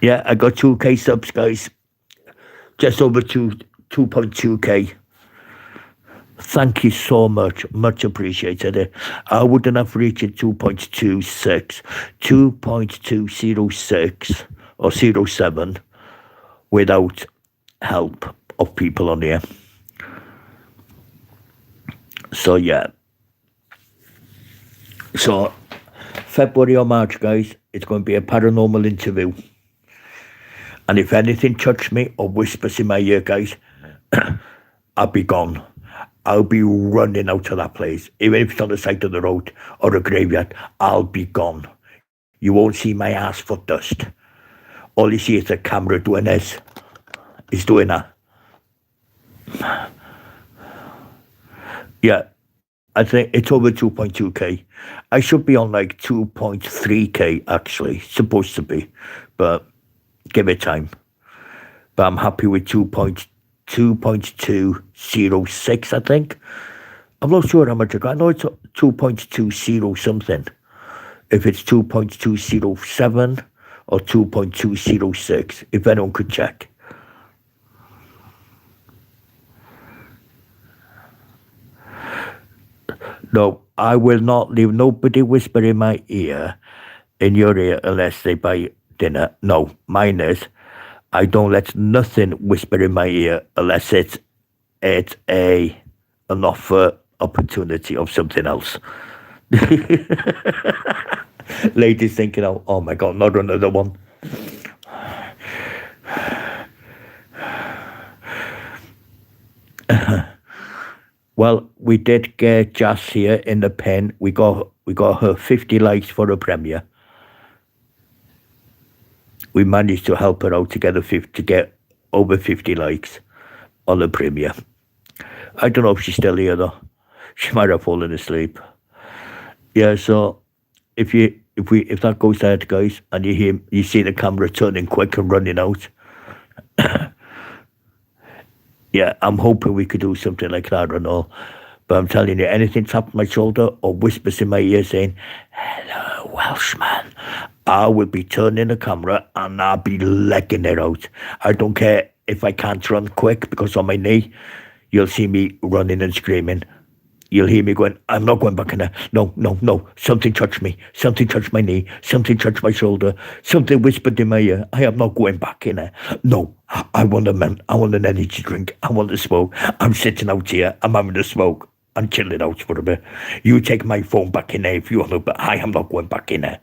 Yeah, I got 2K subs, guys. Just over 2.2K. Thank you so much. Much appreciated. I wouldn't have reached 2.26, 2.206 or 07 without help of people on here. So, yeah. So, February or March, guys, it's going to be a paranormal interview. And if anything touches me or whispers in my ear, guys, I'll be gone. I'll be running out of that place. Even if it's on the side of the road or a graveyard, I'll be gone. You won't see my ass for dust. All you see is the camera doing this. He's doing that. Yeah, I think it's over 2.2K. I should be on like 2.3K, actually. Supposed to be. But give it time. But I'm happy with 2.206, I think. I'm not sure how much I got. I know it's 2.20 something. If it's 2.207 or 2.206, if anyone could check. No, I will not leave nobody whisper in my ear, in your ear, unless they buy dinner. No, mine is, I don't let nothing whisper in my ear unless it's an offer opportunity of something else. Ladies thinking, oh my God, not another one. Well, we did get Jazz here in the pen. We got her 50 likes for a premiere. We managed to help her out to get over 50 likes on the premiere. I don't know if she's still here though. She might have fallen asleep. Yeah, so if that goes ahead, guys, and you see the camera turning quick and running out. Yeah, I'm hoping we could do something like that and all. But I'm telling you, anything taps my shoulder or whispers in my ear saying, hello, Welshman, I will be turning the camera and I'll be legging it out. I don't care if I can't run quick because on my knee, you'll see me running and screaming. You'll hear me going, I'm not going back in there. No, no, no. Something touched me. Something touched my knee. Something touched my shoulder. Something whispered in my ear. I am not going back in there. No, I want an energy drink. I want to smoke. I'm sitting out here. I'm having a smoke. I'm chilling out for a bit. You take my phone back in there if you want to, but I am not going back in there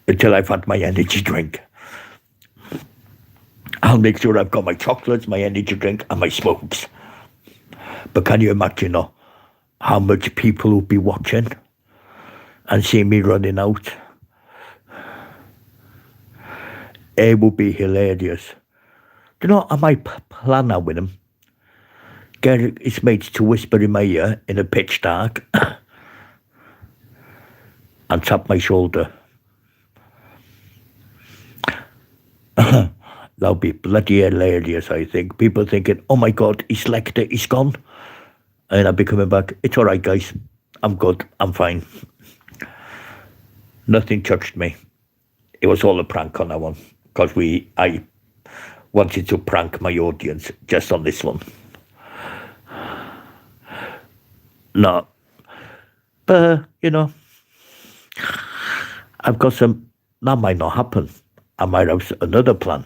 until I've had my energy drink. I'll make sure I've got my chocolates, my energy drink, and my smokes. But can you imagine how much people will be watching and see me running out? It will be hilarious. You know, I might plan that with him. Get his mates to whisper in my ear in a pitch dark and tap my shoulder. That'll be bloody hilarious, I think. People thinking, oh my God, he's like that, he's gone. And I'll be coming back. It's all right, guys. I'm good. I'm fine. Nothing touched me. It was all a prank on that one. Because I wanted to prank my audience just on this one. No. But, I've got some, that might not happen. I might have another plan.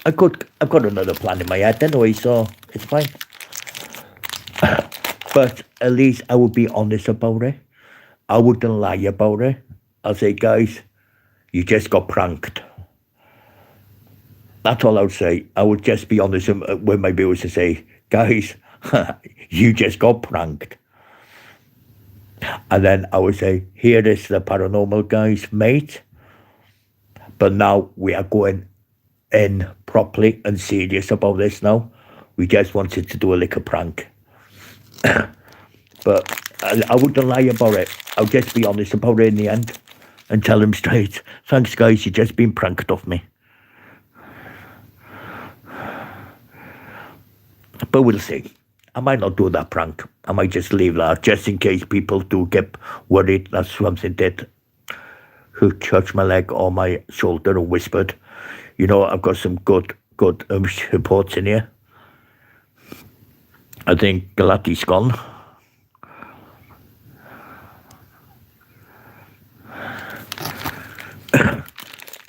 I've got another plan in my head anyway, so it's fine. But at least I would be honest about it. I wouldn't lie about it. I'll say, guys, you just got pranked. That's all I would say. I would just be honest with my viewers to say, guys, you just got pranked. And then I would say, here is the paranormal guys, mate. But now we are going in properly and serious about this now. We just wanted to do a little prank. But I wouldn't lie about it. I'll just be honest about it in the end and tell them straight, thanks guys, you just been pranked off me. But we'll see. I might not do that prank. I might just leave that just in case people do get worried that something did who touched my leg or my shoulder and whispered. I've got some good reports in here. I think Galati's gone.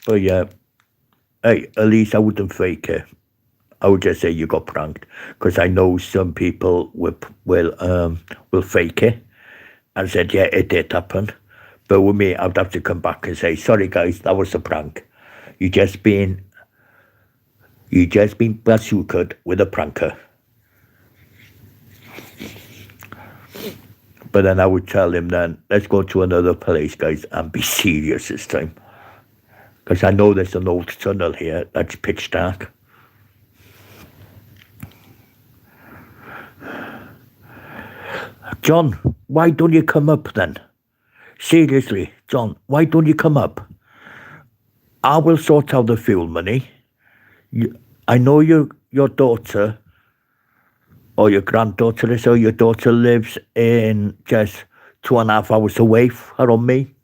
But yeah, hey, at least I wouldn't fake it. I would just say you got pranked, because I know some people will fake it and said, yeah, it did happen. But with me, I'd have to come back and say, sorry guys, that was a prank. You just been bazookaed with a pranker. But then I would tell him then, let's go to another place, guys, and be serious this time. Because I know there's an old tunnel here that's pitch dark. John, why don't you come up then? Seriously, John, why don't you come up? I will sort out the fuel money. I know your daughter, or your granddaughter is, or your daughter lives in just 2.5 hours away from me.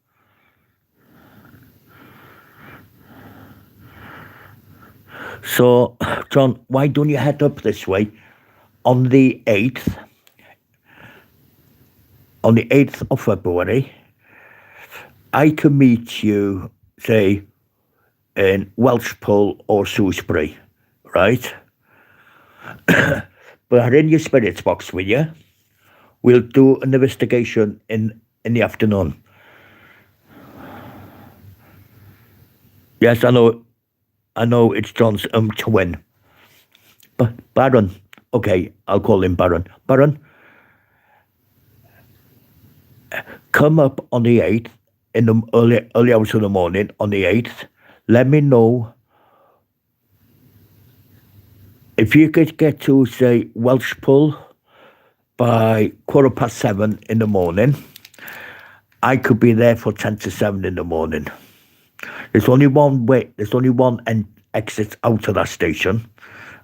So, John, why don't you head up this way on the 8th? On the 8th of February, I can meet you, say, in Welshpool or Shrewsbury, right? But in your spirits box with you, we'll do an investigation in the afternoon. Yes, I know it's John's twin. But Baron, okay, I'll call him Baron. Baron, come up on the 8th, in the early hours of the morning, on the 8th. Let me know if you could get to, say, Welshpool by 7:15 in the morning. I could be there for 10 to 7 in the morning. There's only one way. There's only one exit out of that station,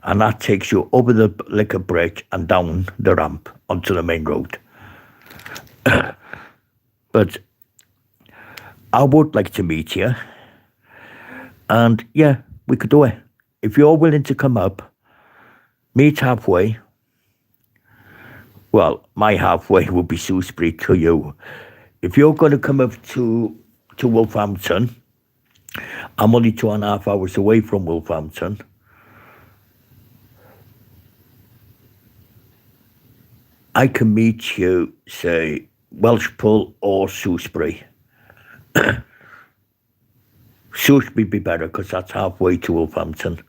and that takes you over the liquor bridge and down the ramp onto the main road. But I would like to meet you, and yeah, we could do it. If you're willing to come up, meet halfway. Well, my halfway will be Shrewsbury to you. If you're going to come up to Wolverhampton, I'm only 2.5 hours away from Wolverhampton. I can meet you, say, Welshpool or Shrewsbury. Shrewsbury be better because that's halfway to Wolverhampton.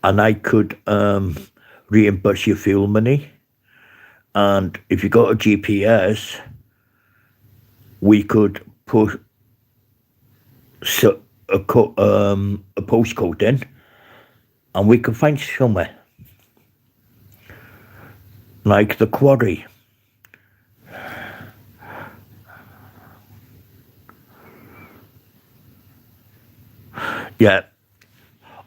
And I could reimburse your fuel money. And if you got a GPS, we could put a postcode in, and we could find somewhere. Like the quarry. Yeah.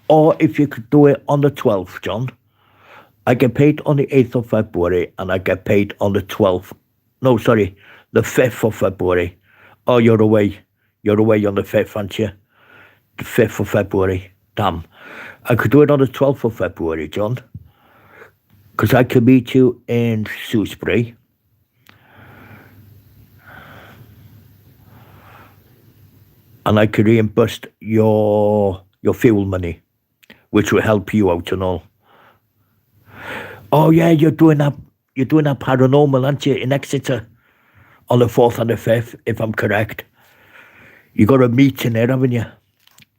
Or if you could do it on the 12th, John. I get paid on the 8th of February, and I get paid on the 12th. No, sorry, the 5th of February. Oh, you're away. You're away on the 5th, aren't you? The 5th of February. Damn. I could do it on the 12th of February, John. Because I can meet you in Shrewsbury. And I could reimburse your fuel money, which will help you out and all. Oh yeah, you're doing that paranormal, aren't you, in Exeter on the 4th and the 5th, if I'm correct. You got a meeting there, haven't you?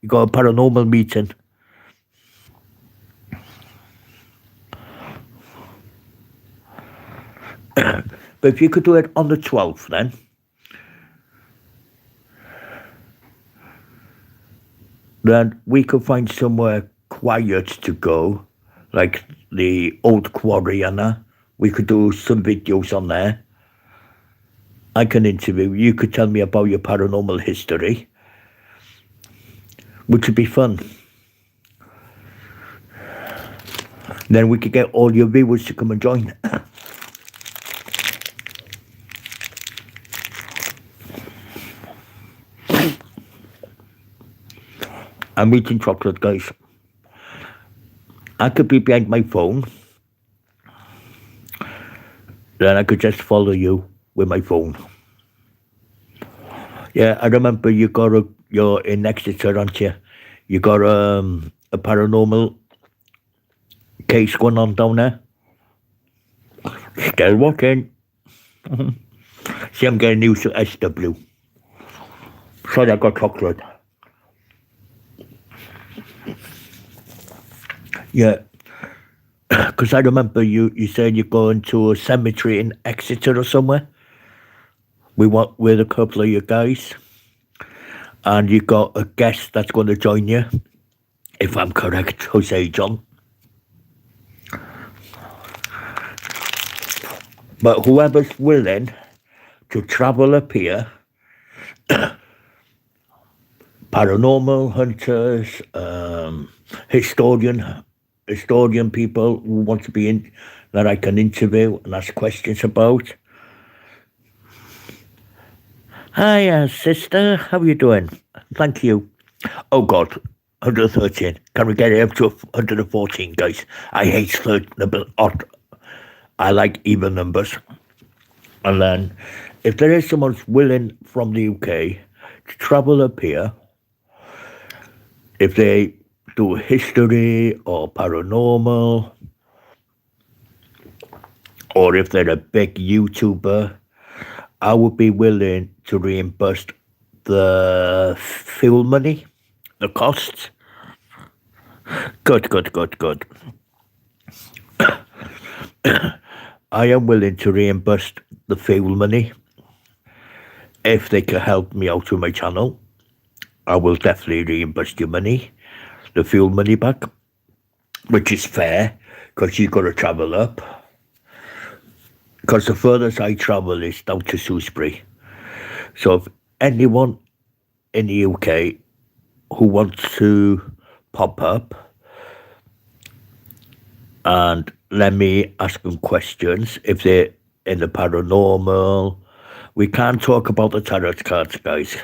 You got a paranormal meeting. But if you could do it on the 12th then we could find somewhere quiet to go, like the old quarry and that. We could do some videos on there. I can interview you. Could tell me about your paranormal history, which would be fun. Then we could get all your viewers to come and join. I'm eating chocolate, guys. I could be behind my phone. Then I could just follow you with my phone. Yeah, I remember you're in Exeter, aren't you? You got a paranormal case going on down there. Still working. See, I'm getting used to SW. Sorry, I got chocolate. Yeah, because I remember you said you're going to a cemetery in Exeter or somewhere. We went with a couple of you guys, and you got a guest that's going to join you, if I'm correct, Jose John. But whoever's willing to travel up here, paranormal hunters, historian people who want to be in, that I can interview and ask questions about. Hi, sister. How are you doing? Thank you. Oh, God. 113. Can we get it up to 114, guys? I hate odd. I like even numbers. And then, if there is someone willing from the UK to travel up here, if they do history or paranormal, or if they're a big YouTuber, I would be willing to reimburse the fuel money, the costs. Good. I am willing to reimburse the fuel money. If they can help me out with my channel, I will definitely reimburse your money, the fuel money back, which is fair, because you got to travel up. Because the furthest I travel is down to Shrewsbury. So if anyone in the UK who wants to pop up and let me ask them questions, if they're in the paranormal, we can't talk about the tarot cards, guys.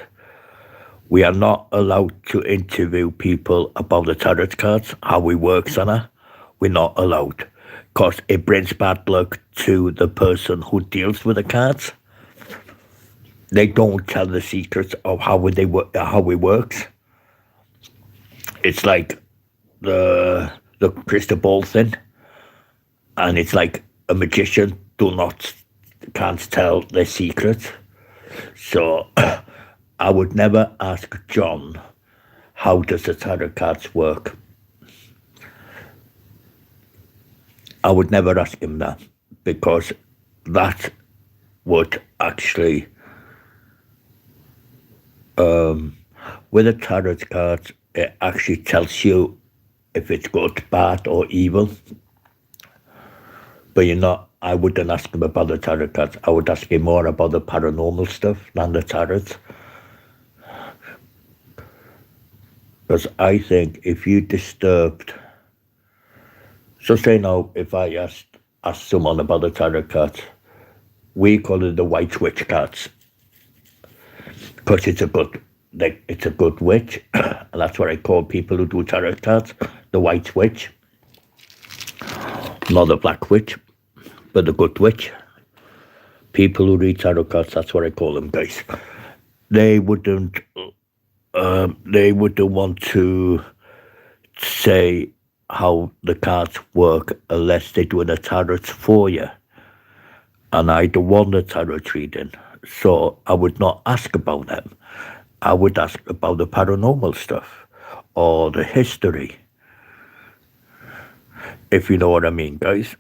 We are not allowed to interview people about the tarot cards, how it works, Anna. We're not allowed, because it brings bad luck to the person who deals with the cards. They don't tell the secrets of how it works. It's like the crystal ball thing, and it's like a magician can't tell their secrets. So I would never ask John, how does the tarot cards work? I would never ask him that, because that would actually, with the tarot cards, it actually tells you if it's good, bad, or evil. But I wouldn't ask him about the tarot cards. I would ask him more about the paranormal stuff than the tarot. Because I think if you disturbed, so say now, if I asked someone about the tarot cards, we call it the white witch cards, because it's a good witch, and that's what I call people who do tarot cards, the white witch, not the black witch, but the good witch. People who read tarot cards, that's what I call them, guys. They wouldn't want to say how the cards work unless they're doing a tarot for you. And I don't want a tarot reading, so I would not ask about them. I would ask about the paranormal stuff or the history, if you know what I mean, guys.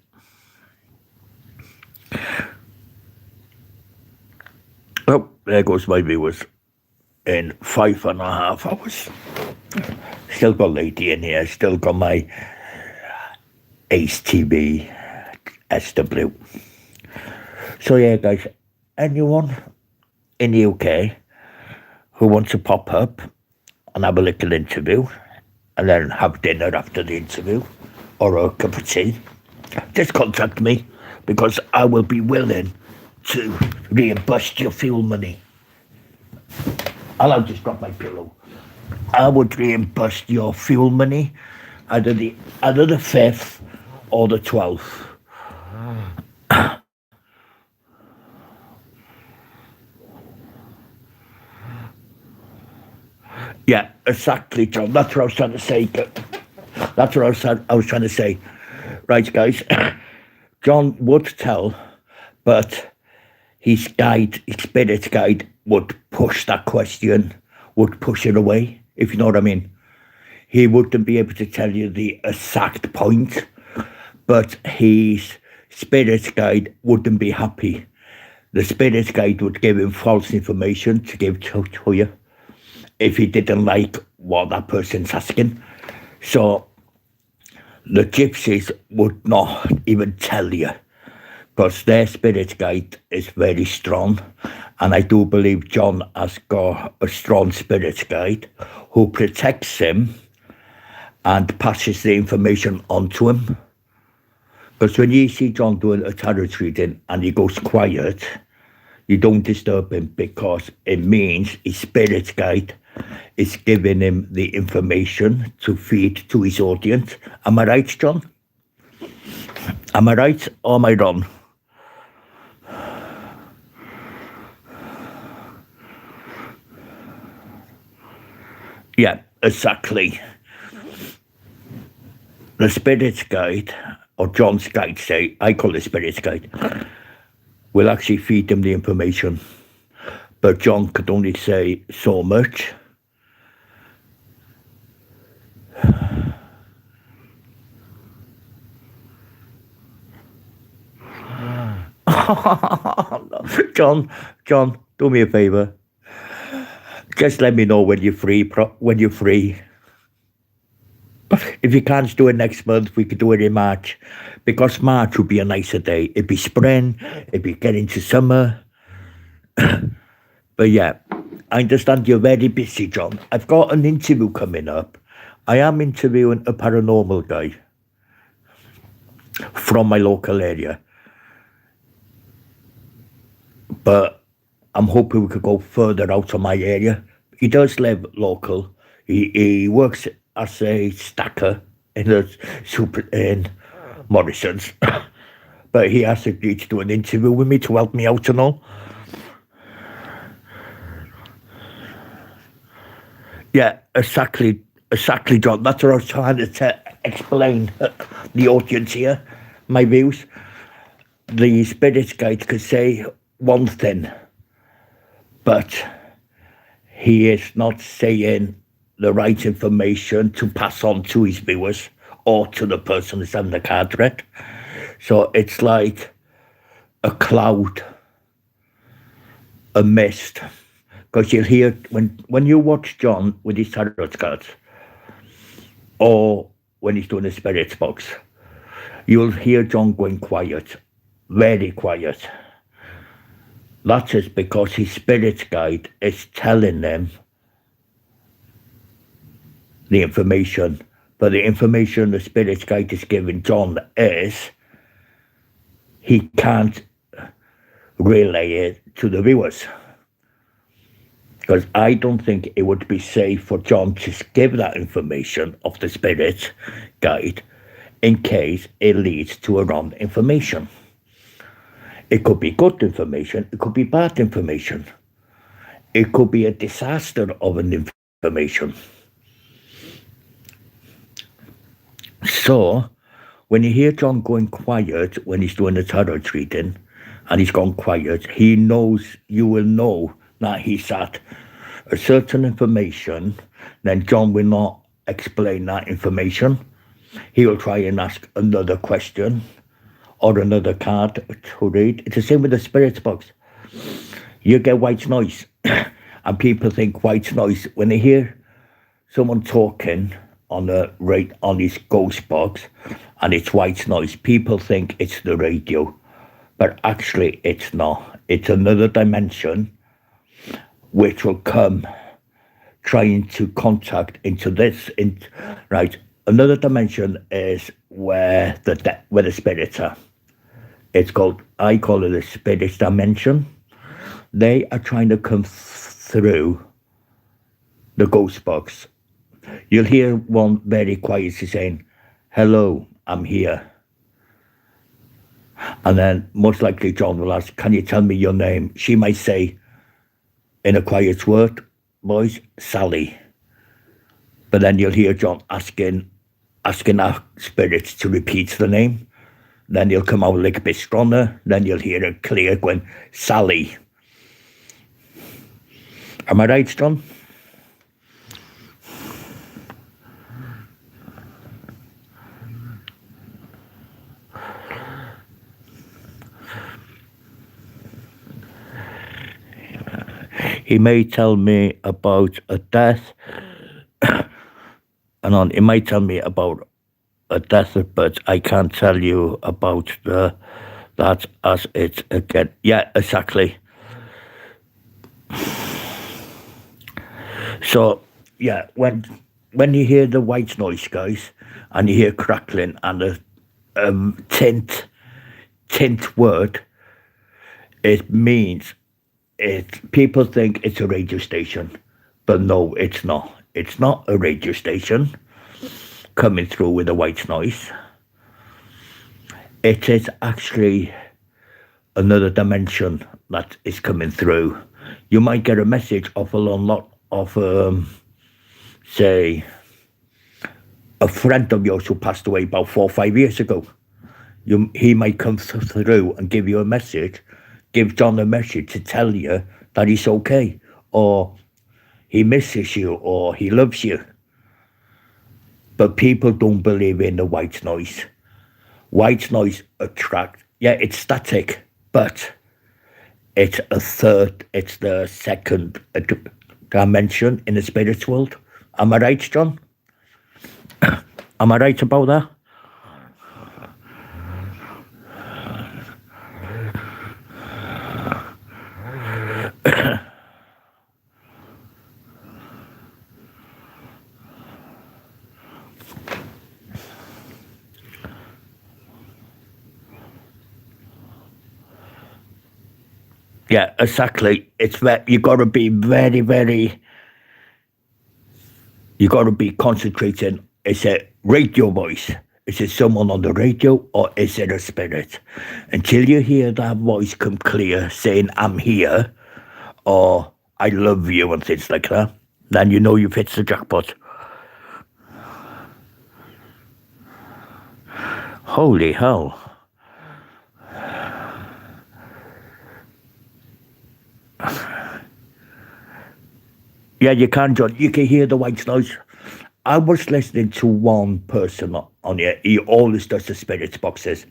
Oh, there goes my viewers in 5.5 hours. Still got Lady in here, still got my Ace TV SW. So yeah, guys, anyone in the UK who wants to pop up and have a little interview and then have dinner after the interview or a cup of tea, just contact me, because I will be willing to reimburse your fuel money. I'll just drop my pillow. I would reimburse your fuel money either the 5th or the 12th. Yeah, exactly, John. That's what I was trying to say. That's what I was trying to say. Right, guys. John would tell, but his spirit guide would push that question, would push it away, if you know what I mean. He wouldn't be able to tell you the exact point, but his spirit guide wouldn't be happy. The spirit guide would give him false information to give to you if he didn't like what that person's asking. So the gypsies would not even tell you, because their spirit guide is very strong. And I do believe John has got a strong spirit guide who protects him and passes the information on to him. Because when you see John doing a tarot reading and he goes quiet, you don't disturb him, because it means his spirit guide is giving him the information to feed to his audience. Am I right, John? Am I right or am I wrong? Yeah, exactly. The spirit guide, or John's guide, say, I call it spirit guide, will actually feed him the information. But John could only say so much. John, do me a favour. Just let me know when you're free. If you can't do it next month, we could do it in March, because March would be a nicer day. It'd be spring, it'd be getting to summer. But yeah, I understand you're very busy, John. I've got an interview coming up. I am interviewing a paranormal guy from my local area. But I'm hoping we could go further out of my area. He does live local. He works as a stacker in Morrison's. But he has agreed to do an interview with me to help me out and all. Yeah, exactly, John. That's what I was trying to explain the audience here, my views. The spirit guide could say one thing, but he is not saying the right information to pass on to his viewers or to the person who's having the card read. So it's like a cloud, a mist. Because you'll hear, when you watch John with his tarot cards, or when he's doing a spirit box, you'll hear John going quiet, very quiet. That is because his spirit guide is telling them the information. But the information the spirit guide is giving John is, he can't relay it to the viewers. Because I don't think it would be safe for John to give that information of the spirit guide in case it leads to a wrong information. It could be good information, it could be bad information. It could be a disaster of an information. So, when you hear John going quiet when he's doing the tarot reading, and he's gone quiet, he knows, you will know that he's at a certain information, then John will not explain that information. He will try and ask another question or another card to read. It's the same with the spirit box. You get white noise, and people think white noise when they hear someone talking on his ghost box, and it's white noise. People think it's the radio, but actually it's not. It's another dimension which will come trying to contact into this. Right, another dimension is where the spirits are. I call it a spirit dimension. They are trying to come through the ghost box. You'll hear one very quietly saying, "Hello, I'm here." And then most likely John will ask, "Can you tell me your name?" She might say, in a quiet voice, "Sally." But then you'll hear John asking our spirits to repeat the name. Then he'll come out a little bit stronger. Then you'll hear it clear going, "Sally." Am I right, John? He may tell me about a death, and he might tell me about a death, but I can't tell you about that as it's again. Yeah, exactly. So yeah, when you hear the white noise, guys, and you hear crackling and a tint word, it means people think it's a radio station, but no, it's not. It's not a radio station coming through with a white noise. It is actually another dimension that is coming through. You might get a message of a lot of, say, a friend of yours who passed away about 4 or 5 years ago. He might come through and give you a message, give John a message to tell you that he's okay, or he misses you, or he loves you. But people don't believe in the white noise. White noise attracts, yeah, it's static, but it's the second dimension in the spirit world. Am I right, John? Am I right about that? Yeah, exactly. It's you got to be very, very. You got to be concentrating. Is it radio voice? Is it someone on the radio, or is it a spirit? Until you hear that voice come clear, saying "I'm here," or "I love you" and things like that, then you know you've hit the jackpot. Holy hell. Yeah, you can, John. You can hear the white noise. I was listening to one person on here. He always does the spirit boxes.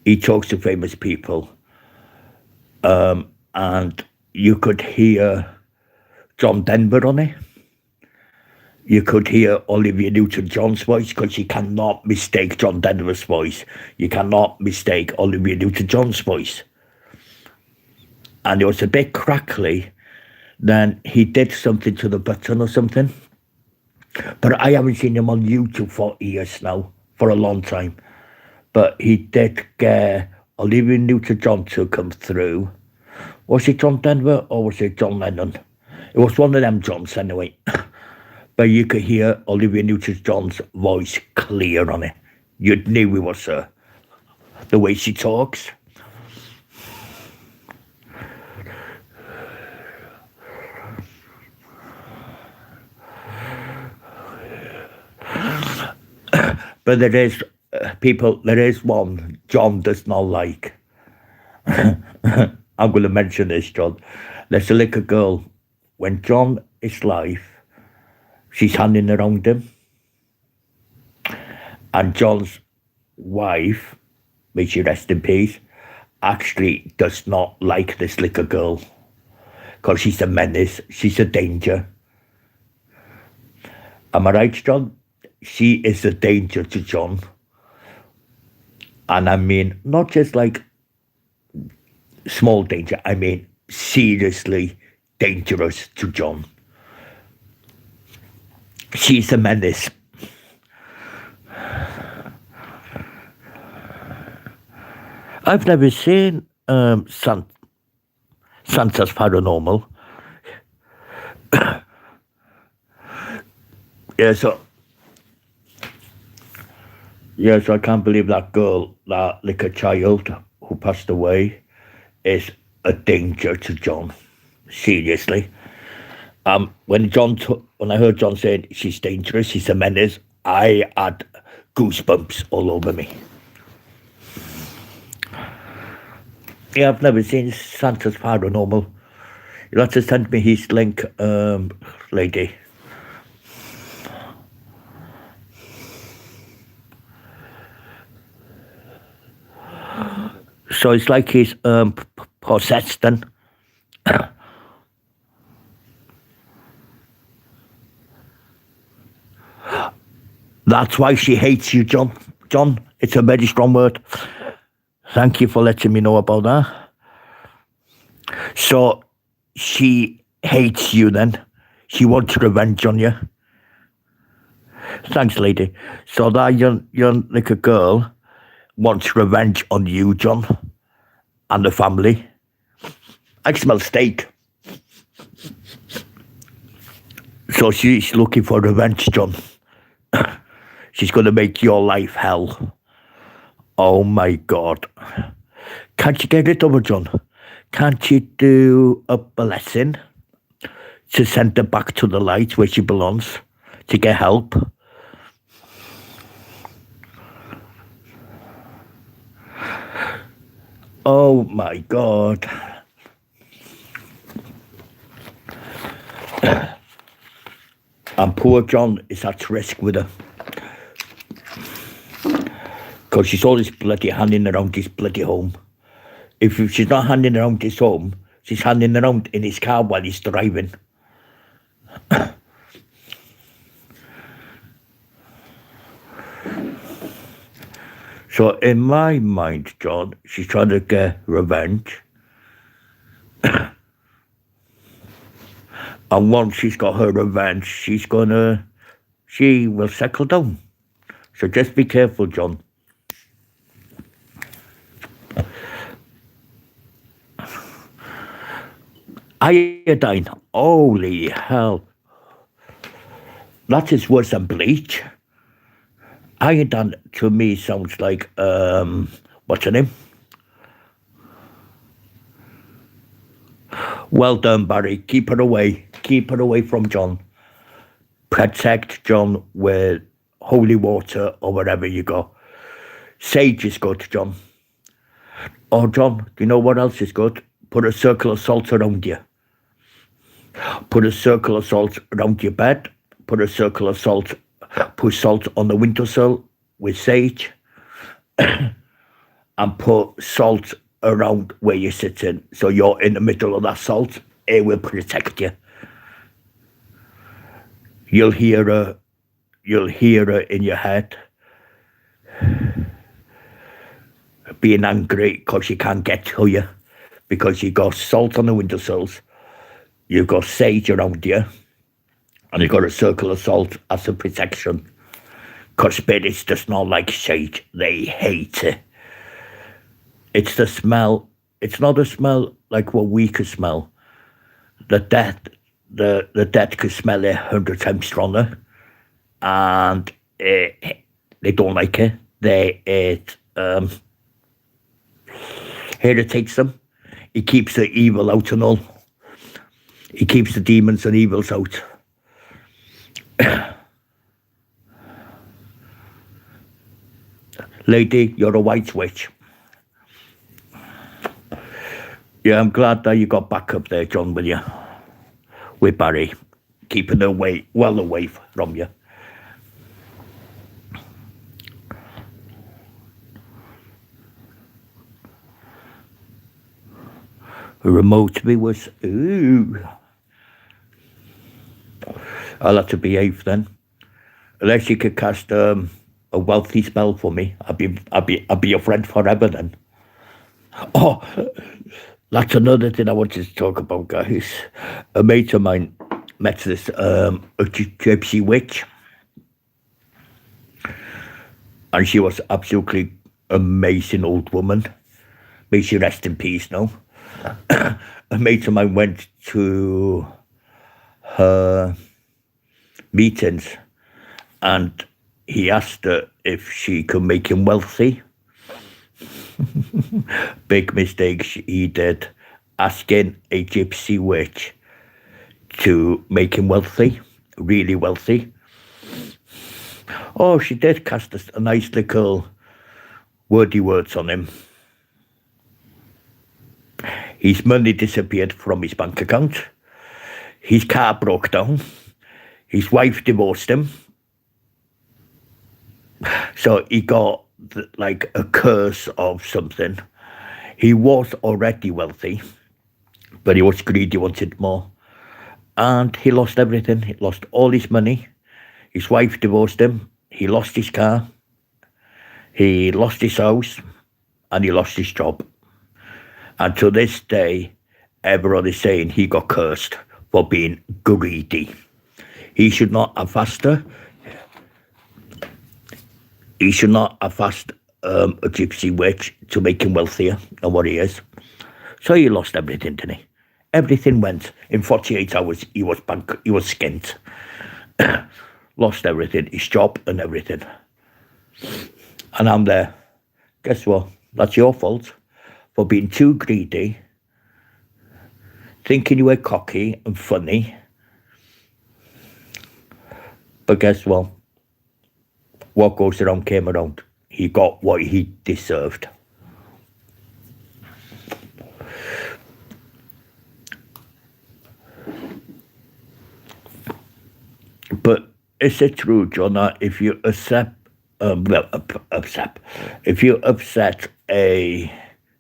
He talks to famous people. And you could hear John Denver on it. You could hear Olivia Newton-John's voice, because you cannot mistake John Denver's voice. You cannot mistake Olivia Newton-John's voice. And it was a bit crackly. Then he did something to the button or something. But I haven't seen him on YouTube for years now, for a long time. But he did get Olivia Newton-John to come through. Was it John Denver or was it John Lennon? It was one of them Johns anyway. But you could hear Olivia Newton-John's voice clear on it. You knew it was her. The way she talks. But there is there is one John does not like. I'm going to mention this, John. There's a little girl. When John is live, she's hanging around him. And John's wife, may she rest in peace, actually does not like this little girl. Because she's a menace. She's a danger. Am I right, John? She is a danger to John. And I mean, not just like small danger, I mean seriously dangerous to John. She's a menace. I've never seen Santa's Paranormal. So I can't believe that girl, that little child who passed away, is a danger to John. Seriously. When I heard John say she's dangerous, she's a menace, I had goosebumps all over me. Yeah, I've never seen Santa's Paranormal. You'll have to send me his link, lady. So it's like he's possessed then. That's why she hates you, John. John, it's a very strong word. Thank you for letting me know about that. So she hates you then. She wants revenge on you. Thanks, lady. So that young little girl wants revenge on you, John, and the family. I smell steak. So she's looking for revenge, John. She's going to make your life hell. Oh my God. Can't you get rid of her, John? Can't you do a blessing to send her back to the light where she belongs, to get help? Oh my God. And poor John is at risk with her. Because she's always bloody hanging around his bloody home. If she's not hanging around his home, she's hanging around in his car while he's driving. So in my mind, John, she's trying to get revenge. And once she's got her revenge, she will settle down. So just be careful, John. Iodine, holy hell. That is worse than bleach. Iodine to me sounds like, what's her name? Well done, Barry. Keep her away. Keep her away from John. Protect John with holy water or wherever you go. Sage is good, John. Oh, John, do you know what else is good? Put a circle of salt around you. Put a circle of salt around your bed. Put a circle of salt. Put salt on the windowsill with sage. And put salt around where you're sitting. So you're in the middle of that salt. It will protect you. You'll hear her in your head being angry because she can't get to you, because you got salt on the windowsills, you've got sage around you, and you've got a circle of salt as a protection. Because spirits does not like sage. They hate it. It's the smell. It's not a smell like what we could smell. The death the dead could smell it 100 times stronger, and they don't like it. It irritates them. It keeps the evil out and all. It keeps the demons and evils out. Lady, you're a white witch. Yeah, I'm glad that you got back up there, John, will you? With Barry, keeping her well away from you. A remote viewers. Ooh. I'll have to behave then. Unless you could cast a wealthy spell for me, I'll be your friend forever then. Oh, that's another thing I wanted to talk about, guys. A mate of mine met this a gypsy witch, and she was absolutely amazing old woman. May she rest in peace now. A mate of mine went to her meetings, and he asked her if she could make him wealthy. Big mistake he did, asking a gypsy witch to make him wealthy, really wealthy. Oh, she did cast a nice little wordy words on him. His money disappeared from his bank account. His car broke down. His wife divorced him. So he got like a curse of something. He was already wealthy, but he was greedy, wanted more. And he lost everything. He lost all his money. His wife divorced him. He lost his car. He lost his house. And he lost his job. And to this day, everyone is saying he got cursed for being greedy. He should not have asked her. He should not have asked a gypsy witch to make him wealthier than what he is. So he lost everything, didn't he? Everything went. In 48 hours, he was skint. Lost everything, his job and everything. And I'm there. Guess what? That's your fault for being too greedy, thinking you were cocky and funny. But guess what? What goes around came around. He got what he deserved. But is it true, John, that if you if you upset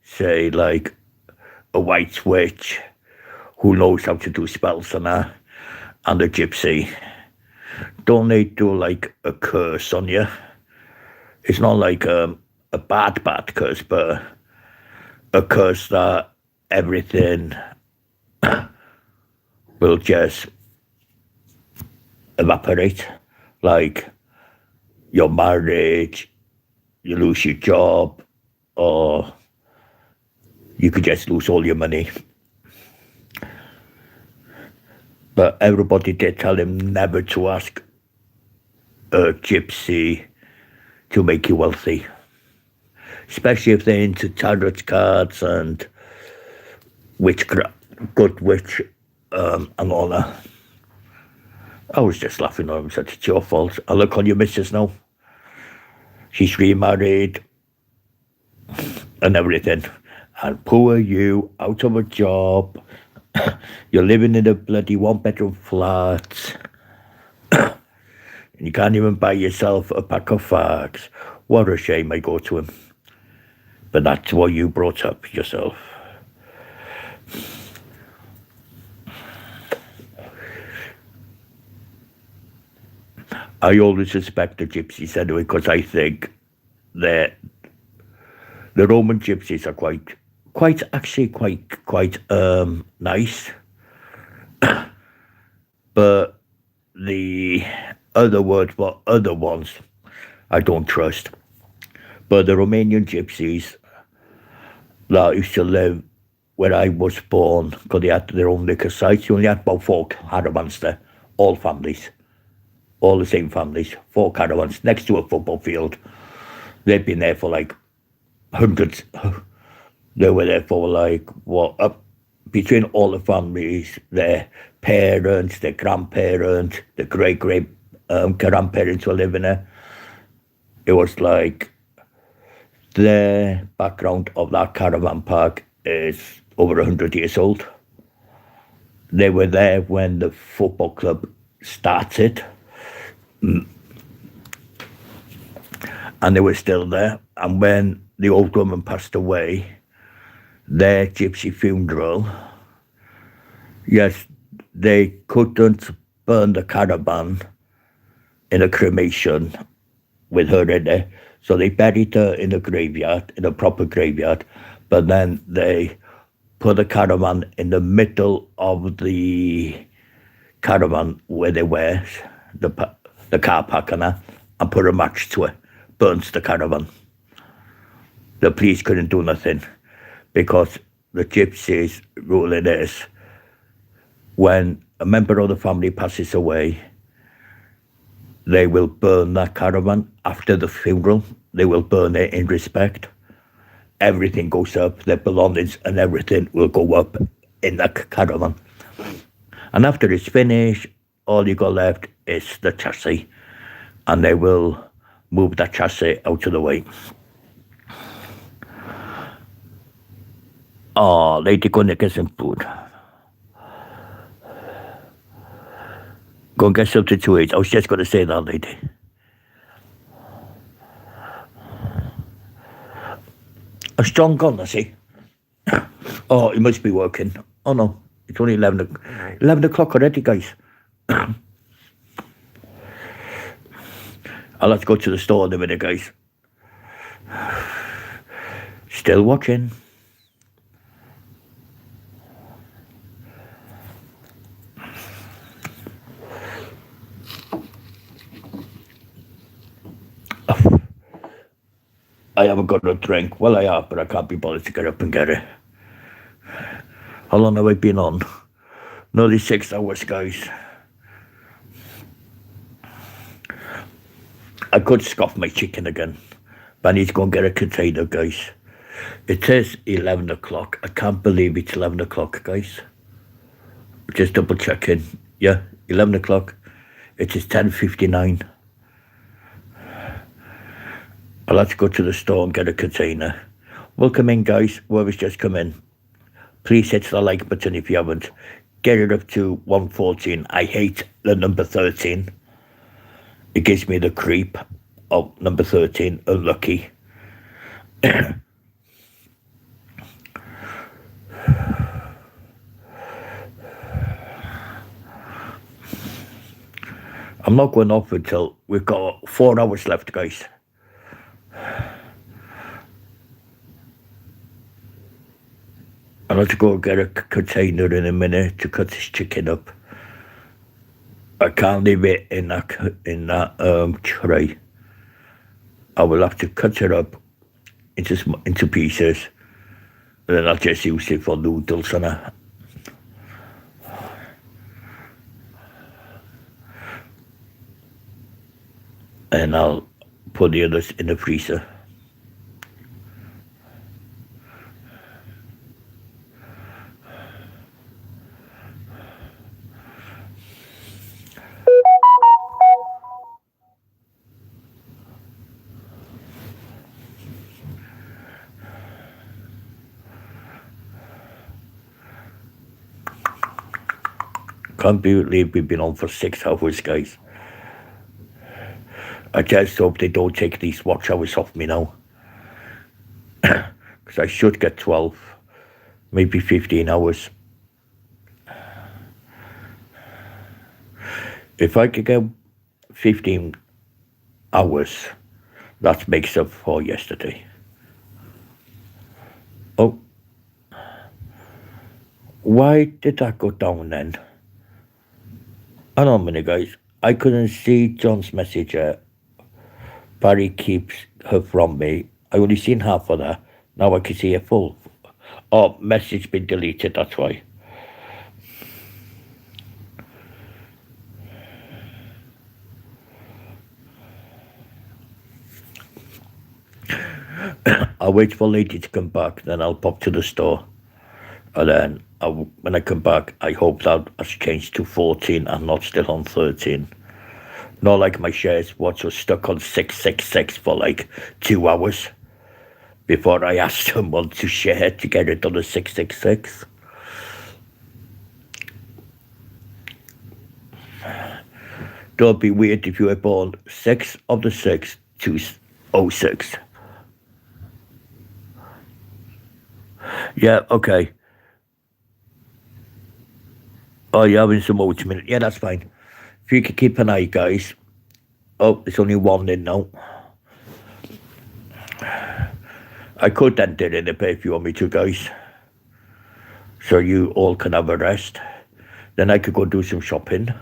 say like a white witch who knows how to do spells and a gypsy, don't they do like a curse on you? It's not like a bad curse, but a curse that everything will just evaporate. Like your marriage, you lose your job, or you could just lose all your money. But everybody did tell him never to ask a gypsy to make you wealthy. Especially if they're into tarot cards and witchcraft, good witch, and all that. I was just laughing at him, said, it's your fault. I look on your missus now. She's remarried and everything. And poor you, out of a job. You're living in a bloody one-bedroom flat. And you can't even buy yourself a pack of fags. What a shame, I go to him. But that's what you brought up yourself. I always suspect the gypsies anyway, because I think that the Roman gypsies are quite nice. But the other word for other ones, I don't trust. But the Romanian gypsies that used to live where I was born, because they had their own liquor sites. You only had about 4 caravans there, all families, all the same families, 4 caravans next to a football field. They've been there for like hundreds. They were there for like, between all the families, their parents, their grandparents, the great grandparents were living there. It was like the background of that caravan park is over 100 years old. They were there when the football club started, and they were still there. And when the old woman passed away, their gypsy funeral, yes, they couldn't burn the caravan in a cremation with her in there. So they buried her in a graveyard, in a proper graveyard, but then they put the caravan in the middle of the caravan where they were, the car park and that, and put a match to it, burns the caravan. The police couldn't do nothing because the gypsies rule it is when a member of the family passes away, they will burn that caravan after the funeral. They will burn it in respect. Everything goes up, their belongings and everything will go up in that caravan. And after it's finished, all you got left is the chassis. And they will move that chassis out of the way. Oh, lady, go and get some food. Go and get something to eat. I was just going to say that, lady. Has John gone, has he? Oh, he must be working. Oh, no. It's only 11 o'clock already, guys. I'll have to go to the store in a minute, guys. Still watching. I haven't got a drink. Well, I have, but I can't be bothered to get up and get it. How long have I been on? Nearly 6 hours, guys. I could scoff my chicken again, but I need to go and get a container, guys. It says 11 o'clock. I can't believe it's 11 o'clock, guys. Just double checking. Yeah, 11 o'clock. It is 10:59. I'll have to go to the store and get a container. Welcome in, guys. Whoever's just come in. Please hit the like button if you haven't. Get it up to 114. I hate the number 13. It gives me the creep of number 13, unlucky. I'm not going off until we've got 4 hours left, guys. I'll have to go and get a container in a minute to cut this chicken up. I can't leave it in that tray. I will have to cut it up into pieces, and then I'll just use it for noodles and that. And I'll put the others in the freezer. Can't believe we've been on for 6 hours, guys. I just hope they don't take these watch hours off me now. Because I should get 12, maybe 15 hours. If I could get 15 hours, that makes up for yesterday. Oh. Why did that go down then? Hang on a minute, guys. I couldn't see John's message yet. Barry keeps her from me. I only seen half of that. Now I can see it full. Oh, message been deleted, that's why. I'll wait for lady to come back, then I'll pop to the store. And then when I come back, I hope that has changed to 14 and not still on 13. Not like my shares, what was stuck on 666 for like 2 hours before I asked someone to share to get it on the 666. Don't be weird if you were born 6 of the 6 206. Yeah, okay. Oh, you're having some oatmeal. Yeah, that's fine. If you could keep an eye, guys. Oh, there's only one in now. I could end it in a bit if you want me to, guys. So you all can have a rest. Then I could go do some shopping.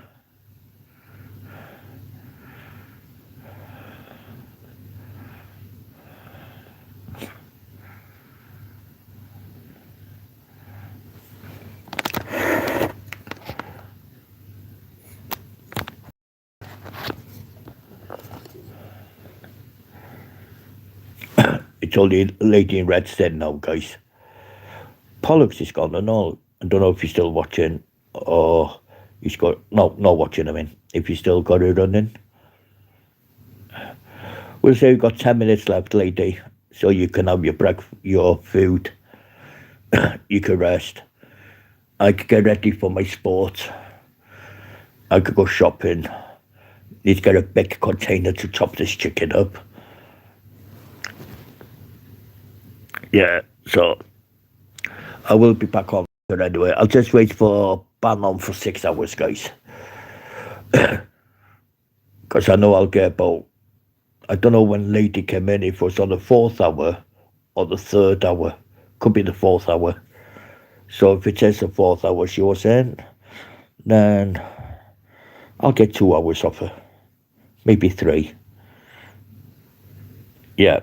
It's only Lady in Red said now, guys. Pollux is gone and all. I don't know if he's still watching or he's got not watching. I mean, if he's still got it running. We'll say we've got 10 minutes left, lady, so you can have your food. You can rest. I could get ready for my sport. I could go shopping. Need to get a big container to chop this chicken up. Yeah, so I will be back on anyway. I'll just wait for Bannon for 6 hours, guys. Because I know I'll get about, I don't know when Lady came in, if it was on the 4th hour or the 3rd hour. Could be the 4th hour. So if it says the 4th hour she was in, then I'll get 2 hours off her. Maybe 3. Yeah.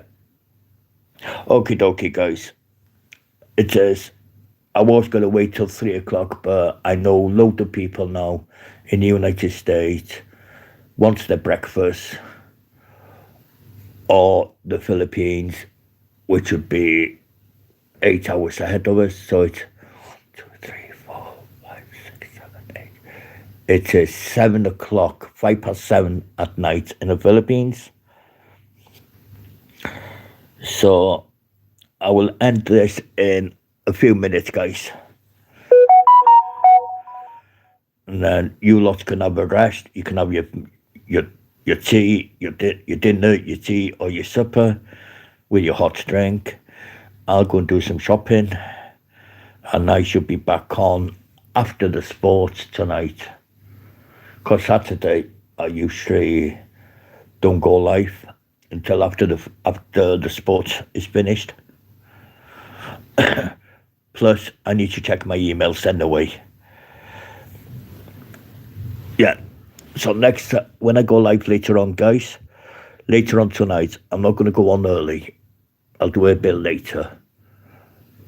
Okie dokie, guys. It says I was going to wait till 3 o'clock, but I know a load of people now in the United States wants their breakfast, or the Philippines, which would be 8 hours ahead of us. So it's 2, 3, 4, 5, 6, 7, 8. It says 7 o'clock, 7:05 at night in the Philippines. So I will end this in a few minutes, guys. And then you lot can have a rest. You can have your tea, your dinner, your tea or your supper with your hot drink. I'll go and do some shopping. And I should be back on after the sports tonight. Because Saturday I usually don't go live until after the sports is finished. Plus, I need to check my email sent away. Yeah. So when I go live later on, guys, later on tonight, I'm not going to go on early. I'll do it a bit later.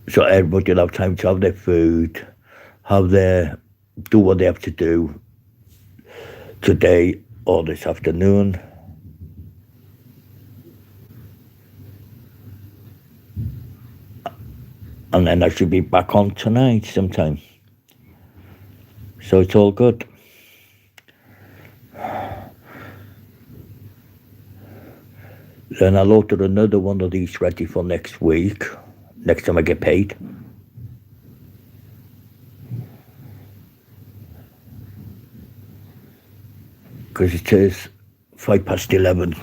So everybody will have time to have their food, do what they have to do today or this afternoon. And then I should be back on tonight sometime. So it's all good. Then I'll order another one of these ready for next week, next time I get paid. Because it says 11:05.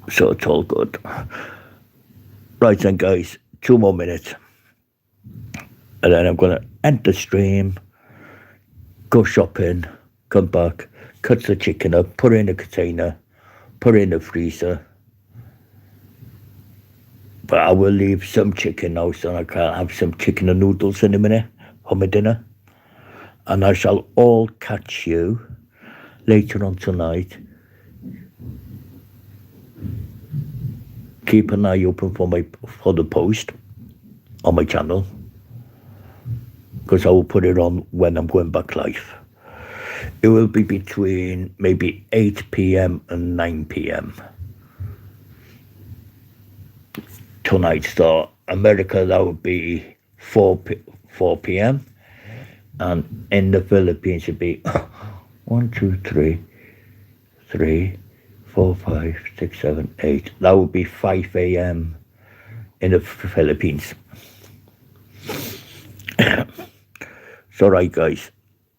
So it's all good. Right then, guys, 2 more minutes. And then I'm going to end the stream, go shopping, come back, cut the chicken up, put it in a container, put it in the freezer. But I will leave some chicken now so I can have some chicken and noodles in a minute for my dinner. And I shall all catch you later on tonight. Keep an eye open for the post. on my channel, because I will put it on when I'm going back live. It will be between maybe 8 p.m. and 9 p.m. tonight. So America, that would be 4 p.m. And in the Philippines, it'd be 1, 2, 3, 4, 5, 6, 7, 8. That would be 5 a.m. in the Philippines. So, right, guys,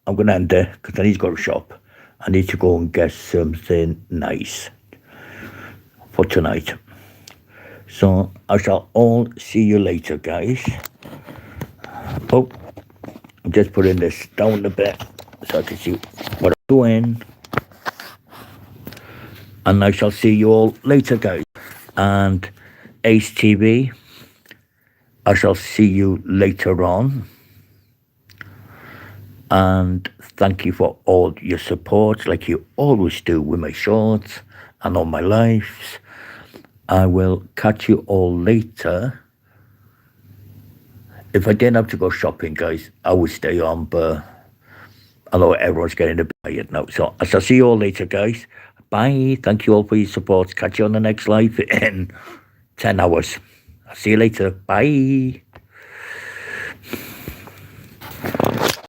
I'm going to end there because I need to go to shop. I need to go and get something nice for tonight. So, I shall all see you later, guys. Oh, I'm just putting this down a bit so I can see what I'm doing. And I shall see you all later, guys. And Ace TV, I shall see you later on. And thank you for all your support, like you always do with my shorts and all my lives. I will catch you all later. If I didn't have to go shopping, guys, I would stay on, but I know everyone's getting a bit tired now. So I shall see you all later, guys. Bye. Thank you all for your support. Catch you on the next live in 10 hours. I'll see you later. Bye.